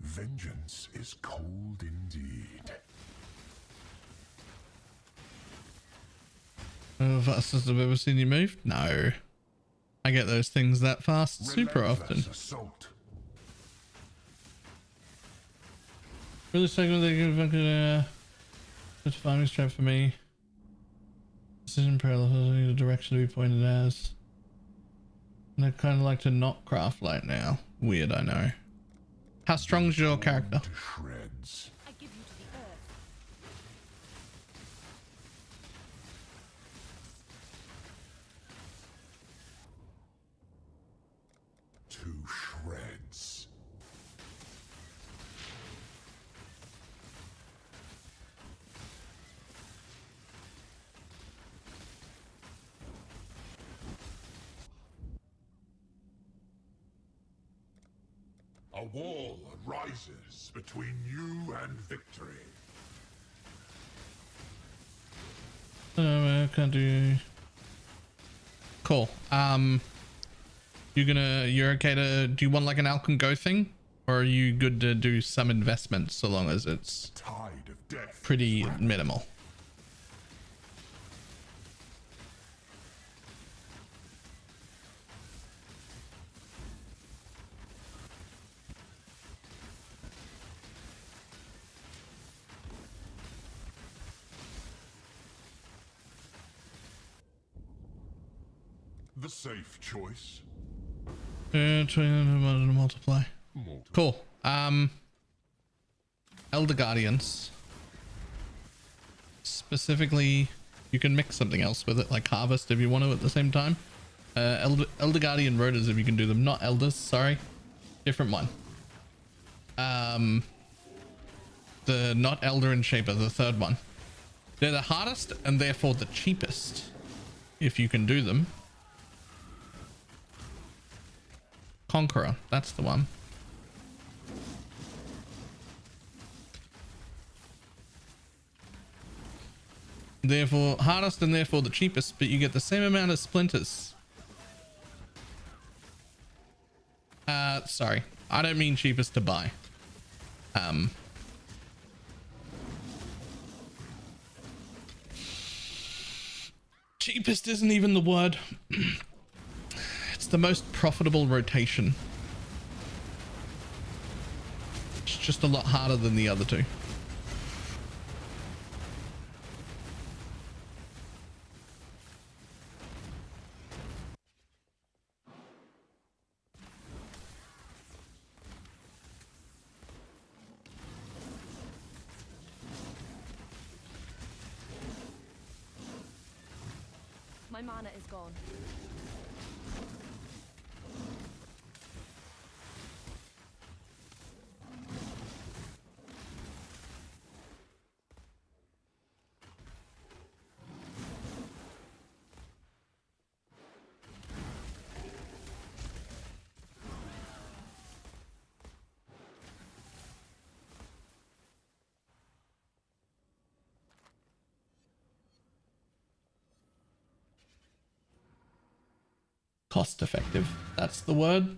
Vengeance is cold indeed. Fastest I've ever seen you move? No. I get those things that fast super often. Assault. Really second they give such a farming strat for me. Decision parallel the direction to be pointed as. And I kind of like to not craft light now. Weird, I know. How strong is your character? Shreds. I give you to the earth. To shreds. A wall rises between you and victory. I can't do. Cool. You're okay to. Do you want like an Alcon Go thing, or are you good to do some investments so long as it's Tide of death. pretty minimal? The safe choice. Trying to multiply. Cool. Elder Guardians. Specifically, you can mix something else with it, like Harvest if you want to at the same time. Elder Guardian Rotors if you can do them. Not Elders, sorry. Different one. The not Elder and Shaper, the third one. They're the hardest and therefore the cheapest if you can do them. Conqueror, that's the one. Therefore hardest and therefore the cheapest, but you get the same amount of splinters. Sorry, I don't mean cheapest to buy. Cheapest isn't even the word. It's the most profitable rotation. It's just a lot harder than the other two. My mana is gone. Cost effective, that's the word.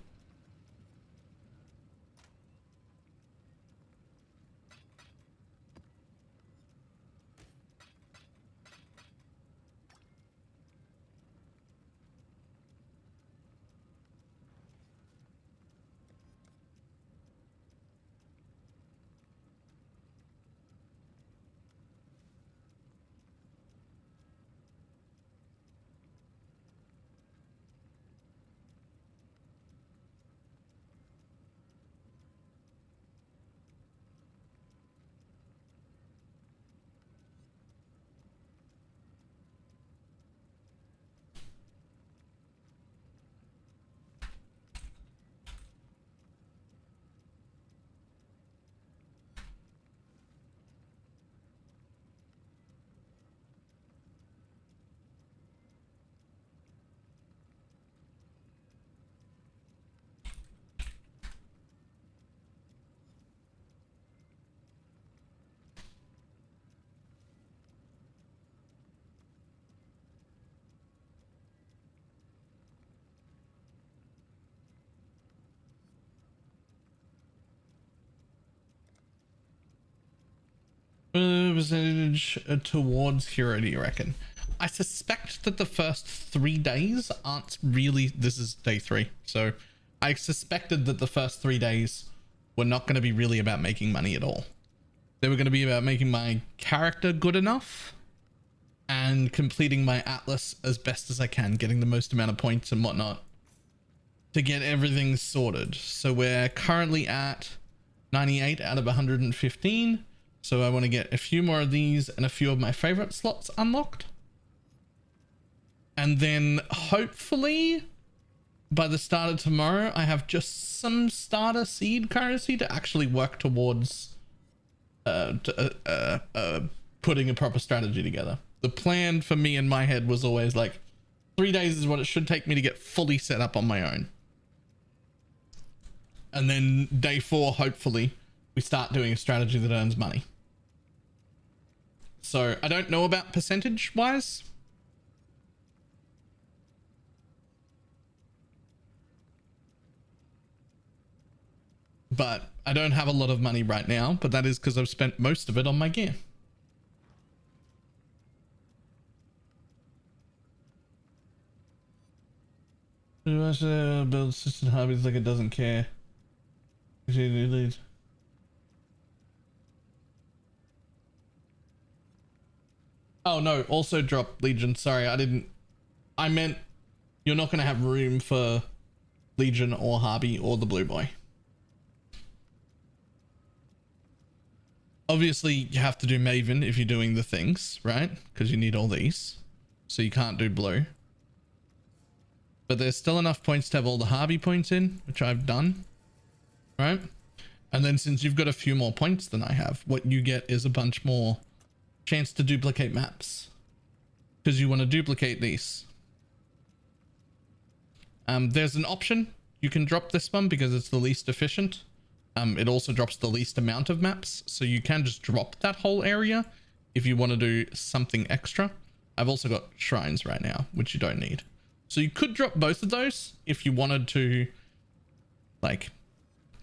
Percentage towards hero, do you reckon? I suspect that the first 3 days aren't really... This is day 3. So I suspected that the first 3 days were not going to be really about making money at all. They were going to be about making my character good enough and completing my atlas as best as I can, getting the most amount of points and whatnot to get everything sorted. So we're currently at 98 out of 115. So I want to get a few more of these and a few of my favorite slots unlocked. And then hopefully by the start of tomorrow, I have just some starter seed currency to actually work towards putting a proper strategy together. The plan for me in my head was always like 3 days is what it should take me to get fully set up on my own. And then day 4, hopefully we start doing a strategy that earns money. So I don't know about percentage wise. But I don't have a lot of money right now, but that is because I've spent most of it on my gear. Build assistant hobbies like it doesn't care. Oh no, also drop Legion. Sorry, I meant you're not going to have room for Legion or Harvey or the Blue Boy. Obviously, you have to do Maven if you're doing the things, right? Because you need all these. So you can't do Blue. But there's still enough points to have all the Harvey points in, which I've done. Right? And then since you've got a few more points than I have, what you get is a bunch more chance to duplicate maps. Because you want to duplicate these. There's an option. You can drop this one because it's the least efficient. It also drops the least amount of maps. So you can just drop that whole area if you want to do something extra. I've also got shrines right now, which you don't need. So you could drop both of those if you wanted to, like,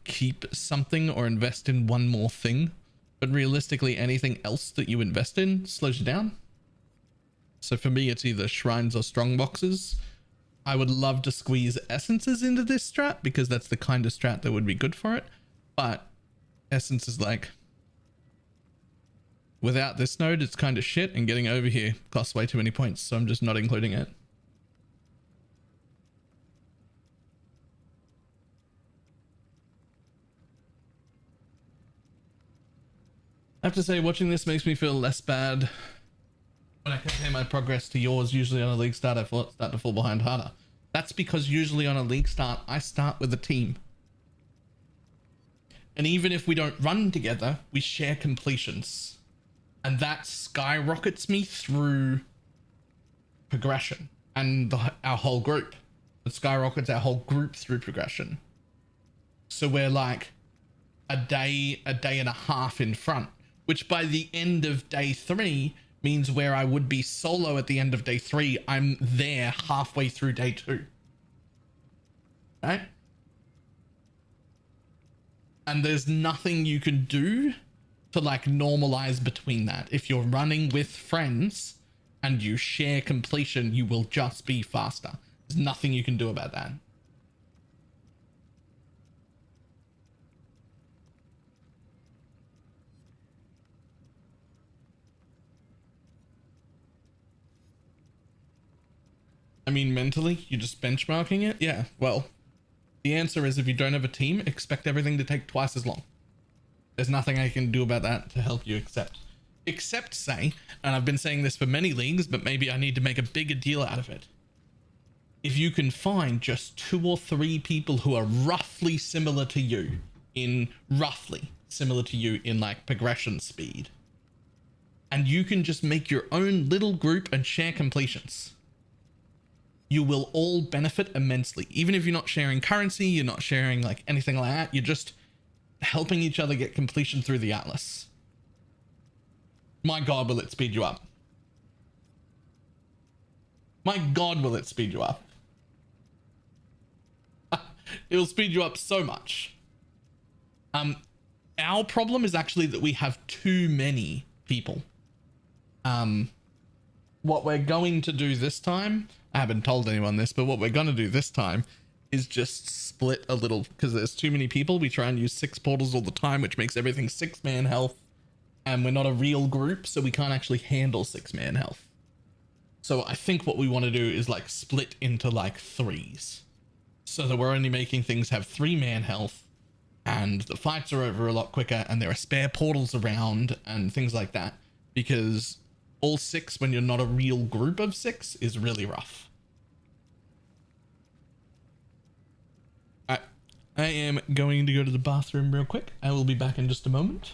keep something or invest in one more thing. But realistically, anything else that you invest in slows you down. So for me, it's either shrines or strong boxes. I would love to squeeze essences into this strat because that's the kind of strat that would be good for it. But essence is like, without this node, it's kind of shit, and getting over here costs way too many points. So I'm just not including it. I have to say, watching this makes me feel less bad when I compare my progress to yours. Usually on a league start, I start to fall behind harder. That's because usually on a league start, I start with a team. And even if we don't run together, we share completions. And that skyrockets me through progression and our whole group. It skyrockets our whole group through progression. So we're like a day and a half in front. Which by the end of day 3 means where I would be solo at the end of day 3, I'm there halfway through day 2. Right? And there's nothing you can do to like normalize between that. If you're running with friends and you share completion, you will just be faster. There's nothing you can do about that. I mean, mentally, you're just benchmarking it? Yeah, well, the answer is if you don't have a team, expect everything to take twice as long. There's nothing I can do about that to help you except say, and I've been saying this for many leagues, but maybe I need to make a bigger deal out of it. If you can find just 2 or 3 people who are roughly similar to you in like progression speed, and you can just make your own little group and share completions, you will all benefit immensely. Even if you're not sharing currency, you're not sharing like anything like that, you're just helping each other get completion through the Atlas. My God, will it speed you up? My God, will it speed you up? It'll speed you up so much. Our problem is actually that we have too many people. What we're going to do this time, I haven't told anyone this, but what we're going to do this time is just split a little, because there's too many people. We try and use 6 portals all the time, which makes everything 6-man health, and we're not a real group, so we can't actually handle 6-man health. So I think what we want to do is like split into like 3s, so that we're only making things have 3-man health, and the fights are over a lot quicker, and there are spare portals around and things like that, because all 6 when you're not a real group of 6 is really rough. I am going to go to the bathroom real quick. I will be back in just a moment.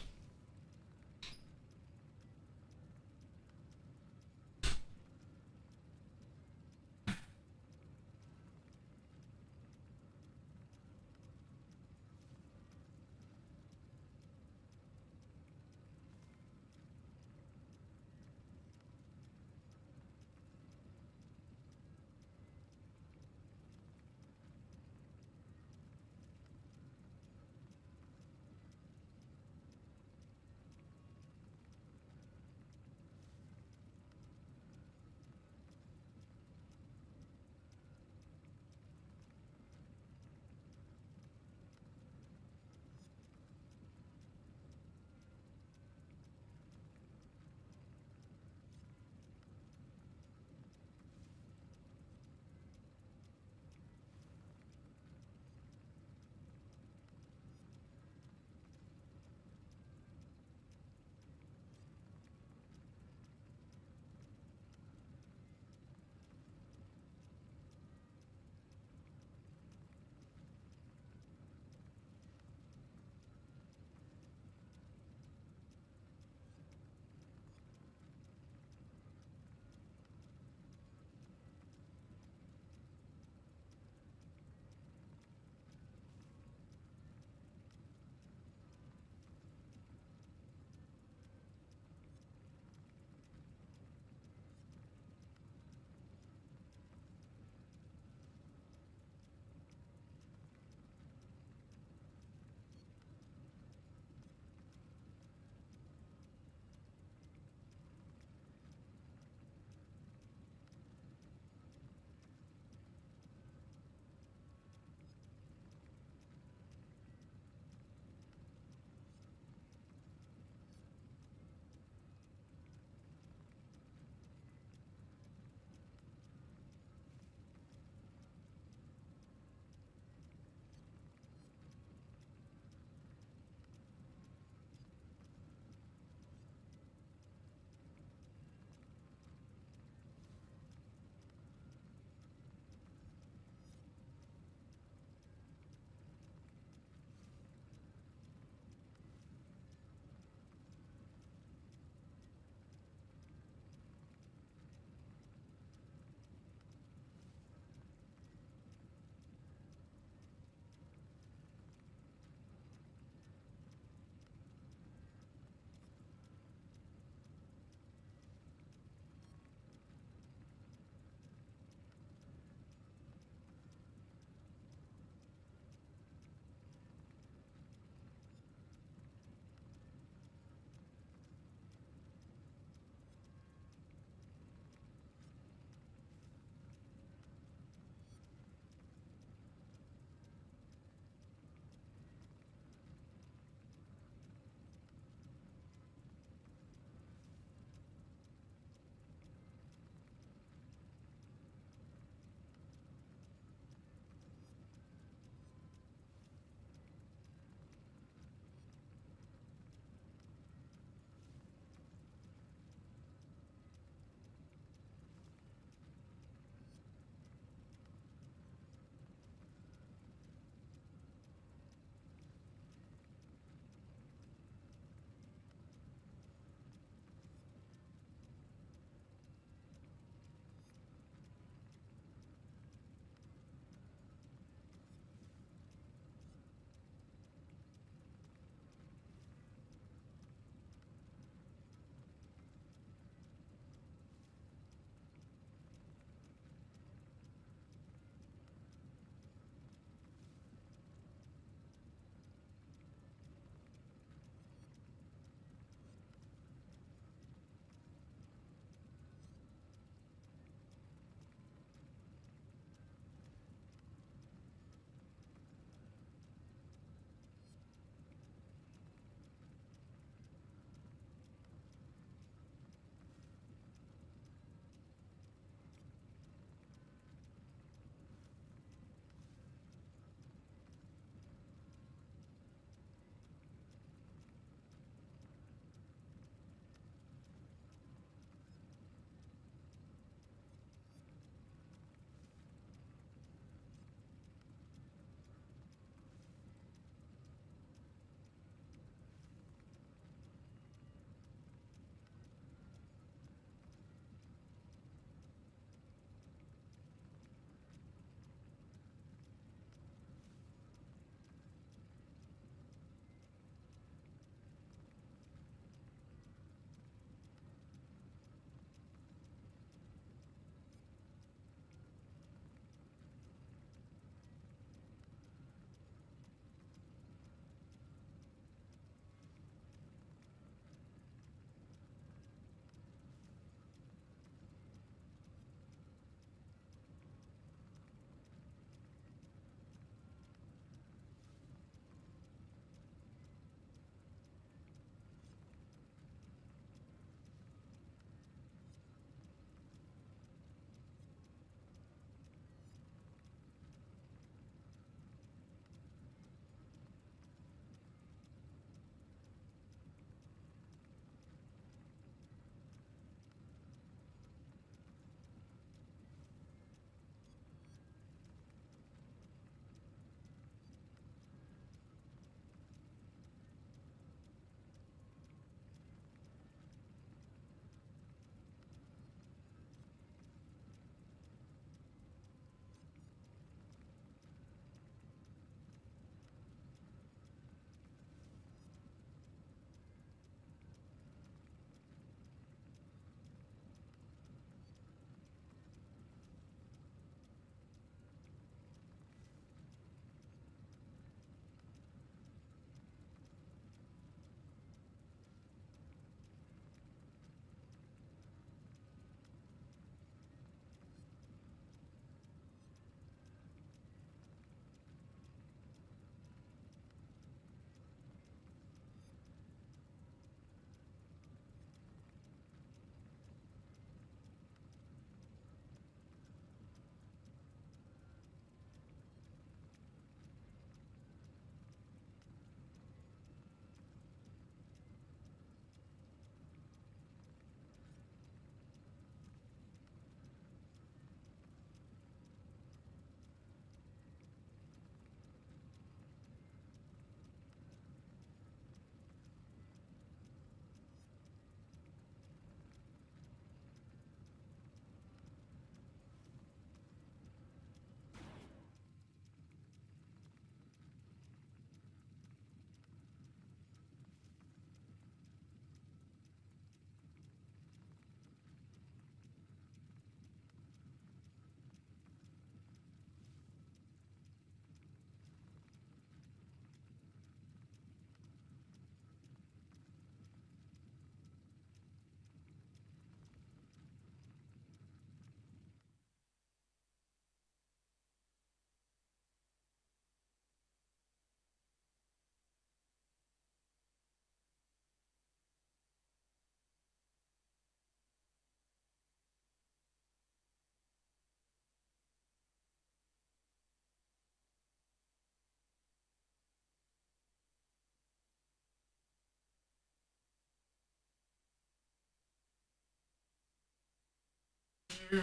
Whew.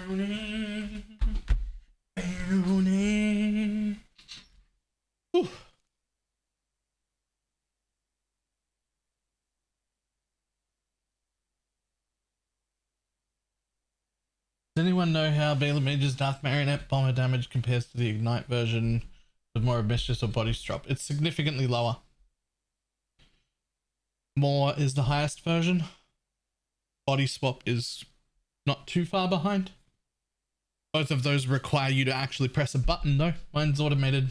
Does anyone know how BalorMage's Dark Marionette bomber damage compares to the Ignite version with more of Mistress or Body Strop? It's significantly lower. More is the highest version. Body Swap is not too far behind. Both of those require you to actually press a button though. Mine's automated.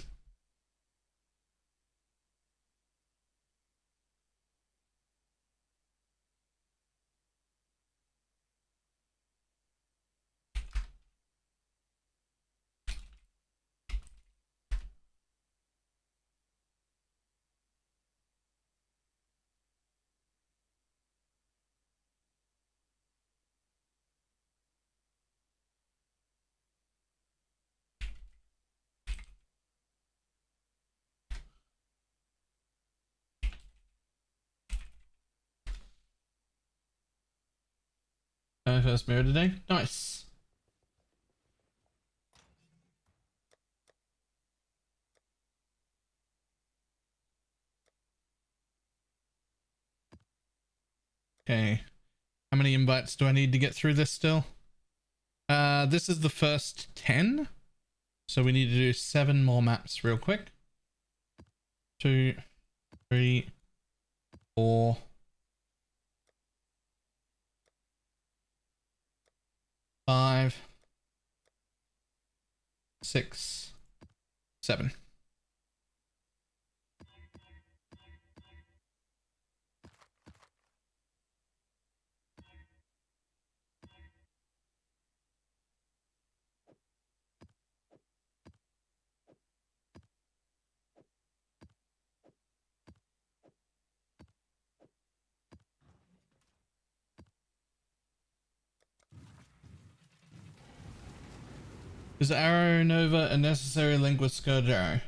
First mirror today. Nice. Okay. How many invites do I need to get through this still? This is the first 10. So we need to do 7 more maps real quick. 2, 3, 4. 5, 6, 7. Is Arrow Nova a necessary link with Scourge Arrow?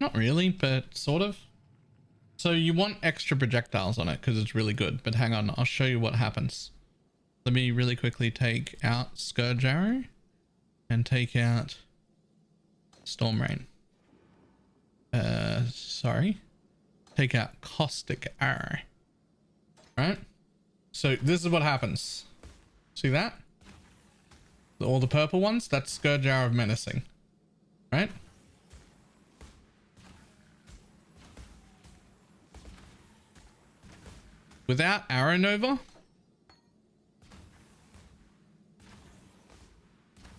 Not really, but sort of. So you want extra projectiles on it because it's really good, but hang on, I'll show you what happens. Let me really quickly take out Scourge Arrow and take out Storm Rain. Sorry. Take out Caustic Arrow. Right? So this is what happens. See that? All the purple ones, that's Scourge Arrow of Menacing. Right? Without Arrow Nova,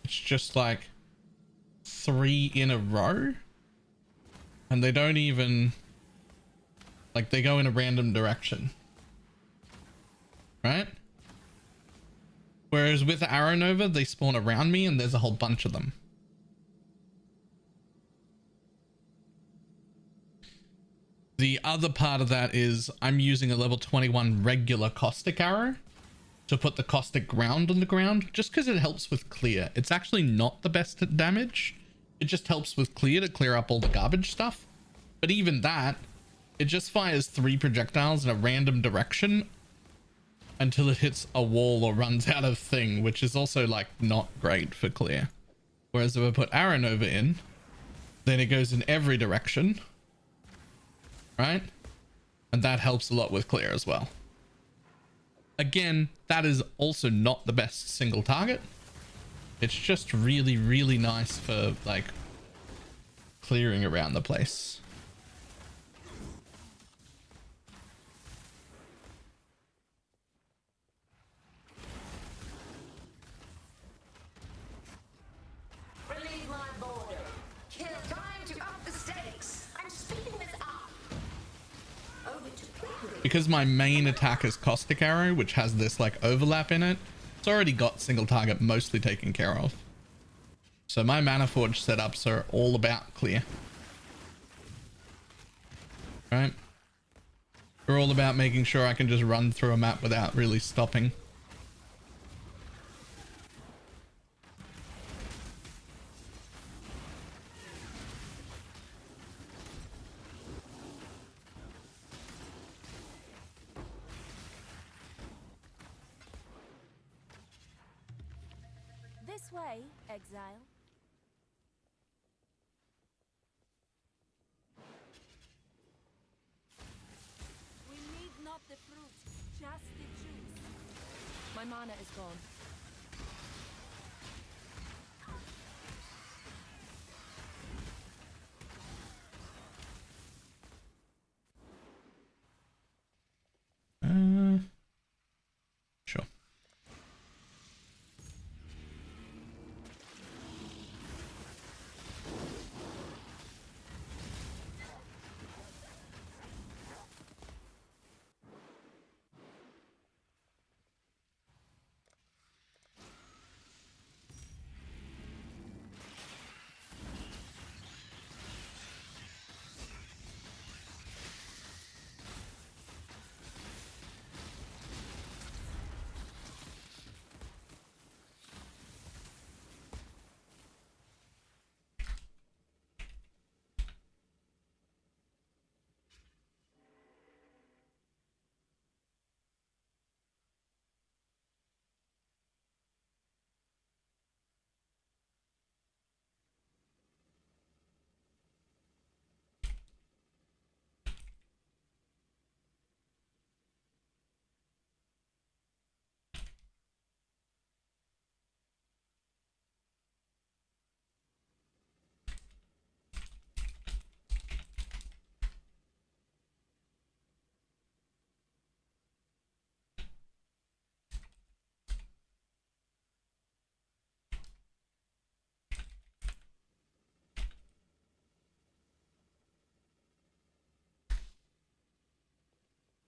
it's just like 3 in a row. And they don't even, like, they go in a random direction. Right? Whereas with Arrow Nova, they spawn around me and there's a whole bunch of them. The other part of that is I'm using a level 21 regular Caustic Arrow to put the Caustic Ground on the ground just because it helps with clear. It's actually not the best at damage. It just helps with clear to clear up all the garbage stuff. But even that, it just fires 3 projectiles in a random direction until it hits a wall or runs out of thing, which is also like not great for clear. Whereas if I put Arrow Nova in, then it goes in every direction, right? And that helps a lot with clear as well. Again, that is also not the best single target. It's just really, really nice for like clearing around the place. Because my main attack is Caustic Arrow, which has this like overlap in it, it's already got single target mostly taken care of. So my Mana Forge setups are all about clear. Right? They're all about making sure I can just run through a map without really stopping. This way, exile. We need not the fruit, just the juice. My mana is gone. Sure.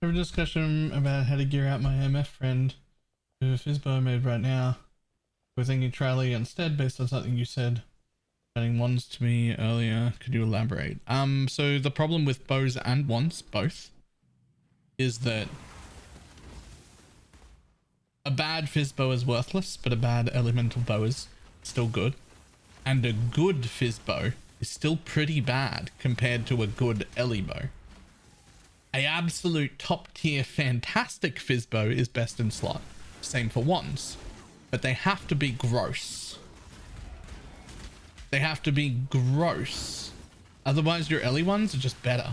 Have a discussion about how to gear out my MF friend with his bow made right now. We're thinking Trally instead based on something you said. Adding wands to me earlier. Could you elaborate? So the problem with bows and wands, both, is that a bad fizz bow is worthless, but a bad elemental bow is still good. And a good fizz bow is still pretty bad compared to a good Ellie bow. A absolute top tier fantastic fizz bow is best in slot. Same for wands. But they have to be gross. They have to be gross. Otherwise your Ellie ones are just better.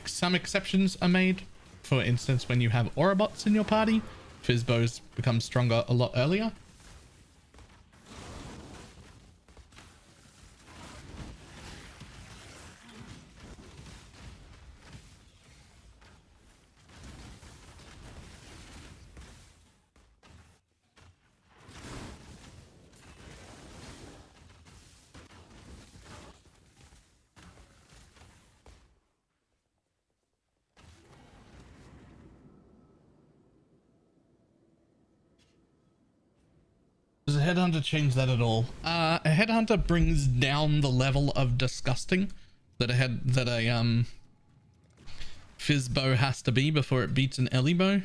Some exceptions are made. For instance, when you have aura bots in your party, fizz bows become stronger a lot earlier. Does a headhunter change that at all? A headhunter brings down the level of disgusting that a fizz bow has to be before it beats an Ellie bow,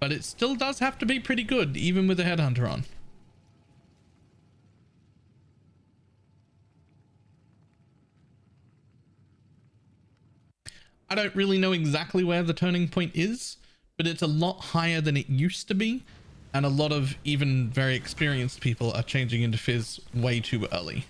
but it still does have to be pretty good even with a headhunter on. I don't really know exactly where the turning point is, but it's a lot higher than it used to be. And a lot of even very experienced people are changing into fizz way too early.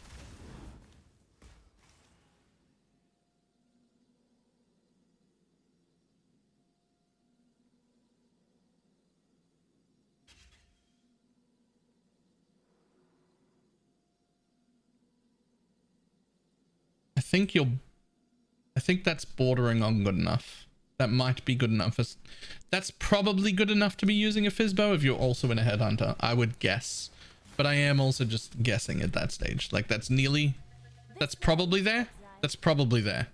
I think that's bordering on good enough. That might be good enough. That's probably good enough to be using a fizz bow if you're also in a headhunter, I would guess. But I am also just guessing at that stage. Like that's probably there. That's probably there.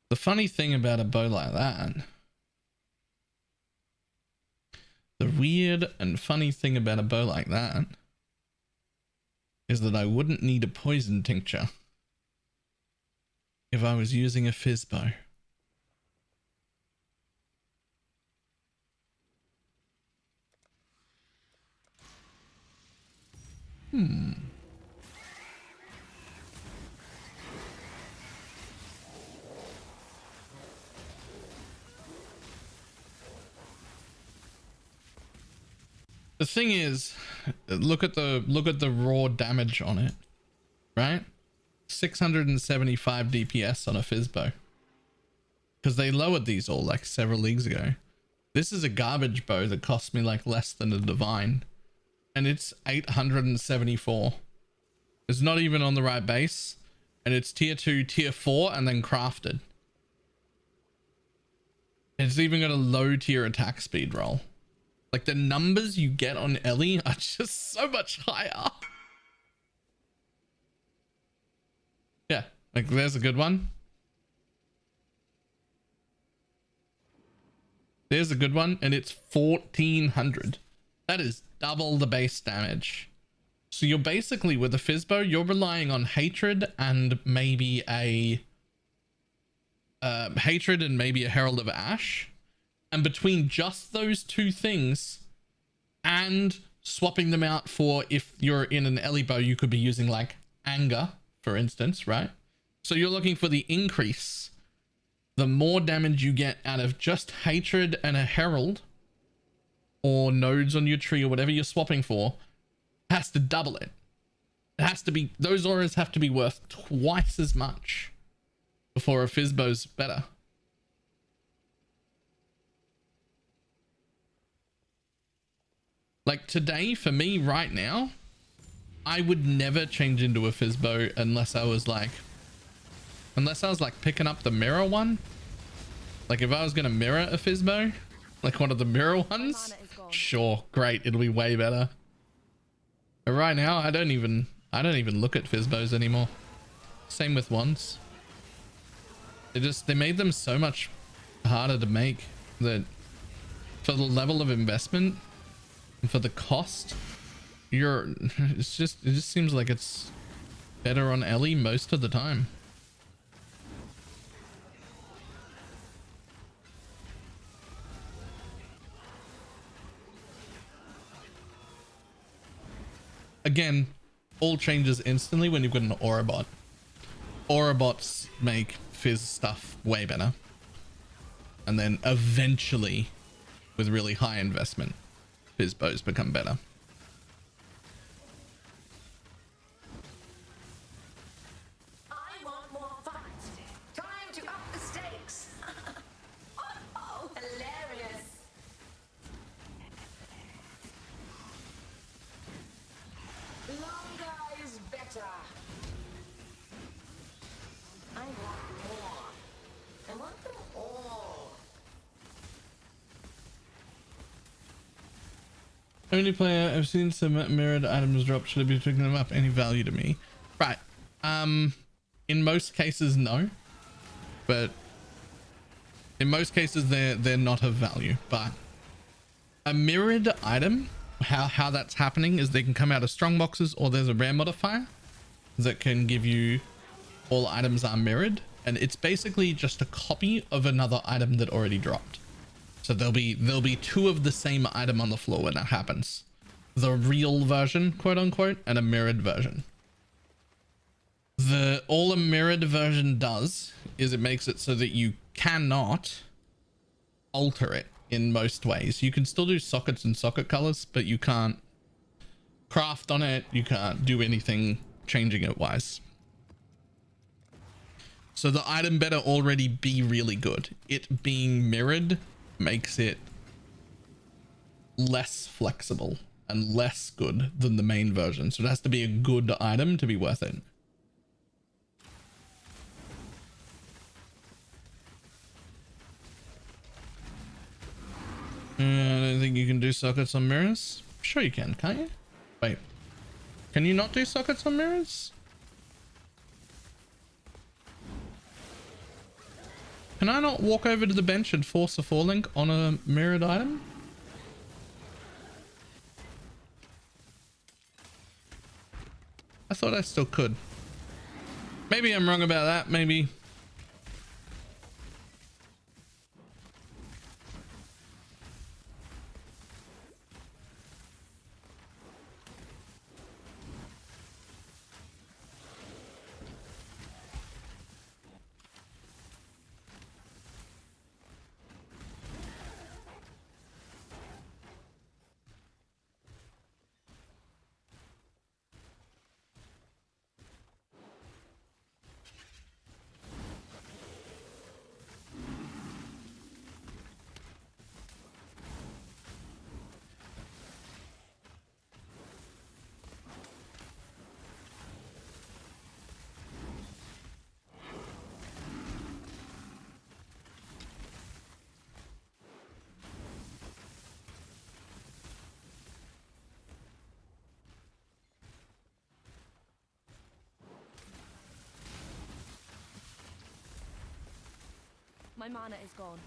The funny thing about a bow like that, the weird and funny thing about a bow like that is that I wouldn't need a poison tincture if I was using a fizz bow. The thing is, look at the raw damage on it, right? 675 DPS on a Fizzbow. Because they lowered these all like several leagues ago. This is a garbage bow that cost me like less than a divine. And it's 874. It's not even on the right base. And it's tier 2, tier 4, and then crafted. It's even got a low tier attack speed roll. Like the numbers you get on Ellie are just so much higher. Yeah, like there's a good one. There's a good one, and it's 1400. That is double the base damage. So you're basically, with a Fizzbow, you're relying on hatred and maybe a Herald of Ash. And between just those two things and swapping them out for, if you're in an Ellie bow, you could be using like Anger, for instance, right? So you're looking for the increase. The more damage you get out of just hatred and a Herald or nodes on your tree or whatever you're swapping for has to double it. It has to be, those auras have to be worth twice as much before a Fizzbow's better. Like today, for me right now, I would never change into a Fizzbow unless I was like picking up the mirror one. Like if I was gonna mirror a Fizzbow, like one of the mirror ones, sure, great, it'll be way better. But right now, I don't even look at Fizzbows anymore. Same with wands. They made them so much harder to make that for the level of investment and for the cost, it just seems like it's better on Ellie most of the time. Again, all changes instantly when you've got an aura bot. Aura bots make Fizz stuff way better. And then eventually, with really high investment, Fizz bows become better. I want more fun. Time to up the stakes. Oh, hilarious. Longer is better. I want more. I want them all. Only player I've seen some mirrored items drop. Should I be picking them up? Any value to me? Right. In most cases, no. But in most cases, they're not of value. But a mirrored item, how that's happening is they can come out of strong boxes, or there's a rare modifier that can give you all items are mirrored, and it's basically just a copy of another item that already dropped. So there'll be two of the same item on the floor when that happens. The real version, quote unquote, and a mirrored version. All a mirrored version does is it makes it so that you cannot alter it in most ways. You can still do sockets and socket colors, but you can't craft on it. You can't do anything changing it wise. So the item better already be really good. It being mirrored makes it less flexible and less good than the main version. So it has to be a good item to be worth it. I don't think you can do sockets on mirrors. Sure you can, can't you? Wait, can you not do sockets on mirrors? Can I not walk over to the bench and force a 4-link on a mirrored item? I thought I still could. Maybe I'm wrong about that, maybe. My mana is gone.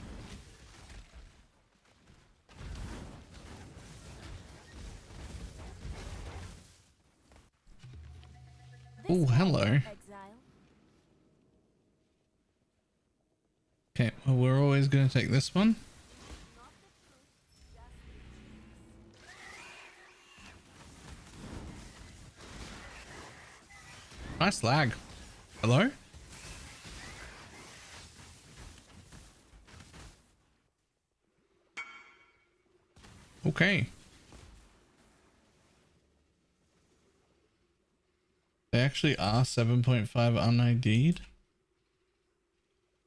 Oh, hello. Okay, well, we're always going to take this one. Nice lag. Hello? Okay. They actually are 7.5 un-ID'd.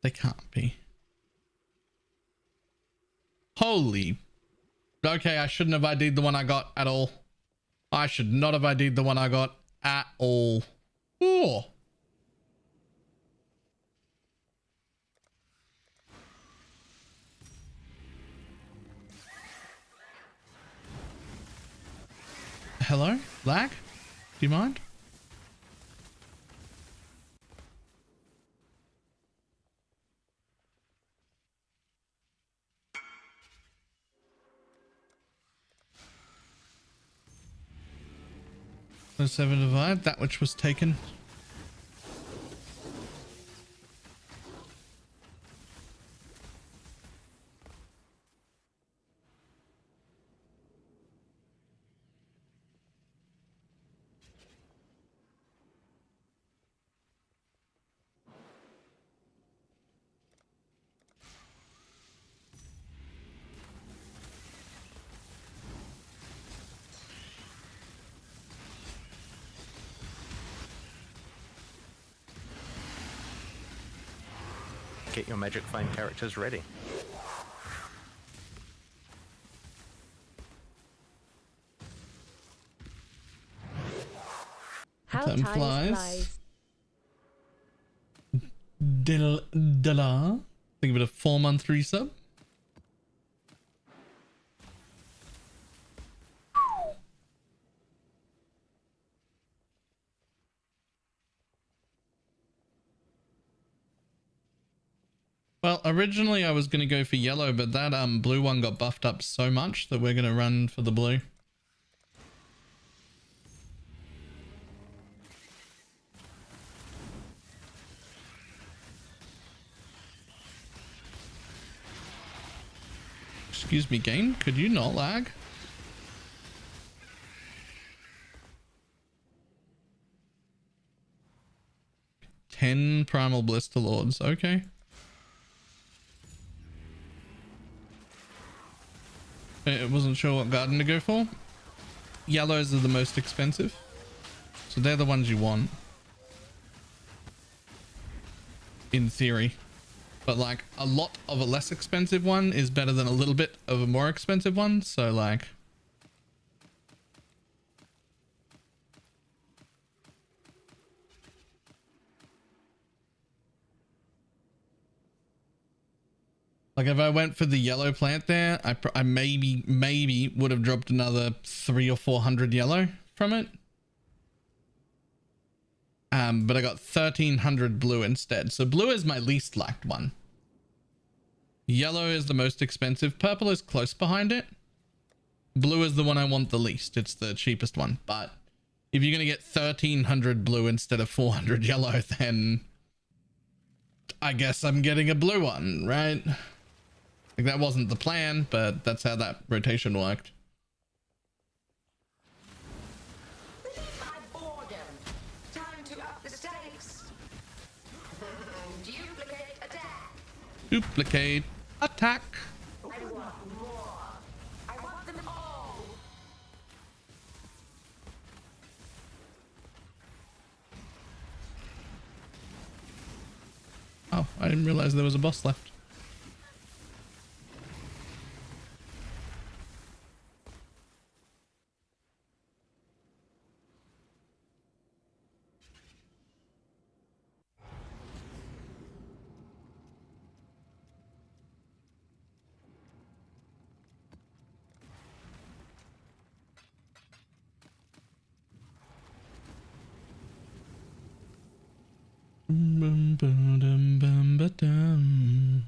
They can't be. Holy. Okay, I shouldn't have ID'd the one I got at all. I should not have ID'd the one I got at all. Ooh. Hello? Lag? Do you mind? The 7 divide, that which was taken. Get your Magic Flame characters ready. How Time time flies. Dilla. Think of it a 4-month resub. Well, originally I was going to go for yellow, but that blue one got buffed up so much that we're going to run for the blue. Excuse me, game, could you not lag? Ten Primal Blister Lords, okay. I wasn't sure what garden to go for. Yellows are the most expensive, so they're the ones you want. In theory. But like a lot of a less expensive one is better than a little bit of a more expensive one, so like... Like if I went for the yellow plant there, I maybe would have dropped another 300 or 400 yellow from it. But I got 1300 blue instead. So blue is my least liked one. Yellow is the most expensive. Purple is close behind it. Blue is the one I want the least. It's the cheapest one. But if you're going to get 1300 blue instead of 400 yellow, then I guess I'm getting a blue one, right? Like that wasn't the plan, but that's how that rotation worked. Duplicate attack. I want more. I want them all. Oh, I didn't realize there was a boss left. Bum, ba, dum, bum, ba, dum.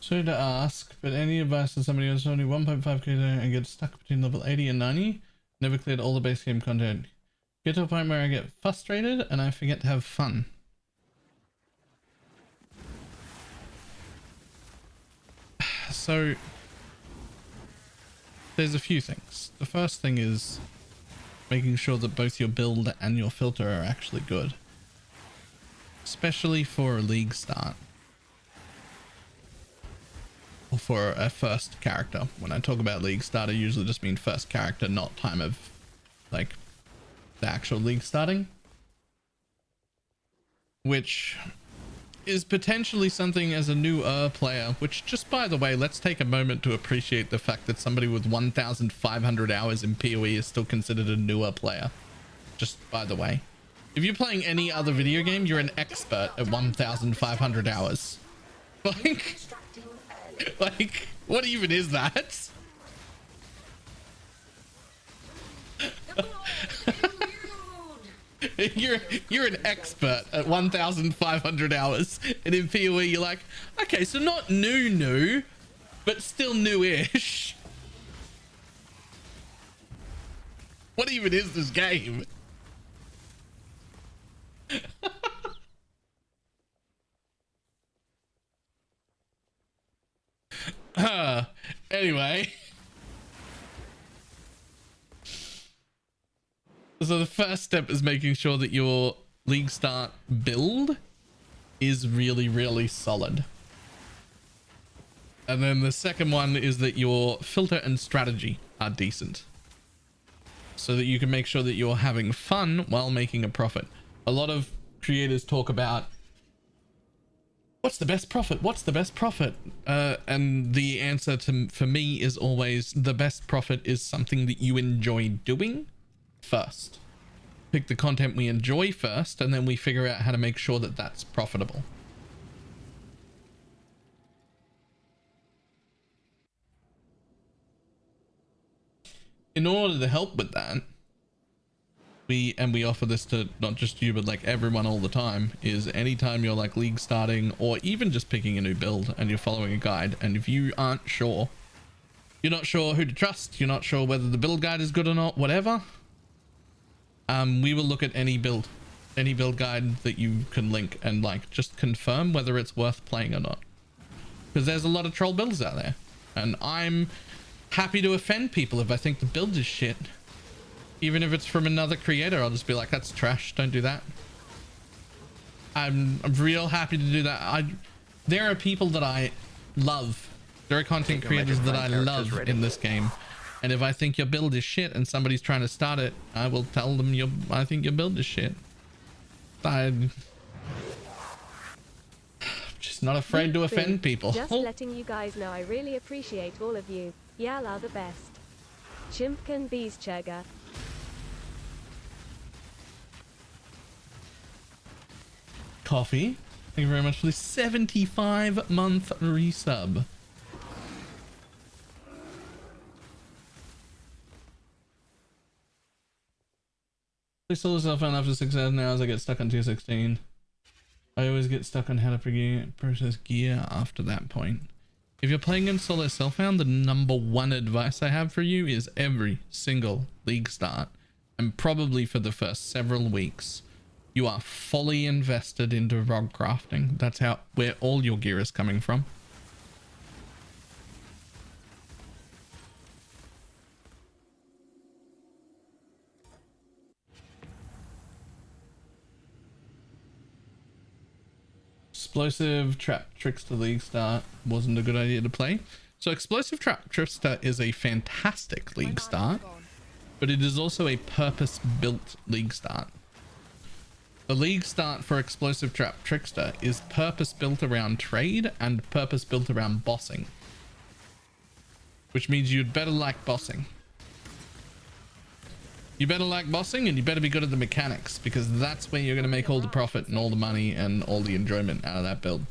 Sorry to ask, but any advice to somebody who's only 1.5k and gets stuck between level 80 and 90? Never cleared all the base game content. Get to a point where I get frustrated and I forget to have fun. So there's a few things. The first thing is making sure that both your build and your filter are actually good, especially for a league start or for a first character. When I talk about league start, I usually just mean first character, not time of like the actual league starting, which is potentially something as a newer player, which, just by the way, let's take a moment to appreciate the fact that somebody with 1,500 hours in PoE is still considered a newer player. Just by the way, if you're playing any other video game, you're an expert at 1,500 hours. Like, what even is that? You're an expert at 1,500 hours, and in PoE you're like, okay, so not new, but still new-ish. What even is this game? Anyway. So the first step is making sure that your league start build is really, really solid. And then the second one is that your filter and strategy are decent, so that you can make sure that you're having fun while making a profit. A lot of creators talk about, what's the best profit? What's the best profit? And the answer for me is always, the best profit is something that you enjoy doing first. Pick the content we enjoy first, and then we figure out how to make sure that that's profitable. In order to help with that, we offer this to not just you, but like everyone all the time, is anytime you're like league starting or even just picking a new build and you're following a guide, and if you aren't sure, you're not sure who to trust, you're not sure whether the build guide is good or not, whatever, we will look at any build guide that you can link and like just confirm whether it's worth playing or not, because there's a lot of troll builds out there, and I'm happy to offend people if I think the build is shit. Even if it's from another creator, I'll just be like, that's trash, don't do that. I'm real happy to do that. There are people that I love, there are content creators that I love in this game, and if I think your build is shit and somebody's trying to start it, I will tell them I think your build is shit. I'm just not afraid to offend people. Just letting you guys know I really appreciate all of you. Y'all are the best. Chimpkin Bees Chugger. Coffee, thank you very much for the 75-month resub. I still myself and after 6 hours I get stuck on tier 16. I always get stuck on how to process gear after that point. If you're playing in solo self-found, the number one advice I have for you is every single league start, and probably for the first several weeks, you are fully invested into rod crafting. That's where all your gear is coming from. Explosive Trap Trickster League start wasn't a good idea to play. So Explosive Trap Trickster is a fantastic league start, but it is also a purpose-built league start. The league start for Explosive Trap Trickster is purpose-built around trade and purpose-built around bossing, which means you'd better like bossing. You better like bossing, and you better be good at the mechanics, because that's where you're going to make all the profit and all the money and all the enjoyment out of that build.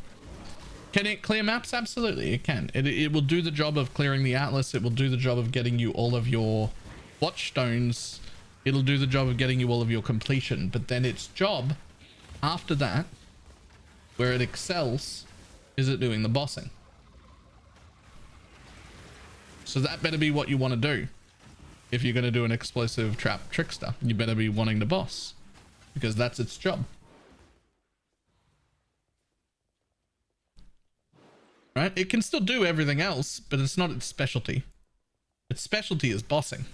Can it clear maps? Absolutely, it can. It will do the job of clearing the atlas. It will do the job of getting you all of your watchstones. It'll do the job of getting you all of your completion. But then its job after that, where it excels, is at doing the bossing. So that better be what you want to do. If you're going to do an explosive trap trickster, you better be wanting the boss, because that's its job. Right? It can still do everything else, but it's not its specialty. Its specialty is bossing.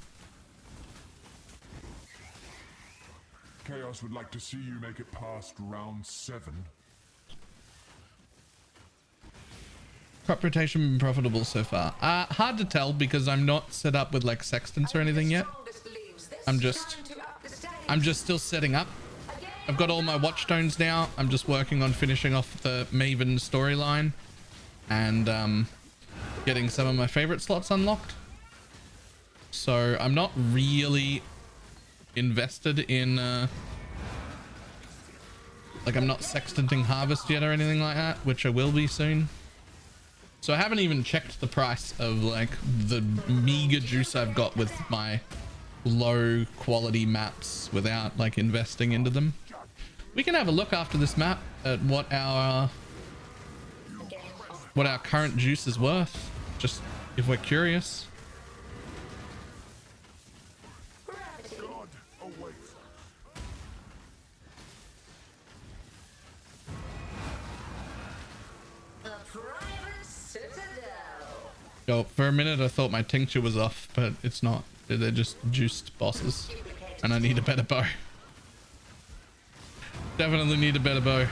Chaos would like to see you make it past round 7. Crop rotation been profitable so far? Hard to tell because I'm not set up with like sextants or anything yet. I'm just still setting up. I've got all my watchstones now. I'm just working on finishing off the Maven storyline and getting some of my favorite slots unlocked. So I'm not really invested in like I'm not sextanting harvest yet or anything like that, which I will be soon. So I haven't even checked the price of like the meager juice I've got with my low quality maps without like investing into them. We can have a look after this map at what our current juice is worth, just if we're curious. Yo, for a minute I thought my tincture was off, but it's not. They're just juiced bosses. And I need a better bow. Definitely need a better bow.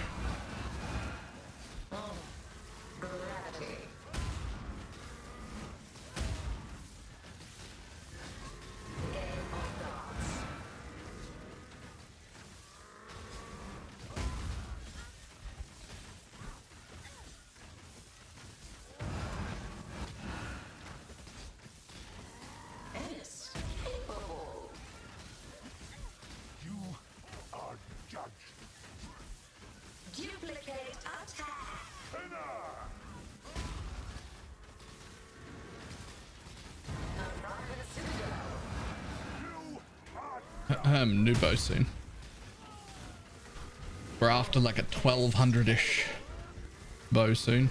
New bow soon. We're after like a 1200-ish bow soon.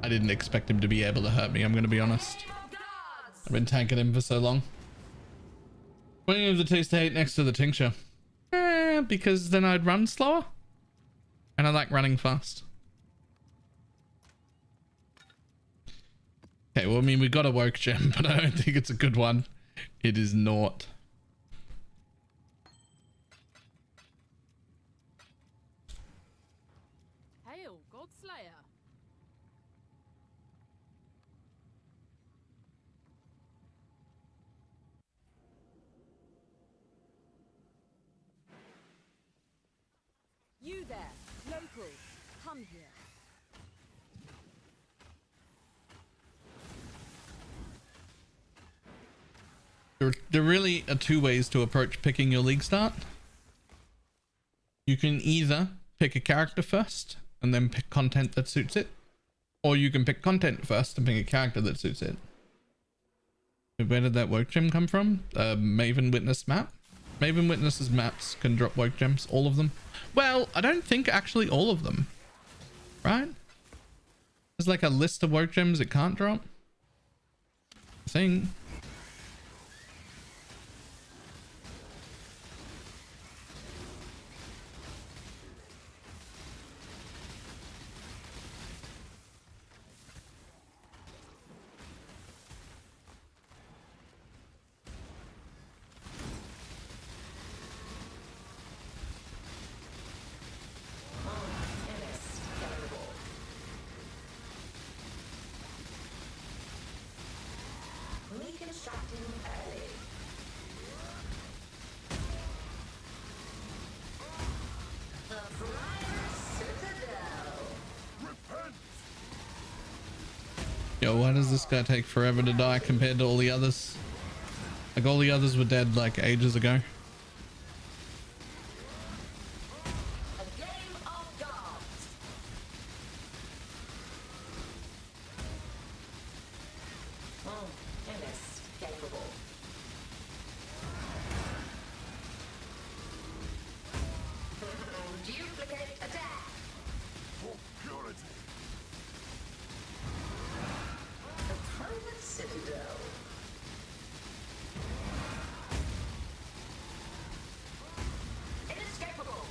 I didn't expect him to be able to hurt me, I'm going to be honest. I've been tanking him for so long. Why do you have the taste to hate next to the tincture? Because then I'd run slower. And I like running fast. Okay, well, I mean, we got a woke gem, but I don't think it's a good one. It is not. Hail, Godslayer. You there, local, come here. There really are two ways to approach picking your league start. You can either pick a character first and then pick content that suits it, or you can pick content first and pick a character that suits it. Where did that woke gem come from? Maven Witness map. Maven Witness's maps can drop woke gems, all of them. Well, I don't think actually all of them, right? There's like a list of woke gems it can't drop, I think. Yo, why does this guy take forever to die compared to all the others? Like all the others were dead like ages ago.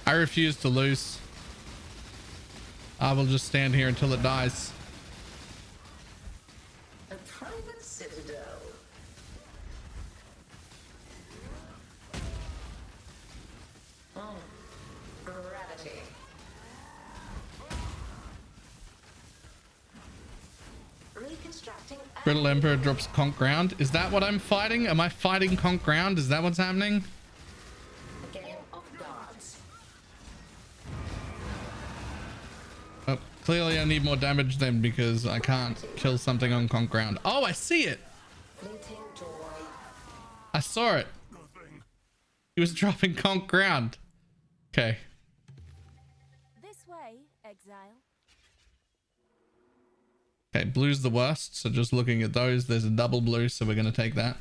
I refuse to lose. I will just stand here until it dies. A private citadel. Rarity. Reconstructing. Brittle Emperor drops conk ground. Is that what I'm fighting? Am I fighting conk ground? Is that what's happening? Game of gods. Oh, clearly I need more damage then because I can't kill something on conk ground. Oh, I see it. Fleeting joy. I saw it. He was dropping conk ground. Okay. This way, exile. Okay, blue's the worst. So just looking at those, there's a double blue, so we're going to take that.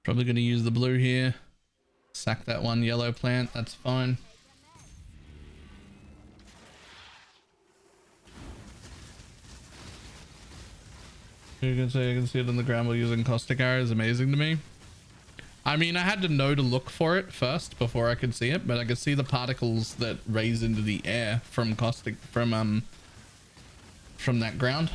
Probably going to use the blue here. Sack that one yellow plant. That's fine. You can say I can see it on the ground while using caustic arrow is amazing to me. I mean, I had to know to look for it first before I could see it, but I could see the particles that raise into the air from caustic from that ground.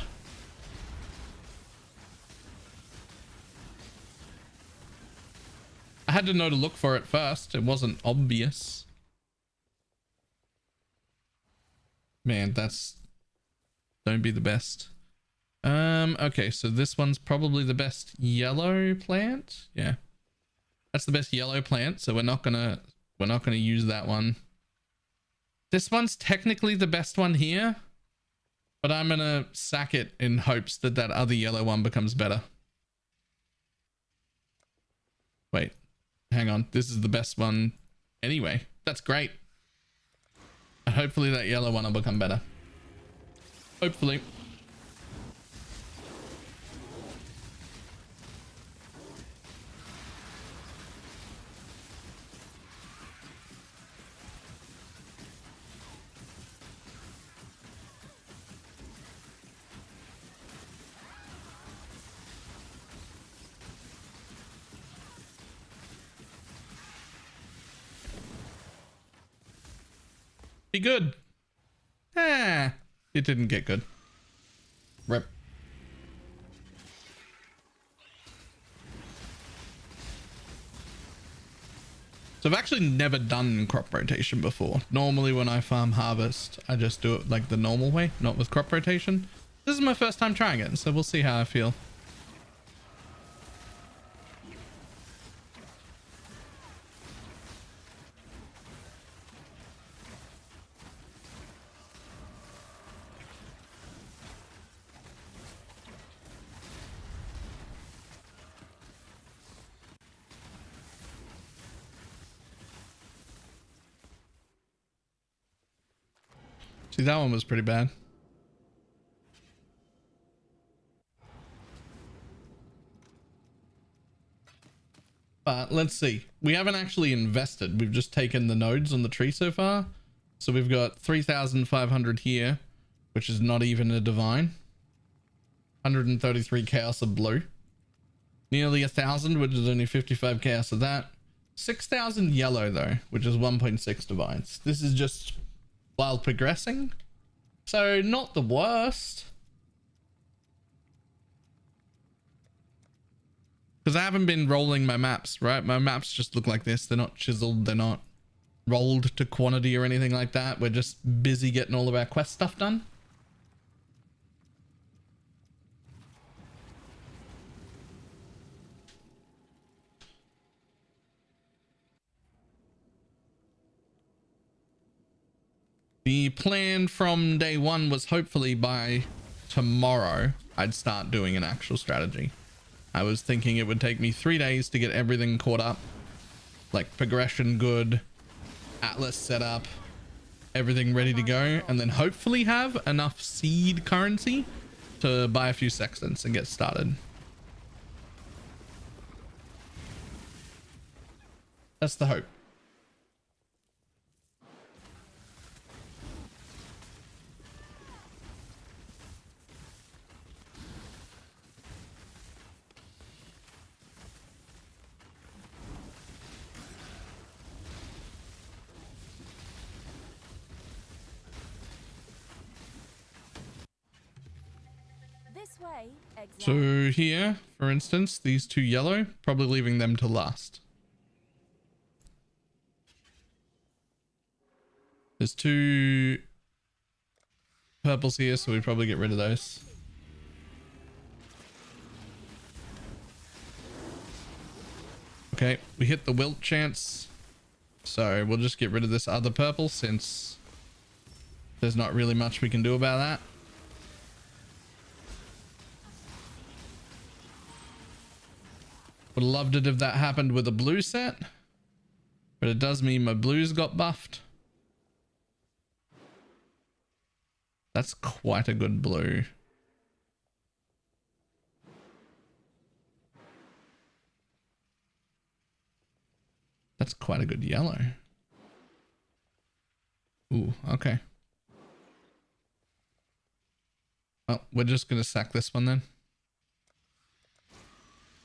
I had to know to look for it first. It wasn't obvious. Man, that's don't be the best. Okay, so this one's probably the best yellow plant. Yeah. That's the best yellow plant, so we're not gonna use that one. This one's technically the best one here, but I'm gonna sack it in hopes that that other yellow one becomes better. Wait, hang on. This is the best one anyway. That's great. And hopefully that yellow one will become better. Hopefully. Be good. Ah, it didn't get good. Rip. So I've actually never done crop rotation before. Normally when I farm harvest, I just do it like the normal way, not with crop rotation. This is my first time trying it, so we'll see how I feel. See, that one was pretty bad. But let's see. We haven't actually invested. We've just taken the nodes on the tree so far. So we've got 3,500 here, which is not even a divine. 133 chaos of blue. Nearly 1,000, which is only 55 chaos of that. 6,000 yellow though, which is 1.6 divines. This is just while progressing, so not the worst, because I haven't been rolling my maps, right? My maps just look like this. They're not chiseled, they're not rolled to quantity or anything like that. We're just busy getting all of our quest stuff done. The plan from day one was hopefully by tomorrow I'd start doing an actual strategy. I was thinking it would take me 3 days to get everything caught up, like progression good, atlas set up, everything ready to go, and then hopefully have enough seed currency to buy a few sextants and get started. That's the hope. This way, exile. So here, for instance, these two yellow, probably leaving them to last. There's two purples here, so we probably get rid of those. Okay, we hit the wilt chance, so we'll just get rid of this other purple since there's not really much we can do about that. Would have loved it if that happened with a blue set, but it does mean my blues got buffed. That's quite a good blue. That's quite a good yellow. Ooh, okay. Well, we're just gonna sack this one then.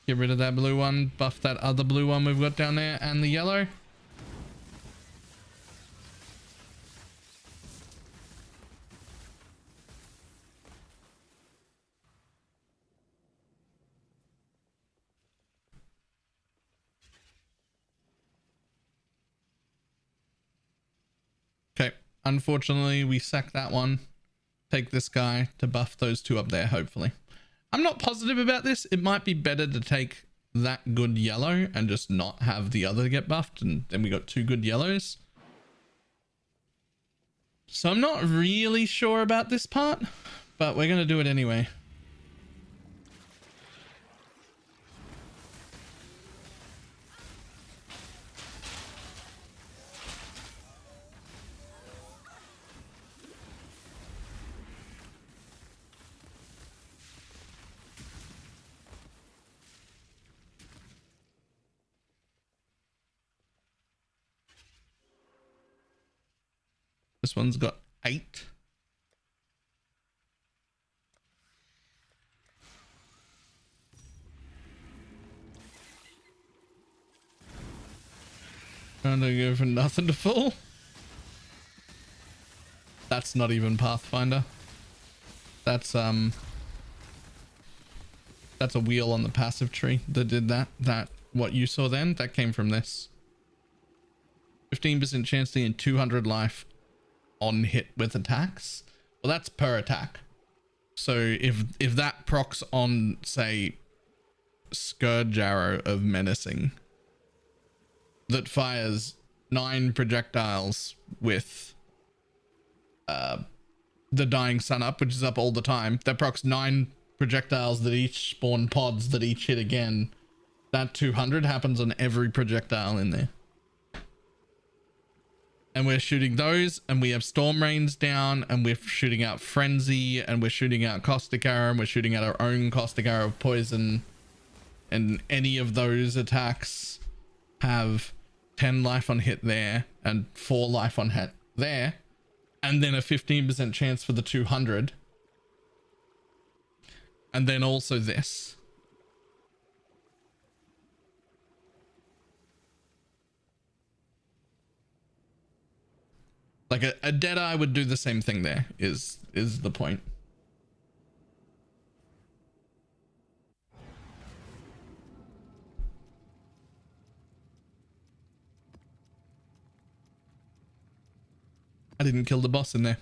Get rid of that blue one, buff that other blue one we've got down there, and the yellow. Okay, unfortunately we sack that one. Take this guy to buff those two up there, hopefully. I'm not positive about this. It might be better to take that good yellow and just not have the other get buffed, and then we got two good yellows. So I'm not really sure about this part, but we're going to do it anyway. This one's got 8. Trying to go for nothing to full. That's not even Pathfinder. That's a wheel on the passive tree that did that. That what you saw then, that came from this. 15% chance to gain 200 life on hit with attacks. Well, that's per attack. So if that procs on, say, Scourge Arrow of Menacing that fires 9 projectiles with the Dying Sun up, which is up all the time, that procs 9 projectiles that each spawn pods that each hit again. That 200 happens on every projectile in there. And we're shooting those, and we have Storm Rains down, and we're shooting out Frenzy, and we're shooting out Caustic Arrow, and we're shooting out our own Caustic Arrow of Poison. And any of those attacks have 10 life on hit there, and 4 life on hit there, and then a 15% chance for the 200. And then also this. Like a Deadeye would do the same thing there, is the point. I didn't kill the boss in there.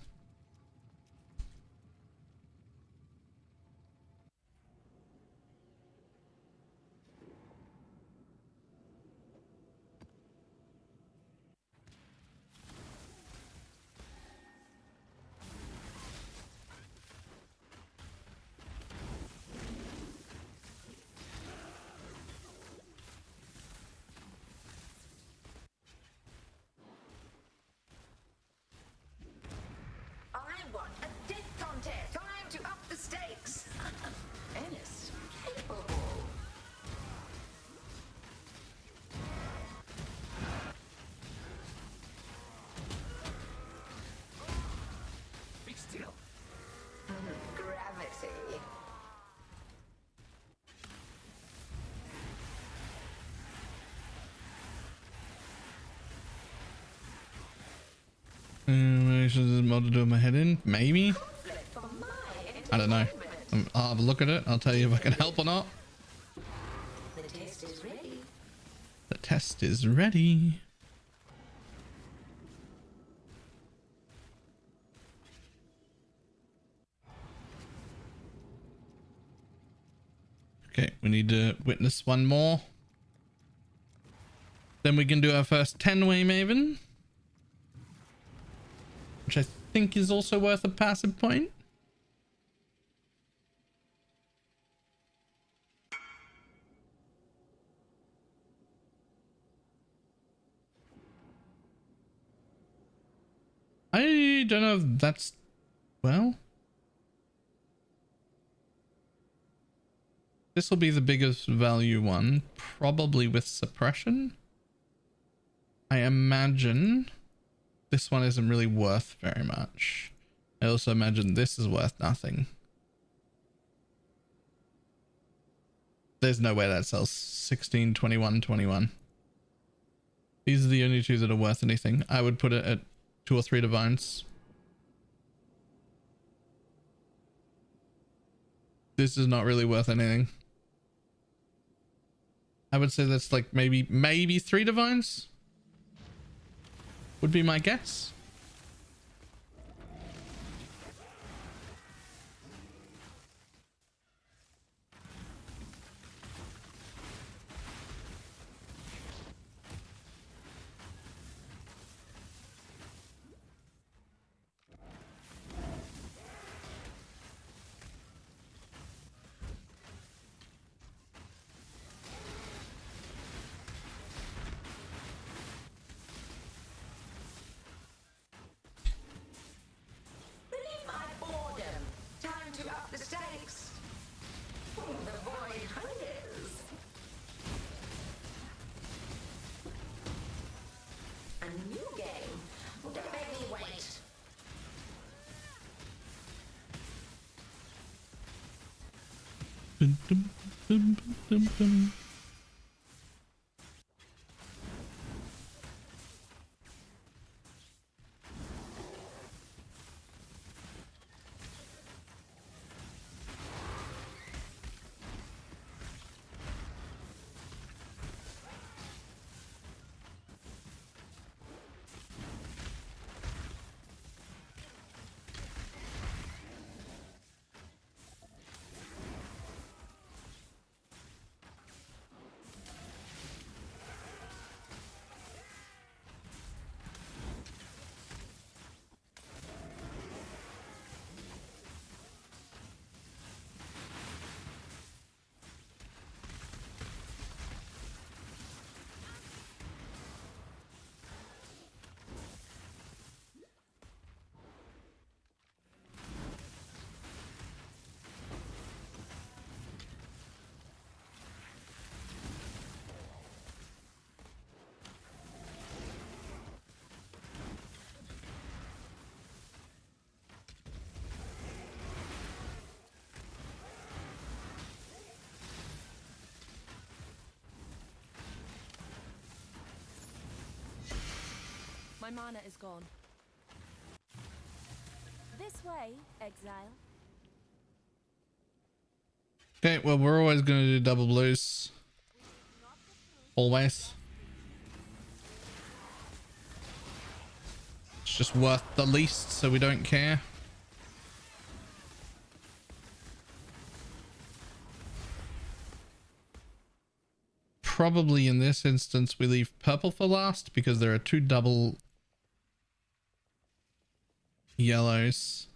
Reservation is mod to do my head in? Maybe? I don't know. I'll have a look at it. I'll tell you if I can help or not. The test is ready. The test is ready. Okay, we need to witness one more. Then we can do our first 10-way Maven, which I think is also worth a passive point. I don't know if that's, well, this will be the biggest value one, probably with suppression. I imagine this one isn't really worth very much. I also imagine this is worth nothing. There's no way that sells 16, 21, 21. These are the only two that are worth anything. I would put it at 2 or 3 divines. This is not really worth anything. I would say that's like maybe 3 divines would be my guess. Relieve my boredom. Time to up the stakes. The void hungers. A new game. Don't make me wait. Dum, dum, dum, dum, dum. My mana is gone. This way, exile. Okay, well, we're always going to do double blues. Always. It's just worth the least, so we don't care. Probably in this instance, we leave purple for last because there are 2 double yellows.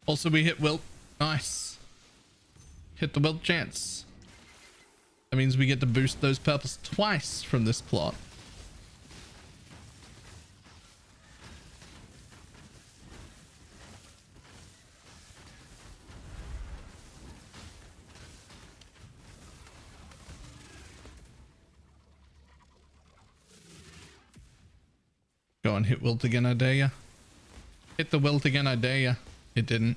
Also, we hit wilt. Nice. Hit the wilt chance. That means we get to boost those purples twice from this plot. Go on, hit wilt again, I dare ya. Hit the wilt again, I dare ya. It didn't.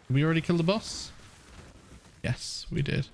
Did we already kill the boss? Yes, we did.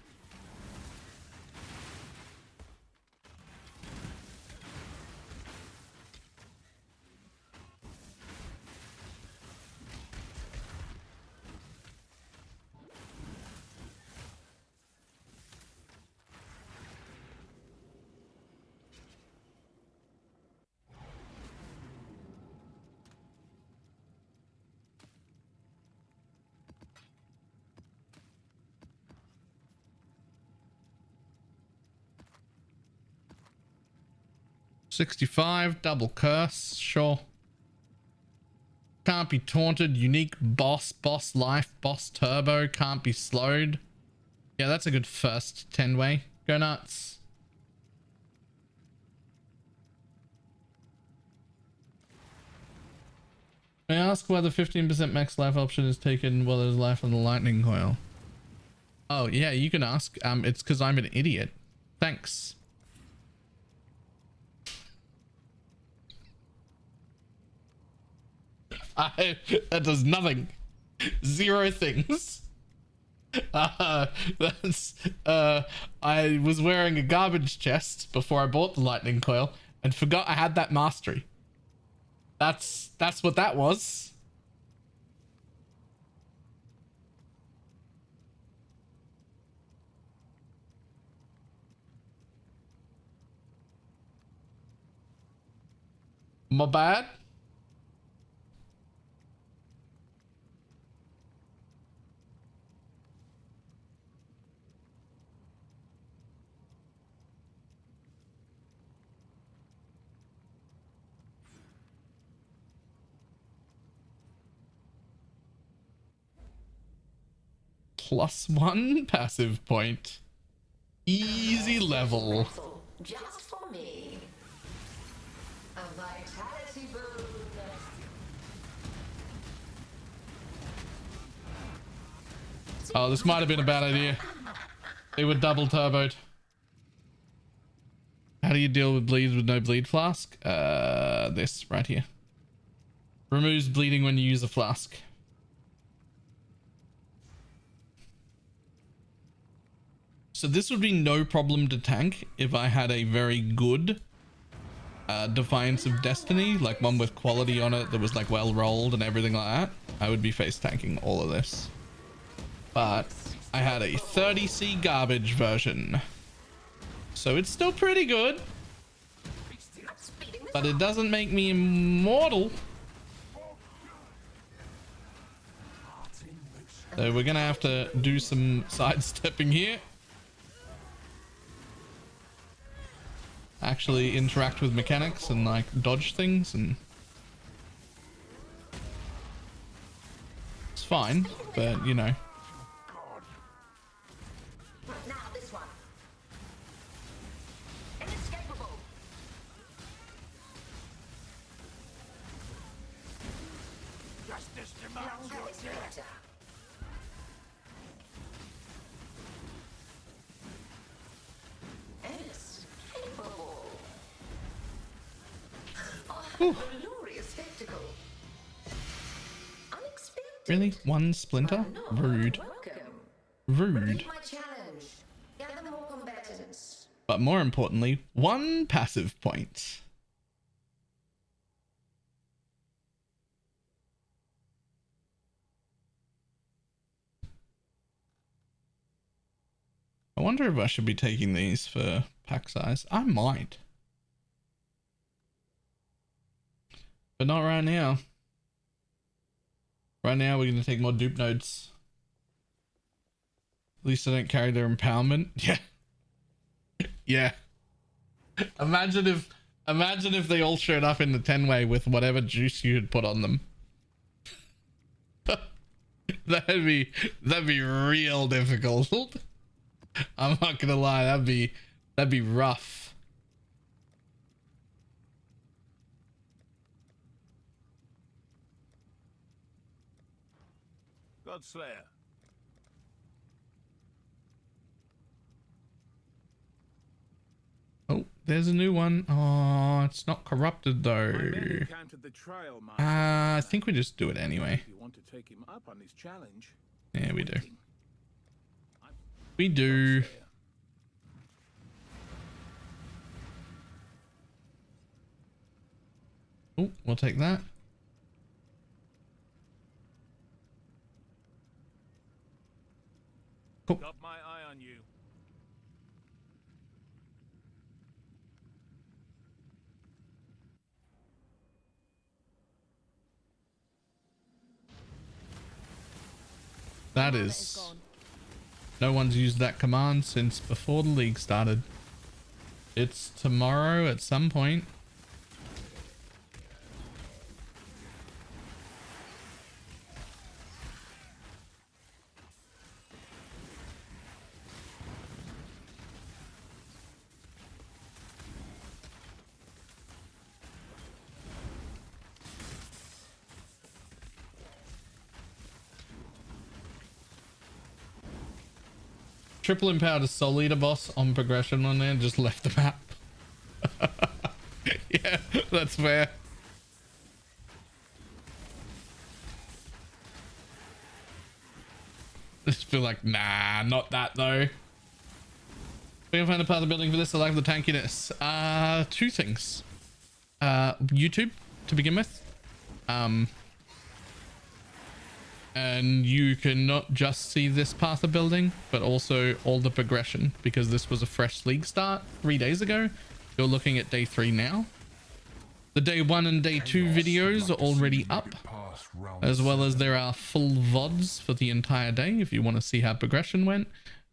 $65, double curse, sure. Can't be taunted, unique boss, boss life, boss turbo, can't be slowed. Yeah, that's a good first 10 way. Go nuts. May I ask why the 15% max life option is taken while there's life on the lightning coil? Oh yeah, you can ask. It's because I'm an idiot. Thanks. That does nothing. Zero things. I was wearing a garbage chest before I bought the lightning coil and forgot I had that mastery. That's what that was. My bad. +1 passive point. Easy level. Just for me. A vitality boon. Oh, this might have been a bad idea. They were double turboed. How do you deal with bleeds with no bleed flask? This right here. Removes bleeding when you use a flask. So this would be no problem to tank if I had a very good Defiance of Destiny, like one with quality on it that was like well rolled and everything like that. I would be face tanking all of this. But I had a 30C garbage version. So it's still pretty good. But it doesn't make me immortal. So we're gonna have to do some sidestepping here. Actually interact with mechanics and like dodge things, and it's fine, but you know. Now this one. Inescapable. Justice demands your death. Inescapable. Ooh. Glorious spectacle. Unexpected. Really? One splinter? Rude. Rude. My challenge. Gather more combatants. But more importantly, one passive point. I wonder if I should be taking these for pack size. I might. But not right now. Right now, we're going to take more dupe nodes. At least I don't carry their empowerment. Yeah. Yeah. Imagine if they all showed up in the 10-way with whatever juice you had put on them. that'd be real difficult. I'm not gonna lie, that'd be rough. Godslayer. Oh, there's a new one. Oh, it's not corrupted though. I think we just do it anyway. You want to take him up on his challenge? Yeah, we do. We do. Oh, we'll take that. Cool. Got my eye on you. That is. No one's used that command since before the league started. It's tomorrow at some point. Triple empowered a Soul Eater boss on progression on there and just left the map. Yeah, that's fair. Just feel like, nah, not that though. We can find a path of building for this. I like the tankiness. Two things. YouTube to begin with. And you can not just see this path of building, but also all the progression, because this was a fresh league start 3 days ago. You're looking at day 3 now. The day 1 and day 2 videos are already up, as well as there are full VODs for the entire day if you want to see how progression went.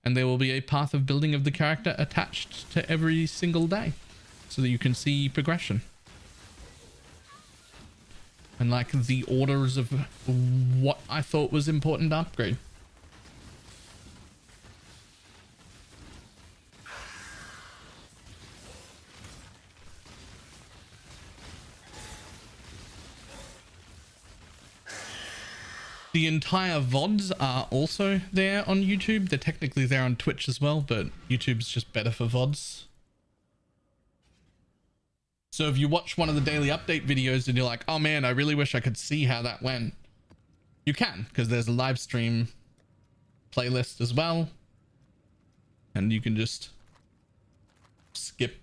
And there will be a path of building of the character attached to every single day so that you can see progression. And like the orders of what I thought was important to upgrade. The entire VODs are also there on YouTube. They're technically there on Twitch as well, but YouTube's just better for VODs. So if you watch one of the daily update videos and you're like, oh man, I really wish I could see how that went, you can, because there's a live stream playlist as well. And you can just skip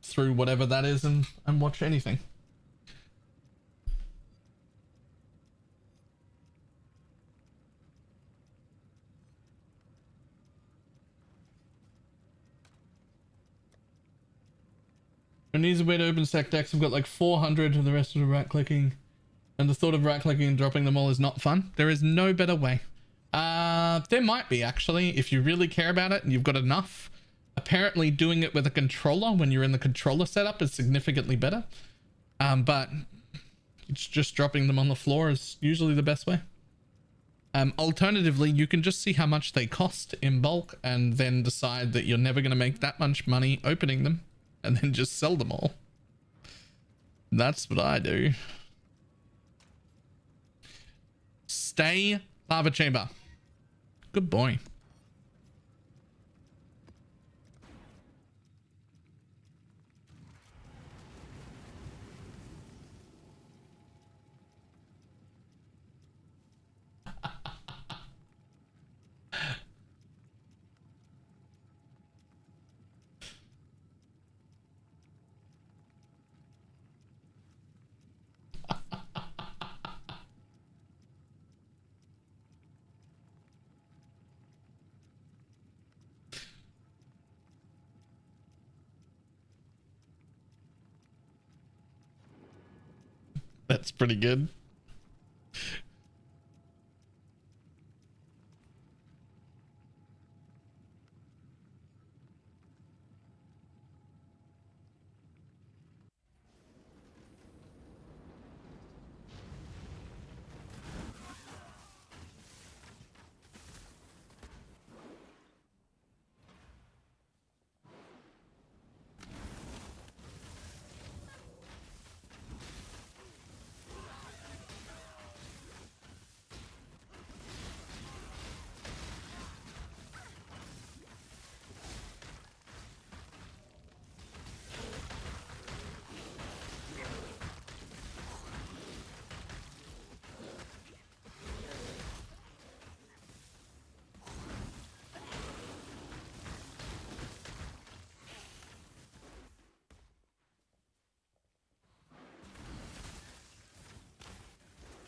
through whatever that is and watch anything. An easy way to open stack decks. I've got like 400 of the rest of the right clicking. And the thought of right clicking and dropping them all is not fun. There is no better way. There might be actually, if you really care about it and you've got enough. Apparently doing it with a controller when you're in the controller setup is significantly better. But it's just dropping them on the floor is usually the best way. Alternatively, you can just see how much they cost in bulk and then decide that you're never going to make that much money opening them. And then just sell them all. That's what I do. Stay lava chamber. Good boy. That's pretty good.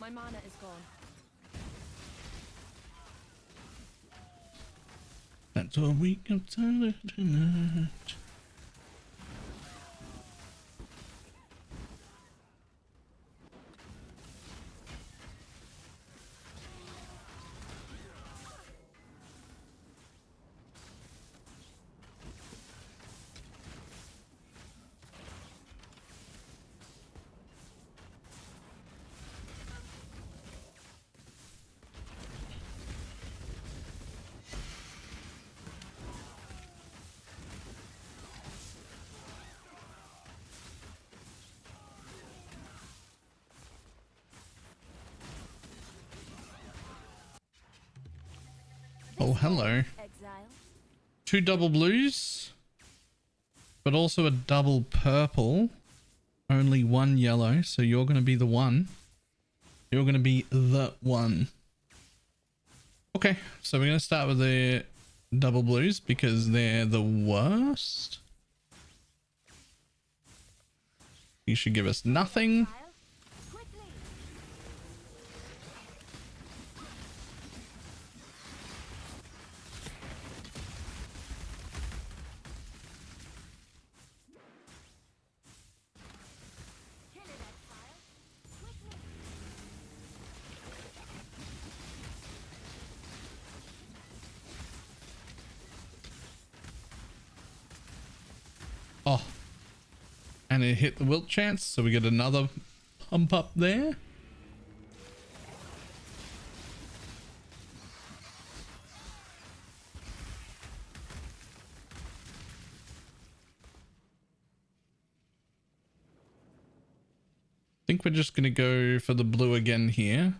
My mana is gone. That's all we can tell tonight. Oh, hello. Exile. 2 double blues, but also a double purple. Only 1 yellow, so you're going to be the one. You're going to be the one. Okay, so we're going to start with the double blues because they're the worst. You should give us nothing. Oh, and it hit the wilt chance, so we get another pump up there. I think we're just going to go for the blue again here.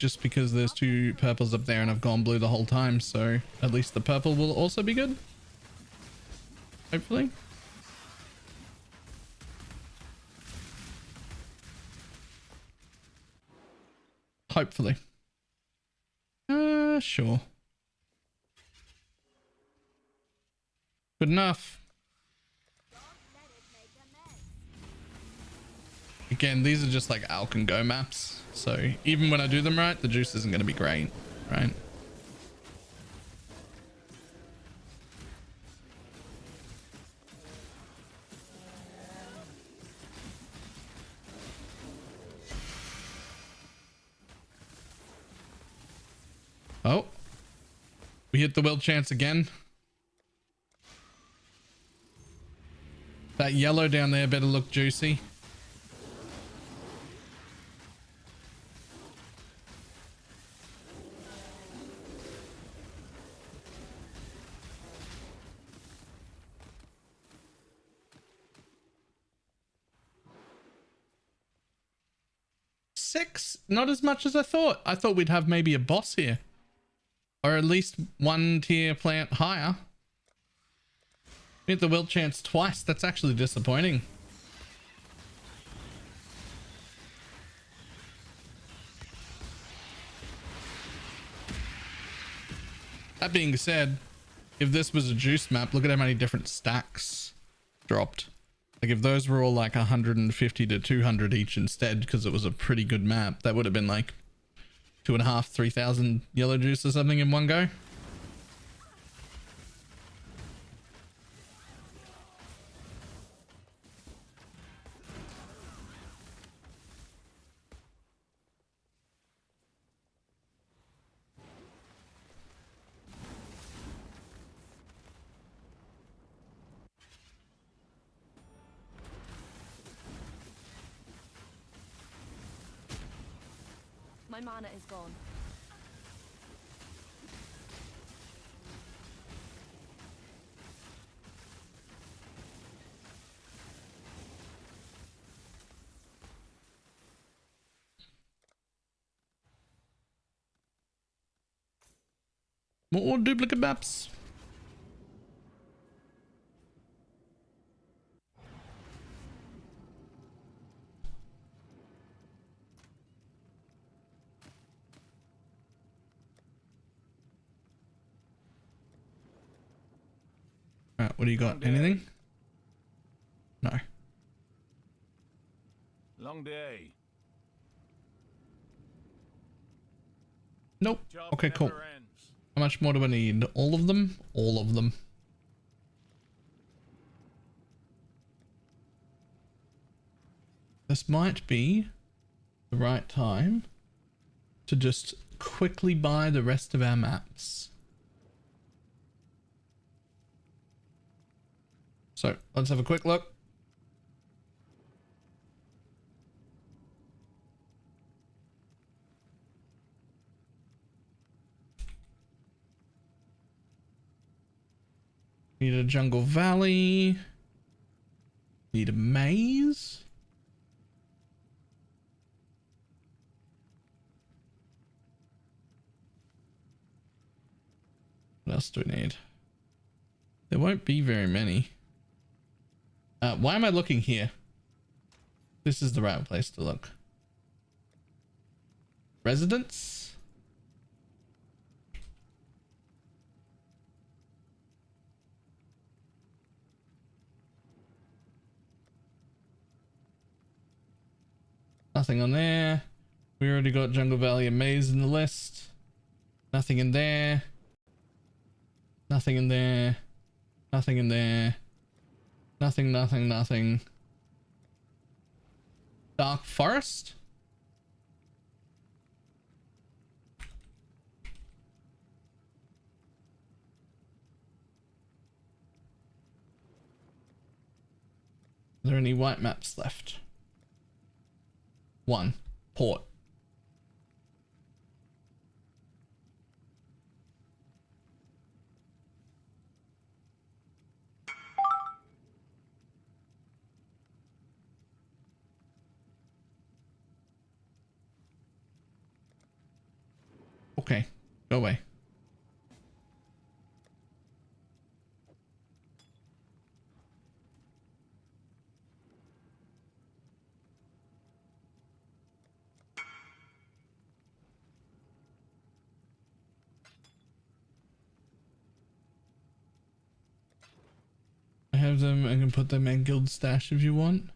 Just because there's 2 purples up there and I've gone blue the whole time, so at least the purple will also be good. Hopefully. Hopefully. Sure. Good enough. Again, these are just like Alk and Go maps, so even when I do them right, the juice isn't going to be great, right? Oh, we hit the wild chance again. That yellow down there better look juicy. Six, not as much as I thought. I thought we'd have maybe a boss here. Or at least 1 tier plant higher. We hit the wilt chance twice. That's actually disappointing. That being said, if this was a juice map, look at how many different stacks dropped. Like if those were all like 150 to 200 each instead, because it was a pretty good map, that would have been like 2,500, 3,000 yellow juice or something in one go. My mana is gone. More duplicate maps. Alright, what do you got? Anything? No. Long long day. Nope. Job Okay, cool. never ends. How much more do I need? All of them? All of them. This might be the right time to just quickly buy the rest of our maps. So let's have a quick look. Need a jungle valley. Need a maze. What else do we need? There won't be very many. Why am I looking here? This is the right place to look. Residence? Nothing on there. We already got Jungle Valley and Maze in the list. Nothing in there. Nothing in there. Nothing in there. Nothing, nothing, nothing. Dark Forest? Are there any white maps left? One. Port. Okay, go away. I have them. I can put them in guild stash if you want.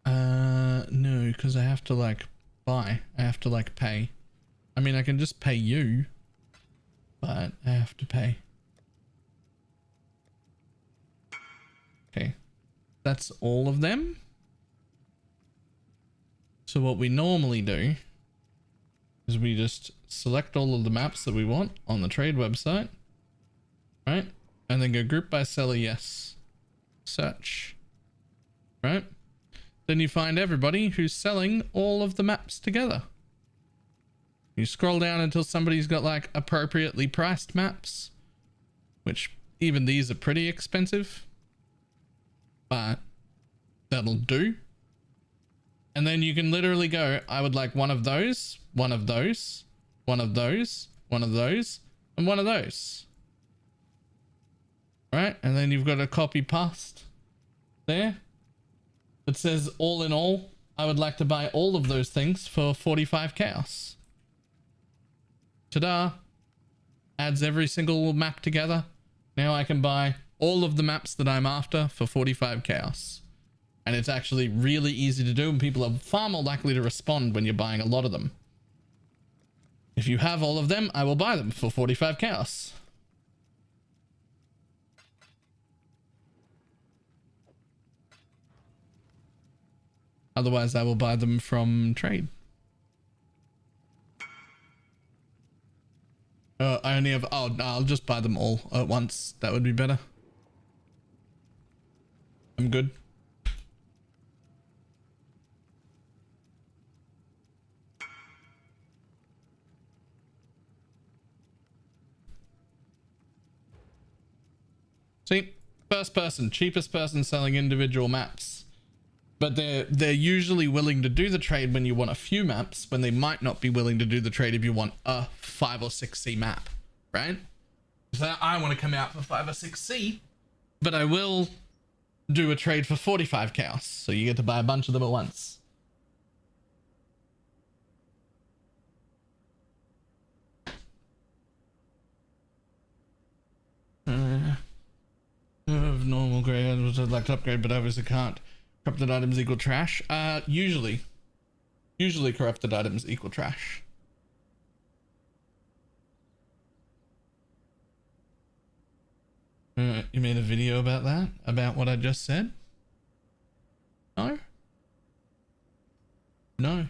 No, because I have to like buy. I have to like pay. I mean, I can just pay you, but I have to pay. Okay, that's all of them. So what we normally do is we just select all of the maps that we want on the trade website, right? And then go group by seller, yes. Search, right? Then you find everybody who's selling all of the maps together. You scroll down until somebody's got like appropriately priced maps, which even these are pretty expensive, but that'll do. And then you can literally go, I would like one of those, one of those, one of those, one of those, and one of those. Right? And then you've got a copy paste there that says all in all, I would like to buy all of those things for 45 chaos. Ta-da! Adds every single map together. Now I can buy all of the maps that I'm after for 45 chaos. And it's actually really easy to do, and people are far more likely to respond when you're buying a lot of them. If you have all of them, I will buy them for 45 chaos. Otherwise, I will buy them from trade. I only have... Oh, no, I'll just buy them all at once. That would be better. I'm good. See? First person. Cheapest person selling individual maps. But they're usually willing to do the trade when you want a few maps, when they might not be willing to do the trade if you want a 5 or 6C map, right? So I want to come out for 5 or 6C, but I will do a trade for 45 chaos, so you get to buy a bunch of them at once. Of normal grade, which I'd like to upgrade, but obviously can't Corrupted items equal trash. Usually corrupted items equal trash. You made a video about that? About what I just said? No? No.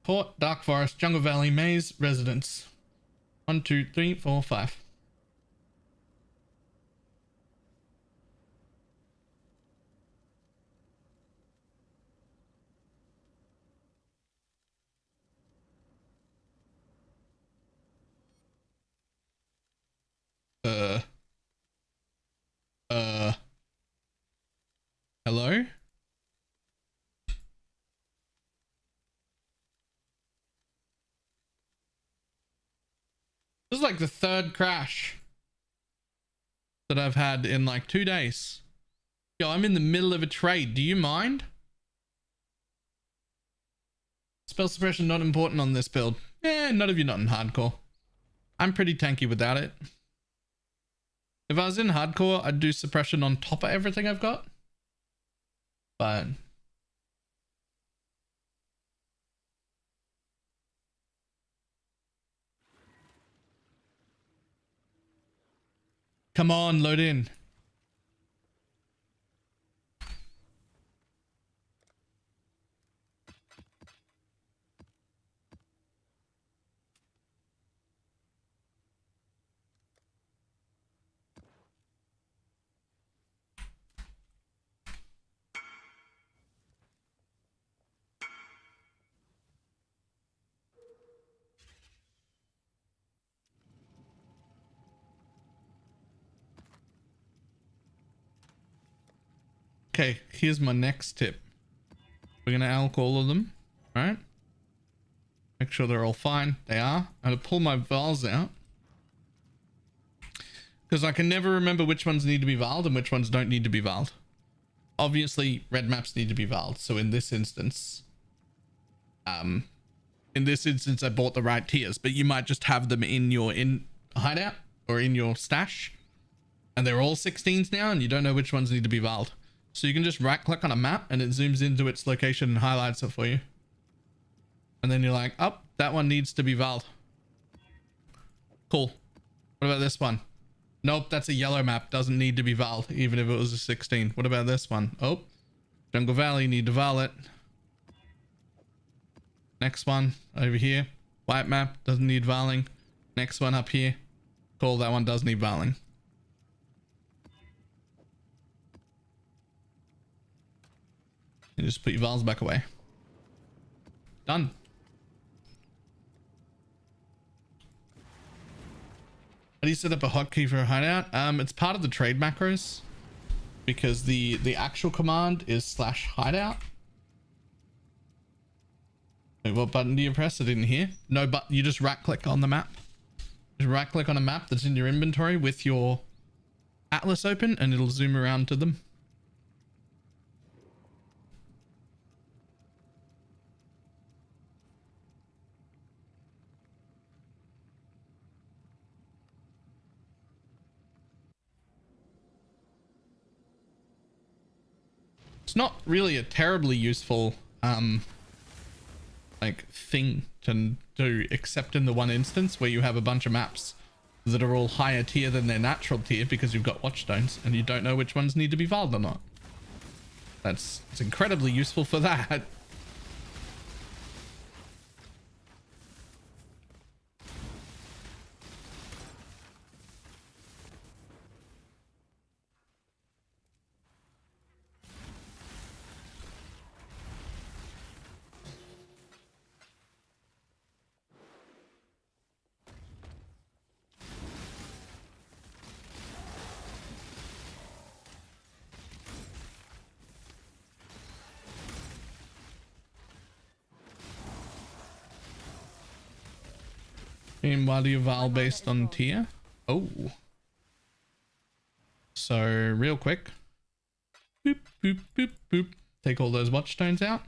Port, Dark Forest, Jungle Valley, Maze, Residence. 1, 2, 3, 4, 5. Hello? This is like the third crash that I've had in like 2 days. Yo, I'm in the middle of a trade. Do you mind? Spell suppression not important on this build. None of you not in hardcore. I'm pretty tanky without it. If I was in hardcore, I'd do suppression on top of everything I've got. But come on, load in. Okay, here's my next tip. We're gonna alch all of them, right? Make sure they're all fine. They are. I'm gonna pull my vaals out because I can never remember which ones need to be vaaled and which ones don't need to be vaaled. Obviously, red maps need to be vaaled. So in this instance, I bought the right tiers, but you might just have them in your hideout or in your stash, and they're all 16s now, and you don't know which ones need to be vaaled. So you can just right click on a map and it zooms into its location and highlights it for you. And then you're like, oh, that one needs to be vaaled. Cool. What about this one? Nope, that's a yellow map. Doesn't need to be vaaled, even if it was a 16. What about this one? Oh, Jungle Valley, need to vaal it. Next one over here. White map, doesn't need vaaling. Next one up here. Cool, that one does need vaaling. You just put your vaals back away. Done. How do you set up a hotkey for a hideout? It's part of the trade macros because the actual command is /hideout. Wait, what button do you press? I didn't hear. No, but you just right click on the map. Just right click on a map that's in your inventory with your atlas open and it'll zoom around to them. It's not really a terribly useful like thing to do, except in the one instance where you have a bunch of maps that are all higher tier than their natural tier because you've got watchstones and you don't know which ones need to be vaaled or not. It's incredibly useful for that. And why do you vaal based on tier? Oh. So real quick. Boop, boop, boop, boop. Take all those watchstones out.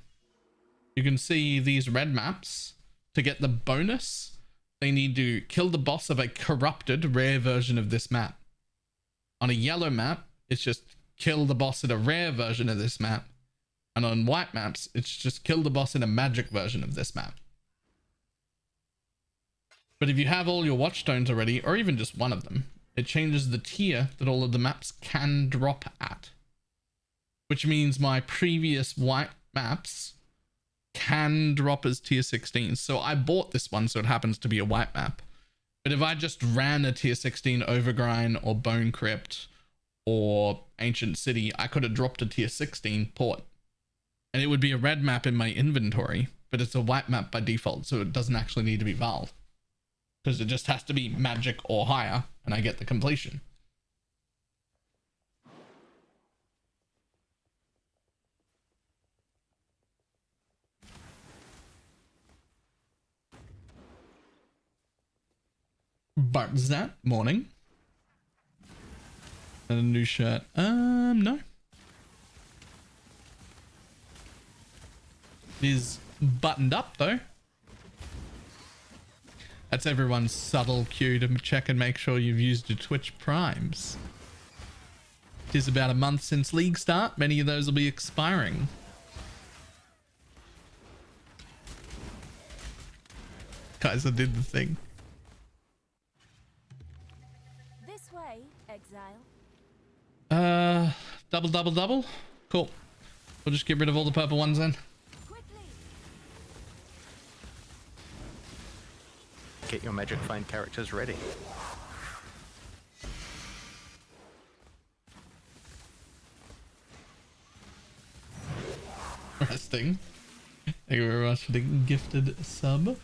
You can see these red maps. To get the bonus, they need to kill the boss of a corrupted rare version of this map. On a yellow map, it's just kill the boss in a rare version of this map. And on white maps, it's just kill the boss in a magic version of this map. But if you have all your watchstones already, or even just one of them, it changes the tier that all of the maps can drop at. Which means my previous white maps can drop as tier 16. So I bought this one so it happens to be a white map. But if I just ran a tier 16 Overgrind or Bone Crypt or Ancient City, I could have dropped a tier 16 port. And it would be a red map in my inventory, but it's a white map by default, so it doesn't actually need to be vaal. Because it just has to be magic or higher, and I get the completion. Bartzat, morning. And a new shirt. No. It is buttoned up though. That's everyone's subtle cue to check and make sure you've used your Twitch primes. It is about a month since league start. Many of those will be expiring. Guys, I did the thing. This way, exile. Double. Cool. We'll just get rid of all the purple ones then. Get your magic find characters ready. Resting. Thank you very much for the gifted sub.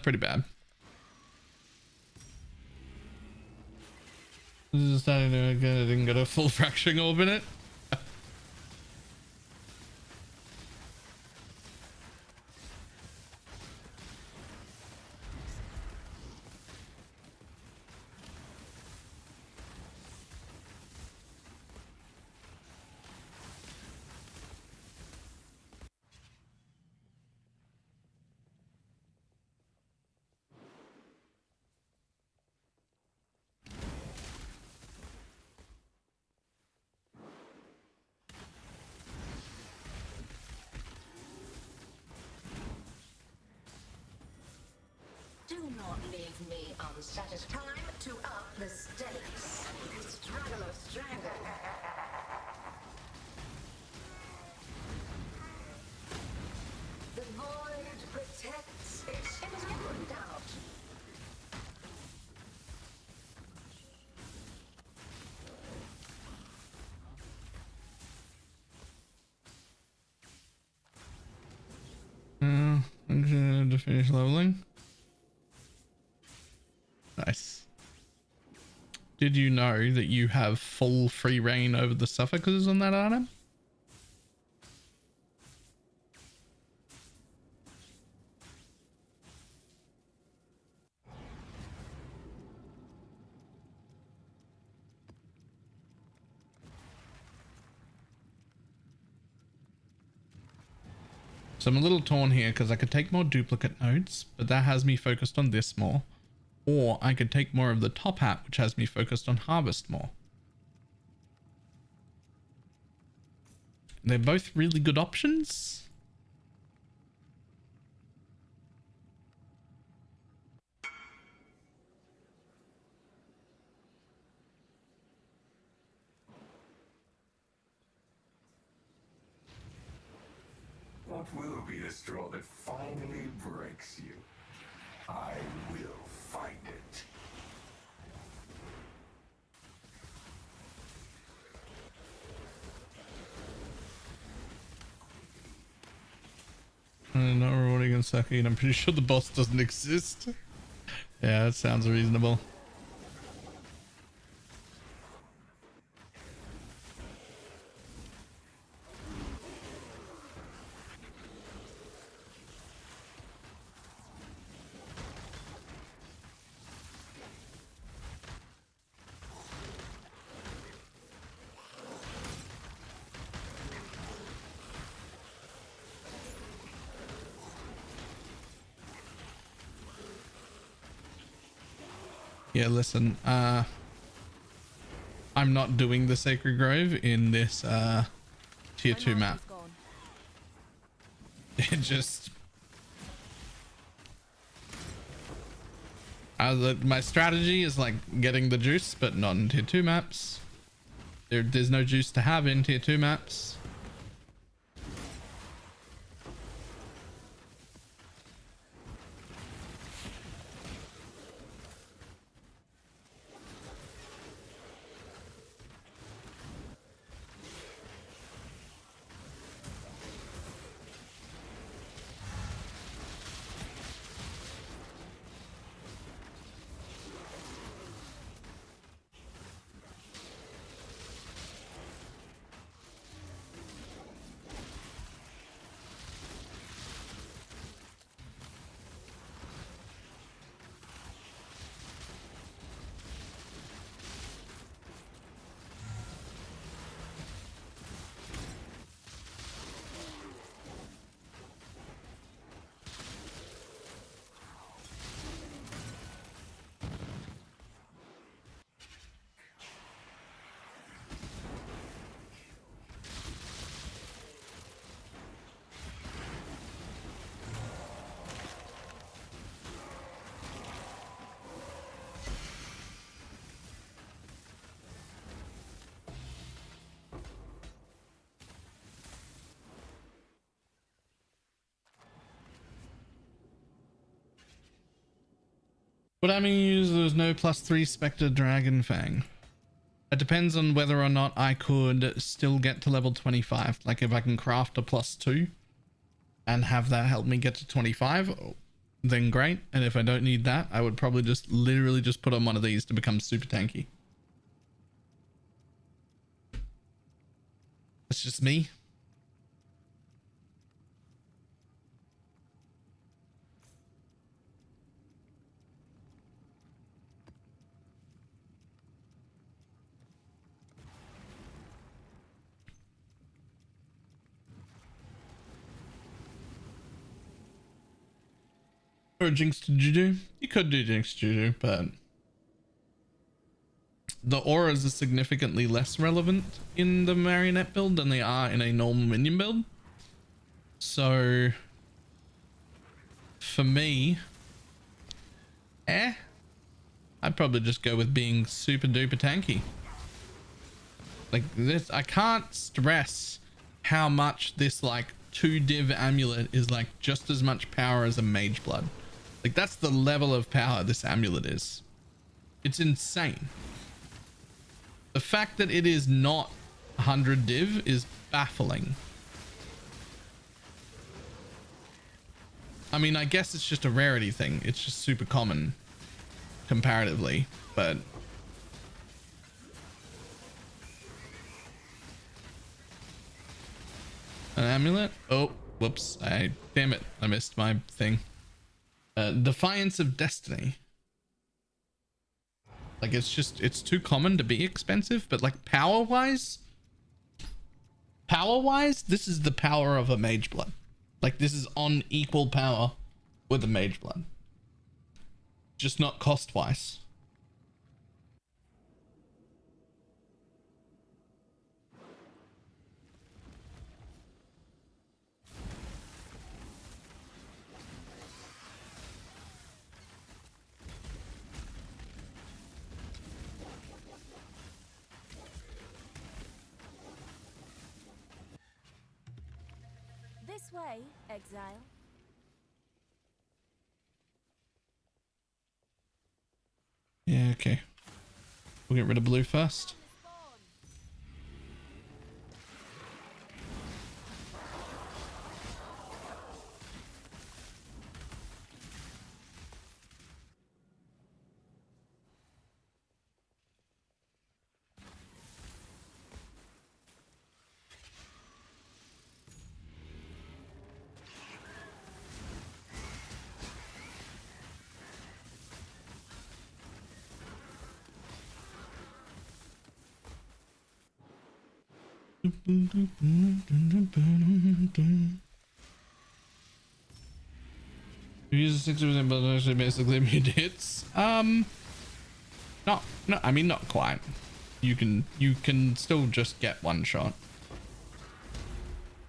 Pretty bad. This is starting to get, I didn't get a full fracturing orb in it. Do not leave me unsatisfied. Time to up the stakes. Struggle or strangle. The void protects. It is never in doubt. I'm to finish leveling. Nice. Did you know that you have full free reign over the suffixes on that item? So I'm a little torn here because I could take more duplicate nodes, but that has me focused on this more. Or I could take more of the top hat, which has me focused on harvest more. They're both really good options. What will be the straw that finally breaks you? I will find it. Not rewarding in second. I'm pretty sure the boss doesn't exist. Yeah, that sounds reasonable. Yeah, listen, I'm not doing the Sacred Grove in this tier 2 map. It just my strategy is like getting the juice, but not in tier 2 maps. There's no juice to have in tier 2 maps. Would I use there's no +3 Spectre Dragon Fang? It depends on whether or not I could still get to level 25. Like if I can craft a +2 and have that help me get to 25, then great. And if I don't need that, I would probably just literally just put on one of these to become super tanky. That's just me. Or Jinx Juju. You could do Jinx Juju, but the auras are significantly less relevant in the marionette build than they are in a normal minion build. So for me, I'd probably just go with being super duper tanky. Like this, I can't stress how much this like 2 div amulet is like just as much power as a mage blood. Like that's the level of power this amulet is. It's insane. The fact that it is not 100 div is baffling. I mean, I guess it's just a rarity thing. It's just super common comparatively, but an amulet? Oh, whoops. Damn it. I missed my thing. Defiance of Destiny. Like it's too common to be expensive, but like power wise, this is the power of a mage blood. Like this is on equal power with a mage blood, just not cost wise. This way, exile. Yeah, okay. We'll get rid of blue first. You use a 60% but actually basically immune hits. No, I mean not quite. You can still just get one shot.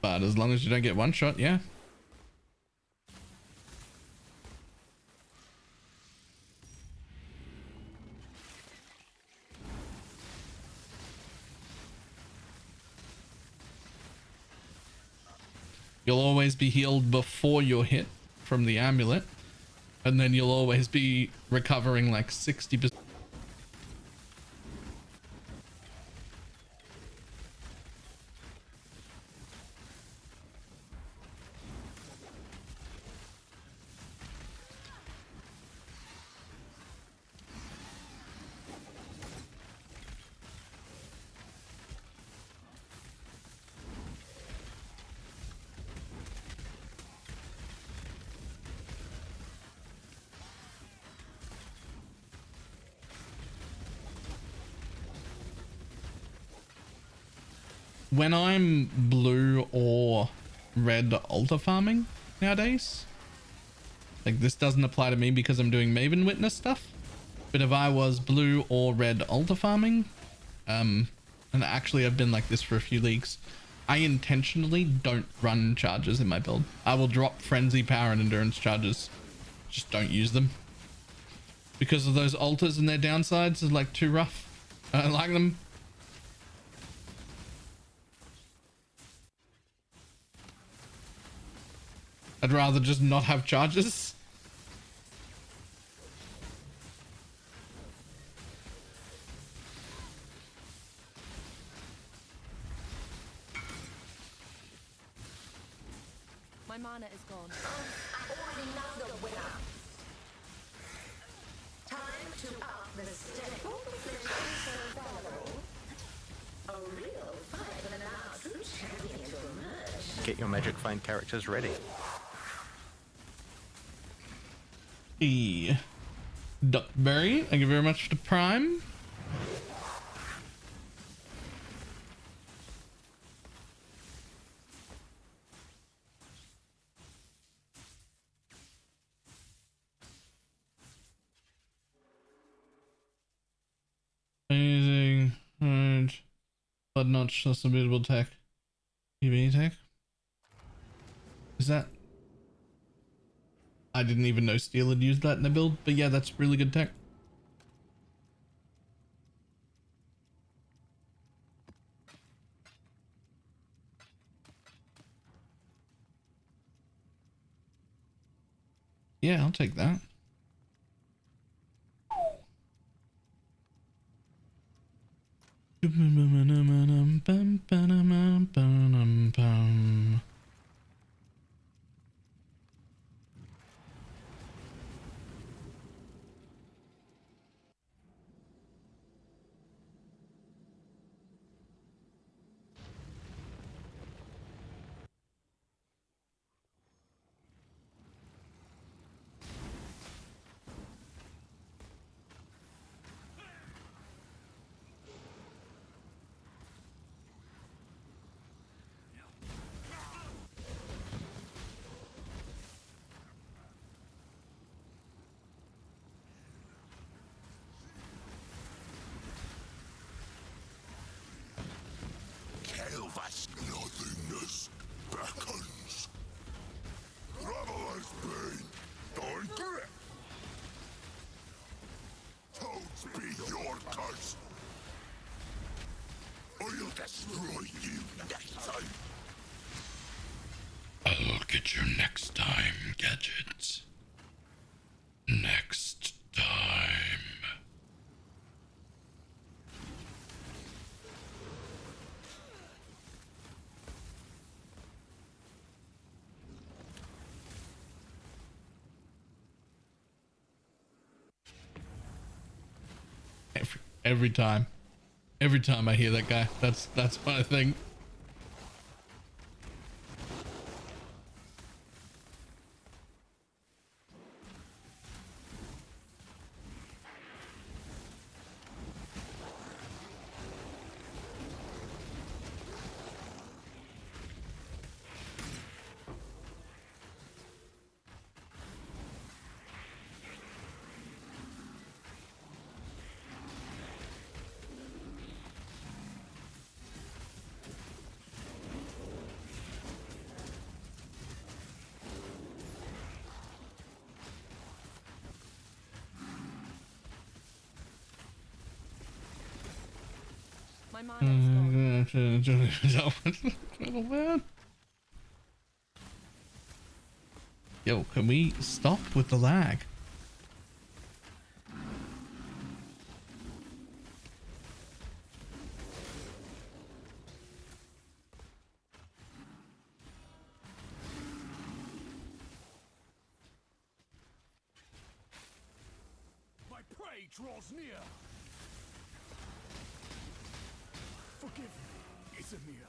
But as long as you don't get one shot, yeah. You'll always be healed before you're hit from the amulet. And then you'll always be recovering like 60%. When I'm blue or red altar farming nowadays, like this doesn't apply to me because I'm doing Maven witness stuff, but if I was blue or red altar farming, and actually I've been like this for a few leagues, I intentionally don't run charges in my build. I will drop frenzy, power, and endurance charges, just don't use them because of those altars and their downsides is like too rough. I don't like them. I'd rather just not have charges. My mana is gone. I already know the winner. Time to up the stakes. A real fight for the now true champion to emerge. Get your magic find characters ready. Duckberry, thank you very much for the prime. Amazing. Alright. But not just a beautiful tech. EV tech? Is that? I didn't even know Steel had used that in the build, but yeah, that's really good tech. Yeah, I'll take that. Vast nothingness beckons. Traveler's pain, don't grip. Toads be your curse. Or you'll destroy you next time. I'll get you next time, gadgets. Next time. Every time I hear that guy, that's my thing. My mana is gone. Yo, can we stop with the lag? My prey draws near. Forgive me, Izamir.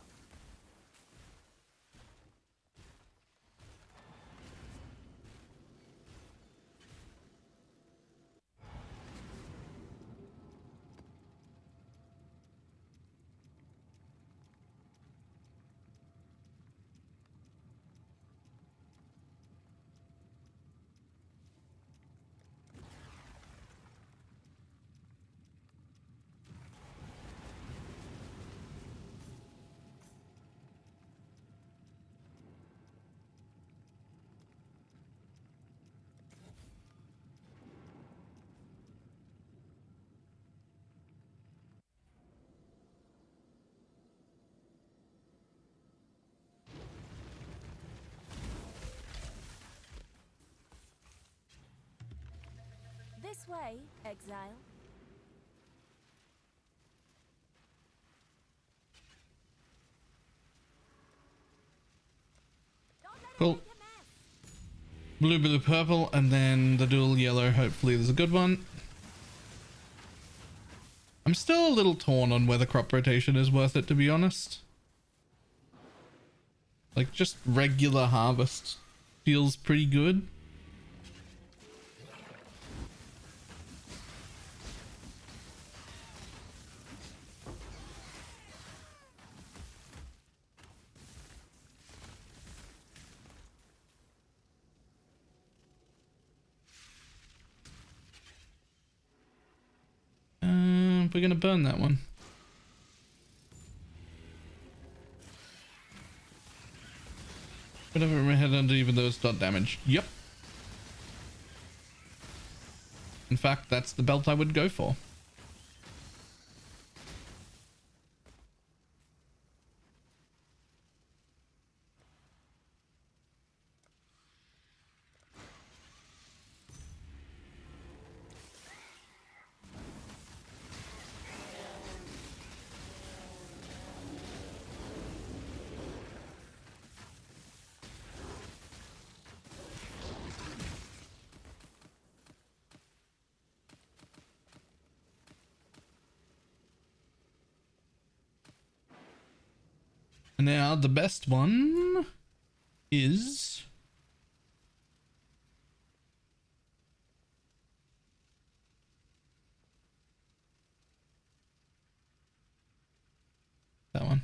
This way, exile. Cool. Blue, blue, purple, and then the dual yellow. Hopefully there's a good one. I'm still a little torn on whether crop rotation is worth it, to be honest. Like, just regular harvest feels pretty good. We're gonna burn that one. Whatever, my head under even though it's dot damage. Yep. In fact, that's the belt I would go for. Now the best one is that one.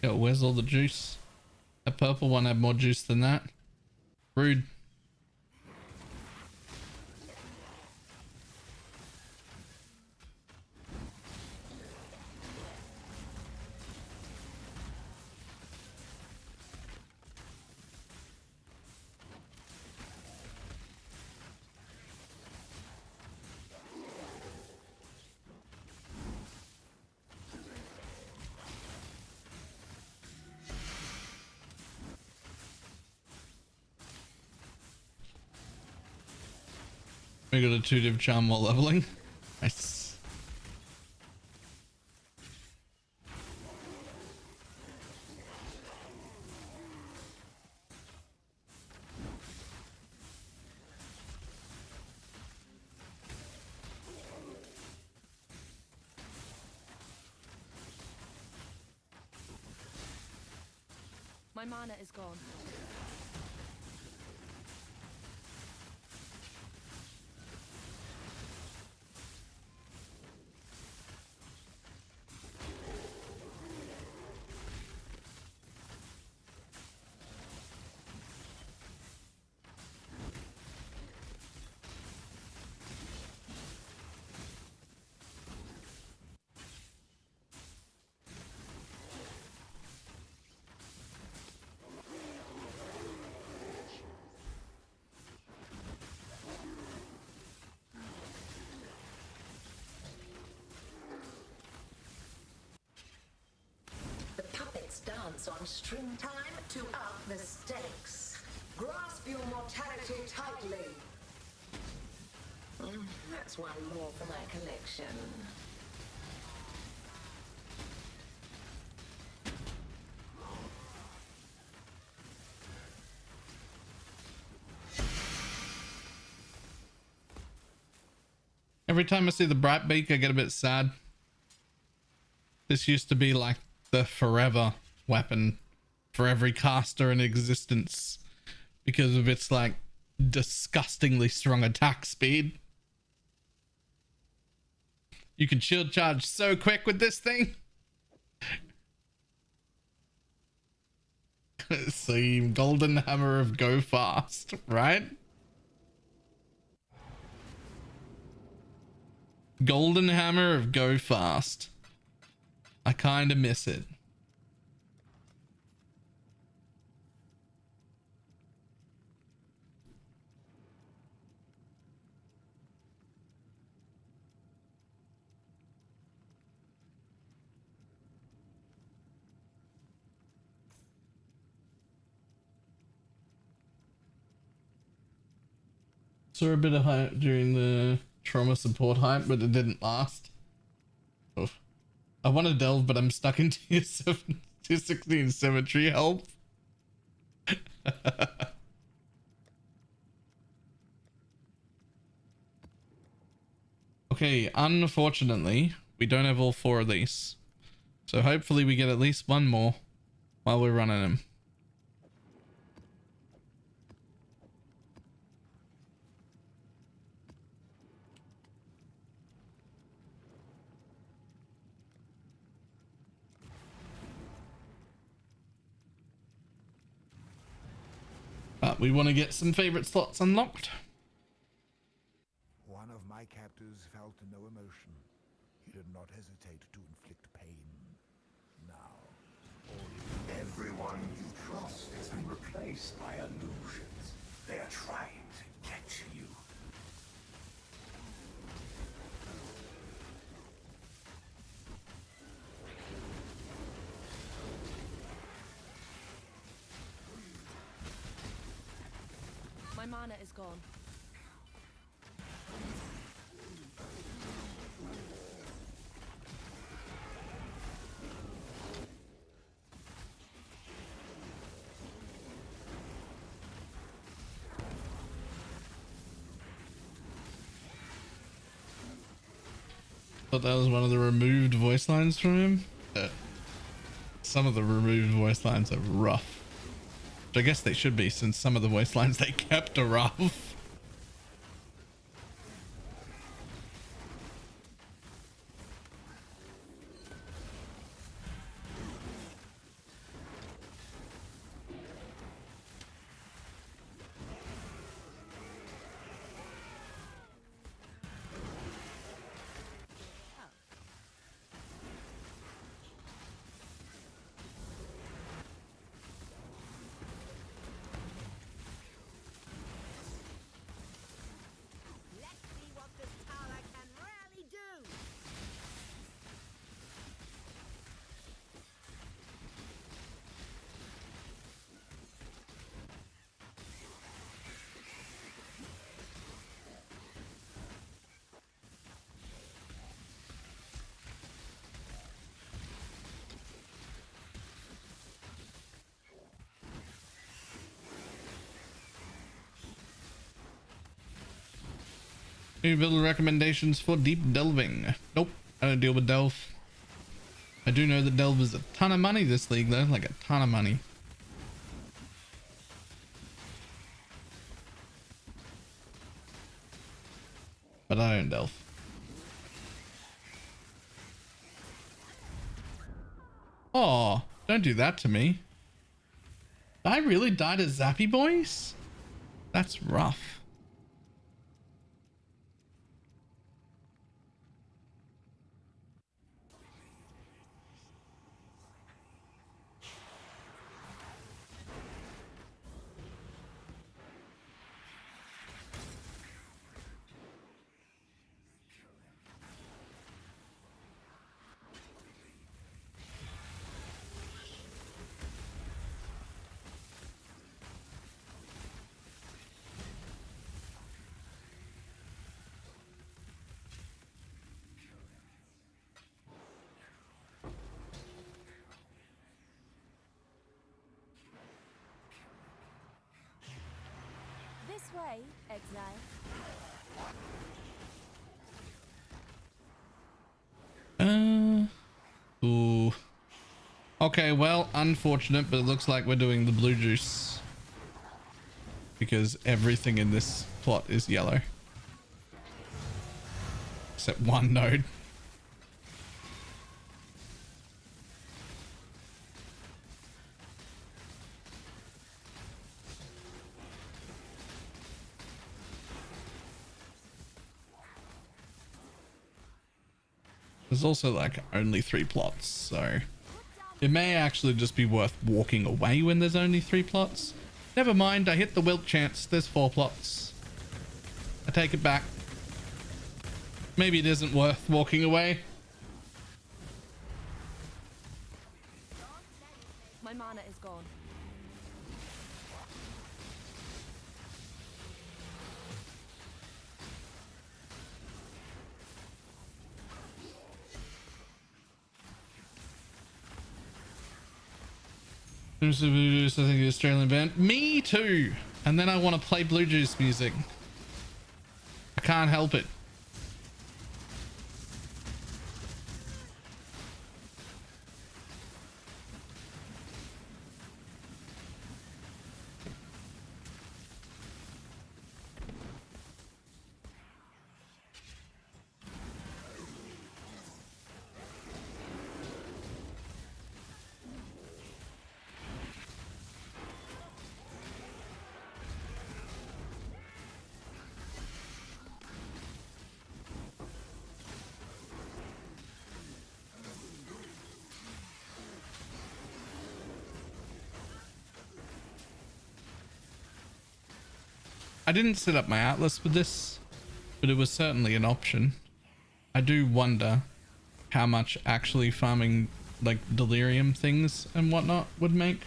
Yo, where's all the juice? That purple one had more juice than that. Rude. We got a 2-div charm while leveling. Nice. My mana is gone. Let's dance on string time to up the stakes. Grasp your mortality tightly. That's one more for my collection. Every time I see the Bright Beak, I get a bit sad. This used to be like the forever weapon for every caster in existence because of its like disgustingly strong attack speed. You can shield charge so quick with this thing. See, Golden Hammer of Go Fast, right? Golden Hammer of Go Fast. I kind of miss it. Saw a bit of hype during the trauma support hype, but it didn't last. Oof. I want to delve, but I'm stuck in tier 16 symmetry. Help. Okay, unfortunately, we don't have all 4 of these. So hopefully we get at least one more while we're running them. But we want to get some favorite slots unlocked. One of my captors felt no emotion. He did not hesitate to inflict pain. Now, Everyone you trust has been replaced by illusions. They are trying to get you. My mana is gone. Thought that was one of the removed voice lines from him. Some of the removed voice lines are rough. Which I guess they should be, since some of the voice lines they kept are rough. Any build recommendations for deep delving? Nope, I don't deal with delve. I do know that delve is a ton of money this league though, like a ton of money. But I don't delve. Oh, don't do that to me. Did I really die to Zappy Boys? That's rough. way, exile. Ooh. Okay, well, unfortunate, but it looks like we're doing the blue juice. Because everything in this plot is yellow. Except one node. There's also like only 3 plots, so it may actually just be worth walking away when there's only 3 plots. Never mind, I hit the wilt chance. There's 4 plots. I take it back. Maybe it isn't worth walking away. My mana is gone. I think the Australian band. Me too. And then I want to play Blue Juice music. I can't help it. I didn't set up my Atlas with this, but it was certainly an option. I do wonder how much actually farming like delirium things and whatnot would make.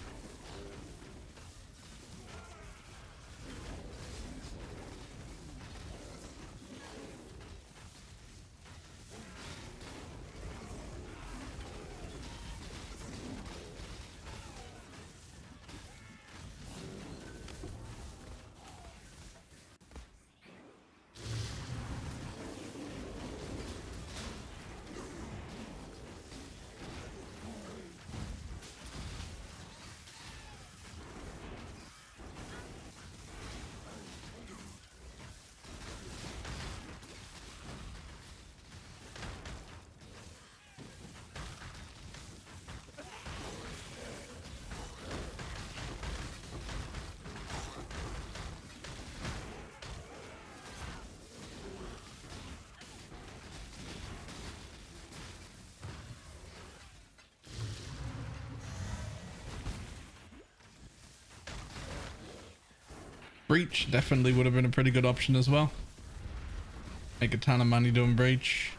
Breach definitely would have been a pretty good option as well. Make a ton of money doing Breach.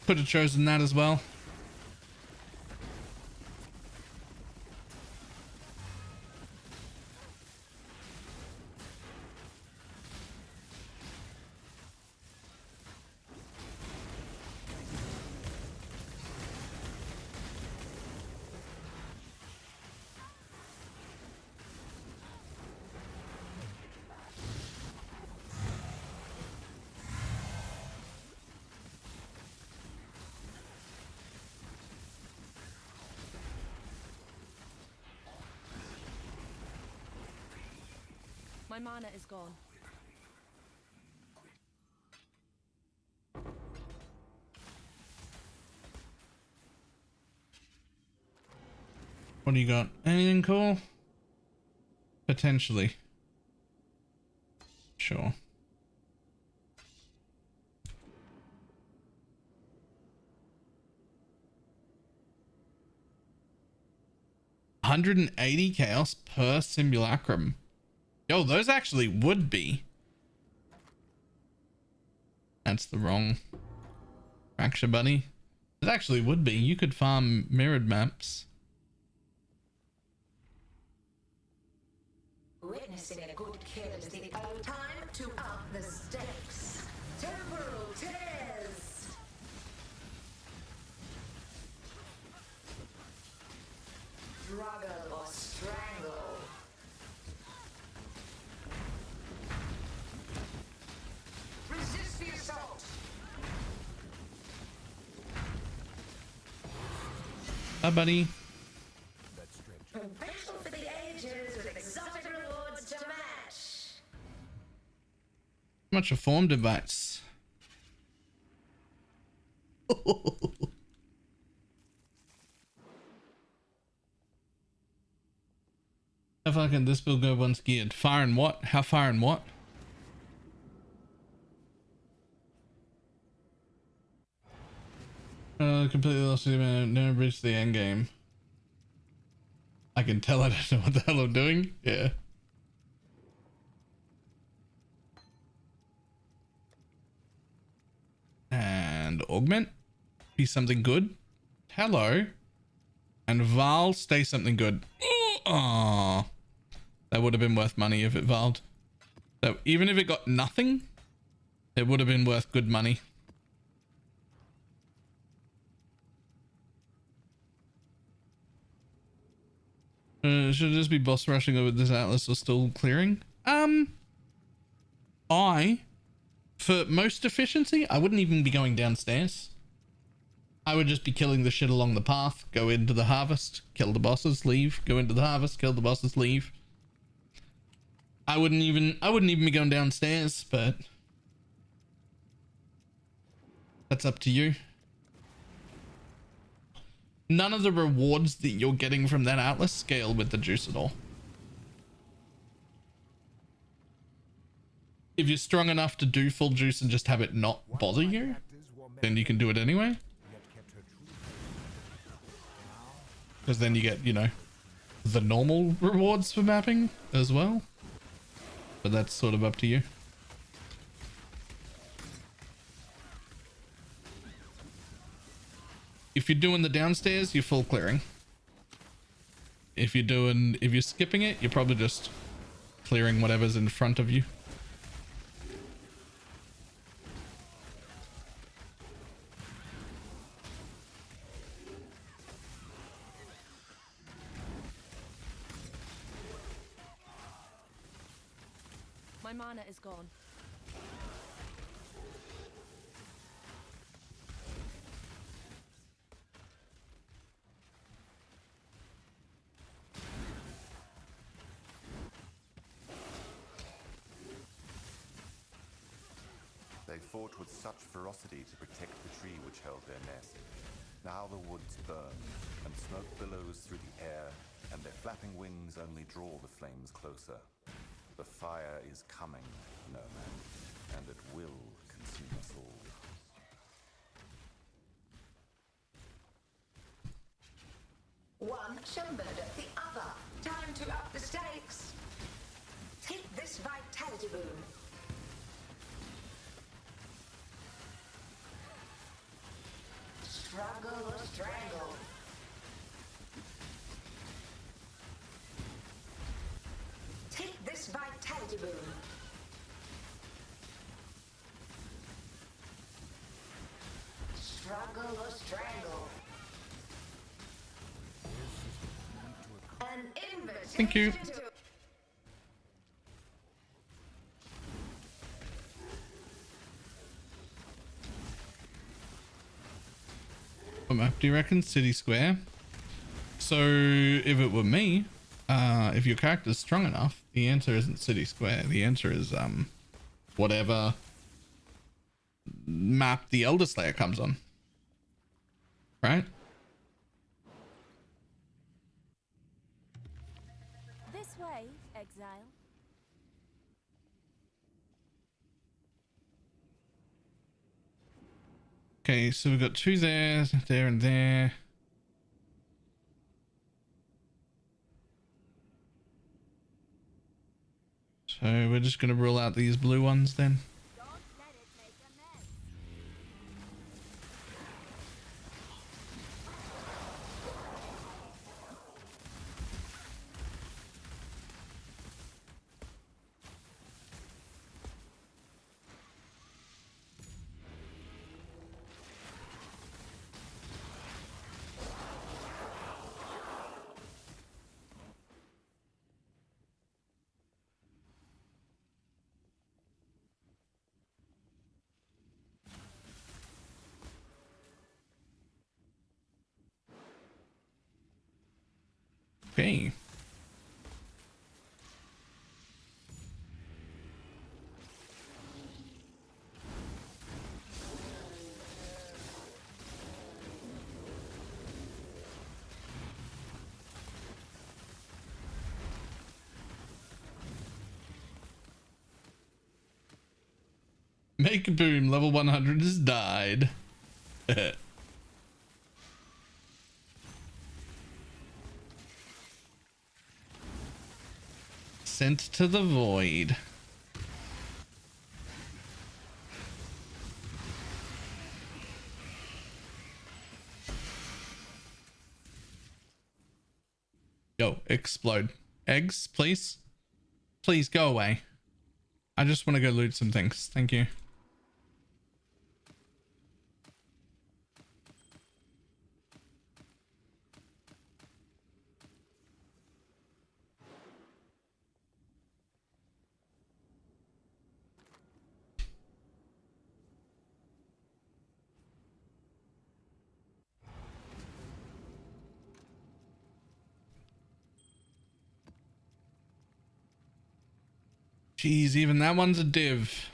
Could have chosen that as well. My mana is gone. What do you got? Anything cool? Potentially. Sure. $180 chaos per simulacrum. Yo, those actually would be. That's the wrong fracture bunny. It actually would be. You could farm mirrored maps. Witnessing a good kill is the time to up the stakes. Temporal tears. Struggle or strangle. Bye, buddy. Battle for the ages with exotic rewards to match. Much a form device. How far can this build go once geared? Far and what? How far and what? Completely lost it, man. Never reached the end game. I can tell I don't know what the hell I'm doing. Yeah. And augment. Be something good. Hello. And vaal, stay something good. Oh, that would have been worth money if it valed. So even if it got nothing, it would have been worth good money. Should it just be boss rushing over this atlas or still clearing? For most efficiency, I wouldn't even be going downstairs. I would just be killing the shit along the path, go into the harvest, kill the bosses, leave, go into the harvest, kill the bosses, leave. I wouldn't even be going downstairs, but that's up to you. None of the rewards that you're getting from that atlas scale with the juice at all. If you're strong enough to do full juice and just have it not bother you, then you can do it anyway. Because then you get, you know, the normal rewards for mapping as well. But that's sort of up to you. If you're doing the downstairs, you're full clearing. If you're skipping it, you're probably just clearing whatever's in front of you. My mana is gone. They fought with such ferocity to protect the tree which held their nest. Now the woods burn, and smoke billows through the air, and their flapping wings only draw the flames closer. The fire is coming, no man, and it will consume us all. One shall murder the other. Time to up the stakes. Take this vitality boon. Struggle or strangle. Take this vitality boon. Struggle or strangle. An invitation. Thank you. What map do you reckon? City Square. So if it were me, if your character's strong enough, the answer isn't City Square. The answer is whatever map the Elder Slayer comes on. Right? This way, exile. Okay, so we've got two there, there, and there. So we're just going to rule out these blue ones then. Okay. Make a boom, level 100 has died. Sent to the void. Yo, explode. Eggs, please. Please go away. I just want to go loot some things. Thank you. Jeez, even that one's a div.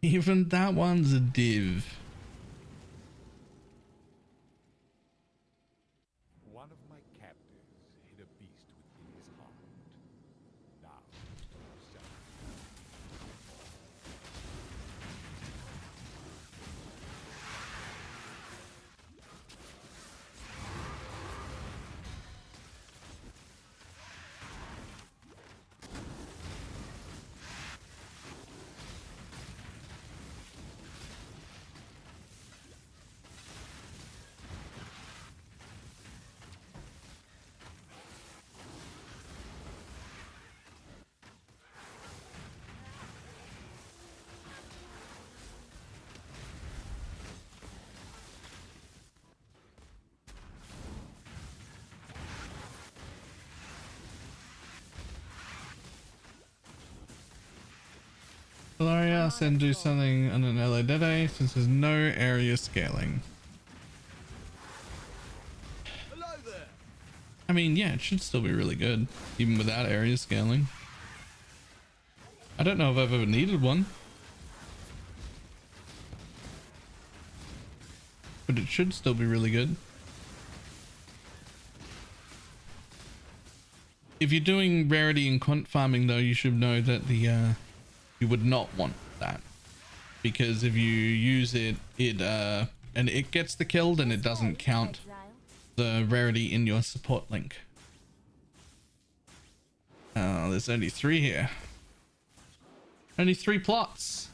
Even that one's a div. One of my captives hid a beast within his heart. Now, Valeria said do something on an LA day since there's no area scaling. I mean, yeah, it should still be really good, even without area scaling. I don't know if I've ever needed one. But it should still be really good. If you're doing rarity and quant farming though, you should know that the you would not want that, because if you use it and it gets the kill, then it doesn't count the rarity in your support link. There's only 3 here. Only 3 plots.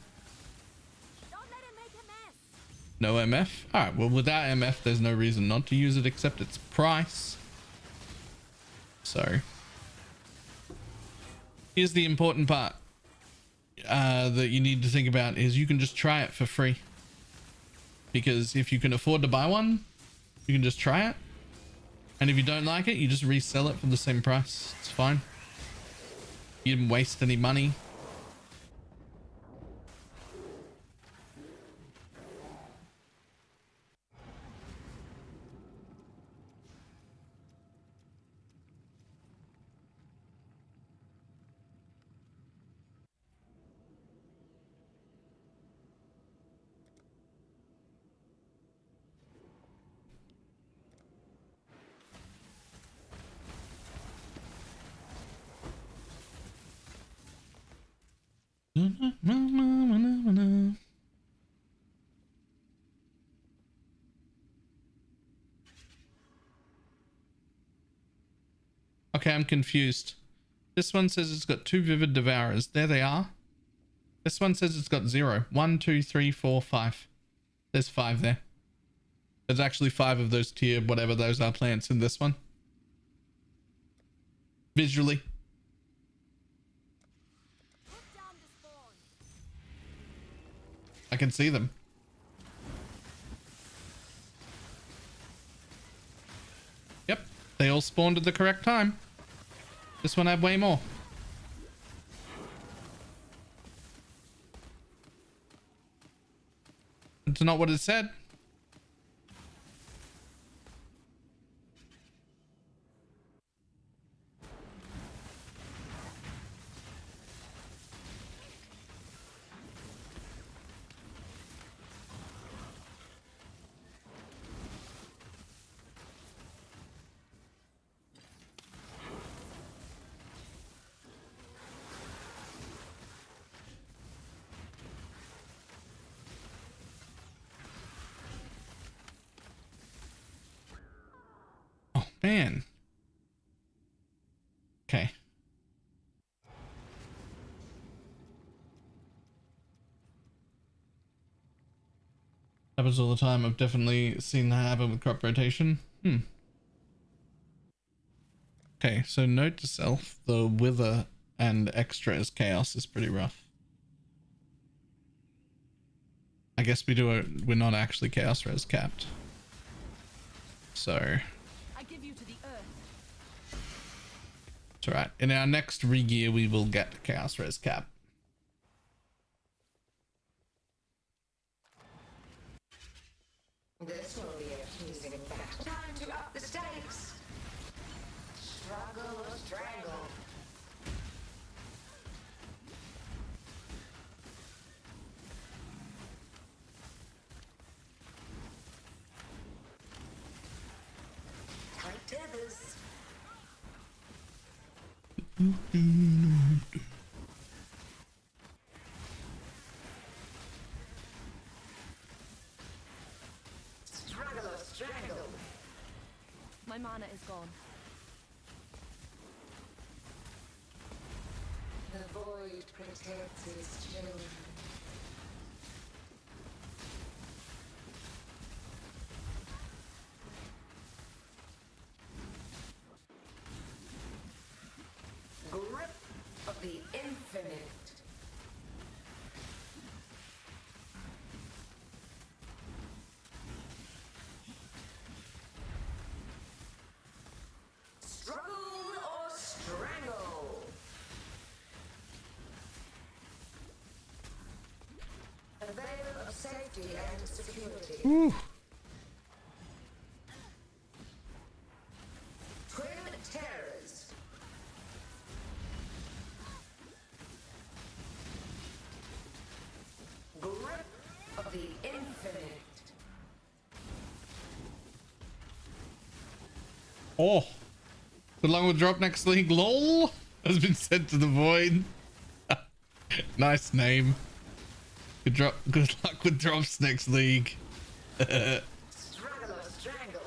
No MF. All right, well, without MF there's no reason not to use it except its price. So here's the important part that you need to think about is you can just try it for free, because if you can afford to buy one, you can just try it, and if you don't like it, you just resell it for the same price. It's fine. You didn't waste any money. Okay, I'm confused. This one says it's got 2 vivid devourers. There they are. This one says it's got 0. 1, 2, 3, 4, 5. There's 5 there. There's actually 5 of those tier whatever those are plants in this one. Visually. I can see them. Yep, they all spawned at the correct time. This one had way more. That's not what it said. Man. Okay. Happens all the time. I've definitely seen that happen with crop rotation. Okay, so note to self, the wither and extra as chaos is pretty rough. I guess we're not actually chaos res capped. So it's alright. In our next regear, we will get chaos res cap. This will be a teasing effect. Time to up the stakes. Struggle or strangle. Tight tethers. Struggle or strangle. My mana is gone. The void protects its children. Grip of the infinite. Struggle or strangle. A veil of safety and security. Ooh. Twin terrors. Grip of the infinite. Oh. Good luck with drop next league, lol. Has been sent to the void. Nice name. Good luck with drops next league. Struggle or strangle.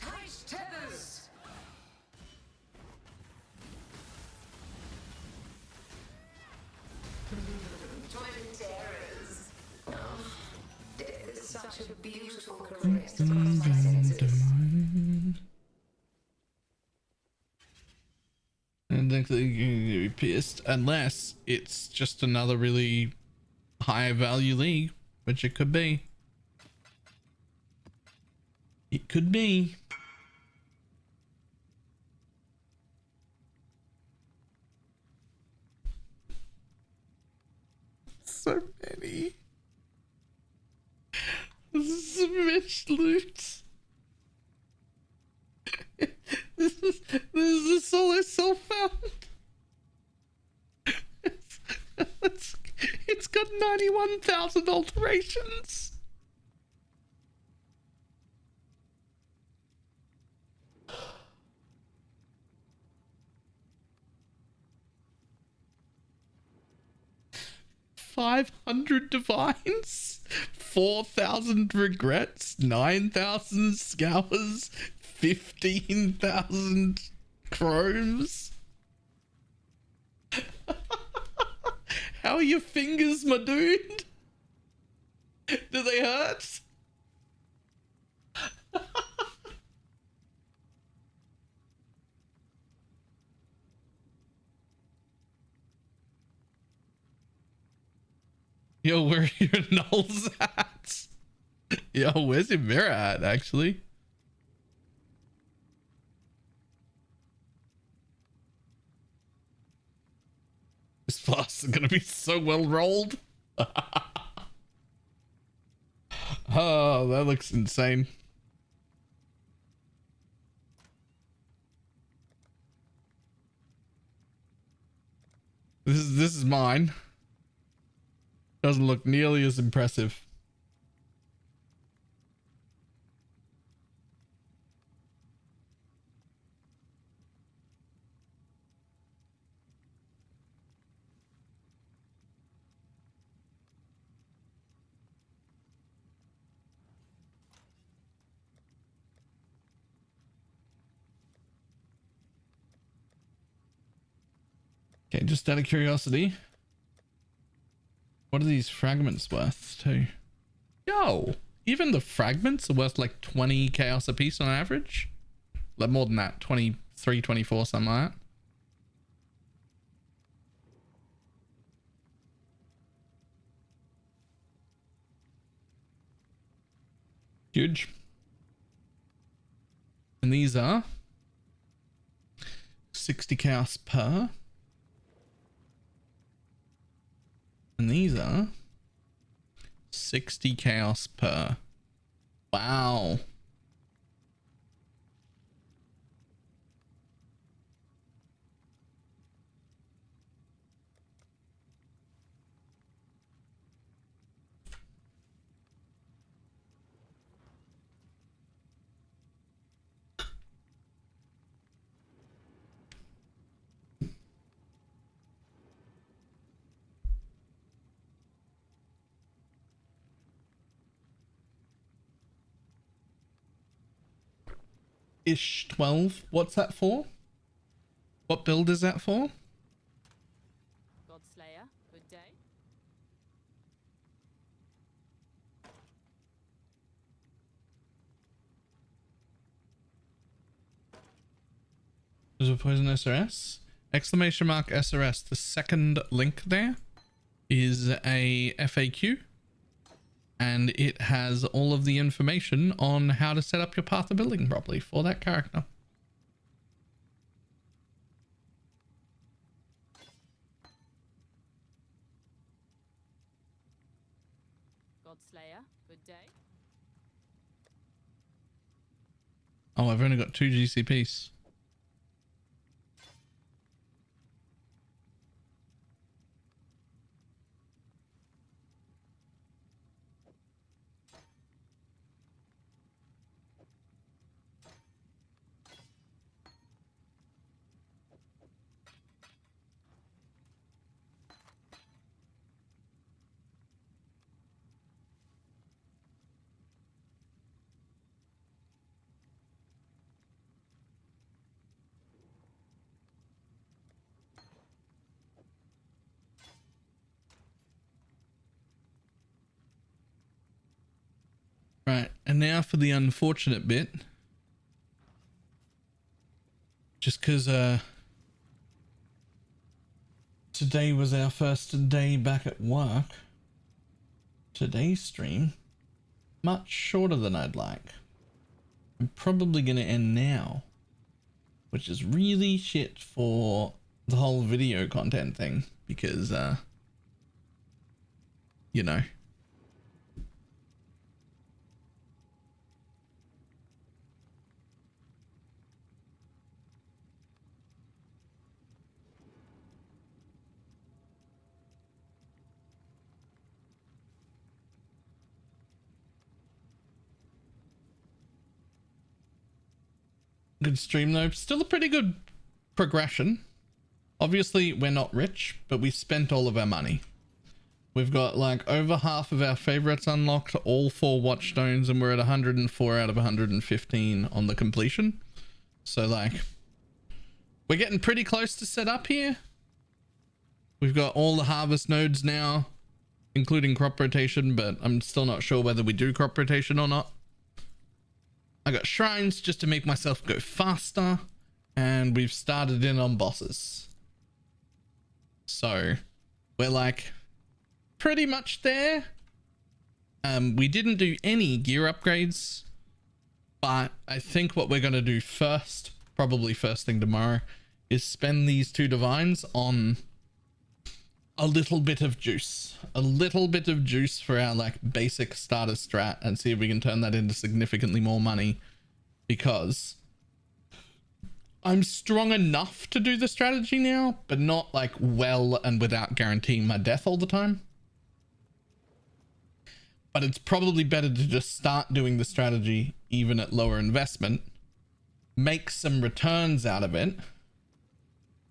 Tight tethers. Twin terrors. Oh, death is such a beautiful caress across my senses. And think that you're gonna be pissed unless it's just another really high value league, which it could be. It could be. So many. So much loot. This is a solo self found. It's got 91,000 alterations. $500 divines, 4,000 regrets, 9,000 scours, 15,000 chromes. How are your fingers, my dude? Do they hurt? Yo, where are your nulls at? Yo, where's your mirror at, actually? This is gonna be so well rolled. Oh, that looks insane. This is mine. Doesn't look nearly as impressive. Okay, just out of curiosity, what are these fragments worth too? Yo, even the fragments are worth like 20 chaos a piece on average. Like more than that, 23, 24, something like that. Huge. And these are 60 chaos per. And these are 60 chaos per. Wow. Ish 12. What's that for? What build is that for? Godslayer, good day. There's a poison SRS. Exclamation mark SRS. The second link there is a FAQ. And it has all of the information on how to set up your path of building properly for that character. Godslayer, good day. Oh, I've only got 2 GCPs. Right, and now for the unfortunate bit. Just because today was our first day back at work. Today's stream, much shorter than I'd like. I'm probably going to end now, which is really shit for the whole video content thing because, you know. Good stream though. Still a pretty good progression. Obviously we're not rich, but we spent all of our money. We've got like over half of our favorites unlocked, all 4 watchstones, and we're at 104 out of 115 on the completion. So like we're getting pretty close to set up here. We've got all the harvest nodes now, including crop rotation, but I'm still not sure whether we do crop rotation or not. I got shrines just to make myself go faster, and we've started in on bosses. So we're like pretty much there. We didn't do any gear upgrades, but I think what we're going to do first, probably first thing tomorrow, is spend these 2 divines on a little bit of juice. A little bit of juice for our like basic starter strat and see if we can turn that into significantly more money, because I'm strong enough to do the strategy now, but not like well and without guaranteeing my death all the time. But it's probably better to just start doing the strategy even at lower investment, make some returns out of it,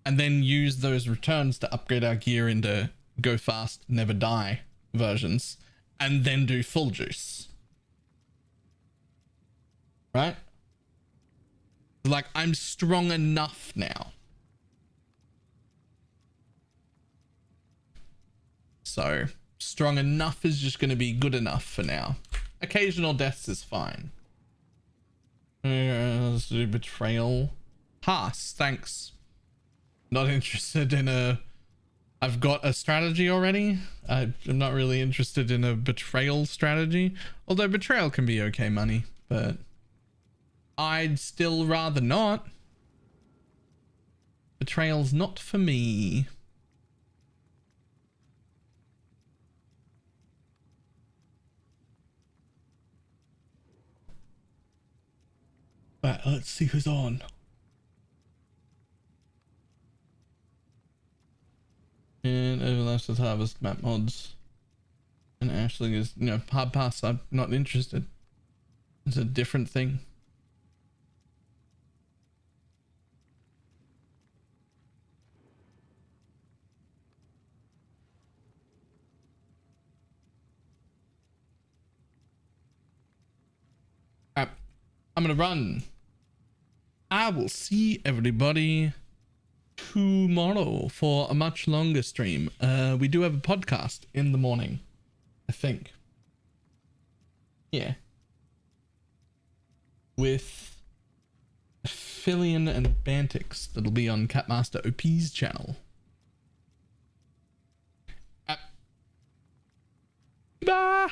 and then use those returns to upgrade our gear into go fast, never die versions, and then do full juice. Right? Like, I'm strong enough now. So, strong enough is just going to be good enough for now. Occasional deaths is fine. Let's do betrayal. Pass, thanks. Not interested in a... I've got a strategy already. I'm not really interested in a betrayal strategy. Although betrayal can be okay money, but I'd still rather not. Betrayal's not for me. Right, let's see who's on. And Everlasting Harvest map mods. And Ashling is, you know, hard pass. I'm not interested. It's a different thing. I'm gonna run. I will see everybody tomorrow for a much longer stream. We do have a podcast in the morning, I think. Yeah. With Fillion and Bantix that'll be on Catmaster OP's channel. Bye!